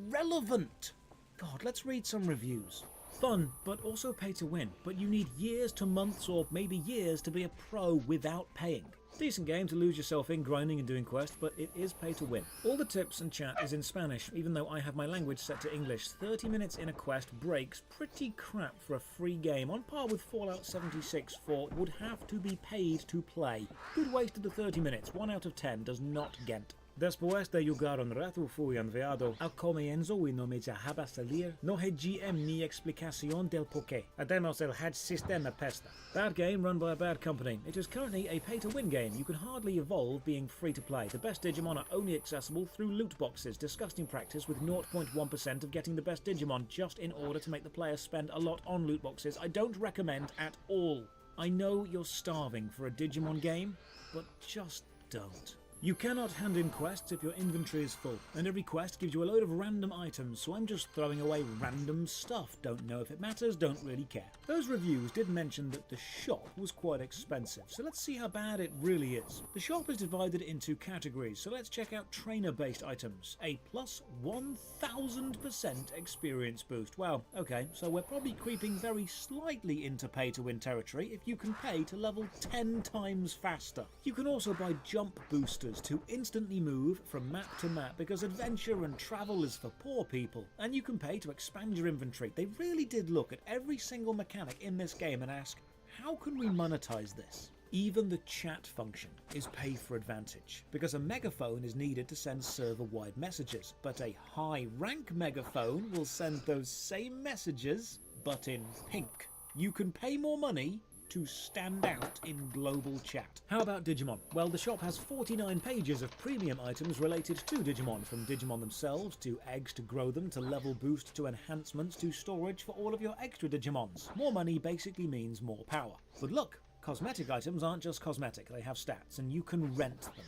relevant. God, let's read some reviews. Fun, but also pay to win. But you need years to months or maybe years to be a pro without paying. Decent game to lose yourself in grinding and doing quests, but it is pay to win. All the tips and chat is in Spanish, even though I have my language set to English. 30 minutes in a quest breaks pretty crap for a free game, on par with Fallout 76 for would have to be paid to play. Good waste of the 30 minutes, 1 out of 10 does not get. Después de jugar un rato fui enviado al comienzo y no me dejaba salir. No hay GM ni explicación del porqué. Además el hatch system apesta. Bad game run by a bad company. It is currently a pay-to-win game. You can hardly evolve being free to play. The best Digimon are only accessible through loot boxes. Disgusting practice with 0.1% of getting the best Digimon just in order to make the player spend a lot on loot boxes. I don't recommend at all. I know you're starving for a Digimon game, but just don't. You cannot hand in quests if your inventory is full, and every quest gives you a load of random items, so I'm just throwing away random stuff. Don't know if it matters, don't really care. Those reviews did mention that the shop was quite expensive, so let's see how bad it really is. The shop is divided into categories, so let's check out trainer-based items. A plus 1000% experience boost. Wow, okay, so we're probably creeping very slightly into pay-to-win territory if you can pay to level 10 times faster. You can also buy jump boosters to instantly move from map to map because adventure and travel is for poor people, and you can pay to expand your inventory. They really did look at every single mechanic in this game and ask, how can we monetize this? Even the chat function is pay for advantage, because a megaphone is needed to send server-wide messages, but a high-rank megaphone will send those same messages, but in pink. You can pay more money to stand out in global chat. How about Digimon? Well, the shop has 49 pages of premium items related to Digimon, from Digimon themselves, to eggs to grow them, to level boost, to enhancements, to storage for all of your extra Digimons. More money basically means more power. But look, cosmetic items aren't just cosmetic, they have stats, and you can rent them.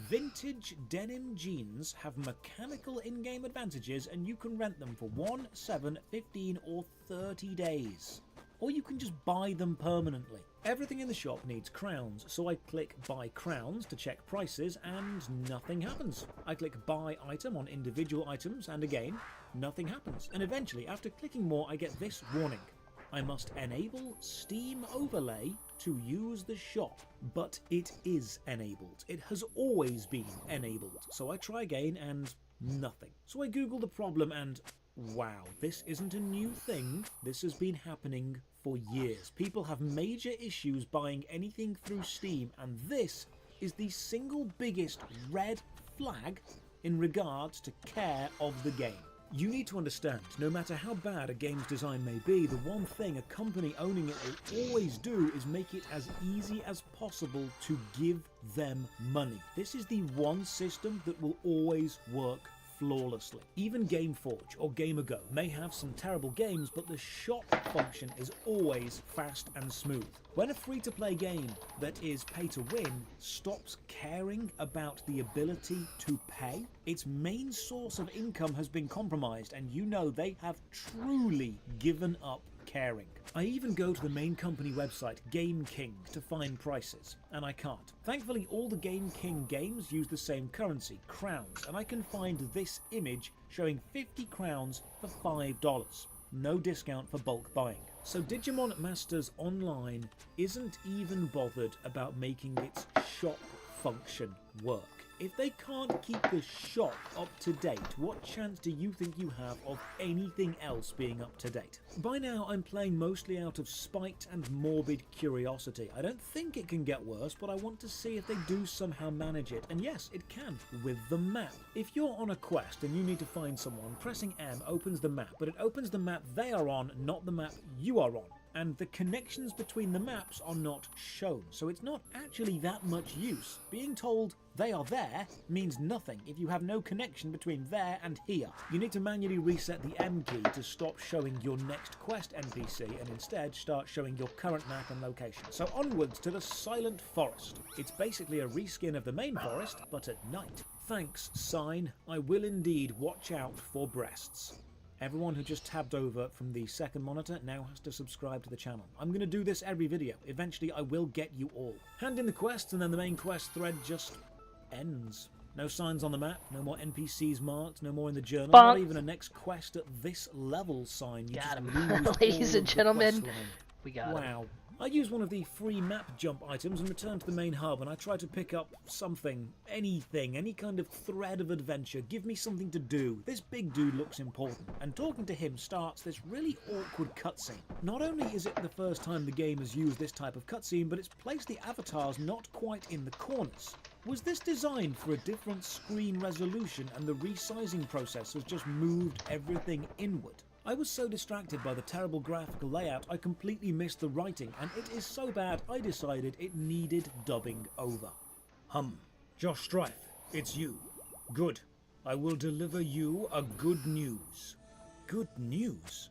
Vintage denim jeans have mechanical in-game advantages, and you can rent them for 1, 7, 15 or 30 days. Or you can just buy them permanently. Everything in the shop needs crowns, so I click buy crowns to check prices and nothing happens. I click buy item on individual items and again, nothing happens. And eventually, after clicking more, I get this warning. I must enable Steam Overlay to use the shop, but it is enabled. It has always been enabled. So I try again and nothing. So I Google the problem and wow, this isn't a new thing. This has been happening for years. People have major issues buying anything through Steam, and this is the single biggest red flag in regards to care of the game. You need to understand, no matter how bad a game's design may be, the one thing a company owning it will always do is make it as easy as possible to give them money. This is the one system that will always work flawlessly. Even Gameforge or GamerGo may have some terrible games, but the shop function is always fast and smooth. When a free-to-play game that is pay-to-win stops caring about the ability to pay, its main source of income has been compromised, and you know they have truly given up caring. I even go to the main company website, Game King, to find prices, and I can't. Thankfully, all the Game King games use the same currency, crowns, and I can find this image showing 50 crowns for $5. No discount for bulk buying. So Digimon Masters Online isn't even bothered about making its shop function work. If they can't keep the shop up to date, what chance do you think you have of anything else being up to date? By now, I'm playing mostly out of spite and morbid curiosity. I don't think it can get worse, but I want to see if they do somehow manage it. And yes, it can, with the map. If you're on a quest and you need to find someone, pressing M opens the map, but it opens the map they are on, not the map you are on. And the connections between the maps are not shown, so it's not actually that much use. Being told they are there means nothing if you have no connection between there and here. You need to manually reset the M key to stop showing your next quest NPC and instead start showing your current map and location. So onwards to the Silent Forest. It's basically a reskin of the main forest, but at night. Thanks, sign. I will indeed watch out for breasts. Everyone who just tabbed over from the second monitor now has to subscribe to the channel. I'm going to do this every video. Eventually I will get you all. Hand in the quests and then the main quest thread just ends. No signs on the map, no more NPCs marked, no more in the journal, Bonk. not even a next quest at this level sign. You Got just him. lose Ladies all and of the gentlemen, quest line. we got him. Wow. I use one of the free map jump items and return to the main hub, and I try to pick up something, anything, any kind of thread of adventure. Give me something to do. This big dude looks important, and talking to him starts this really awkward cutscene. Not only is it the first time the game has used this type of cutscene, but it's placed the avatars not quite in the corners. Was this designed for a different screen resolution and the resizing process has just moved everything inward? I was so distracted by the terrible graphical layout I completely missed the writing, and it is so bad I decided it needed dubbing over. Josh Strife, it's you. Good. I will deliver you a good news. Good news?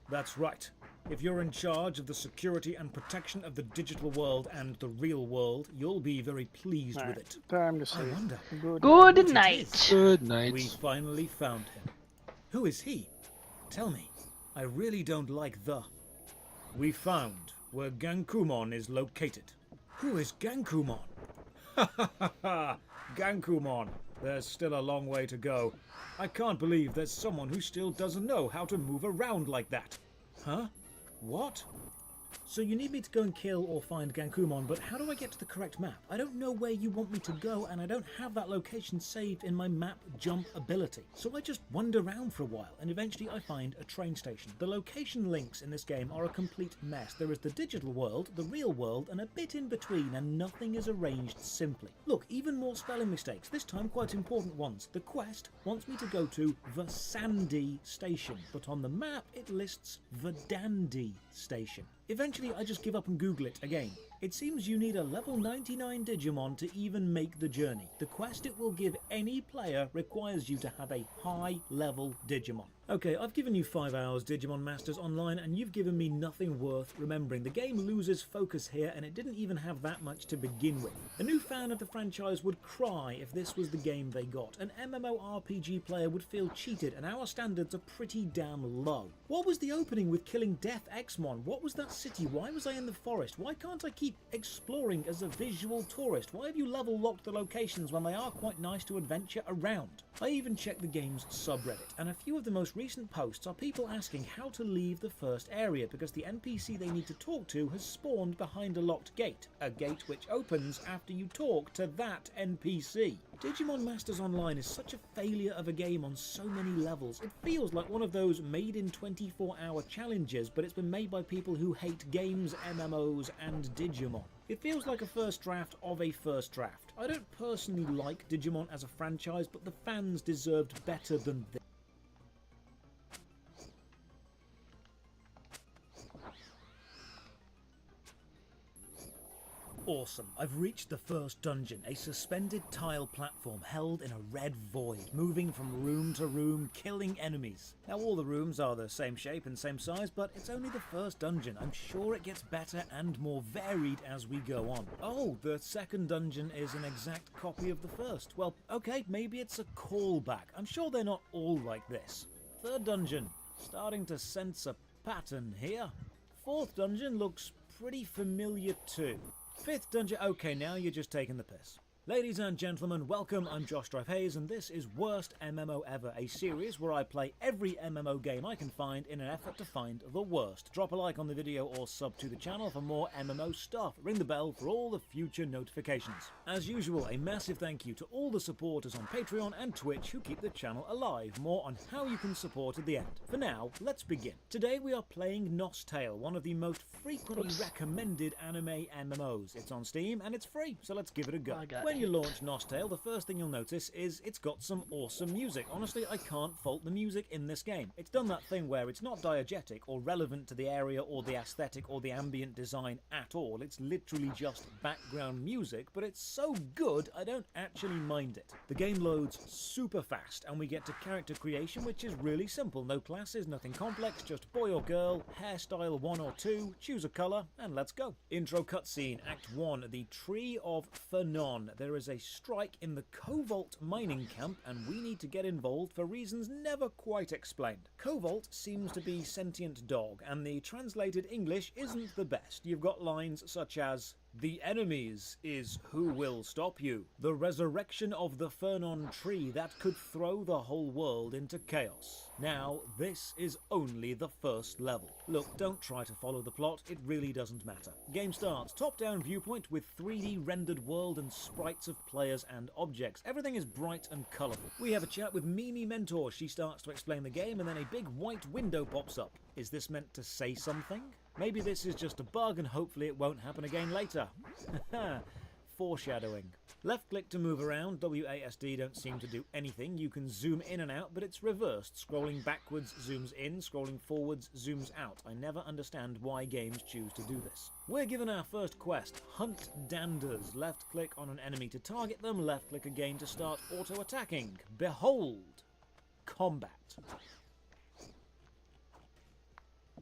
That's right. If you're in charge of the security and protection of the digital world and the real world, you'll be very pleased with it. Time to sleep. I wonder. Good what it night. is. Good night. We finally found him. Who is he? Tell me. I really don't like the. We found where Gankumon is located. Who is Gankumon? Ha ha ha ha! Gankumon. There's still a long way to go. I can't believe there's someone who still doesn't know how to move around like that. Huh? What? So you need me to go and kill or find Gankumon, but how do I get to the correct map? I don't know where you want me to go, and I don't have that location saved in my map jump ability. So I just wander around for a while, and eventually I find a train station. The location links in this game are a complete mess. There is the digital world, the real world, and a bit in between, and nothing is arranged simply. Look, even more spelling mistakes, this time quite important ones. The quest wants me to go to the Sandy station, but on the map it lists the Dandy station. Eventually I just give up and Google it again. It seems you need a level 99 Digimon to even make the journey. The quest it will give any player requires you to have a high level Digimon. Okay, I've given you 5 hours Digimon Masters online and you've given me nothing worth remembering. The game loses focus here and it didn't even have that much to begin with. A new fan of the franchise would cry if this was the game they got. An MMORPG player would feel cheated and our standards are pretty damn low. What was the opening with killing Death Exmon? What was that city? Why was I in the forest? Why can't I keep exploring as a visual tourist? Why have you level locked the locations when they are quite nice to adventure around? I even checked the game's subreddit and a few of the most recent posts are people asking how to leave the first area because the NPC they need to talk to has spawned behind a locked gate, a gate which opens after you talk to that NPC. Digimon Masters Online is such a failure of a game on so many levels. It feels like one of those made in 24-hour challenges, but it's been made by people who hate games, MMOs, and Digimon. It feels like a first draft of a first draft. I don't personally like Digimon as a franchise, but the fans deserved better than this. Awesome. I've reached the first dungeon, a suspended tile platform held in a red void, moving from room to room, killing enemies. Now all the rooms are the same shape and same size, but it's only the first dungeon. I'm sure it gets better and more varied as we go on. Oh, the second dungeon is an exact copy of the first. Well, okay, maybe it's a callback. I'm sure they're not all like this. Third dungeon, starting to sense a pattern here. Fourth dungeon looks pretty familiar too. Fifth dungeon, okay, now you're just taking the piss. Ladies and gentlemen, welcome, I'm Josh Drive Hayes, and this is Worst MMO Ever, a series where I play every MMO game I can find in an effort to find the worst. Drop a like on the video or sub to the channel for more MMO stuff. Ring the bell for all the future notifications. As usual, a massive thank you to all the supporters on Patreon and Twitch who keep the channel alive. More on how you can support at the end. For now, let's begin. Today we are playing Nostale, one of the most frequently recommended anime MMOs. It's on Steam and it's free, so let's give it a go. When you launch Nostale, the first thing you'll notice is it's got some awesome music. Honestly, I can't fault the music in this game. It's done that thing where it's not diegetic or relevant to the area or the aesthetic or the ambient design at all. It's literally just background music, but it's so good I don't actually mind it. The game loads super fast and we get to character creation, which is really simple. No classes, nothing complex, just boy or girl, hairstyle 1 or 2, choose a colour, and let's go. Intro cutscene, Act 1, the Tree of Phenon. There is a strike in the Cobalt mining camp and we need to get involved for reasons never quite explained. Cobalt seems to be sentient dog and the translated English isn't the best. You've got lines such as, "The enemies is who will stop you. The resurrection of the Phenon tree that could throw the whole world into chaos." Now, this is only the first level. Look, don't try to follow the plot, it really doesn't matter. Game starts, top-down viewpoint with 3D rendered world and sprites of players and objects. Everything is bright and colourful. We have a chat with Mimi Mentor. She starts to explain the game and then a big white window pops up. Is this meant to say something? Maybe this is just a bug and hopefully it won't happen again later. Foreshadowing. Left click to move around, WASD don't seem to do anything. You can zoom in and out, but it's reversed. Scrolling backwards zooms in, scrolling forwards zooms out. I never understand why games choose to do this. We're given our first quest, Hunt Danders. Left click on an enemy to target them, left click again to start auto-attacking. Behold, combat.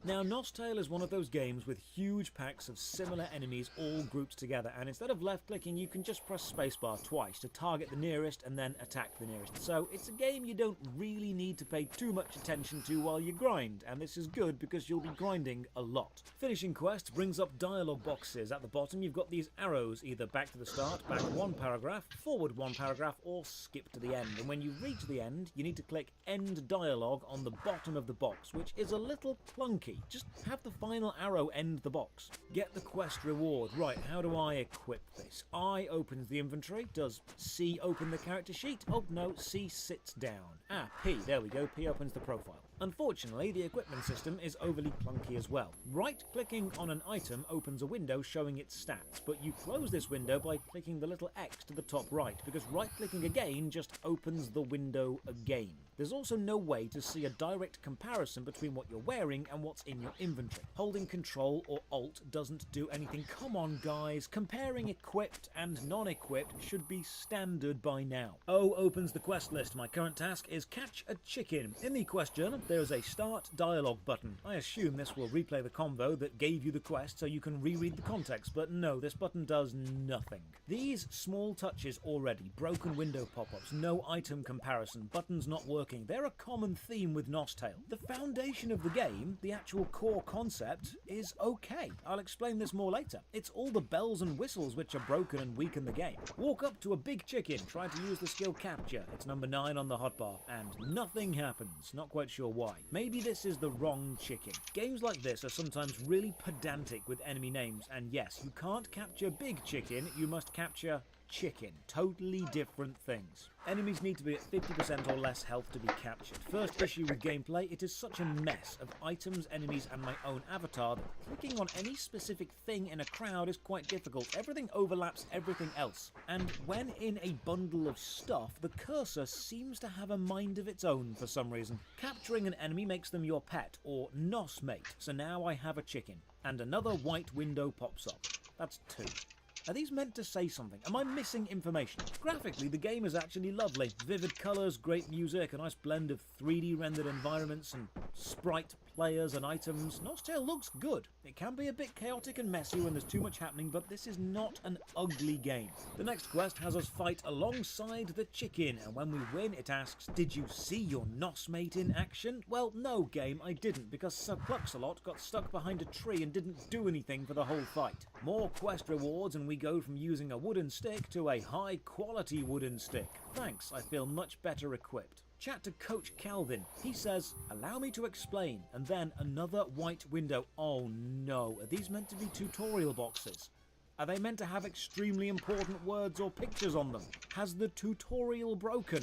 Now, Nostale is one of those games with huge packs of similar enemies all grouped together, and instead of left-clicking, you can just press spacebar twice to target the nearest and then attack the nearest. So it's a game you don't really need to pay too much attention to while you grind, and this is good because you'll be grinding a lot. Finishing quest brings up dialogue boxes. At the bottom, you've got these arrows, either back to the start, back 1 paragraph, forward 1 paragraph, or skip to the end. And when you reach the end, you need to click End Dialogue on the bottom of the box, which is a little clunky. Just have the final arrow end the box. Get the quest reward. Right, how do I equip this? I opens the inventory. Does C open the character sheet? Oh no, C sits down. Ah, P, there we go, P opens the profile. Unfortunately, the equipment system is overly clunky as well. Right-clicking on an item opens a window showing its stats, but you close this window by clicking the little X to the top right, because right-clicking again just opens the window again. There's also no way to see a direct comparison between what you're wearing and what's in your inventory. Holding Control or Alt doesn't do anything. Come on, guys. Comparing equipped and non-equipped should be standard by now. O opens the quest list. My current task is catch a chicken. In the quest journal, there's a Start Dialogue button. I assume this will replay the convo that gave you the quest so you can reread the context, but no, this button does nothing. These small touches already, broken window pop-ups, no item comparison, buttons not working, they're a common theme with Nostale. The foundation of the game, the actual core concept, is okay. I'll explain this more later. It's all the bells and whistles which are broken and weaken the game. Walk up to a big chicken, try to use the skill Capture. It's number 9 on the hotbar, and nothing happens. Not quite sure why. Maybe this is the wrong chicken. Games like this are sometimes really pedantic with enemy names, and yes, you can't capture big chicken, you must capture chicken. Totally different things. Enemies need to be at 50% or less health to be captured. First issue with gameplay, it is such a mess of items, enemies and my own avatar that clicking on any specific thing in a crowd is quite difficult. Everything overlaps everything else. And when in a bundle of stuff, the cursor seems to have a mind of its own for some reason. Capturing an enemy makes them your pet, or NOS mate, so now I have a chicken. And another white window pops up. That's 2. Are these meant to say something? Am I missing information? Graphically, the game is actually lovely. Vivid colours, great music, a nice blend of 3D rendered environments and sprite players and items. Nostale looks good. It can be a bit chaotic and messy when there's too much happening, but this is not an ugly game. The next quest has us fight alongside the chicken, and when we win, it asks, did you see your NOS mate in action? Well, no game, I didn't, because Sir Pluxalot got stuck behind a tree and didn't do anything for the whole fight. More quest rewards, and we go from using a wooden stick to a high-quality wooden stick. Thanks, I feel much better equipped. Chat to Coach Calvin. He says, allow me to explain, and then another white window. Oh no, are these meant to be tutorial boxes? Are they meant to have extremely important words or pictures on them? Has the tutorial broken?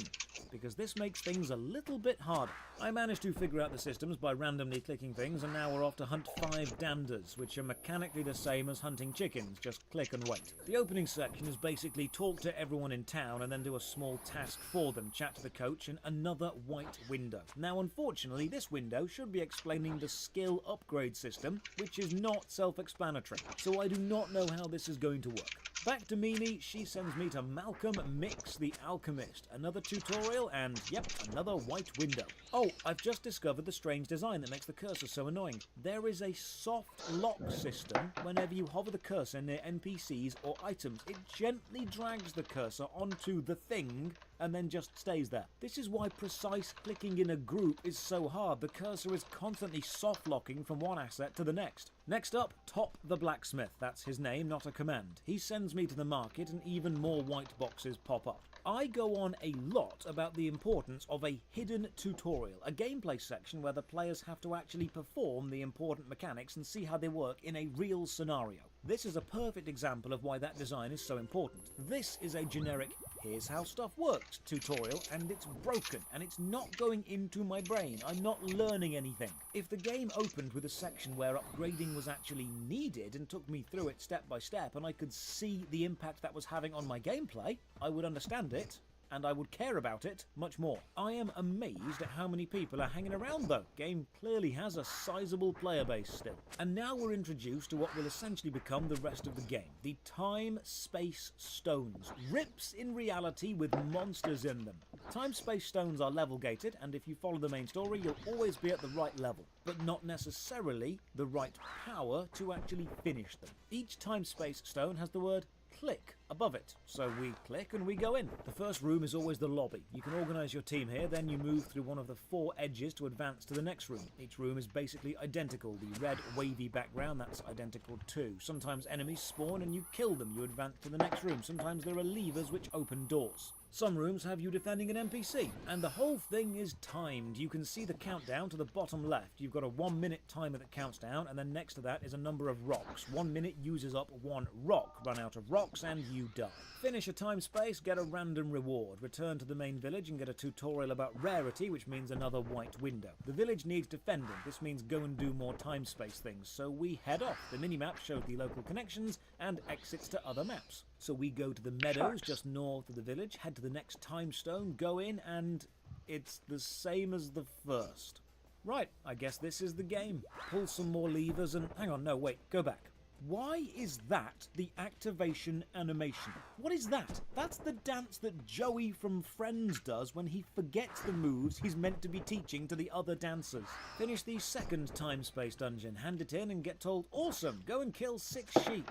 Because this makes things a little bit harder. I managed to figure out the systems by randomly clicking things, and now we're off to hunt 5 danders, which are mechanically the same as hunting chickens, just click and wait. The opening section is basically talk to everyone in town and then do a small task for them, chat to the coach, and another white window. Now unfortunately this window should be explaining the skill upgrade system, which is not self-explanatory, so I do not know how this is going to work. Back to Mimi, she sends me to Malcolm Mix the Alchemist. Another tutorial and, yep, another white window. Oh, I've just discovered the strange design that makes the cursor so annoying. There is a soft lock system whenever you hover the cursor near NPCs or items. It gently drags the cursor onto the thing and then just stays there. This is why precise clicking in a group is so hard. The cursor is constantly soft locking from one asset to the next. Next up, Top the Blacksmith. That's his name, not a command. He sends me to the market and even more white boxes pop up. I go on a lot about the importance of a hidden tutorial, a gameplay section where the players have to actually perform the important mechanics and see how they work in a real scenario. This is a perfect example of why that design is so important. This is a generic, here's how stuff works tutorial, and it's broken, and it's not going into my brain. I'm not learning anything. If the game opened with a section where upgrading was actually needed and took me through it step by step, and I could see the impact that was having on my gameplay, I would understand it. and I would care about it much more. I am amazed at how many people are hanging around though. Game clearly has a sizable player base still. And now we're introduced to what will essentially become the rest of the game. The time-space stones. Rips in reality with monsters in them. Time-space stones are level gated, and if you follow the main story, you'll always be at the right level, but not necessarily the right power to actually finish them. Each time-space stone has the word click above it, so we click and we go in. The first room is always the lobby. You can organise your team here, then you move through one of the 4 edges to advance to the next room. Each room is basically identical. The red wavy background, that's identical too. Sometimes enemies spawn and you kill them. You advance to the next room. Sometimes there are levers which open doors. Some rooms have you defending an NPC, and the whole thing is timed. You can see the countdown to the bottom left. You've got a 1-minute timer that counts down, and then next to that is a number of rocks. 1 minute uses up 1 rock. Run out of rocks and you die. Finish a time space, get a random reward. Return to the main village and get a tutorial about rarity, which means another white window. The village needs defending. This means go and do more time space things, so we head off. The minimap shows the local connections and exits to other maps. So we go to the meadows just north of the village, head to the next time stone, go in, and it's the same as the first. Right, I guess this is the game. Pull some more levers and... hang on, no, wait, go back. Why is that the activation animation? What is that? That's the dance that Joey from Friends does when he forgets the moves he's meant to be teaching to the other dancers. Finish the second time-space dungeon, hand it in and get told, awesome, go and kill 6 sheep.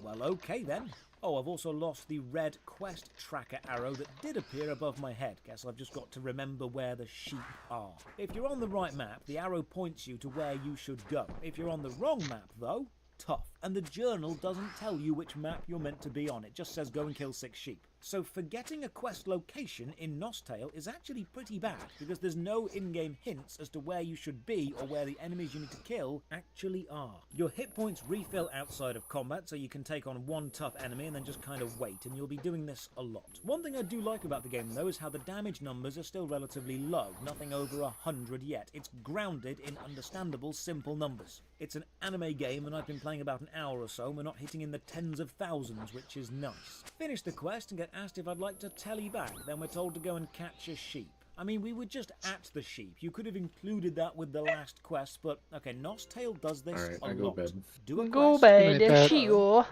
Well, okay then. Oh, I've also lost the red quest tracker arrow that did appear above my head. Guess I've just got to remember where the sheep are. If you're on the right map, the arrow points you to where you should go. If you're on the wrong map, though, tough. And the journal doesn't tell you which map you're meant to be on. It just says go and kill 6 sheep. So forgetting a quest location in Nostale is actually pretty bad, because there's no in-game hints as to where you should be or where the enemies you need to kill actually are. Your hit points refill outside of combat, so you can take on 1 tough enemy and then just kind of wait, and you'll be doing this a lot. One thing I do like about the game though is how the damage numbers are still relatively low, nothing over 100 yet. It's grounded in understandable, simple numbers. It's an anime game and I've been playing about an hour or so, and we're not hitting in the tens of thousands, which is nice. Finish the quest and get asked if I'd like to tele back, then we're told to go and catch a sheep. I mean, we were just at the sheep. You could have included that with the last quest, but okay, Nostale does this a lot. Do a quest,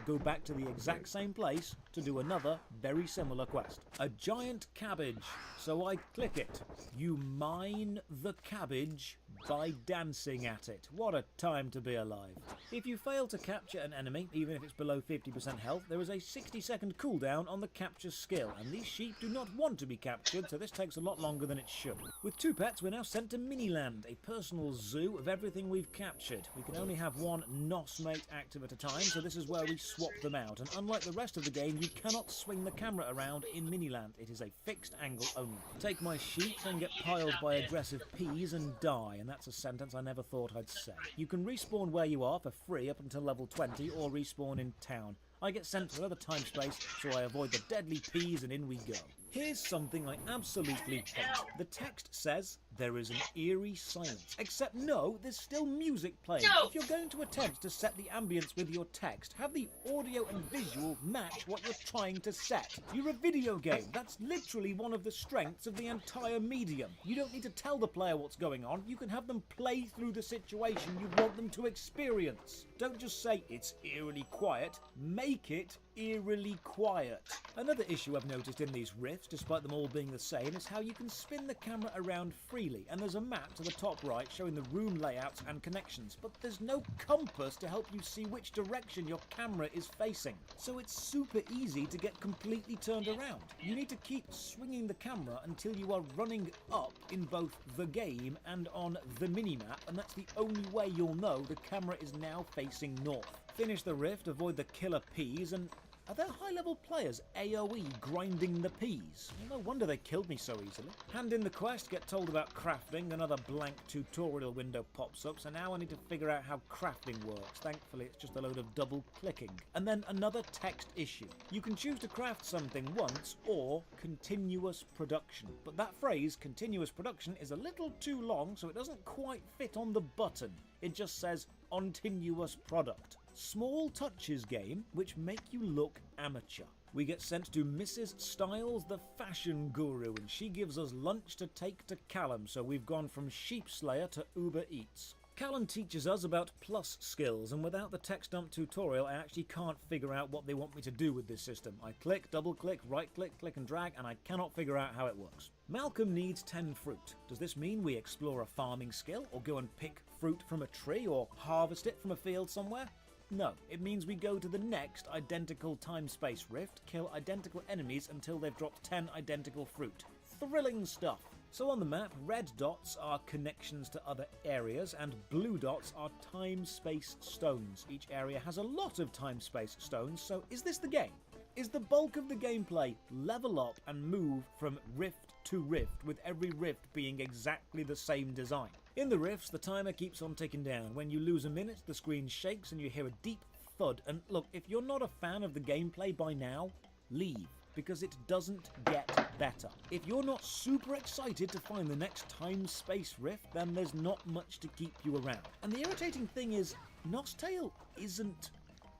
go back to the exact same place to do another very similar quest. A giant cabbage. So I click it. You mine the cabbage by dancing at it. What a time to be alive. If you fail to capture an enemy, even if it's below 50% health, there is a 60-second cooldown on the capture skill, and these sheep do not want to be captured, so this takes a lot longer than it should. With 2 pets, we're now sent to Miniland, a personal zoo of everything we've captured. We can only have 1 NOS mate active at a time, so this is where we swap them out, and unlike the rest of the game, you cannot swing the camera around in Miniland. It is a fixed angle only. Take my sheep, then get piled by aggressive peas and die, and that's a sentence I never thought I'd say. You can respawn where you are for free up until level 20, or respawn in town. I get sent to another time space, so I avoid the deadly peas and in we go. Here's something I absolutely hate. The text says, there is an eerie silence. Except no, there's still music playing. No! If you're going to attempt to set the ambience with your text, have the audio and visual match what you're trying to set. You're a video game. That's literally one of the strengths of the entire medium. You don't need to tell the player what's going on. You can have them play through the situation you want them to experience. Don't just say, it's eerily quiet. Make it eerily quiet. Another issue I've noticed in these riffs, despite them all being the same, is how you can spin the camera around freely, and there's a map to the top right showing the room layouts and connections, but there's no compass to help you see which direction your camera is facing, so it's super easy to get completely turned around. You need to keep swinging the camera until you are running up in both the game and on the minimap, and that's the only way you'll know the camera is now facing north. Finish the rift, avoid the killer peas, and are there high-level players AoE grinding the peas? No wonder they killed me so easily. Hand in the quest, get told about crafting, another blank tutorial window pops up, so now I need to figure out how crafting works. Thankfully it's just a load of double clicking. And then another text issue. You can choose to craft something once, or continuous production. But that phrase, continuous production, is a little too long, so it doesn't quite fit on the button. It just says, continuous product. Small touches game which make you look amateur. We get sent to Mrs. Styles, the fashion guru, and she gives us lunch to take to Callum, so we've gone from Sheep Slayer to Uber Eats. Callum teaches us about plus skills, and without the text dump tutorial I actually can't figure out what they want me to do with this system. I click, double click, right click, click and drag, and I cannot figure out how it works. Malcolm needs 10 fruit. Does this mean we explore a farming skill, or go and pick fruit from a tree, or harvest it from a field somewhere? No, it means we go to the next identical time-space rift, kill identical enemies until they've dropped 10 identical fruit. Thrilling stuff! So on the map, red dots are connections to other areas, and blue dots are time-space stones. Each area has a lot of time-space stones, so is this the game? Is the bulk of the gameplay level up and move from rift to rift, with every rift being exactly the same design? In the rifts, the timer keeps on ticking down. When you lose a minute, the screen shakes and you hear a deep thud. And look, if you're not a fan of the gameplay by now, leave, because it doesn't get better. If you're not super excited to find the next time-space rift, then there's not much to keep you around. And the irritating thing is, Nostale isn't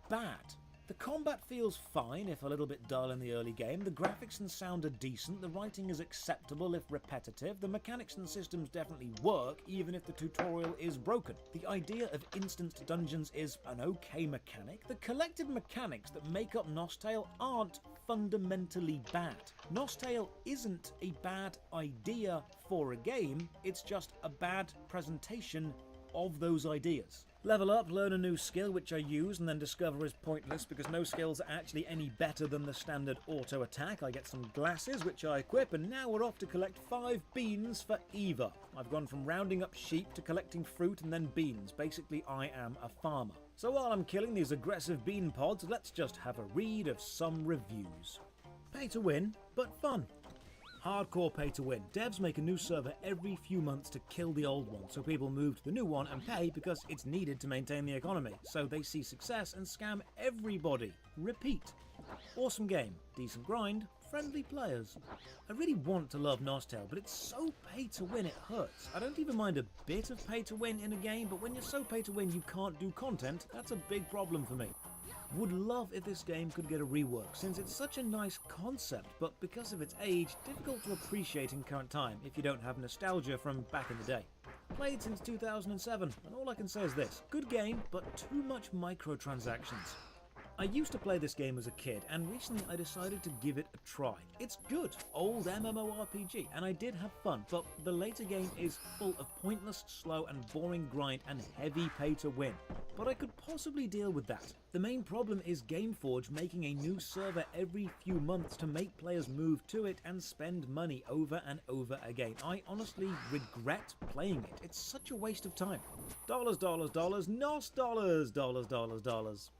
bad. The combat feels fine, if a little bit dull in the early game. The graphics and sound are decent. The writing is acceptable, if repetitive. The mechanics and systems definitely work, even if the tutorial is broken. The idea of instanced dungeons is an okay mechanic. The collected mechanics that make up Nostale aren't fundamentally bad. Nostale isn't a bad idea for a game, it's just a bad presentation of those ideas. Level up, learn a new skill which I use and then discover is pointless because no skills are actually any better than the standard auto attack. I get some glasses which I equip, and now we're off to collect 5 beans for Eva. I've gone from rounding up sheep to collecting fruit and then beans. Basically I am a farmer. So while I'm killing these aggressive bean pods, let's just have a read of some reviews. Pay to win, but fun. Hardcore pay to win. Devs make a new server every few months to kill the old one, so people move to the new one and pay because it's needed to maintain the economy. So they see success and scam everybody. Repeat. Awesome game, decent grind, friendly players. I really want to love Nostale, but it's so pay to win it hurts. I don't even mind a bit of pay to win in a game, but when you're so pay to win you can't do content, that's a big problem for me. Would love if this game could get a rework, since it's such a nice concept, but because of its age, difficult to appreciate in current time if you don't have nostalgia from back in the day. Played since 2007, and all I can say is this: good game, but too much microtransactions. I used to play this game as a kid, and recently I decided to give it a try. It's good, old MMORPG, and I did have fun, but the later game is full of pointless, slow and boring grind and heavy pay to win. But I could possibly deal with that. The main problem is Gameforge making a new server every few months to make players move to it and spend money over and over again. I honestly regret playing it. It's such a waste of time. Dollars, dollars, dollars, NOS dollars, dollars, dollars, dollars.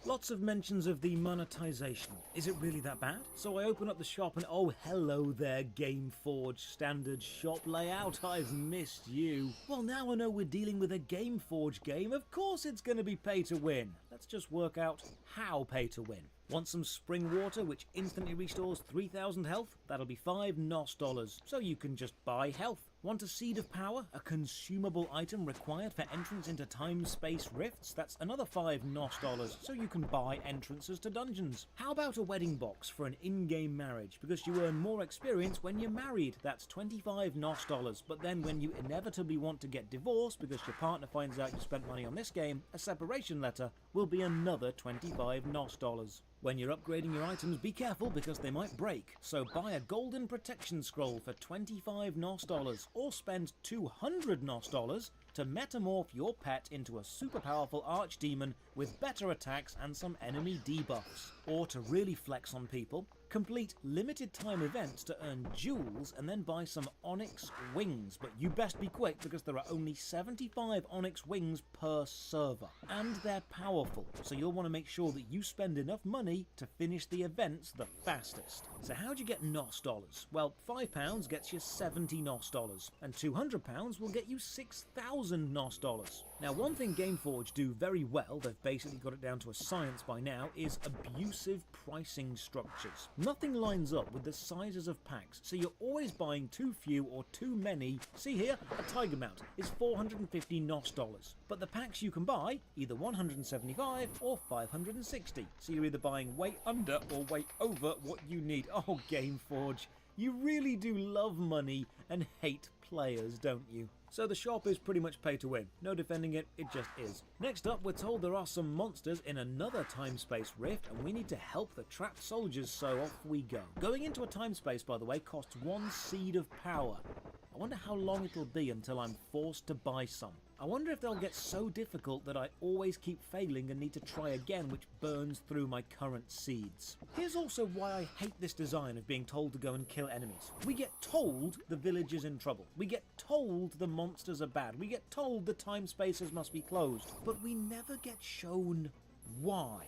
Lots of mentions of the monetization. Is it really that bad? So I open up the shop and oh hello there, Gameforge standard shop layout, I've missed you. Well, now I know we're dealing with a Gameforge game, of course it's going to be pay to win. Let's just work out how pay to win. Want some spring water which instantly restores 3,000 health? That'll be 5 NOS dollars, so you can just buy health. Want a Seed of Power, a consumable item required for entrance into time-space rifts? That's another 5 NOS dollars, so you can buy entrances to dungeons. How about a wedding box for an in-game marriage? Because you earn more experience when you're married. That's 25 NOS dollars, but then when you inevitably want to get divorced because your partner finds out you spent money on this game, a separation letter will be another 25 NOS dollars. When you're upgrading your items, be careful because they might break. So buy a golden protection scroll for 25 NOS dollars, or spend 200 NOS dollars to metamorph your pet into a super powerful archdemon with better attacks and some enemy debuffs. Or to really flex on people, complete limited time events to earn jewels and then buy some onyx wings, but you best be quick because there are only 75 onyx wings per server. And they're powerful, so you'll want to make sure that you spend enough money to finish the events the fastest. So how do you get NOS dollars? Well, £5 gets you 70 NOS dollars, and £200 will get you 6,000 NOS dollars. Now, one thing Gameforge do very well, they've basically got it down to a science by now, is abusive pricing structures. Nothing lines up with the sizes of packs, so you're always buying too few or too many. See here, a Tiger Mount is 450 NOS dollars, but the packs you can buy, either 175 or 560, so you're either buying way under or way over what you need. Oh, Gameforge, you really do love money and hate players, don't you? So the shop is pretty much pay to win. No defending it, it just is. Next up, we're told there are some monsters in another time-space rift, and we need to help the trapped soldiers, so off we go. Going into a time-space, by the way, costs 1 seed of power. I wonder how long it'll be until I'm forced to buy some. I wonder if they'll get so difficult that I always keep failing and need to try again, which burns through my current seeds. Here's also why I hate this design of being told to go and kill enemies. We get told the village is in trouble. We get told the monsters are bad. We get told the time spaces must be closed. But we never get shown why.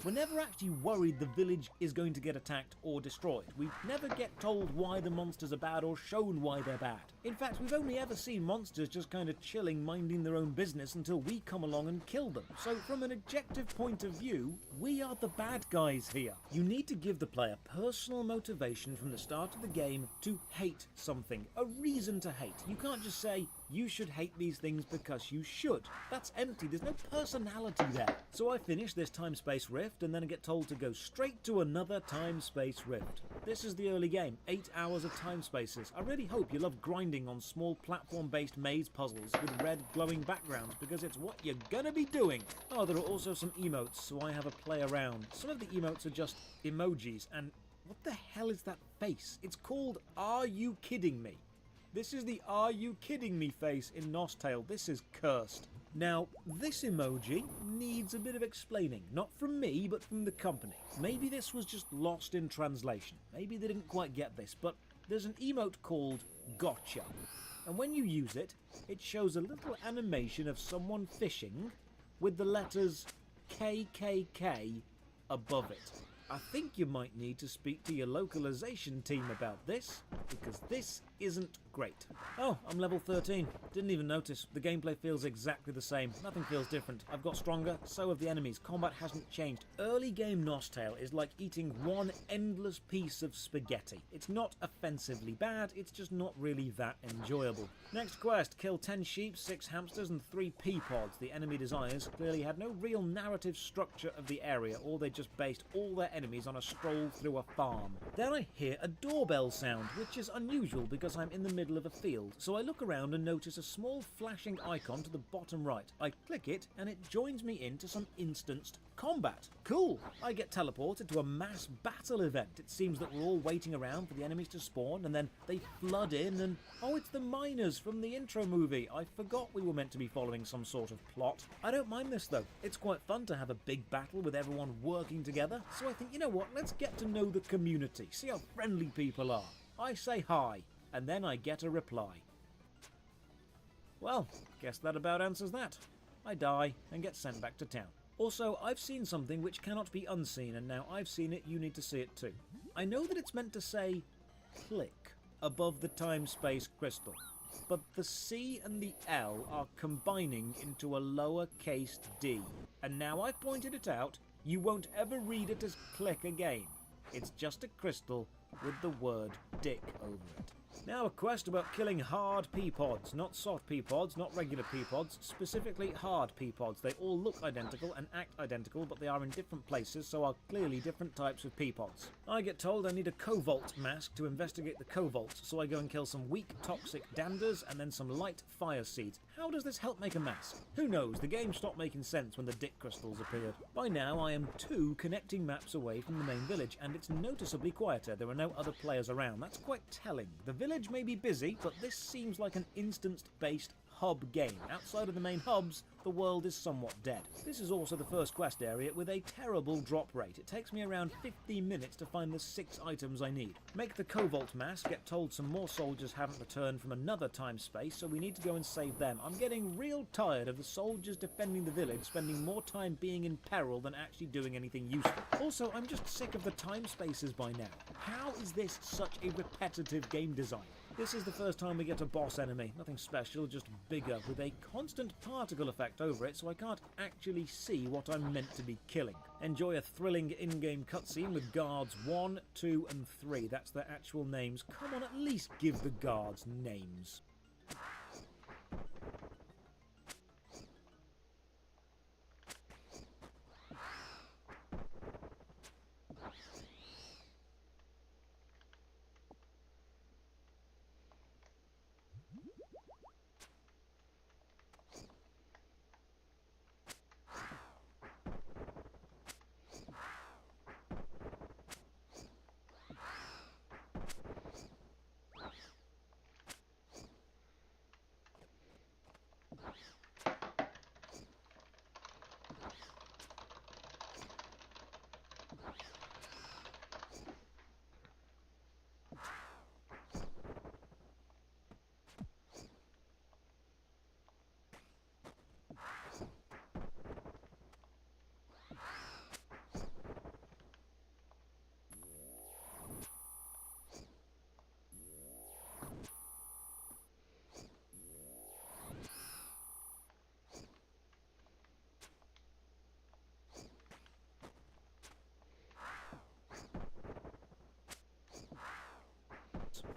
We're never actually worried the village is going to get attacked or destroyed. We never get told why the monsters are bad or shown why they're bad. In fact, we've only ever seen monsters just kind of chilling, minding their own business until we come along and kill them. So from an objective point of view, we are the bad guys here. You need to give the player personal motivation from the start of the game to hate something, a reason to hate. You can't just say, you should hate these things because you should. That's empty, there's no personality there. So I finish this time-space rift and then I get told to go straight to another time-space rift. This is the early game, 8 hours of time spaces. I really hope you love grinding on small platform-based maze puzzles with red glowing backgrounds, because it's what you're gonna be doing. Oh, there are also some emotes, so I have a play around. Some of the emotes are just emojis, and what the hell is that face? It's called Are You Kidding Me? This is the Are You Kidding Me face in Nostale. This is cursed. Now, this emoji needs a bit of explaining. Not from me, but from the company. Maybe this was just lost in translation. Maybe they didn't quite get this, but there's an emote called Gotcha. And when you use it, it shows a little animation of someone fishing with the letters KKK above it. I think you might need to speak to your localization team about this, because this isn't great. Oh, I'm level 13. Didn't even notice. The gameplay feels exactly the same. Nothing feels different. I've got stronger, so have the enemies. Combat hasn't changed. Early game Nostale is like eating one endless piece of spaghetti. It's not offensively bad, it's just not really that enjoyable. Next quest, kill 10 sheep, 6 hamsters and 3 pea pods. The enemy desires clearly had no real narrative structure of the area, or they just based all their enemies on a stroll through a farm. Then I hear a doorbell sound, which is unusual because I'm in the middle of a field, so I look around and notice a small flashing icon to the bottom right. I click it and it joins me into some instanced combat. Cool! I get teleported to a mass battle event. It seems that we're all waiting around for the enemies to spawn, and then they flood in and... oh, it's the miners from the intro movie. I forgot we were meant to be following some sort of plot. I don't mind this though. It's quite fun to have a big battle with everyone working together, so I think, you know what, let's get to know the community, see how friendly people are. I say hi, and then I get a reply. Well, guess that about answers that. I die and get sent back to town. Also, I've seen something which cannot be unseen, and now I've seen it, you need to see it too. I know that it's meant to say click above the time-space crystal, but the C and the L are combining into a lowercase d. And now I've pointed it out, you won't ever read it as click again. It's just a crystal with the word dick over it. Now a quest about killing hard pea pods, not soft pea pods, not regular pea pods, specifically hard pea pods. They all look identical and act identical, but they are in different places, so are clearly different types of pea pods. I get told I need a cobalt mask to investigate the cobalt, so I go and kill some weak toxic danders and then some light fire seeds. How does this help make a mask? Who knows, the game stopped making sense when the dick crystals appeared. By now I am 2 connecting maps away from the main village, and it's noticeably quieter. There are no other players around. That's quite telling. The village may be busy, but this seems like an instanced-based hub game. Outside of the main hubs, the world is somewhat dead. This is also the first quest area with a terrible drop rate. It takes me around 15 minutes to find the 6 items I need. Make the cobalt mask, get told some more soldiers haven't returned from another time space, so we need to go and save them. I'm getting real tired of the soldiers defending the village spending more time being in peril than actually doing anything useful. Also, I'm just sick of the time spaces by now. How is this such a repetitive game design? This is the first time we get a boss enemy. Nothing special, just bigger, with a constant particle effect over it, so I can't actually see what I'm meant to be killing. Enjoy a thrilling in-game cutscene with guards 1, 2, and 3. That's their actual names. Come on, at least give the guards names.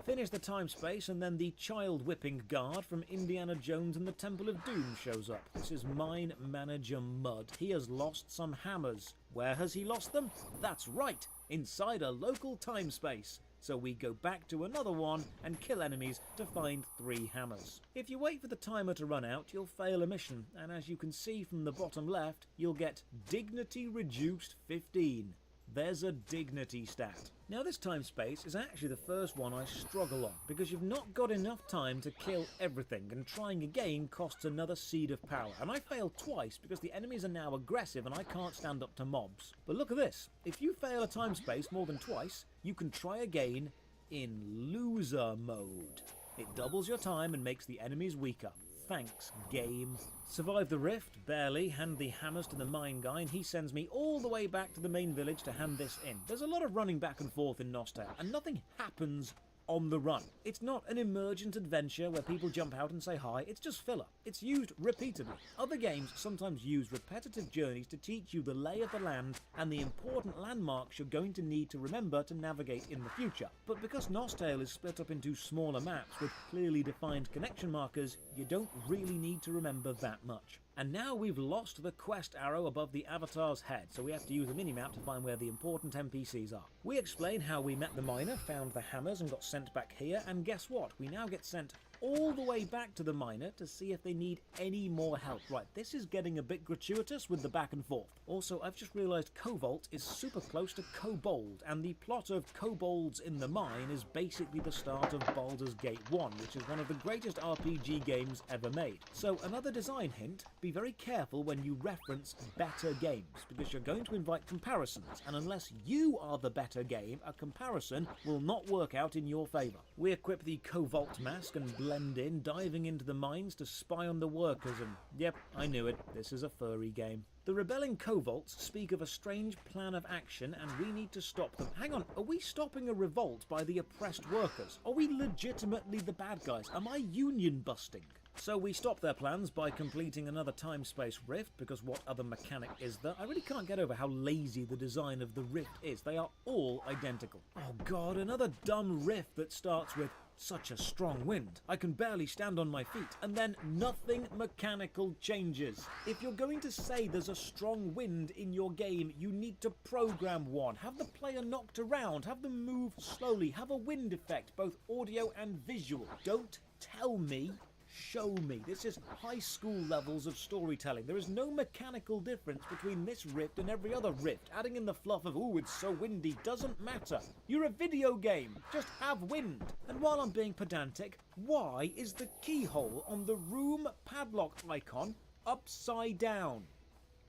Finish the time space and then the child whipping guard from Indiana Jones and the Temple of Doom shows up. This is Mine Manager Mudd. He has lost some hammers. Where has he lost them? That's right, inside a local time space. So we go back to another one and kill enemies to find 3 hammers. If you wait for the timer to run out, you'll fail a mission, and as you can see from the bottom left, you'll get Dignity Reduced 15. There's a dignity stat. Now this time space is actually the first one I struggle on, because you've not got enough time to kill everything, and trying again costs another seed of power. And I failed twice because the enemies are now aggressive and I can't stand up to mobs. But look at this, if you fail a time space more than twice, you can try again in loser mode. It doubles your time and makes the enemies weaker. Thanks, game. Survive the rift, barely, hand the hammers to the mine guy, and he sends me all the way back to the main village to hand this in. There's a lot of running back and forth in Nostale, and nothing happens on the run. It's not an emergent adventure where people jump out and say hi, it's just filler. It's used repeatedly. Other games sometimes use repetitive journeys to teach you the lay of the land and the important landmarks you're going to need to remember to navigate in the future. But because Nostale is split up into smaller maps with clearly defined connection markers, you don't really need to remember that much. And now we've lost the quest arrow above the avatar's head, so we have to use a minimap to find where the important NPCs are. We explain how we met the miner, found the hammers and got sent back here, and guess what? We now get sent all the way back to the miner to see if they need any more help. Right, this is getting a bit gratuitous with the back and forth. Also, I've just realised Cobalt is super close to Kobold, and the plot of Kobolds in the Mine is basically the start of Baldur's Gate 1, which is one of the greatest RPG games ever made. So another design hint, be very careful when you reference better games, because you're going to invite comparisons, and unless you are the better game, a comparison will not work out in your favour. We equip the Cobalt mask and blend in, diving into the mines to spy on the workers, and yep, I knew it, this is a furry game. The rebelling Kobolds speak of a strange plan of action and we need to stop them. Hang on, are we stopping a revolt by the oppressed workers? Are we legitimately the bad guys? Am I union busting? So we stop their plans by completing another time-space rift, because what other mechanic is there? I really can't get over how lazy the design of the rift is. They are all identical. Oh god, another dumb rift that starts with such a strong wind. I can barely stand on my feet, and then nothing mechanical changes. If you're going to say there's a strong wind in your game, you need to program one. Have the player knocked around, have them move slowly, have a wind effect, both audio and visual. Don't tell me, show me. This is high school levels of storytelling. There is no mechanical difference between this rift and every other rift. Adding in the fluff of, ooh, it's so windy, doesn't matter. You're a video game. Just have wind. And while I'm being pedantic, why is the keyhole on the room padlock icon upside down?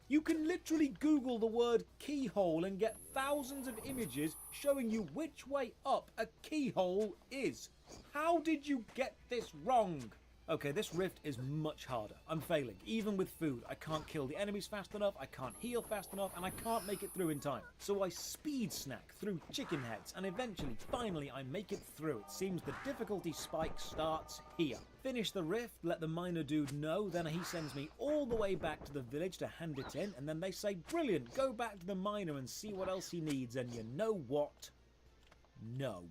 You can literally Google the word keyhole and get thousands of images showing you which way up a keyhole is. How did you get this wrong? Okay, this rift is much harder. I'm failing. Even with food, I can't kill the enemies fast enough, I can't heal fast enough, and I can't make it through in time. So I speed snack through chicken heads, and eventually, finally, I make it through. It seems the difficulty spike starts here. Finish the rift, let the miner dude know, then he sends me all the way back to the village to hand it in, and then they say, brilliant, go back to the miner and see what else he needs, and you know what? No.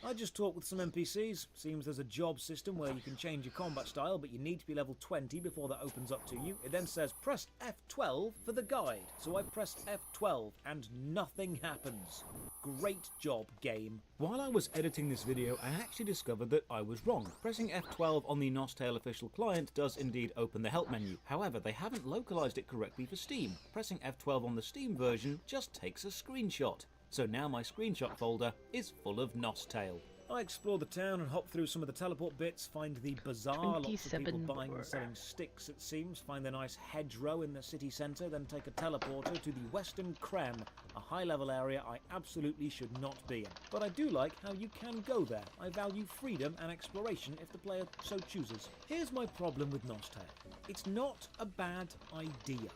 I just talked with some NPCs. Seems there's a job system where you can change your combat style, but you need to be level 20 before that opens up to you. It then says press F12 for the guide. So I press F12 and nothing happens. Great job, game. While I was editing this video, I actually discovered that I was wrong. Pressing F12 on the Nostale official client does indeed open the help menu. However, they haven't localized it correctly for Steam. Pressing F12 on the Steam version just takes a screenshot. So now my screenshot folder is full of Nostale. I explore the town and hop through some of the teleport bits, find the bazaar, lots of people buying and selling sticks it seems, find the nice hedgerow in the city centre, then take a teleporter to the Western Creme, a high level area I absolutely should not be in. But I do like how you can go there. I value freedom and exploration if the player so chooses. Here's my problem with Nostale. It's not a bad idea.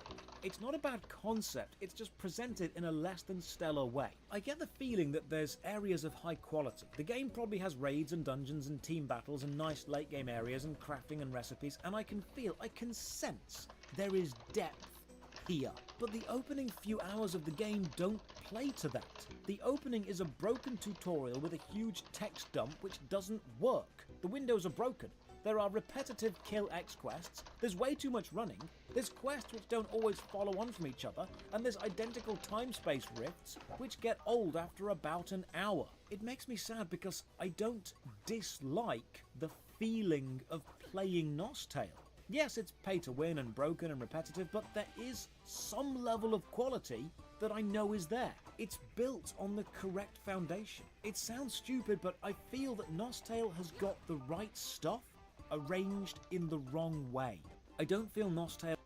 It's not a bad concept, it's just presented in a less than stellar way. I get the feeling that there's areas of high quality. The game probably has raids and dungeons and team battles and nice late game areas and crafting and recipes, and I can sense there is depth here. But the opening few hours of the game don't play to that. The opening is a broken tutorial with a huge text dump which doesn't work. The windows are broken. There are repetitive kill X quests, there's way too much running, there's quests which don't always follow on from each other, and there's identical time-space rifts which get old after about an hour. It makes me sad because I don't dislike the feeling of playing Nostale. Yes, it's pay to win and broken and repetitive, but there is some level of quality that I know is there. It's built on the correct foundation. It sounds stupid, but I feel that Nostale has got the right stuff arranged in the wrong way. I don't feel Nostale.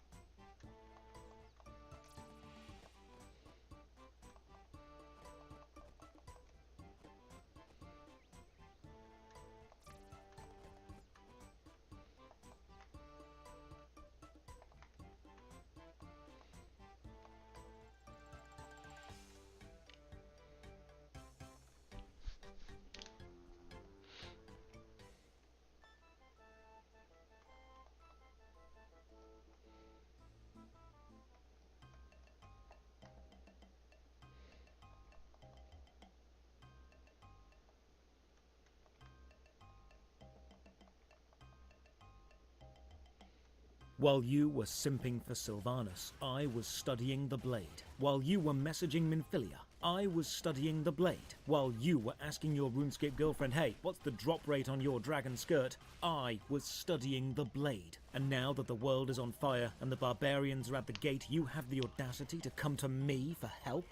While you were simping for Sylvanas, I was studying the blade. While you were messaging Minfilia, I was studying the blade. While you were asking your RuneScape girlfriend, hey, what's the drop rate on your dragon skirt? I was studying the blade. And now that the world is on fire and the barbarians are at the gate, you have the audacity to come to me for help?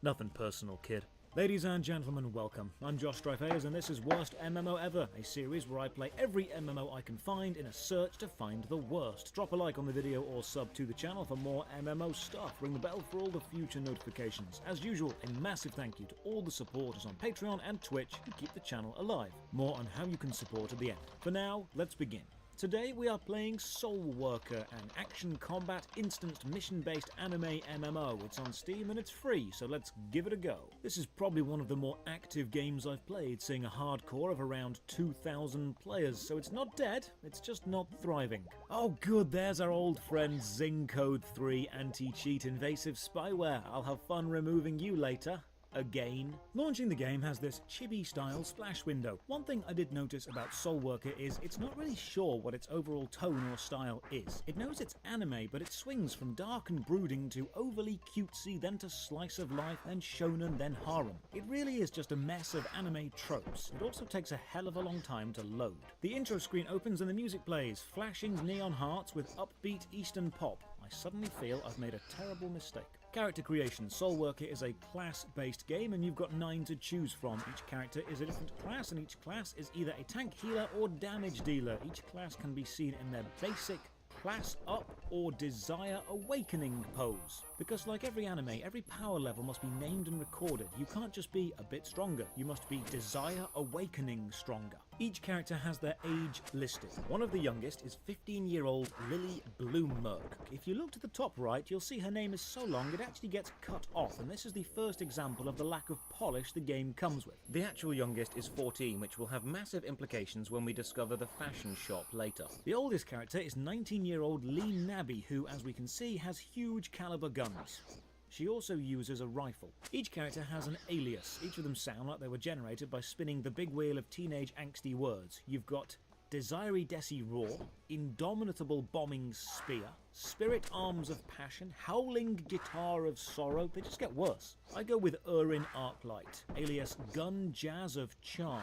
Nothing personal, kid. Ladies and gentlemen, welcome. I'm Josh Strifeayers, and this is Worst MMO Ever, a series where I play every MMO I can find in a search to find the worst. Drop a like on the video or sub to the channel for more MMO stuff. Ring the bell for all the future notifications. As usual, a massive thank you to all the supporters on Patreon and Twitch who keep the channel alive. More on how you can support at the end. For now, let's begin. Today we are playing Soul Worker, an action combat instanced mission-based anime MMO. It's on Steam and it's free, so let's give it a go. This is probably one of the more active games I've played, seeing a hardcore of around 2,000 players, so it's not dead, it's just not thriving. Oh good, there's our old friend Zing Code 3 anti-cheat invasive spyware. I'll have fun removing you later. Again. Launching the game has this chibi-style splash window. One thing I did notice about Soul Worker is it's not really sure what its overall tone or style is. It knows it's anime, but it swings from dark and brooding to overly cutesy, then to slice of life, then shonen, then harem. It really is just a mess of anime tropes. It also takes a hell of a long time to load. The intro screen opens and the music plays, flashing neon hearts with upbeat Eastern pop. I suddenly feel I've made a terrible mistake. Character creation. Soul Worker is a class-based game and you've got 9 to choose from. Each character is a different class and each class is either a tank healer or damage dealer. Each class can be seen in their basic class up or desire awakening pose. Because like every anime, every power level must be named and recorded. You can't just be a bit stronger, you must be desire awakening stronger. Each character has their age listed. One of the youngest is 15-year-old Lily Bloomberg. If you look to the top right, you'll see her name is so long it actually gets cut off, and this is the first example of the lack of polish the game comes with. The actual youngest is 14, which will have massive implications when we discover the fashion shop later. The oldest character is 19-year-old Lee Nabby, who, as we can see, has huge caliber guns. She also uses a rifle. Each character has an alias. Each of them sound like they were generated by spinning the big wheel of teenage angsty words. You've got Desiree Desi Roar, Indomitable Bombing Spear, Spirit Arms of Passion, Howling Guitar of Sorrow. They just get worse. I go with Urin Arclight, alias Gun Jazz of Charm.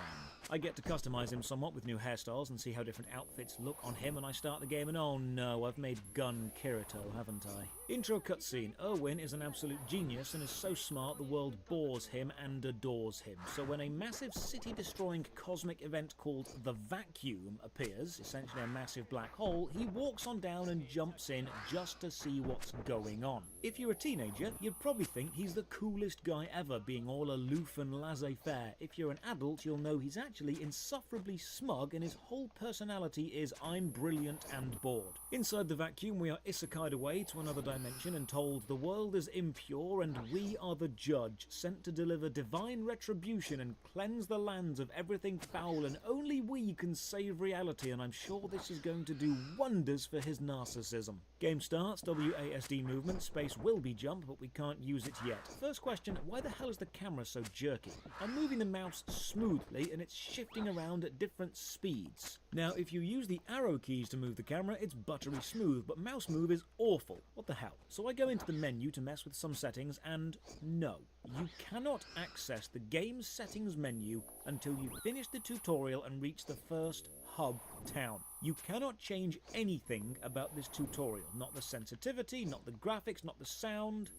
I get to customize him somewhat with new hairstyles and see how different outfits look on him, and I start the game and oh no, I've made Gun Kirito, haven't I? Intro cutscene. Erwin is an absolute genius and is so smart the world bores him and adores him. So when a massive city-destroying cosmic event called the Vacuum appears, essentially a massive black hole, he walks on down and jumps in just to see what's going on. If you're a teenager, you'd probably think he's the coolest guy ever, being all aloof and laissez-faire. If you're an adult, you'll know he's actually insufferably smug and his whole personality is I'm brilliant and bored. Inside the vacuum, we are isekai'd away to another dimension and told the world is impure and we are the judge, sent to deliver divine retribution and cleanse the lands of everything foul, and only we can save reality, and I'm sure this is going to do wonders for his narcissism. Game starts, WASD movement, space will be jump, but we can't use it yet. First question, why the hell is the camera so jerky? I'm moving the mouse smoothly and it's shifting around at different speeds. Now, if you use the arrow keys to move the camera, it's buttery smooth, but mouse move is awful. What the hell? So I go into the menu to mess with some settings, and no. You cannot access the game's settings menu until you finish the tutorial and reach the first hub town. You cannot change anything about this tutorial. Not the sensitivity, not the graphics, not the sound.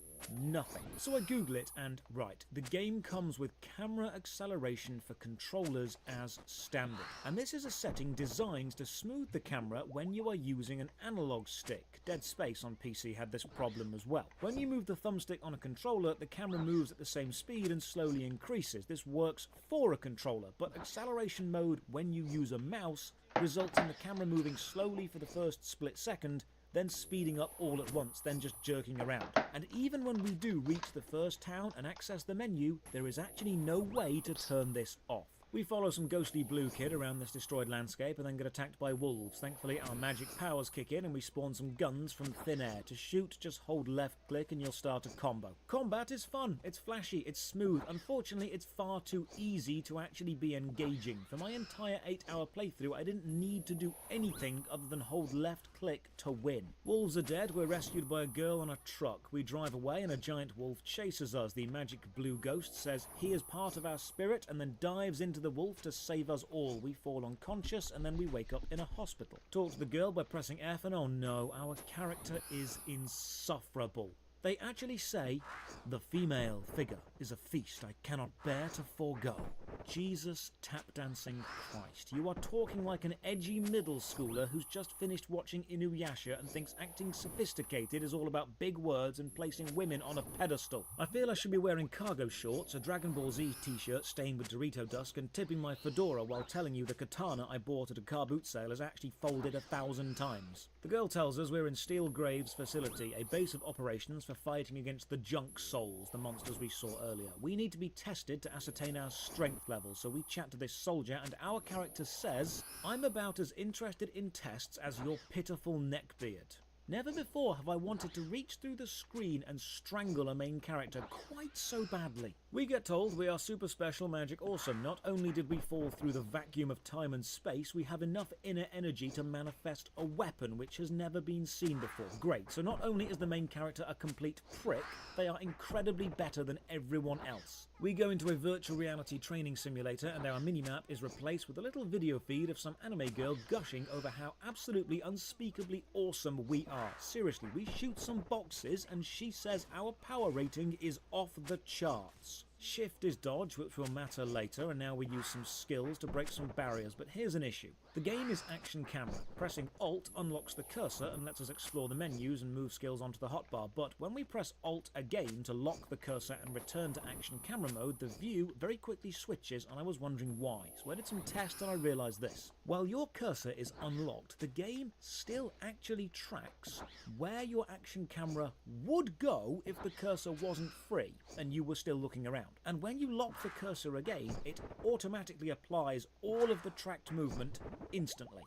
Nothing. So I Google it and right, the game comes with camera acceleration for controllers as standard. And this is a setting designed to smooth the camera when you are using an analog stick. Dead Space on PC had this problem as well. When you move the thumbstick on a controller, the camera moves at the same speed and slowly increases. This works for a controller, but acceleration mode when you use a mouse results in the camera moving slowly for the first split second, then speeding up all at once, then just jerking around. And even when we do reach the first town and access the menu, there is actually no way to turn this off. We follow some ghostly blue kid around this destroyed landscape and then get attacked by wolves. Thankfully, our magic powers kick in and we spawn some guns from thin air. To shoot, just hold left click and you'll start a combo. Combat is fun, it's flashy, it's smooth. Unfortunately, it's far too easy to actually be engaging. For my entire 8-hour playthrough, I didn't need to do anything other than hold left click to win. Wolves are dead, we're rescued by a girl on a truck. We drive away and a giant wolf chases us. The magic blue ghost says he is part of our spirit and then dives into the wolf to save us all. We fall unconscious and then we wake up in a hospital. Talk to the girl by pressing F and oh no, our character is insufferable. They actually say, the female figure is a feast I cannot bear to forego. Jesus tap dancing Christ. You are talking like an edgy middle schooler who's just finished watching Inuyasha and thinks acting sophisticated is all about big words and placing women on a pedestal. I feel I should be wearing cargo shorts, a Dragon Ball Z t-shirt stained with Dorito dust, and tipping my fedora while telling you the katana I bought at a car boot sale is actually folded 1,000 times. The girl tells us we're in Steel Graves facility, a base of operations for fighting against the junk souls, the monsters we saw earlier. We need to be tested to ascertain our strength level, so we chat to this soldier and our character says, I'm about as interested in tests as your pitiful neckbeard. Never before have I wanted to reach through the screen and strangle a main character quite so badly. We get told we are super special magic awesome. Not only did we fall through the vacuum of time and space, we have enough inner energy to manifest a weapon which has never been seen before. Great, so not only is the main character a complete prick, they are incredibly better than everyone else. We go into a virtual reality training simulator and our minimap is replaced with a little video feed of some anime girl gushing over how absolutely unspeakably awesome we are. Seriously, we shoot some boxes and she says our power rating is off the charts. Shift is dodge, which will matter later, and now we use some skills to break some barriers, but here's an issue. The game is action camera. Pressing Alt unlocks the cursor and lets us explore the menus and move skills onto the hotbar, but when we press Alt again to lock the cursor and return to action camera mode, the view very quickly switches, and I was wondering why. So I did some tests and I realised this. While your cursor is unlocked, the game still actually tracks where your action camera would go if the cursor wasn't free and you were still looking around. And when you lock the cursor again, it automatically applies all of the tracked movement instantly.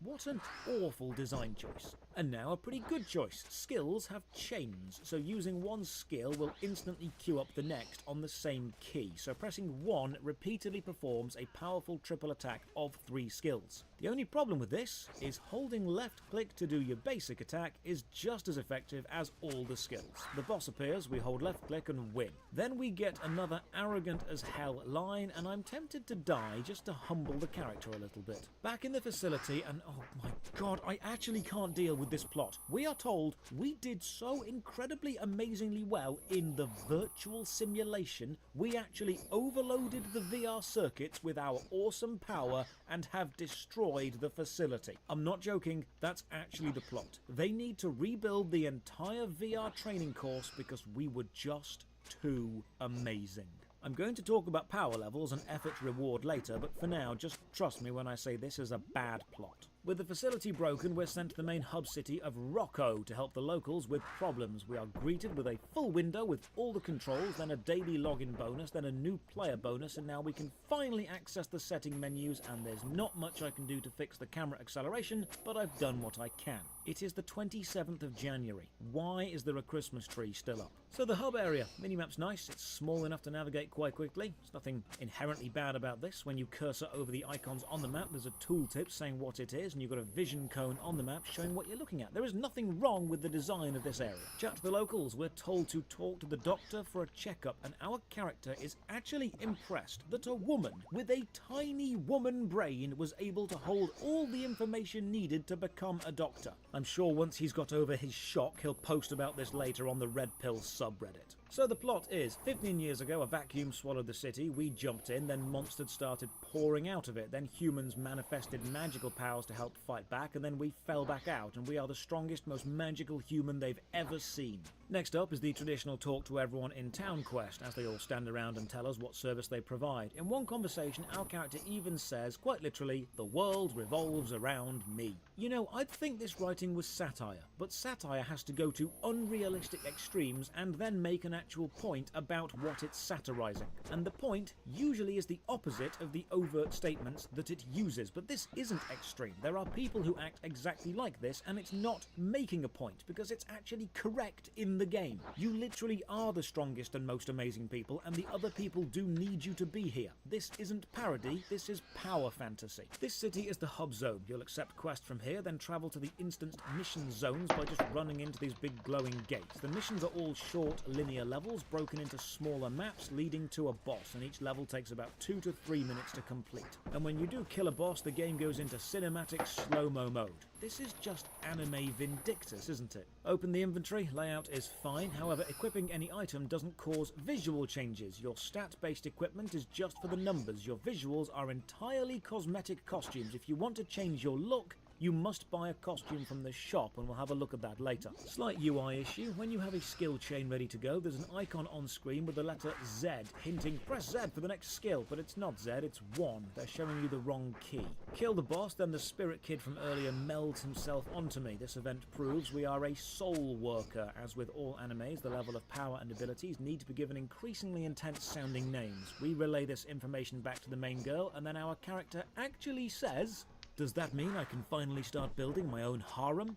What an awful design choice. And now a pretty good choice. Skills have chains, so using one skill will instantly queue up the next on the same key. So pressing 1 repeatedly performs a powerful triple attack of 3 skills. The only problem with this is holding left click to do your basic attack is just as effective as all the skills. The boss appears, we hold left click and win. Then we get another arrogant as hell line, and I'm tempted to die just to humble the character a little bit. Back in the facility, and oh my god, I actually can't deal with this plot. We are told we did so incredibly amazingly well in the virtual simulation, we actually overloaded the VR circuits with our awesome power and have destroyed the facility. I'm not joking, that's actually the plot. They need to rebuild the entire VR training course because we were just too amazing. I'm going to talk about power levels and effort reward later, but for now, just trust me when I say this is a bad plot. With the facility broken, we're sent to the main hub city of Rocco to help the locals with problems. We are greeted with a full window with all the controls, then a daily login bonus, then a new player bonus, and now we can finally access the setting menus, and there's not much I can do to fix the camera acceleration, but I've done what I can. It is the 27th of January. Why is there a Christmas tree still up? So the hub area, minimap's nice, it's small enough to navigate quite quickly. There's nothing inherently bad about this. When you cursor over the icons on the map, there's a tooltip saying what it is, and you've got a vision cone on the map showing what you're looking at. There is nothing wrong with the design of this area. Chat to the locals, we're told to talk to the doctor for a checkup, and our character is actually impressed that a woman with a tiny woman brain was able to hold all the information needed to become a doctor. I'm sure once he's got over his shock, he'll post about this later on the Red Pill subreddit. So the plot is, 15 years ago a vacuum swallowed the city, we jumped in, then monsters started pouring out of it, then humans manifested magical powers to help fight back, and then we fell back out, and we are the strongest, most magical human they've ever seen. Next up is the traditional talk to everyone in town quest, as they all stand around and tell us what service they provide. In one conversation, our character even says, quite literally, the world revolves around me. You know, I'd think this writing was satire, but satire has to go to unrealistic extremes and then make an actual point about what it's satirizing. And the point usually is the opposite of the overt statements that it uses, but this isn't extreme. There are people who act exactly like this, and it's not making a point, because it's actually correct in the game. You literally are the strongest and most amazing people, and the other people do need you to be here. This isn't parody, this is power fantasy. This city is the hub zone. You'll accept quests from here, then travel to the instanced mission zones by just running into these big glowing gates. The missions are all short, linear levels, broken into smaller maps leading to a boss, and each level takes about 2 to 3 minutes to complete. And when you do kill a boss, the game goes into cinematic slow-mo mode. This is just anime Vindictus, isn't it? Open the inventory, layout is fine, however equipping any item doesn't cause visual changes. Your stat-based equipment is just for the numbers. Your visuals are entirely cosmetic costumes. If you want to change your look, you must buy a costume from the shop, and we'll have a look at that later. Slight UI issue. When you have a skill chain ready to go, there's an icon on screen with the letter Z, hinting press Z for the next skill, but it's not Z, it's 1. They're showing you the wrong key. Kill the boss, then the spirit kid from earlier melds himself onto me. This event proves we are a soul worker. As with all animes, the level of power and abilities need to be given increasingly intense sounding names. We relay this information back to the main girl, and then our character actually says, "Does that mean I can finally start building my own harem?"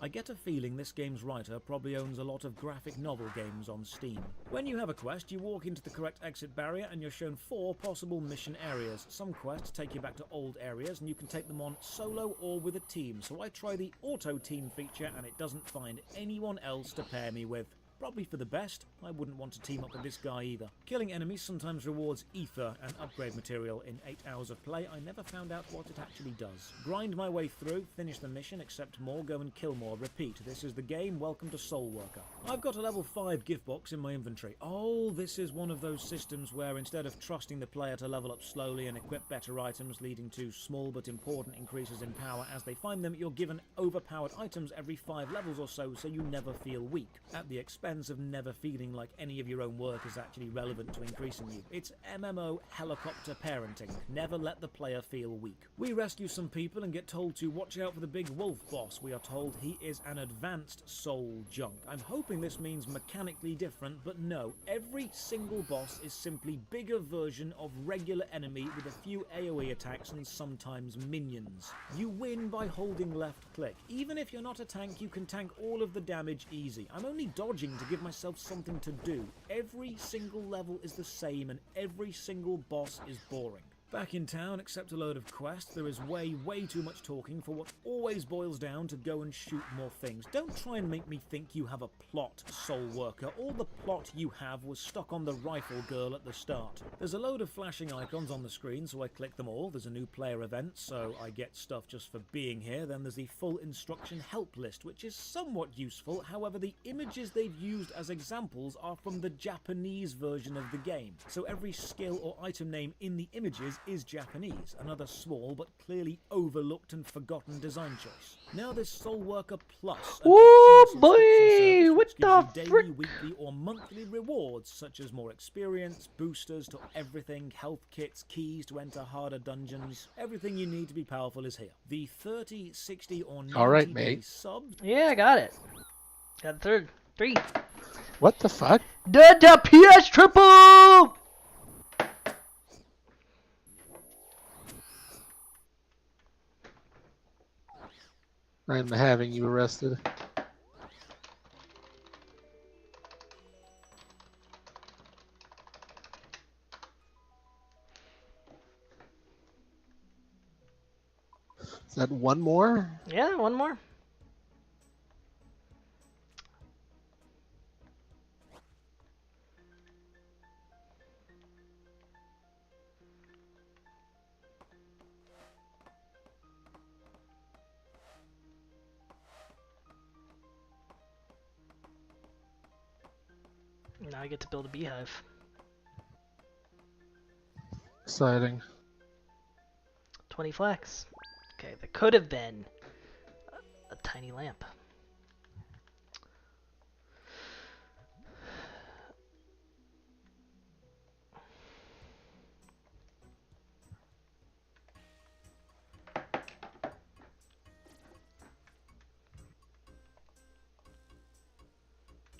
I get a feeling this game's writer probably owns a lot of graphic novel games on Steam. When you have a quest, you walk into the correct exit barrier and you're shown 4 possible mission areas. Some quests take you back to old areas and you can take them on solo or with a team, so I try the auto team feature and it doesn't find anyone else to pair me with. Probably for the best. I wouldn't want to team up with this guy either. Killing enemies sometimes rewards ether and upgrade material. In 8 hours of play, I never found out what it actually does. Grind my way through, finish the mission, accept more, go and kill more, repeat. This is the game, welcome to Soul Worker. I've got a level 5 gift box in my inventory. Oh, this is one of those systems where instead of trusting the player to level up slowly and equip better items leading to small but important increases in power as they find them, you're given overpowered items every 5 levels or so you never feel weak, at the expense of never feeling like any of your own work is actually relevant to increasing you. It's MMO helicopter parenting. Never let the player feel weak. We rescue some people and get told to watch out for the big wolf boss. We are told he is an advanced soul junk. I'm hoping this means mechanically different, but no. Every single boss is simply bigger version of regular enemy with a few AoE attacks and sometimes minions. You win by holding left click. Even if you're not a tank, you can tank all of the damage easy. I'm only dodging to give myself something to do. Every single level is the same and every single boss is boring. Back in town, accept a load of quests. There is way too much talking for what always boils down to go and shoot more things. Don't try and make me think you have a plot, Soul Worker. All the plot you have was stuck on the rifle girl at the start. There's a load of flashing icons on the screen, so I click them all. There's a new player event, so I get stuff just for being here. Then there's the full instruction help list, which is somewhat useful. However, the images they've used as examples are from the Japanese version of the game. So every skill or item name in the images is Japanese, another small but clearly overlooked and forgotten design choice. Now there's Soul Worker Plus, an Oh boy, service what which gives the you daily, frick? weekly or monthly rewards such as more experience, boosters to everything, health kits, keys to enter harder dungeons. Everything you need to be powerful is here. The 30, 60 or 90 Alright, day mate. subs. Yeah, I got it. Got the third. 3. What the fuck? The PS triple! I'm having you arrested. Is that one more? Yeah, one more. Now I get to build a beehive. Exciting. 20 flax. Okay, that could have been a tiny lamp.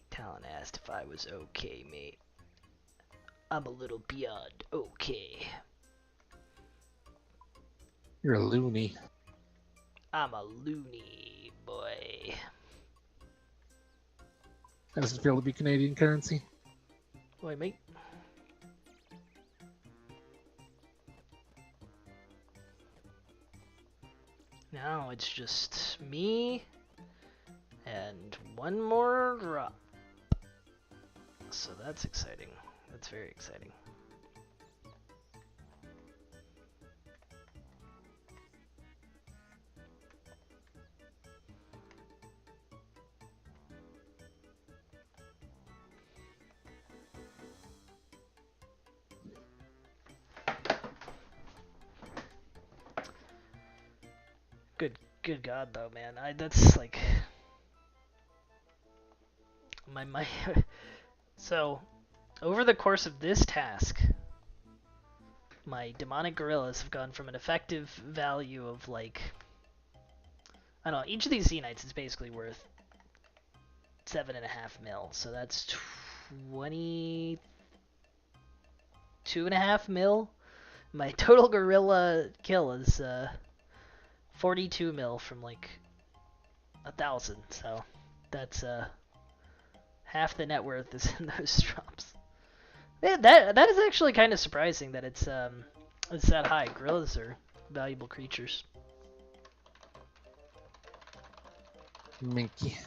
Talon asked if I was okay, mate. I'm a little beyond okay. You're a loony. I'm a loony boy. How does it feel to be Canadian currency? Boy, mate. Now it's just me and one more drop. So that's exciting. That's very exciting. Good God, though, man. That's like my So, over the course of this task, my demonic gorillas have gone from an effective value of like, I don't know, each of these Zenytes is basically worth 7.5 mil, so that's 22.5 mil. My total gorilla kill is 42 mil from like 1,000, so that's half the net worth is in those drops. Yeah, that is actually kind of surprising that it's that high. Gorillas are valuable creatures. Minky.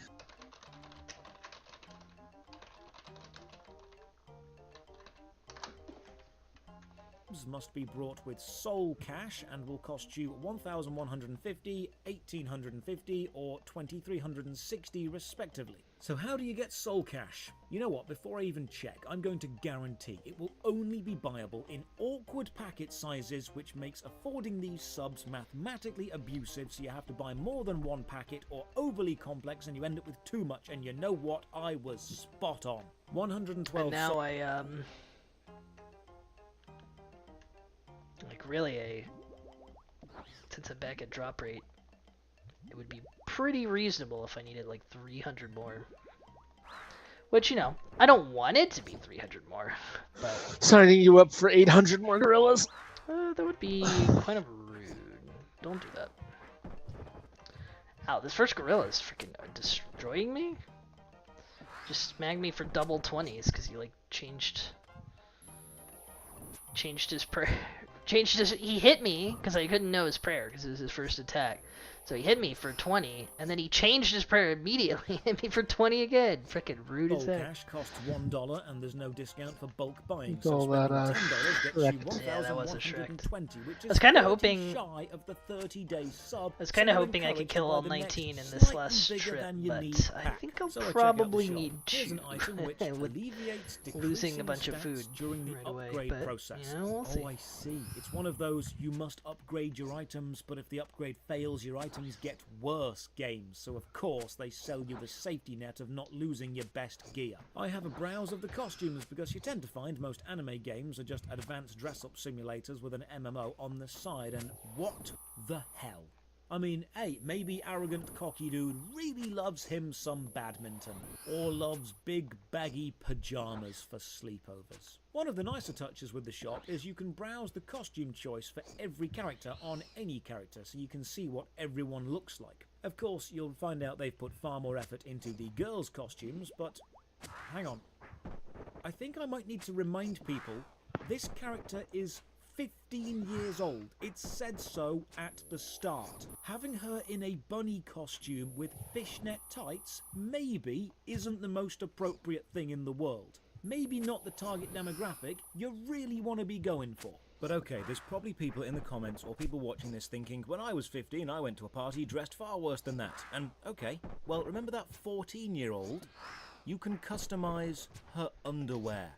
subs must be brought with soul cash and will cost you 1,150, 1,850 or 2,360 respectively. So how do you get soul cash? You know what, before I even check, I'm going to guarantee it will only be buyable in awkward packet sizes, which makes affording these subs mathematically abusive, so you have to buy more than one packet, or overly complex and you end up with too much, and you know what, I was spot on. 112. And now like really since I'm back at drop rate, it would be pretty reasonable if I needed like 300 more. Which, you know, I don't want it to be 300 more, but... Signing you up for 800 more gorillas? That would be kind of rude. Don't do that. Ow, this first gorilla is freaking destroying me? Just smagged me for double 20s because he, like, changed his prayer. He hit me because I couldn't know his prayer because it was his first attack. So he hit me for 20, and then he changed his prayer immediately, hit me for 20 again. Freaking rude as heck. Cash costs $1, and there's no discount for bulk buying. So spending that, $10 gets you Yeah, that was a Shrek. 1,120, which is I was kind of hoping. shy of the 30-day sub. I was kind of hoping I could kill all 19 in this last trip, but I think I'll probably need to with losing a bunch of food during the right away. upgrade But process. you know, we'll see. Oh, I see. It's one of those you must upgrade your items, but if the upgrade fails, your items get worse games, so of course they sell you the safety net of not losing your best gear. I have a browse of the costumes because you tend to find most anime games are just advanced dress-up simulators with an MMO on the side, and what the hell? I mean, hey, maybe arrogant cocky dude really loves him some badminton, or loves big baggy pajamas for sleepovers. One of the nicer touches with the shop is you can browse the costume choice for every character on any character, so you can see what everyone looks like. Of course, you'll find out they've put far more effort into the girls' costumes, but hang on. I think I might need to remind people, this character is 15 years old. It said so at the start. Having her in a bunny costume with fishnet tights maybe isn't the most appropriate thing in the world. Maybe not the target demographic you really want to be going for. But okay, there's probably people in the comments or people watching this thinking, when I was 15 I went to a party dressed far worse than that. And okay, well remember that 14-year-old? You can customize her underwear.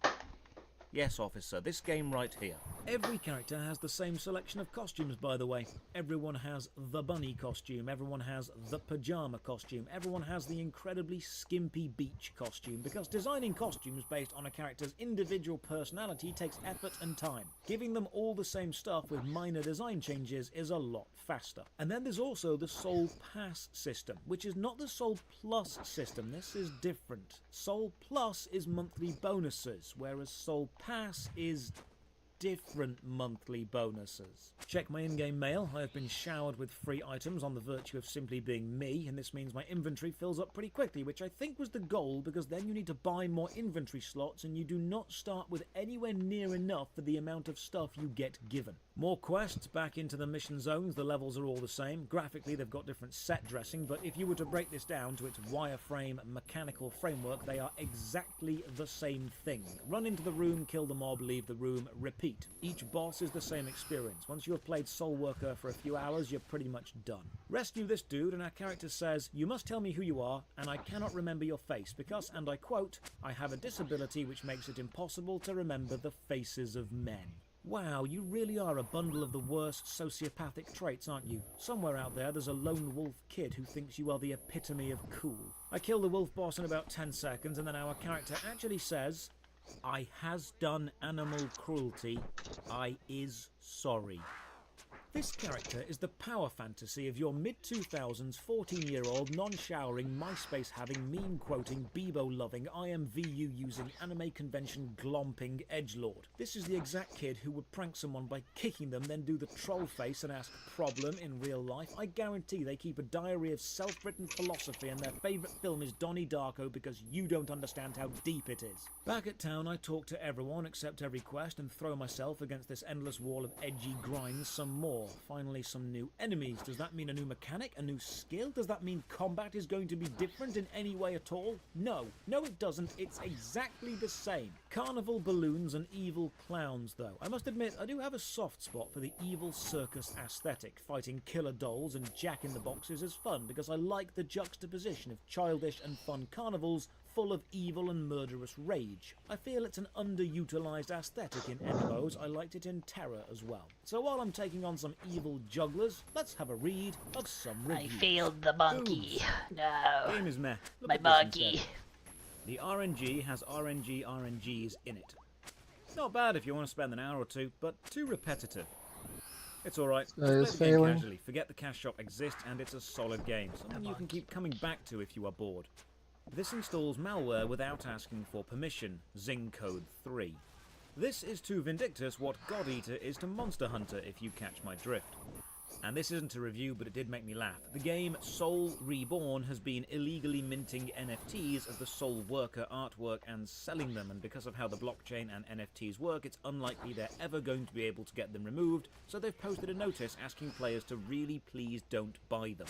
Yes, officer, this game right here. Every character has the same selection of costumes, by the way. Everyone has the bunny costume, everyone has the pajama costume, everyone has the incredibly skimpy beach costume, because designing costumes based on a character's individual personality takes effort and time. Giving them all the same stuff with minor design changes is a lot faster. And then there's also the Soul Pass system, which is not the Soul Plus system. This is different. Soul Plus is monthly bonuses, whereas Soul Pass is different monthly bonuses. Check my in-game mail. I have been showered with free items on the virtue of simply being me, and this means my inventory fills up pretty quickly, which I think was the goal, because then you need to buy more inventory slots and you do not start with anywhere near enough for the amount of stuff you get given. More quests back into the mission zones. The levels are all the same. Graphically they've got different set dressing, but if you were to break this down to its wireframe mechanical framework, they are exactly the same thing. Run into the room, kill the mob, leave the room, repeat. Each boss is the same experience. Once you have played Soul Worker for a few hours, you're pretty much done. Rescue this dude and our character says, "You must tell me who you are, and I cannot remember your face because," and I quote, "I have a disability which makes it impossible to remember the faces of men." Wow, you really are a bundle of the worst sociopathic traits, aren't you? Somewhere out there there's a lone wolf kid who thinks you are the epitome of cool. I kill the wolf boss in about 10 seconds and then our character actually says, "I has done animal cruelty. I is sorry." This character is the power fantasy of your mid-2000s 14-year-old non-showering, MySpace-having, meme-quoting, Bebo-loving, IMVU-using, anime convention glomping edgelord. This is the exact kid who would prank someone by kicking them, then do the troll face and ask, "Problem?" in real life. I guarantee they keep a diary of self-written philosophy and their favourite film is Donnie Darko because you don't understand how deep it is. Back at town, I talk to everyone, accept every quest, and throw myself against this endless wall of edgy grinds some more. more. Finally, some new enemies. Does that mean a new mechanic, a new skill? Does that mean combat is going to be different in any way at all? No. No, it doesn't. It's exactly the same. Carnival balloons and evil clowns, though. I must admit, I do have a soft spot for the evil circus aesthetic. Fighting killer dolls and jack-in-the-boxes is fun because I like the juxtaposition of childish and fun carnivals full of evil and murderous rage. I feel it's an underutilized aesthetic in MMOs. I liked it in Terror as well. So while I'm taking on some evil jugglers, let's have a read of some reviews. I failed the monkey. No. Game is meh. Look My at this monkey. instead. The RNG has RNGs in it. Not bad if you want to spend an hour or two, but too repetitive. It's alright. Play the game casually. Forget the cash shop exists and it's a solid game. Something you can keep coming back to if you are bored. This installs malware without asking for permission. Zing code 3. This is to Vindictus what God Eater is to Monster Hunter, if you catch my drift. And this isn't a review, but it did make me laugh. The game Soul Reborn has been illegally minting NFTs of the Soul Worker artwork and selling them, and because of how the blockchain and NFTs work, it's unlikely they're ever going to be able to get them removed, so they've posted a notice asking players to really please don't buy them.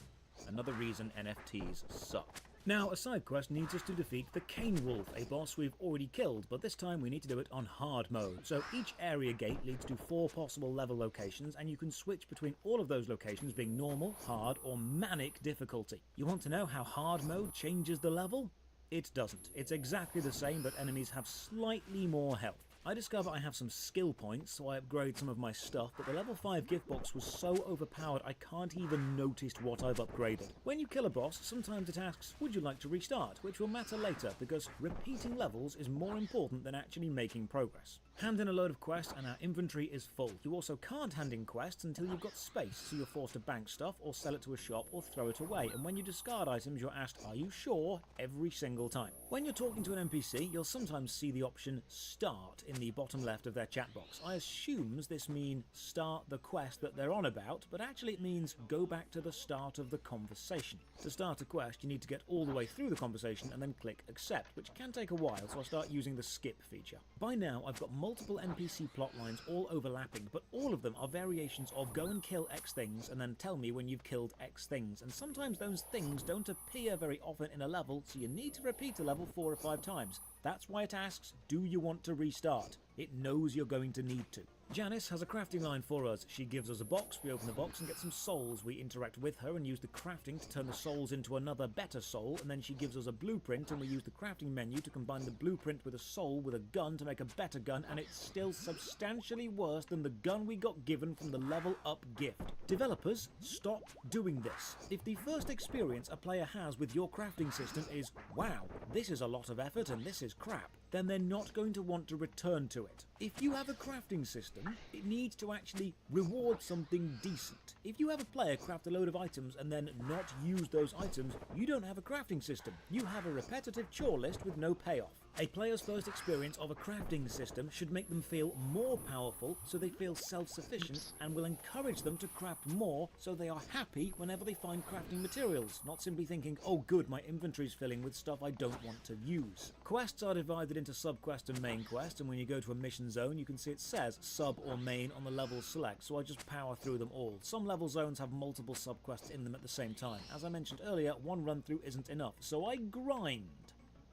Another reason NFTs suck. Now, a side quest needs us to defeat the Cane Wolf, a boss we've already killed, but this time we need to do it on hard mode. So each area gate leads to 4 possible level locations, and you can switch between all of those locations being normal, hard, or manic difficulty. You want to know how hard mode changes the level? It doesn't. It's exactly the same, but enemies have slightly more health. I discover I have some skill points, so I upgrade some of my stuff, but the level 5 gift box was so overpowered I can't even notice what I've upgraded. When you kill a boss, sometimes it asks, would you like to restart, which will matter later, because repeating levels is more important than actually making progress. Hand in a load of quests and our inventory is full. You also can't hand in quests until you've got space, so you're forced to bank stuff or sell it to a shop or throw it away, and when you discard items you're asked, are you sure, every single time. When you're talking to an NPC, you'll sometimes see the option start in the bottom left of their chat box. I assume this means start the quest that they're on about, but actually it means go back to the start of the conversation. To start a quest you need to get all the way through the conversation and then click accept, which can take a while, so I start using the skip feature. By now I've got multiple NPC plot lines all overlapping, but all of them are variations of go and kill X things and then tell me when you've killed X things, and sometimes those things don't appear very often in a level, so you need to repeat a level 4 or 5 times. That's why it asks, do you want to restart? It knows you're going to need to. Janice has a crafting line for us. She gives us a box, we open the box and get some souls. We interact with her and use the crafting to turn the souls into another better soul, and then she gives us a blueprint and we use the crafting menu to combine the blueprint with a soul with a gun to make a better gun, and it's still substantially worse than the gun we got given from the level up gift. Developers, stop doing this. If the first experience a player has with your crafting system is, wow, this is a lot of effort and this is crap, then they're not going to want to return to it. If you have a crafting system, it needs to actually reward something decent. If you have a player craft a load of items and then not use those items, you don't have a crafting system. You have a repetitive chore list with no payoff. A player's first experience of a crafting system should make them feel more powerful so they feel self-sufficient, and will encourage them to craft more so they are happy whenever they find crafting materials, not simply thinking, oh good, my inventory's filling with stuff I don't want to use. Quests are divided into sub-quest and main quest, and when you go to a mission zone you can see it says sub or main on the level select, so I just power through them all. Some level zones have multiple sub-quests in them at the same time. As I mentioned earlier, one run-through isn't enough, so I grind.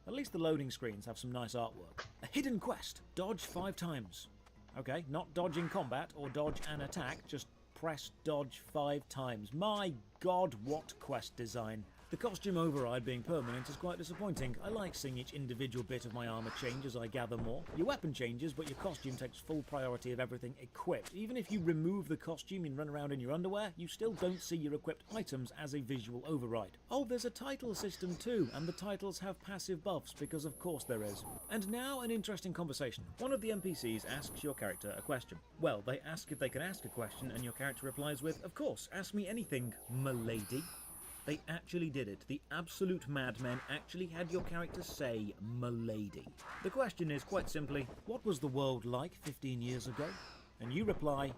At least the loading screens have some nice artwork. A hidden quest. Dodge 5 times. Okay, not dodge in combat or dodge an attack, just press dodge 5 times. My god, what quest design. The costume override being permanent is quite disappointing. I like seeing each individual bit of my armour change as I gather more. Your weapon changes, but your costume takes full priority of everything equipped. Even if you remove the costume and run around in your underwear, you still don't see your equipped items as a visual override. Oh, there's a title system too, and the titles have passive buffs, because of course there is. And now an interesting conversation. One of the NPCs asks your character a question. Well, they ask if they can ask a question, and your character replies with, of course, ask me anything, m'lady. They actually did it. The absolute madmen actually had your character say, m'lady. The question is, quite simply, what was the world like 15 years ago? And you reply,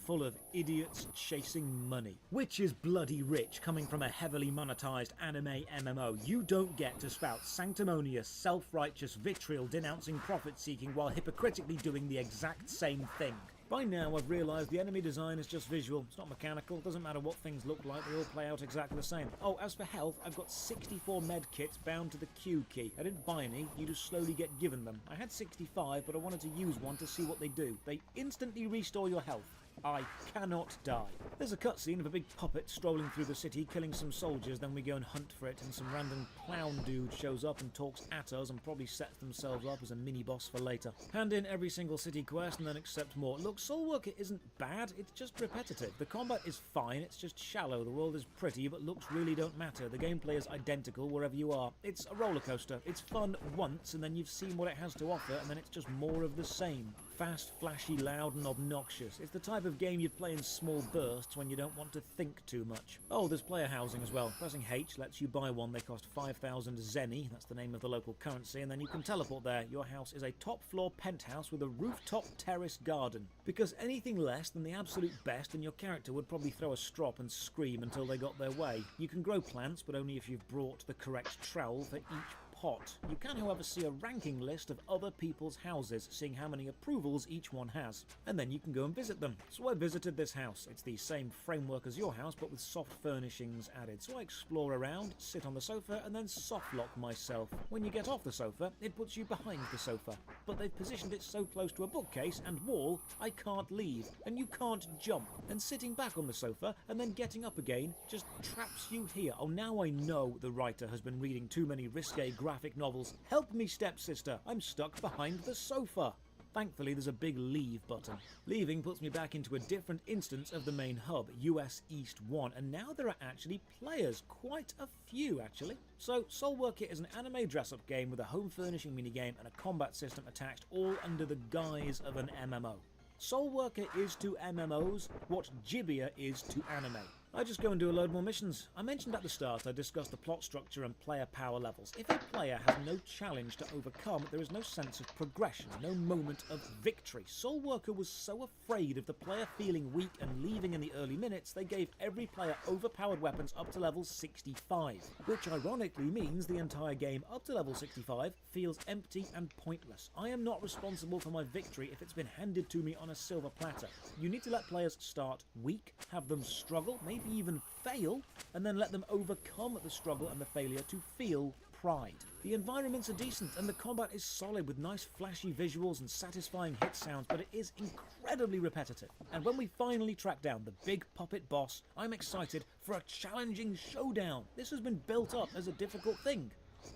full of idiots chasing money. Which is bloody rich, coming from a heavily monetized anime MMO. You don't get to spout sanctimonious, self-righteous vitriol denouncing profit-seeking while hypocritically doing the exact same thing. By now I've realised the enemy design is just visual, it's not mechanical, doesn't matter what things look like, they all play out exactly the same. Oh, as for health, I've got 64 med kits bound to the Q key. I didn't buy any, you just slowly get given them. I had 65, but I wanted to use one to see what they do. They instantly restore your health. I cannot die. There's a cutscene of a big puppet strolling through the city, killing some soldiers, then we go and hunt for it, and some random clown dude shows up and talks at us and probably sets themselves up as a mini-boss for later. Hand in every single city quest and then accept more. Look, Soul Worker isn't bad, it's just repetitive. The combat is fine, it's just shallow, the world is pretty, but looks really don't matter. The gameplay is identical wherever you are. It's a roller coaster. It's fun once, and then you've seen what it has to offer, and then it's just more of the same. Fast, flashy, loud, and obnoxious. It's the type of game you'd play in small bursts when you don't want to think too much. Oh, there's player housing as well. Pressing H lets you buy one. They cost 5,000 Zeny, that's the name of the local currency, and then you can teleport there. Your house is a top-floor penthouse with a rooftop terrace garden. Because anything less than the absolute best, and your character would probably throw a strop and scream until they got their way. You can grow plants, but only if you've brought the correct trowel for each pot. You can, however, see a ranking list of other people's houses, seeing how many approvals each one has. And then you can go and visit them. So I visited this house. It's the same framework as your house, but with soft furnishings added. So I explore around, sit on the sofa, and then soft lock myself. When you get off the sofa, it puts you behind the sofa. But they've positioned it so close to a bookcase and wall, I can't leave. And you can't jump. And sitting back on the sofa, and then getting up again, just traps you here. Oh, now I know the writer has been reading too many risque graphic novels. Help me, stepsister. I'm stuck behind the sofa. Thankfully, there's a big leave button. Leaving puts me back into a different instance of the main hub, US East 1, and now there are actually players. Quite a few, actually. So, Soul Worker is an anime dress-up game with a home furnishing minigame and a combat system attached, all under the guise of an MMO. Soul Worker is to MMOs what Gibeah is to anime. I just go and do a load more missions. I mentioned at the start I discussed the plot structure and player power levels. If a player has no challenge to overcome, there is no sense of progression, no moment of victory. Soul Worker was so afraid of the player feeling weak and leaving in the early minutes, they gave every player overpowered weapons up to level 65, which ironically means the entire game up to level 65 feels empty and pointless. I am not responsible for my victory if it's been handed to me on a silver platter. You need to let players start weak, have them struggle, maybe even fail, and then let them overcome the struggle and the failure to feel pride. The environments are decent and the combat is solid with nice flashy visuals and satisfying hit sounds, but it is incredibly repetitive. And when we finally track down the big puppet boss, I'm excited for a challenging showdown. This has been built up as a difficult thing,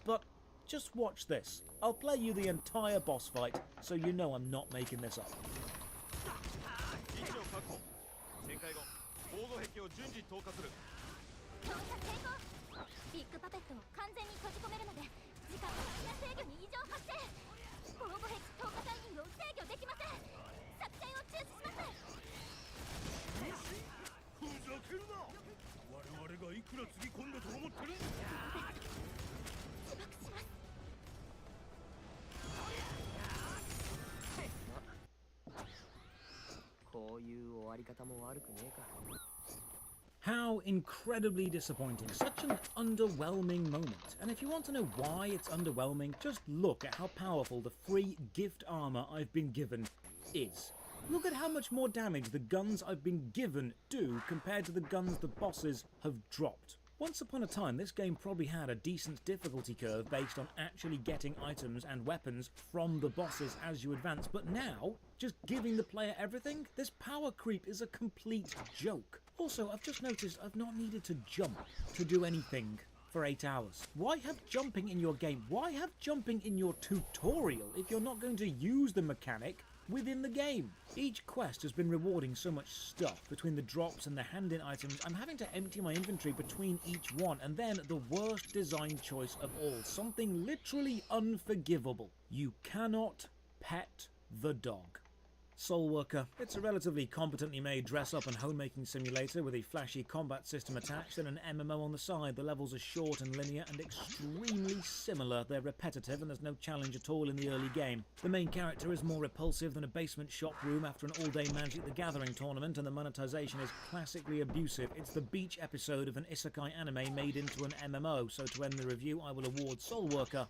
but just watch this. I'll play you the entire boss fight so you know I'm not making this up. ビッグパペットを完全に閉じ込めるまで時間の制御に異常発生防護壁投下タイミングを制御できません作戦を中止しますふざけるな我々がいくらつぎ込んだと思ってるんだ自爆します こういう終わり方も悪くねえか How incredibly disappointing. Such an underwhelming moment. And if you want to know why it's underwhelming, just look at how powerful the free gift armor I've been given is. Look at how much more damage the guns I've been given do compared to the guns the bosses have dropped. Once upon a time, this game probably had a decent difficulty curve based on actually getting items and weapons from the bosses as you advance, but now, just giving the player everything, this power creep is a complete joke. Also, I've just noticed I've not needed to jump to do anything for 8 hours. Why have jumping in your game? Why have jumping in your tutorial if you're not going to use the mechanic within the game? Each quest has been rewarding so much stuff between the drops and the hand-in items. I'm having to empty my inventory between each one, and then the worst design choice of all, something literally unforgivable. You cannot pet the dog. Soul Worker. It's a relatively competently made dress-up and homemaking simulator with a flashy combat system attached and an MMO on the side. The levels are short and linear and extremely similar. They're repetitive and there's no challenge at all in the early game. The main character is more repulsive than a basement shop room after an all-day Magic the Gathering tournament, and the monetization is classically abusive. It's the beach episode of an isekai anime made into an MMO, so to end the review I will award Soul Worker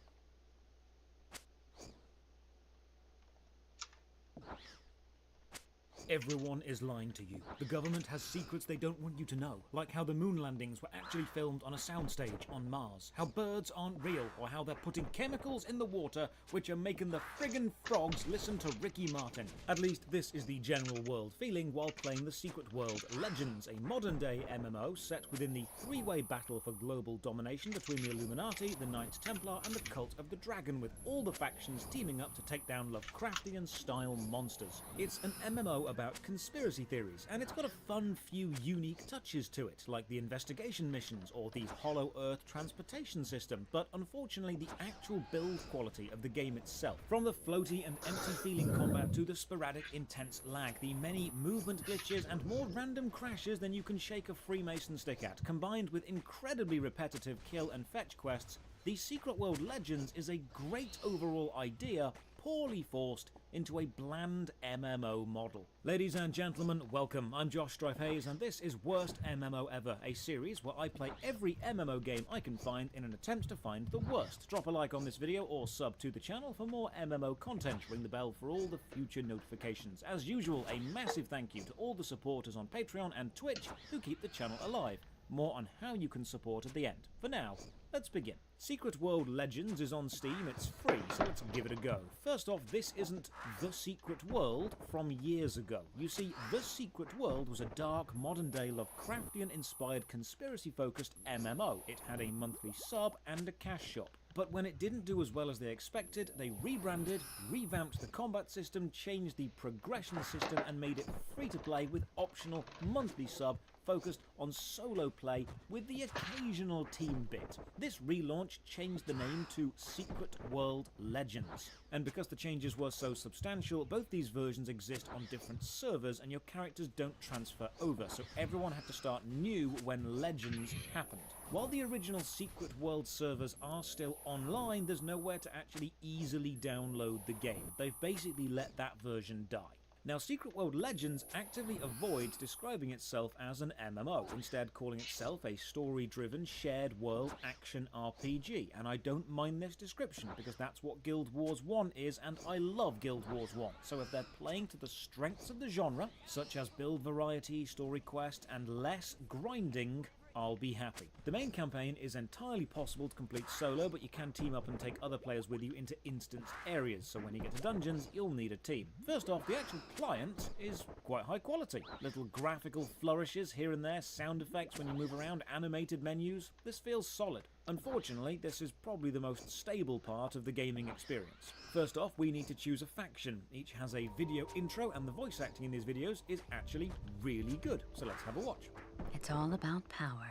Everyone is lying to you. The government has secrets they don't want you to know, like how the moon landings were actually filmed on a soundstage on Mars, how birds aren't real, or how they're putting chemicals in the water which are making the friggin' frogs listen to Ricky Martin. At least this is the general world feeling while playing the Secret World Legends, a modern-day MMO set within the three-way battle for global domination between the Illuminati, the Knights Templar, and the Cult of the Dragon, with all the factions teaming up to take down Lovecraftian-style monsters. It's an MMO about conspiracy theories, and it's got a fun few unique touches to it, like the investigation missions or the Hollow Earth transportation system, but unfortunately the actual build quality of the game itself, from the floaty and empty feeling combat to the sporadic intense lag, the many movement glitches and more random crashes than you can shake a Freemason stick at, combined with incredibly repetitive kill and fetch quests, the Secret World Legends is a great overall idea, poorly forced into a bland MMO model. Ladies and gentlemen, welcome. I'm Josh Strife-Hayes, and this is Worst MMO Ever, a series where I play every MMO game I can find in an attempt to find the worst. Drop a like on this video or sub to the channel for more MMO content. Ring the bell for all the future notifications. As usual, a massive thank you to all the supporters on Patreon and Twitch who keep the channel alive. More on how you can support at the end. For now, let's begin. Secret World Legends is on Steam, it's free, so let's give it a go. First off, this isn't The Secret World from years ago. You see, The Secret World was a dark, modern-day Lovecraftian-inspired, conspiracy-focused MMO. It had a monthly sub and a cash shop. But when it didn't do as well as they expected, they rebranded, revamped the combat system, changed the progression system, and made it free-to-play with optional monthly sub focused on solo play with the occasional team bit. This relaunch changed the name to Secret World Legends. And because the changes were so substantial, both these versions exist on different servers and your characters don't transfer over, so everyone had to start new when Legends happened. While the original Secret World servers are still online, there's nowhere to actually easily download the game. They've basically let that version die. Now, Secret World Legends actively avoids describing itself as an MMO, instead calling itself a story-driven, shared world action RPG, and I don't mind this description, because that's what Guild Wars 1 is, and I love Guild Wars 1, so if they're playing to the strengths of the genre, such as build variety, story quest, and less grinding, I'll be happy. The main campaign is entirely possible to complete solo, but you can team up and take other players with you into instanced areas, so when you get to dungeons, you'll need a team. First off, the actual client is quite high quality. Little graphical flourishes here and there, sound effects when you move around, animated menus. This feels solid. Unfortunately, this is probably the most stable part of the gaming experience. First off, we need to choose a faction. Each has a video intro, and the voice acting in these videos is actually really good, so let's have a watch. It's all about power.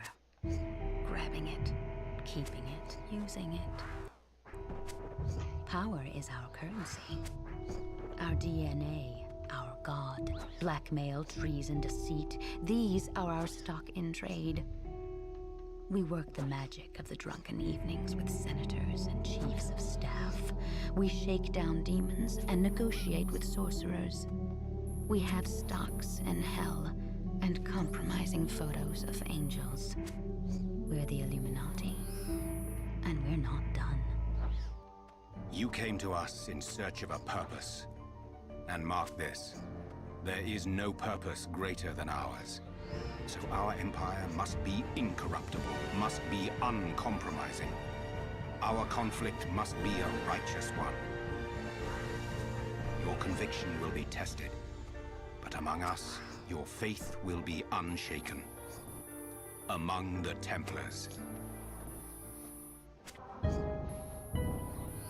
Grabbing it, keeping it, using it. Power is our currency. Our DNA, our god. Blackmail, treason, deceit. These are our stock in trade. We work the magic of the drunken evenings with senators and chiefs of staff. We shake down demons and negotiate with sorcerers. We have stocks in hell and compromising photos of angels. We're the Illuminati, and we're not done. You came to us in search of a purpose. And mark this, there is no purpose greater than ours. So our empire must be incorruptible, must be uncompromising. Our conflict must be a righteous one. Your conviction will be tested, but among us, your faith will be unshaken. Among the Templars.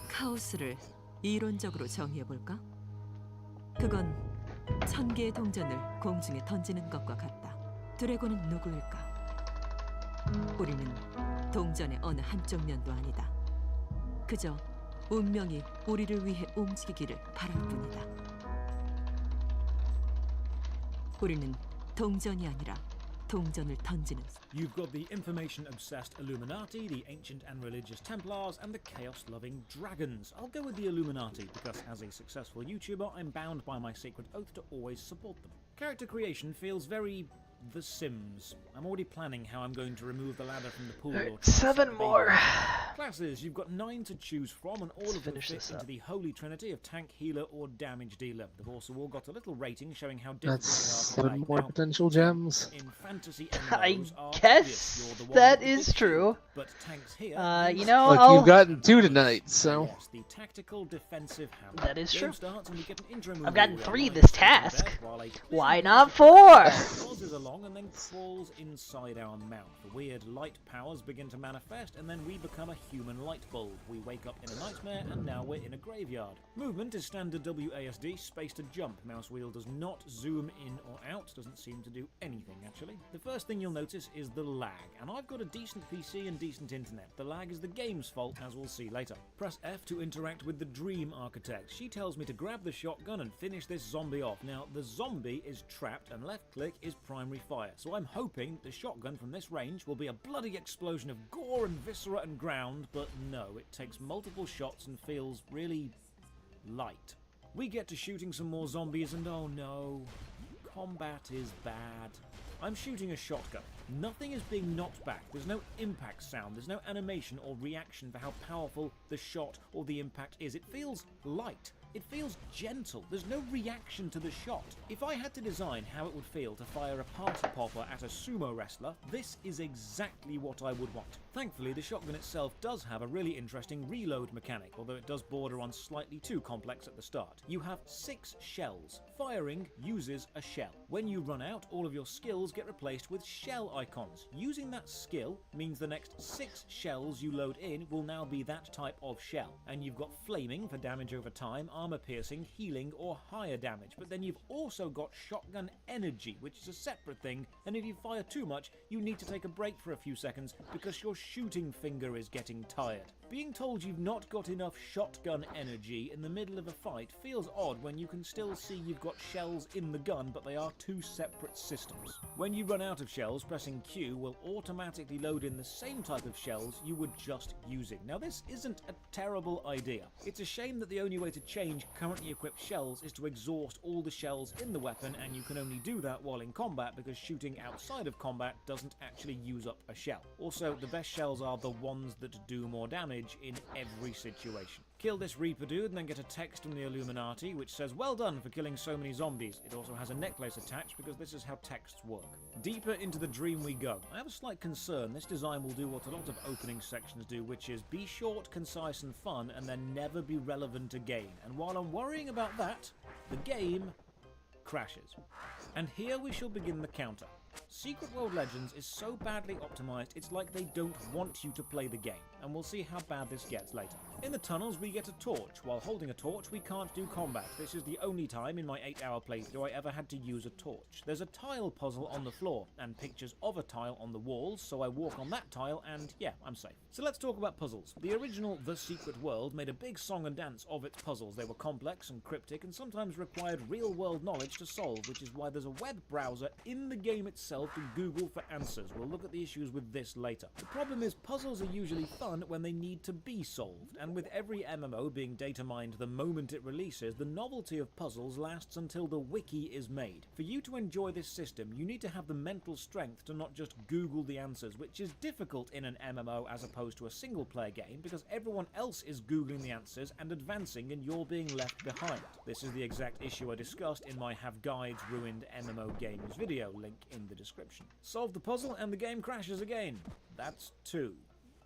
카오스를 이론적으로 정의해볼까? 그건 1000개의 동전을 공중에 던지는 것과 같다. 드래곤은 누구일까? 우리는 동전의 어느 한쪽 면도 아니다. 그저 운명이 우리를 위해 움직이기를 바랄 뿐이다. 우리는 동전이 아니라 동전을 던지는. You've got the information-obsessed Illuminati, the ancient and religious Templars, and the chaos-loving dragons. I'll go with the Illuminati, because as a successful YouTuber, I'm bound by my sacred oath to always support them. Character creation feels very The Sims. I'm already planning how I'm going to remove the ladder from the pool. Alright, Or try to 7 set the baby more. up. Classes, you've got 9 to choose from, and all of them fit into the holy trinity of tank, healer, or damage dealer. They've also all got a little rating showing how difficult That's they are to 7 play. more Now, potential gems. in fantasy I MMOs are guess obvious. You're the one that with the is big true. shield, but tanks here You know, Look, I'll... you've gotten 2 tonight, so. Yes, the tactical defensive hammer. That is Game true. starts and we get an intro I've movie gotten where 3 a this lion stays in task. bed while a Why clean not musical 4? buzzes along and then crawls inside our mouth. The weird light powers begin to manifest, and then we become a human light bulb. We wake up in a nightmare, and now we're in a graveyard. Movement is standard WASD, space to jump. Mouse wheel does not zoom in or out, doesn't seem to do anything actually. The first thing you'll notice is the lag, and I've got a decent PC and decent internet. The lag is the game's fault, as we'll see later. Press F to interact with the Dream Architect. She tells me to grab the shotgun and finish this zombie off. Now, the zombie is trapped, and left click is primary fire, so I'm hoping the shotgun from this range will be a bloody explosion of gore and viscera and ground, but no, it takes multiple shots and feels really light. We get to shooting some more zombies, and oh no, combat is bad. I'm shooting a shotgun. Nothing is being knocked back. There's no impact sound. There's no animation or reaction for how powerful the shot or the impact is. It feels light. It feels gentle. There's no reaction to the shot. If I had to design how it would feel to fire a party popper at a sumo wrestler, this is exactly what I would want. Thankfully, the shotgun itself does have a really interesting reload mechanic, although it does border on slightly too complex at the start. You have 6 shells. Firing uses a shell. When you run out, all of your skills get replaced with shell icons. Using that skill means the next 6 shells you load in will now be that type of shell. And you've got flaming for damage over time, armor piercing, healing, or higher damage. But then you've also got shotgun energy, which is a separate thing, and if you fire too much, you need to take a break for a few seconds because your shooting finger is getting tired. Being told you've not got enough shotgun energy in the middle of a fight feels odd when you can still see you've got shells in the gun, but they are 2 separate systems. When you run out of shells, pressing Q will automatically load in the same type of shells you were just using. Now, this isn't a terrible idea. It's a shame that the only way to change currently equipped shells is to exhaust all the shells in the weapon, and you can only do that while in combat because shooting outside of combat doesn't actually use up a shell. Also, the best shells are the ones that do more damage in every situation. Kill this Reaper dude and then get a text from the Illuminati which says, "Well done for killing so many zombies." It also has a necklace attached because this is how texts work. Deeper into the dream we go. I have a slight concern. This design will do what a lot of opening sections do, which is be short, concise and fun and then never be relevant again. And while I'm worrying about that, the game crashes. And here we shall begin the counter. Secret World Legends is so badly optimized it's like they don't want you to play the game, and we'll see how bad this gets later. In the tunnels we get a torch. While holding a torch we can't do combat. This is the only time in my 8-hour playthrough I ever had to use a torch. There's a tile puzzle on the floor, and pictures of a tile on the walls, so I walk on that tile and yeah, I'm safe. So let's talk about puzzles. The original The Secret World made a big song and dance of its puzzles. They were complex and cryptic and sometimes required real-world knowledge to solve, which is why there's a web browser in the game itself to Google for answers. We'll look at the issues with this later. The problem is puzzles are usually fun when they need to be solved, and with every MMO being data mined the moment it releases, the novelty of puzzles lasts until the wiki is made. For you to enjoy this system, you need to have the mental strength to not just Google the answers, which is difficult in an MMO as opposed to a single-player game, because everyone else is Googling the answers and advancing and you're being left behind. This is the exact issue I discussed in my Have Guides Ruined MMO Games video, link in the description. Solve the puzzle and the game crashes again. That's 2.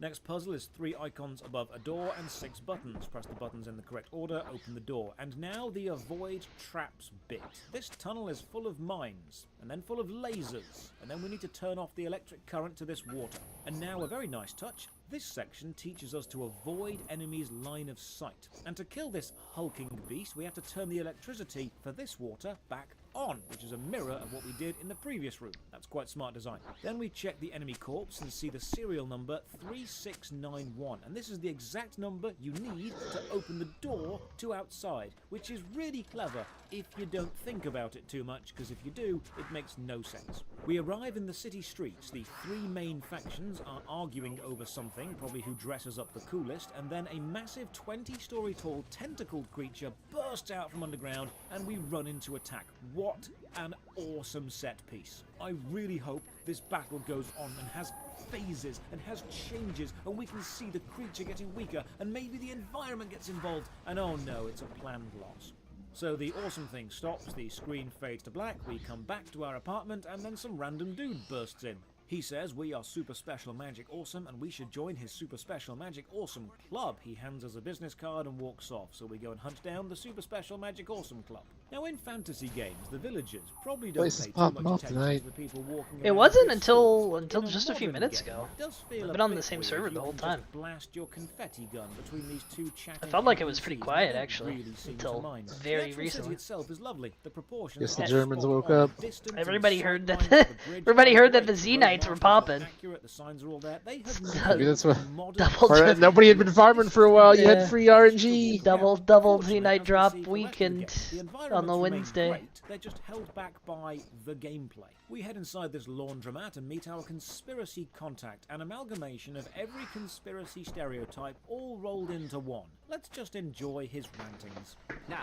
Next puzzle is 3 icons above a door and 6 buttons. Press the buttons in the correct order, open the door. And now the avoid traps bit. This tunnel is full of mines, and then full of lasers, and then we need to turn off the electric current to this water. And now a very nice touch. This section teaches us to avoid enemies' line of sight. And to kill this hulking beast, we have to turn the electricity for this water back on, which is a mirror of what we did in the previous room. That's quite smart design. Then we check the enemy corpse and see the serial number 3691, and this is the exact number you need to open the door to outside, which is really clever if you don't think about it too much, because if you do, it makes no sense. We arrive in the city streets. The three main factions are arguing over something, probably who dresses up the coolest, and then a massive 20-story tall tentacled creature bursts out from underground and we run into attack. What an awesome set piece. I really hope this battle goes on and has phases and has changes, and we can see the creature getting weaker, and maybe the environment gets involved, and oh no, it's a planned loss. So the awesome thing stops, the screen fades to black, we come back to our apartment, and then some random dude bursts in. He says we are Super Special Magic Awesome and we should join his Super Special Magic Awesome Club. He hands us a business card and walks off, so we go and hunt down the Super Special Magic Awesome Club. Now in fantasy games, the villagers probably don't pay too much attention to the people walking around. It wasn't the until streets. just a few minutes ago. I've been on the same server the whole time. Blast your confetti gun between these two I felt like it was pretty quiet actually, until very recently. Itself is lovely. The proportions Guess the Germans woke up. Everybody heard that the Zenytes were popping. The signs are all there. They Maybe that's what. Double Nobody had been farming for a while. You had free RNG. Double Zenyte drop weekend on the Wednesday. They're just held back by the gameplay. We head inside this laundromat and meet our conspiracy contact, an amalgamation of every conspiracy stereotype all rolled into one. Let's just enjoy his rantings. No.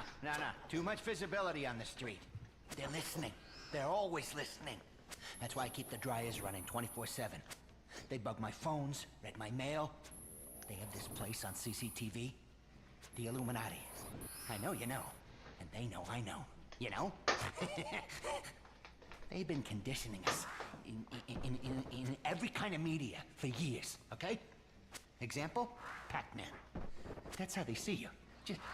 Too much visibility on the street. They're listening. They're always listening. That's why I keep the dryers running 24/7. They bug my phones, read my mail. They have this place on CCTV. The Illuminati. I know you know. And they know I know. You know? They've been conditioning us in every kind of media for years, okay? Example? Pac-Man. That's how they see you.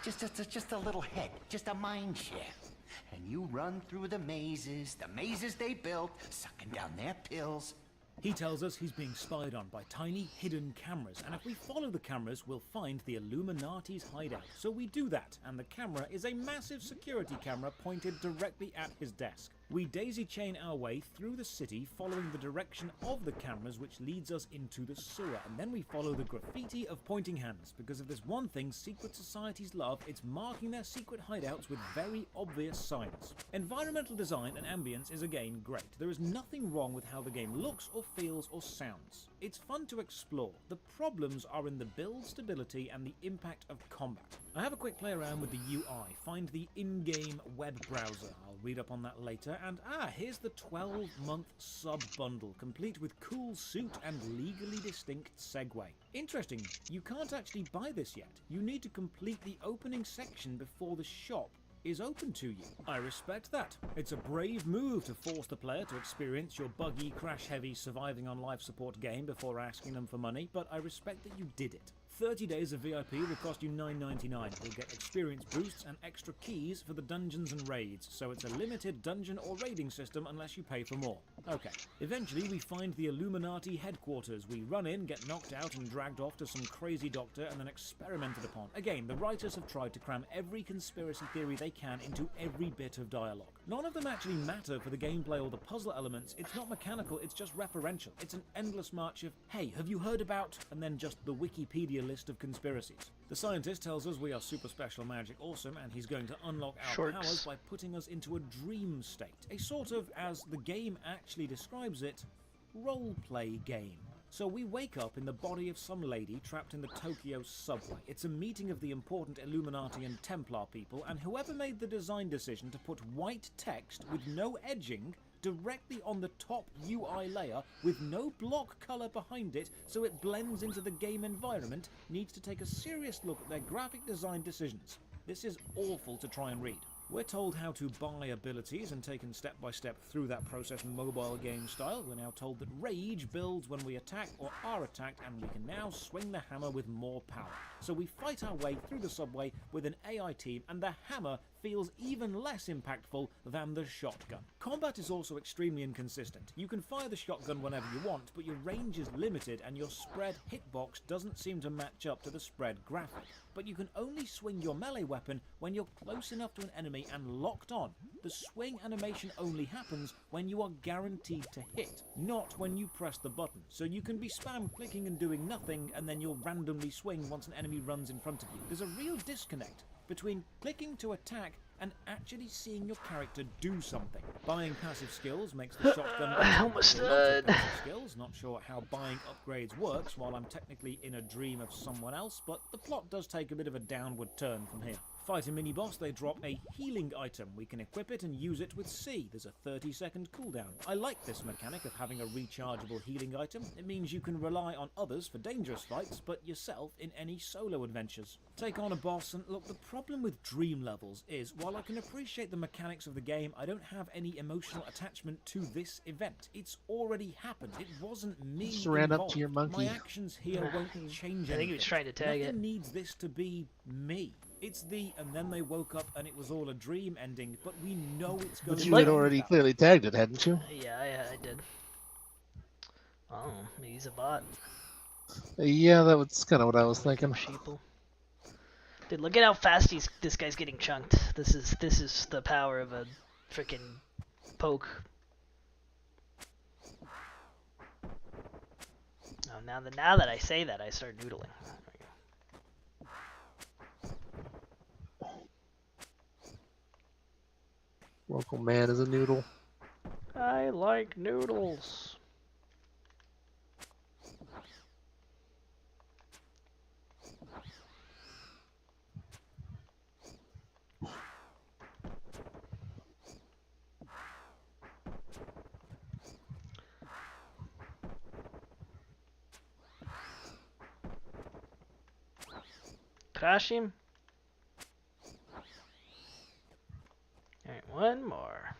Just a little head. Just a mind share. And you run through the mazes they built, sucking down their pills. He tells us he's being spied on by tiny, hidden cameras, and if we follow the cameras, we'll find the Illuminati's hideout. So we do that, and the camera is a massive security camera pointed directly at his desk. We daisy-chain our way through the city, following the direction of the cameras, which leads us into the sewer, and then we follow the graffiti of pointing hands, because if there's one thing secret societies love, it's marking their secret hideouts with very obvious signs. Environmental design and ambience is again great. There is nothing wrong with how the game looks or feels or sounds. It's fun to explore. The problems are in the build stability and the impact of combat. I have a quick play around with the UI, find the in-game web browser. I'll read up on that later, and here's the 12-month sub-bundle, complete with cool suit and legally distinct Segway. Interesting, you can't actually buy this yet. You need to complete the opening section before the shop is open to you. I respect that. It's a brave move to force the player to experience your buggy, crash-heavy, surviving on life support game before asking them for money, but I respect that you did it. 30 days of VIP will cost you $9.99. You'll get experience boosts and extra keys for the dungeons and raids, so it's a limited dungeon or raiding system unless you pay for more. Okay, eventually we find the Illuminati headquarters. We run in, get knocked out and dragged off to some crazy doctor and then experimented upon. Again, the writers have tried to cram every conspiracy theory they can into every bit of dialogue. None of them actually matter for the gameplay or the puzzle elements. It's not mechanical, it's just referential. It's an endless march of, hey, have you heard about? And then just the Wikipedia list of conspiracies. The scientist tells us we are Super Special Magic Awesome, and he's going to unlock our powers by putting us into a dream state. A sort of, as the game actually describes it, role-play game. So we wake up in the body of some lady trapped in the Tokyo subway. It's a meeting of the important Illuminati and Templar people, and whoever made the design decision to put white text with no edging directly on the top UI layer with no block color behind it so it blends into the game environment needs to take a serious look at their graphic design decisions. This is awful to try and read. We're told how to buy abilities and taken step by step through that process mobile game style. We're now told that rage builds when we attack or are attacked, and we can now swing the hammer with more power. So we fight our way through the subway with an AI team, and the hammer feels even less impactful than the shotgun. Combat is also extremely inconsistent. You can fire the shotgun whenever you want, but your range is limited and your spread hitbox doesn't seem to match up to the spread graphic. But you can only swing your melee weapon when you're close enough to an enemy and locked on. The swing animation only happens when you are guaranteed to hit, not when you press the button. So you can be spam clicking and doing nothing, and then you'll randomly swing once an enemy runs in front of you. There's a real disconnect. between clicking to attack and actually seeing your character do something. Buying passive skills makes the shotgun better. Almost There's a lot of done. passive skills, not sure how buying upgrades works while I'm technically in a dream of someone else, but the plot does take a bit of a downward turn from here. Fight a mini-boss, they drop a healing item. We can equip it and use it with C. There's a 30-second cooldown. I like this mechanic of having a rechargeable healing item. It means you can rely on others for dangerous fights, but yourself in any solo adventures. Take on a boss, and look, the problem with dream levels is, while I can appreciate the mechanics of the game, I don't have any emotional attachment to this event. It's already happened. It wasn't me Just ran up involved. to your monkey. My actions here won't change anything. I think he was trying to tag Nothing it. needs this to be me. It's the and then they woke up and it was all a dream ending, but we know it's going But to you had already clearly tagged it, hadn't you? Yeah, I did. Oh, he's a bot. Yeah, that was kind of what I was thinking. Sheeple. Dude, look at how fast this guy's getting chunked. This is the power of a freaking poke. Oh, now that I say that, I start noodling. Local man is a noodle. I like noodles. Crash him. Alright, one more.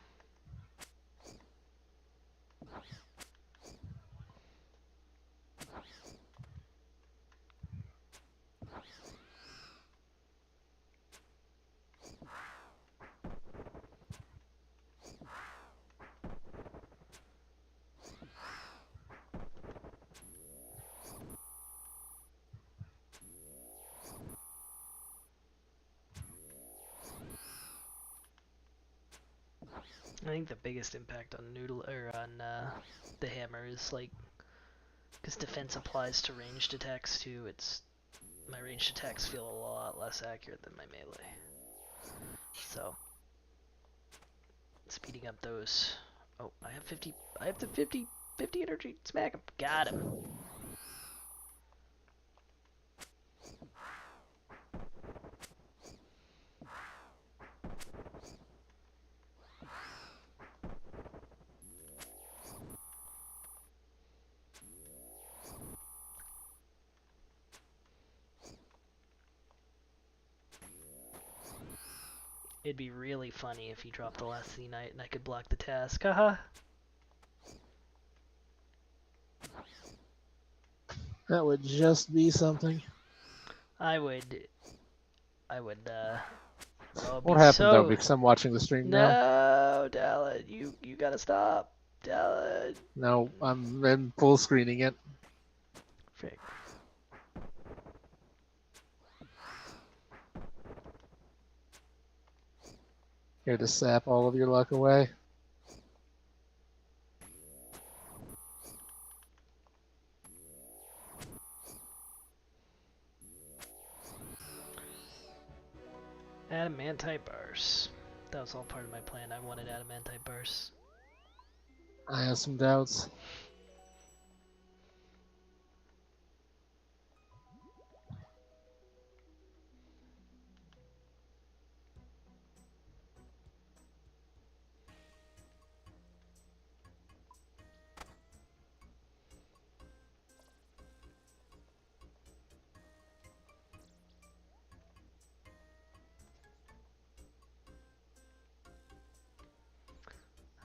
I think the biggest impact on the hammer is like, because defense applies to ranged attacks too. My ranged attacks feel a lot less accurate than my melee. So speeding up those. Oh, I have 50 energy. Smack him. Got him. It'd be really funny if he dropped the last Zenyte and I could block the task. Haha. That would just be something. I would. Oh, What happened though? Because I'm watching the stream now. No, Dallin, you gotta stop, Dallin. No, I'm full screening it. Frick. Here to sap all of your luck away. Adamantite bars. That was all part of my plan. I wanted adamantite bars. I have some doubts.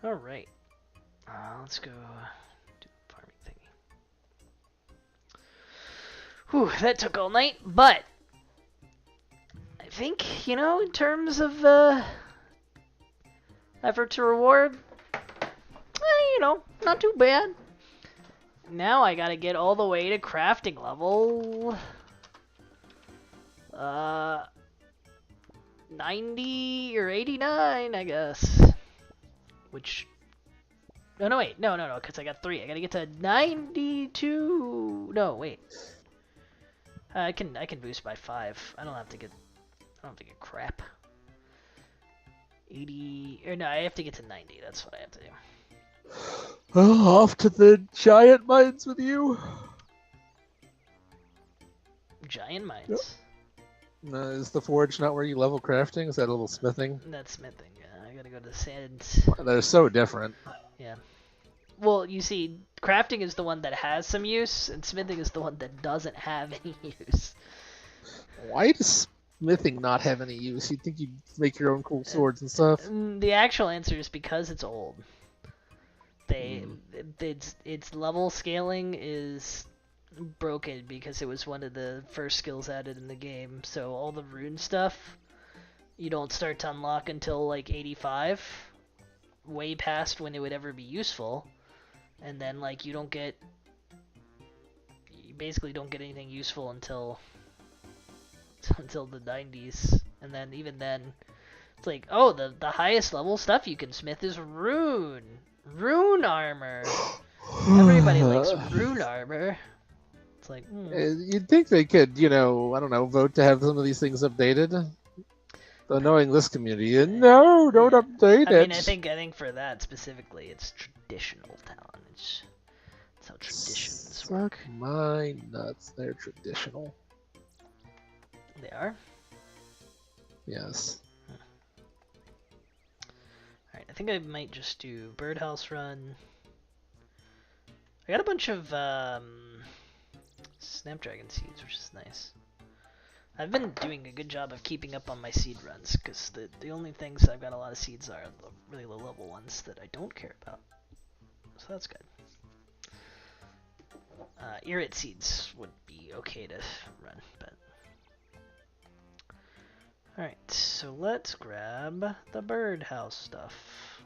Alright. Let's go do a farming thingy. Whew, that took all night, but I think, in terms of effort to reward, not too bad. Now I gotta get all the way to crafting level 90 or 89, I guess. Which, no, wait, no, because I got 3. I gotta get to 92. No, wait. I can boost by 5. I don't have to get. I don't think a crap. 80, or no, I have to get to 90. That's what I have to do. Off to the giant mines with you. Giant mines. Is the forge not where you level crafting? Is that a little smithing? That's smithing. Yeah, I gotta go to the sands. They're so different. Yeah. Well, you see, crafting is the one that has some use, and smithing is the one that doesn't have any use. Why does smithing not have any use? You'd think you'd make your own cool swords and stuff. The actual answer is because it's old. Its level scaling is broken because it was one of the first skills added in the game. So all the rune stuff, you don't start to unlock until like 85, way past when it would ever be useful. And then like you basically don't get anything useful until the 90s, and then even then, it's like, oh, the highest level stuff you can smith is rune armor. Everybody likes rune armor. It's like, You'd think they could, I don't know, vote to have some of these things updated. Though knowing this community, no, don't update it. I think for that specifically, it's traditional talent. It's how traditions work. Suck my nuts. They're traditional. They are? Yes. Alright, I think I might just do birdhouse run. I got a bunch of snapdragon seeds, which is nice. I've been doing a good job of keeping up on my seed runs, because the only things I've got a lot of seeds are the really low level ones that I don't care about. So that's good. Irrit seeds would be okay to run, but... Alright, so let's grab the birdhouse stuff.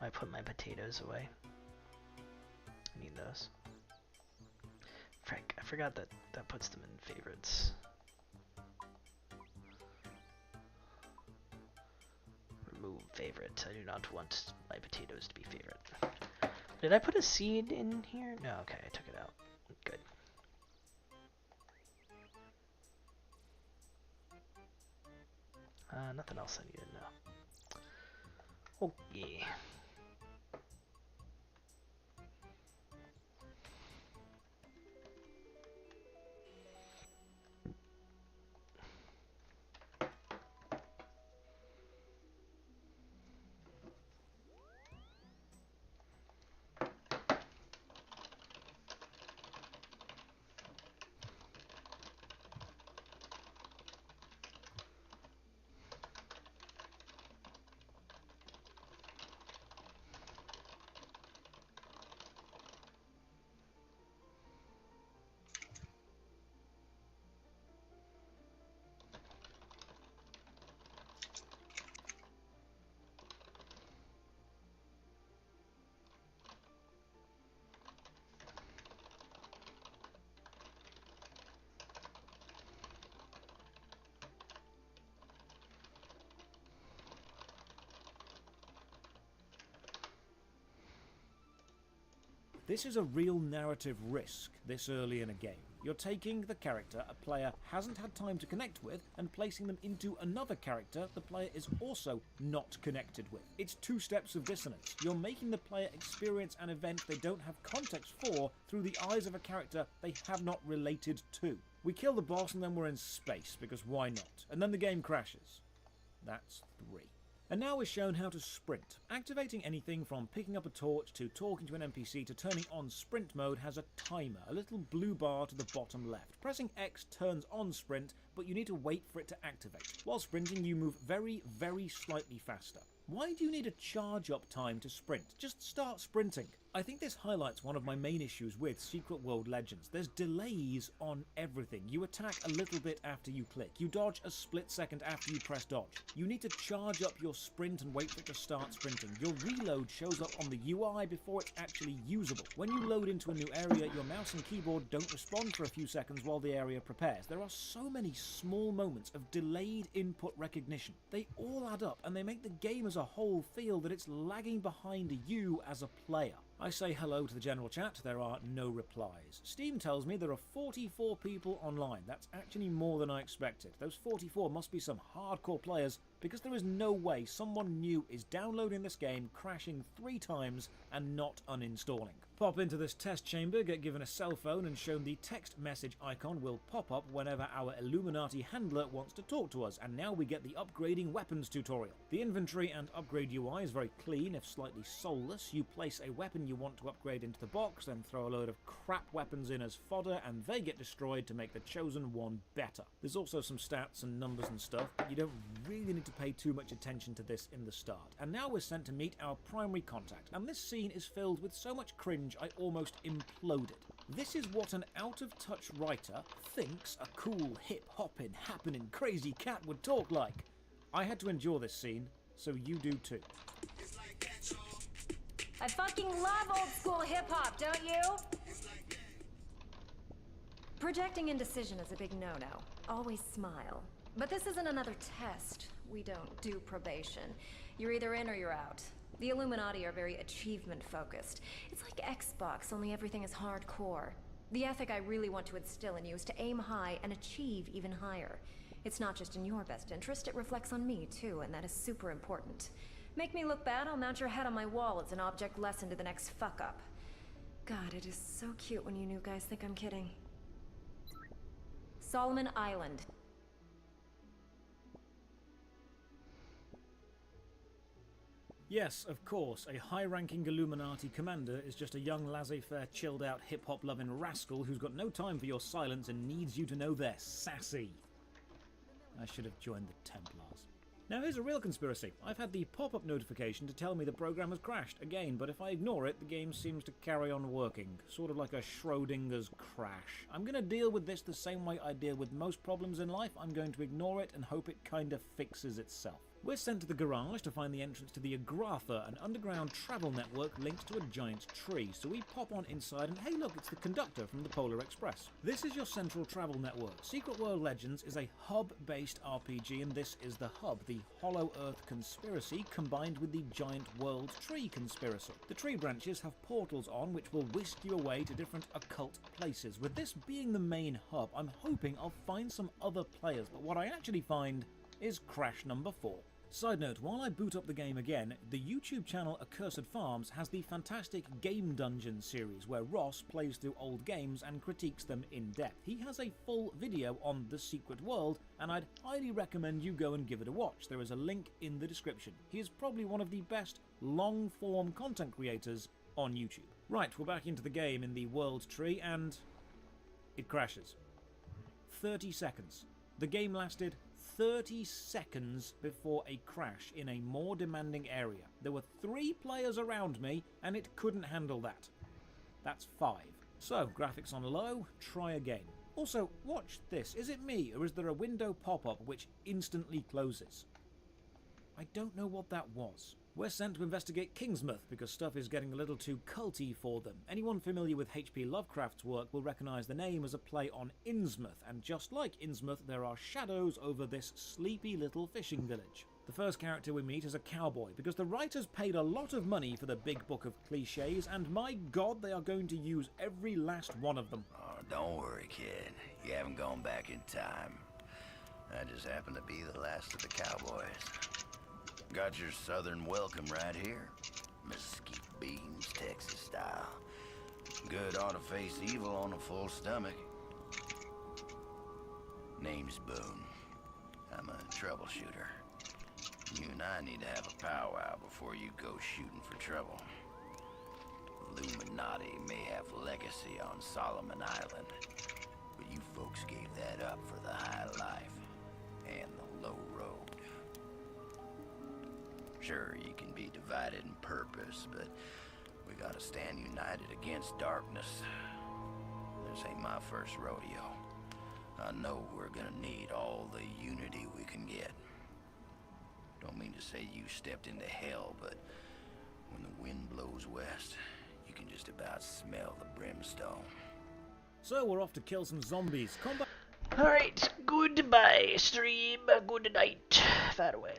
I put my potatoes away. I need those. Frick, I forgot that puts them in favorites. Remove favorite. I do not want my potatoes to be favorite. Did I put a seed in here? No, okay, I took it out. Good. Nothing else I need to know. Okay. This is a real narrative risk this early in a game. You're taking the character a player hasn't had time to connect with and placing them into another character the player is also not connected with. It's two steps of dissonance. You're making the player experience an event they don't have context for through the eyes of a character they have not related to. We kill the boss and then we're in space, because why not? And then the game crashes. That's 3. And now we're shown how to sprint. Activating anything from picking up a torch to talking to an NPC to turning on sprint mode has a timer, a little blue bar to the bottom left. Pressing X turns on sprint, but you need to wait for it to activate. While sprinting, you move very, very slightly faster. Why do you need a charge up time to sprint? Just start sprinting. I think this highlights one of my main issues with Secret World Legends. There's delays on everything. You attack a little bit after you click. You dodge a split second after you press dodge. You need to charge up your sprint and wait for it to start sprinting. Your reload shows up on the UI before it's actually usable. When you load into a new area, your mouse and keyboard don't respond for a few seconds while the area prepares. There are so many small moments of delayed input recognition. They all add up and they make the game as a whole feel that it's lagging behind you as a player. I say hello to the general chat, there are no replies. Steam tells me there are 44 people online. That's actually more than I expected. Those 44 must be some hardcore players, because there is no way someone new is downloading this game, crashing 3 times, and not uninstalling. Pop into this test chamber, get given a cell phone, and shown the text message icon will pop up whenever our Illuminati handler wants to talk to us, and now we get the upgrading weapons tutorial. The inventory and upgrade UI is very clean, if slightly soulless. You place a weapon you want to upgrade into the box, then throw a load of crap weapons in as fodder, and they get destroyed to make the chosen one better. There's also some stats and numbers and stuff, but you don't really need to pay too much attention to this in the start. And now we're sent to meet our primary contact, and this scene is filled with so much cringe I almost imploded. This is what an out-of-touch writer thinks a cool, hip-hopping, happening, crazy cat would talk like. I had to endure this scene, so you do too. I fucking love old school hip-hop, don't you? Projecting indecision is a big no-no. Always smile. But this isn't another test. We don't do probation. You're either in or you're out. The Illuminati are very achievement-focused. It's like Xbox, only everything is hardcore. The ethic I really want to instill in you is to aim high and achieve even higher. It's not just in your best interest, it reflects on me too, and that is super important. Make me look bad, I'll mount your head on my wall as an object lesson to the next fuck-up. God, it is so cute when you new guys think I'm kidding. Solomon Island. Yes, of course, a high-ranking Illuminati commander is just a young laissez-faire, chilled-out, hip-hop-loving rascal who's got no time for your silence and needs you to know they're sassy. I should have joined the Templars. Now here's a real conspiracy. I've had the pop-up notification to tell me the program has crashed again, but if I ignore it, the game seems to carry on working, sort of like a Schrodinger's crash. I'm going to deal with this the same way I deal with most problems in life. I'm going to ignore it and hope it kind of fixes itself. We're sent to the garage to find the entrance to the Agrartha, an underground travel network linked to a giant tree. So we pop on inside and hey look, it's the conductor from the Polar Express. This is your central travel network. Secret World Legends is a hub-based RPG, and this is the hub, the Hollow Earth Conspiracy combined with the Giant World Tree Conspiracy. The tree branches have portals on which will whisk you away to different occult places. With this being the main hub, I'm hoping I'll find some other players, but what I actually find is crash number 4. Side note, while I boot up the game again, the YouTube channel Accursed Farms has the fantastic Game Dungeon series where Ross plays through old games and critiques them in depth. He has a full video on The Secret World, and I'd highly recommend you go and give it a watch. There is a link in the description. He is probably one of the best long-form content creators on YouTube. Right, we're back into the game in the World Tree, and it crashes. 30 seconds. The game lasted 30 seconds before a crash in a more demanding area. There were 3 players around me, and it couldn't handle that. That's 5. So, graphics on low, try again. Also, watch this. Is it me, or is there a window pop-up which instantly closes? I don't know what that was. We're sent to investigate Kingsmouth because stuff is getting a little too culty for them. Anyone familiar with H.P. Lovecraft's work will recognise the name as a play on Innsmouth, and just like Innsmouth, there are shadows over this sleepy little fishing village. The first character we meet is a cowboy, because the writers paid a lot of money for the big book of cliches, and my god, they are going to use every last one of them. Oh, don't worry, kid. You haven't gone back in time. I just happen to be the last of the cowboys. Got your southern welcome right here. Mesquite beans, Texas style. Good ought to face evil on a full stomach. Name's Boone. I'm a troubleshooter. You and I need to have a powwow before you go shooting for trouble. Illuminati may have legacy on Solomon Island, but you folks gave that up for the high life and the low road. Sure, you can be divided in purpose, but we gotta stand united against darkness. This ain't my first rodeo. I know we're gonna need all the unity we can get. Don't mean to say you stepped into hell, but when the wind blows west, you can just about smell the brimstone. So we're off to kill some zombies. Alright, goodbye stream, good night, farewell.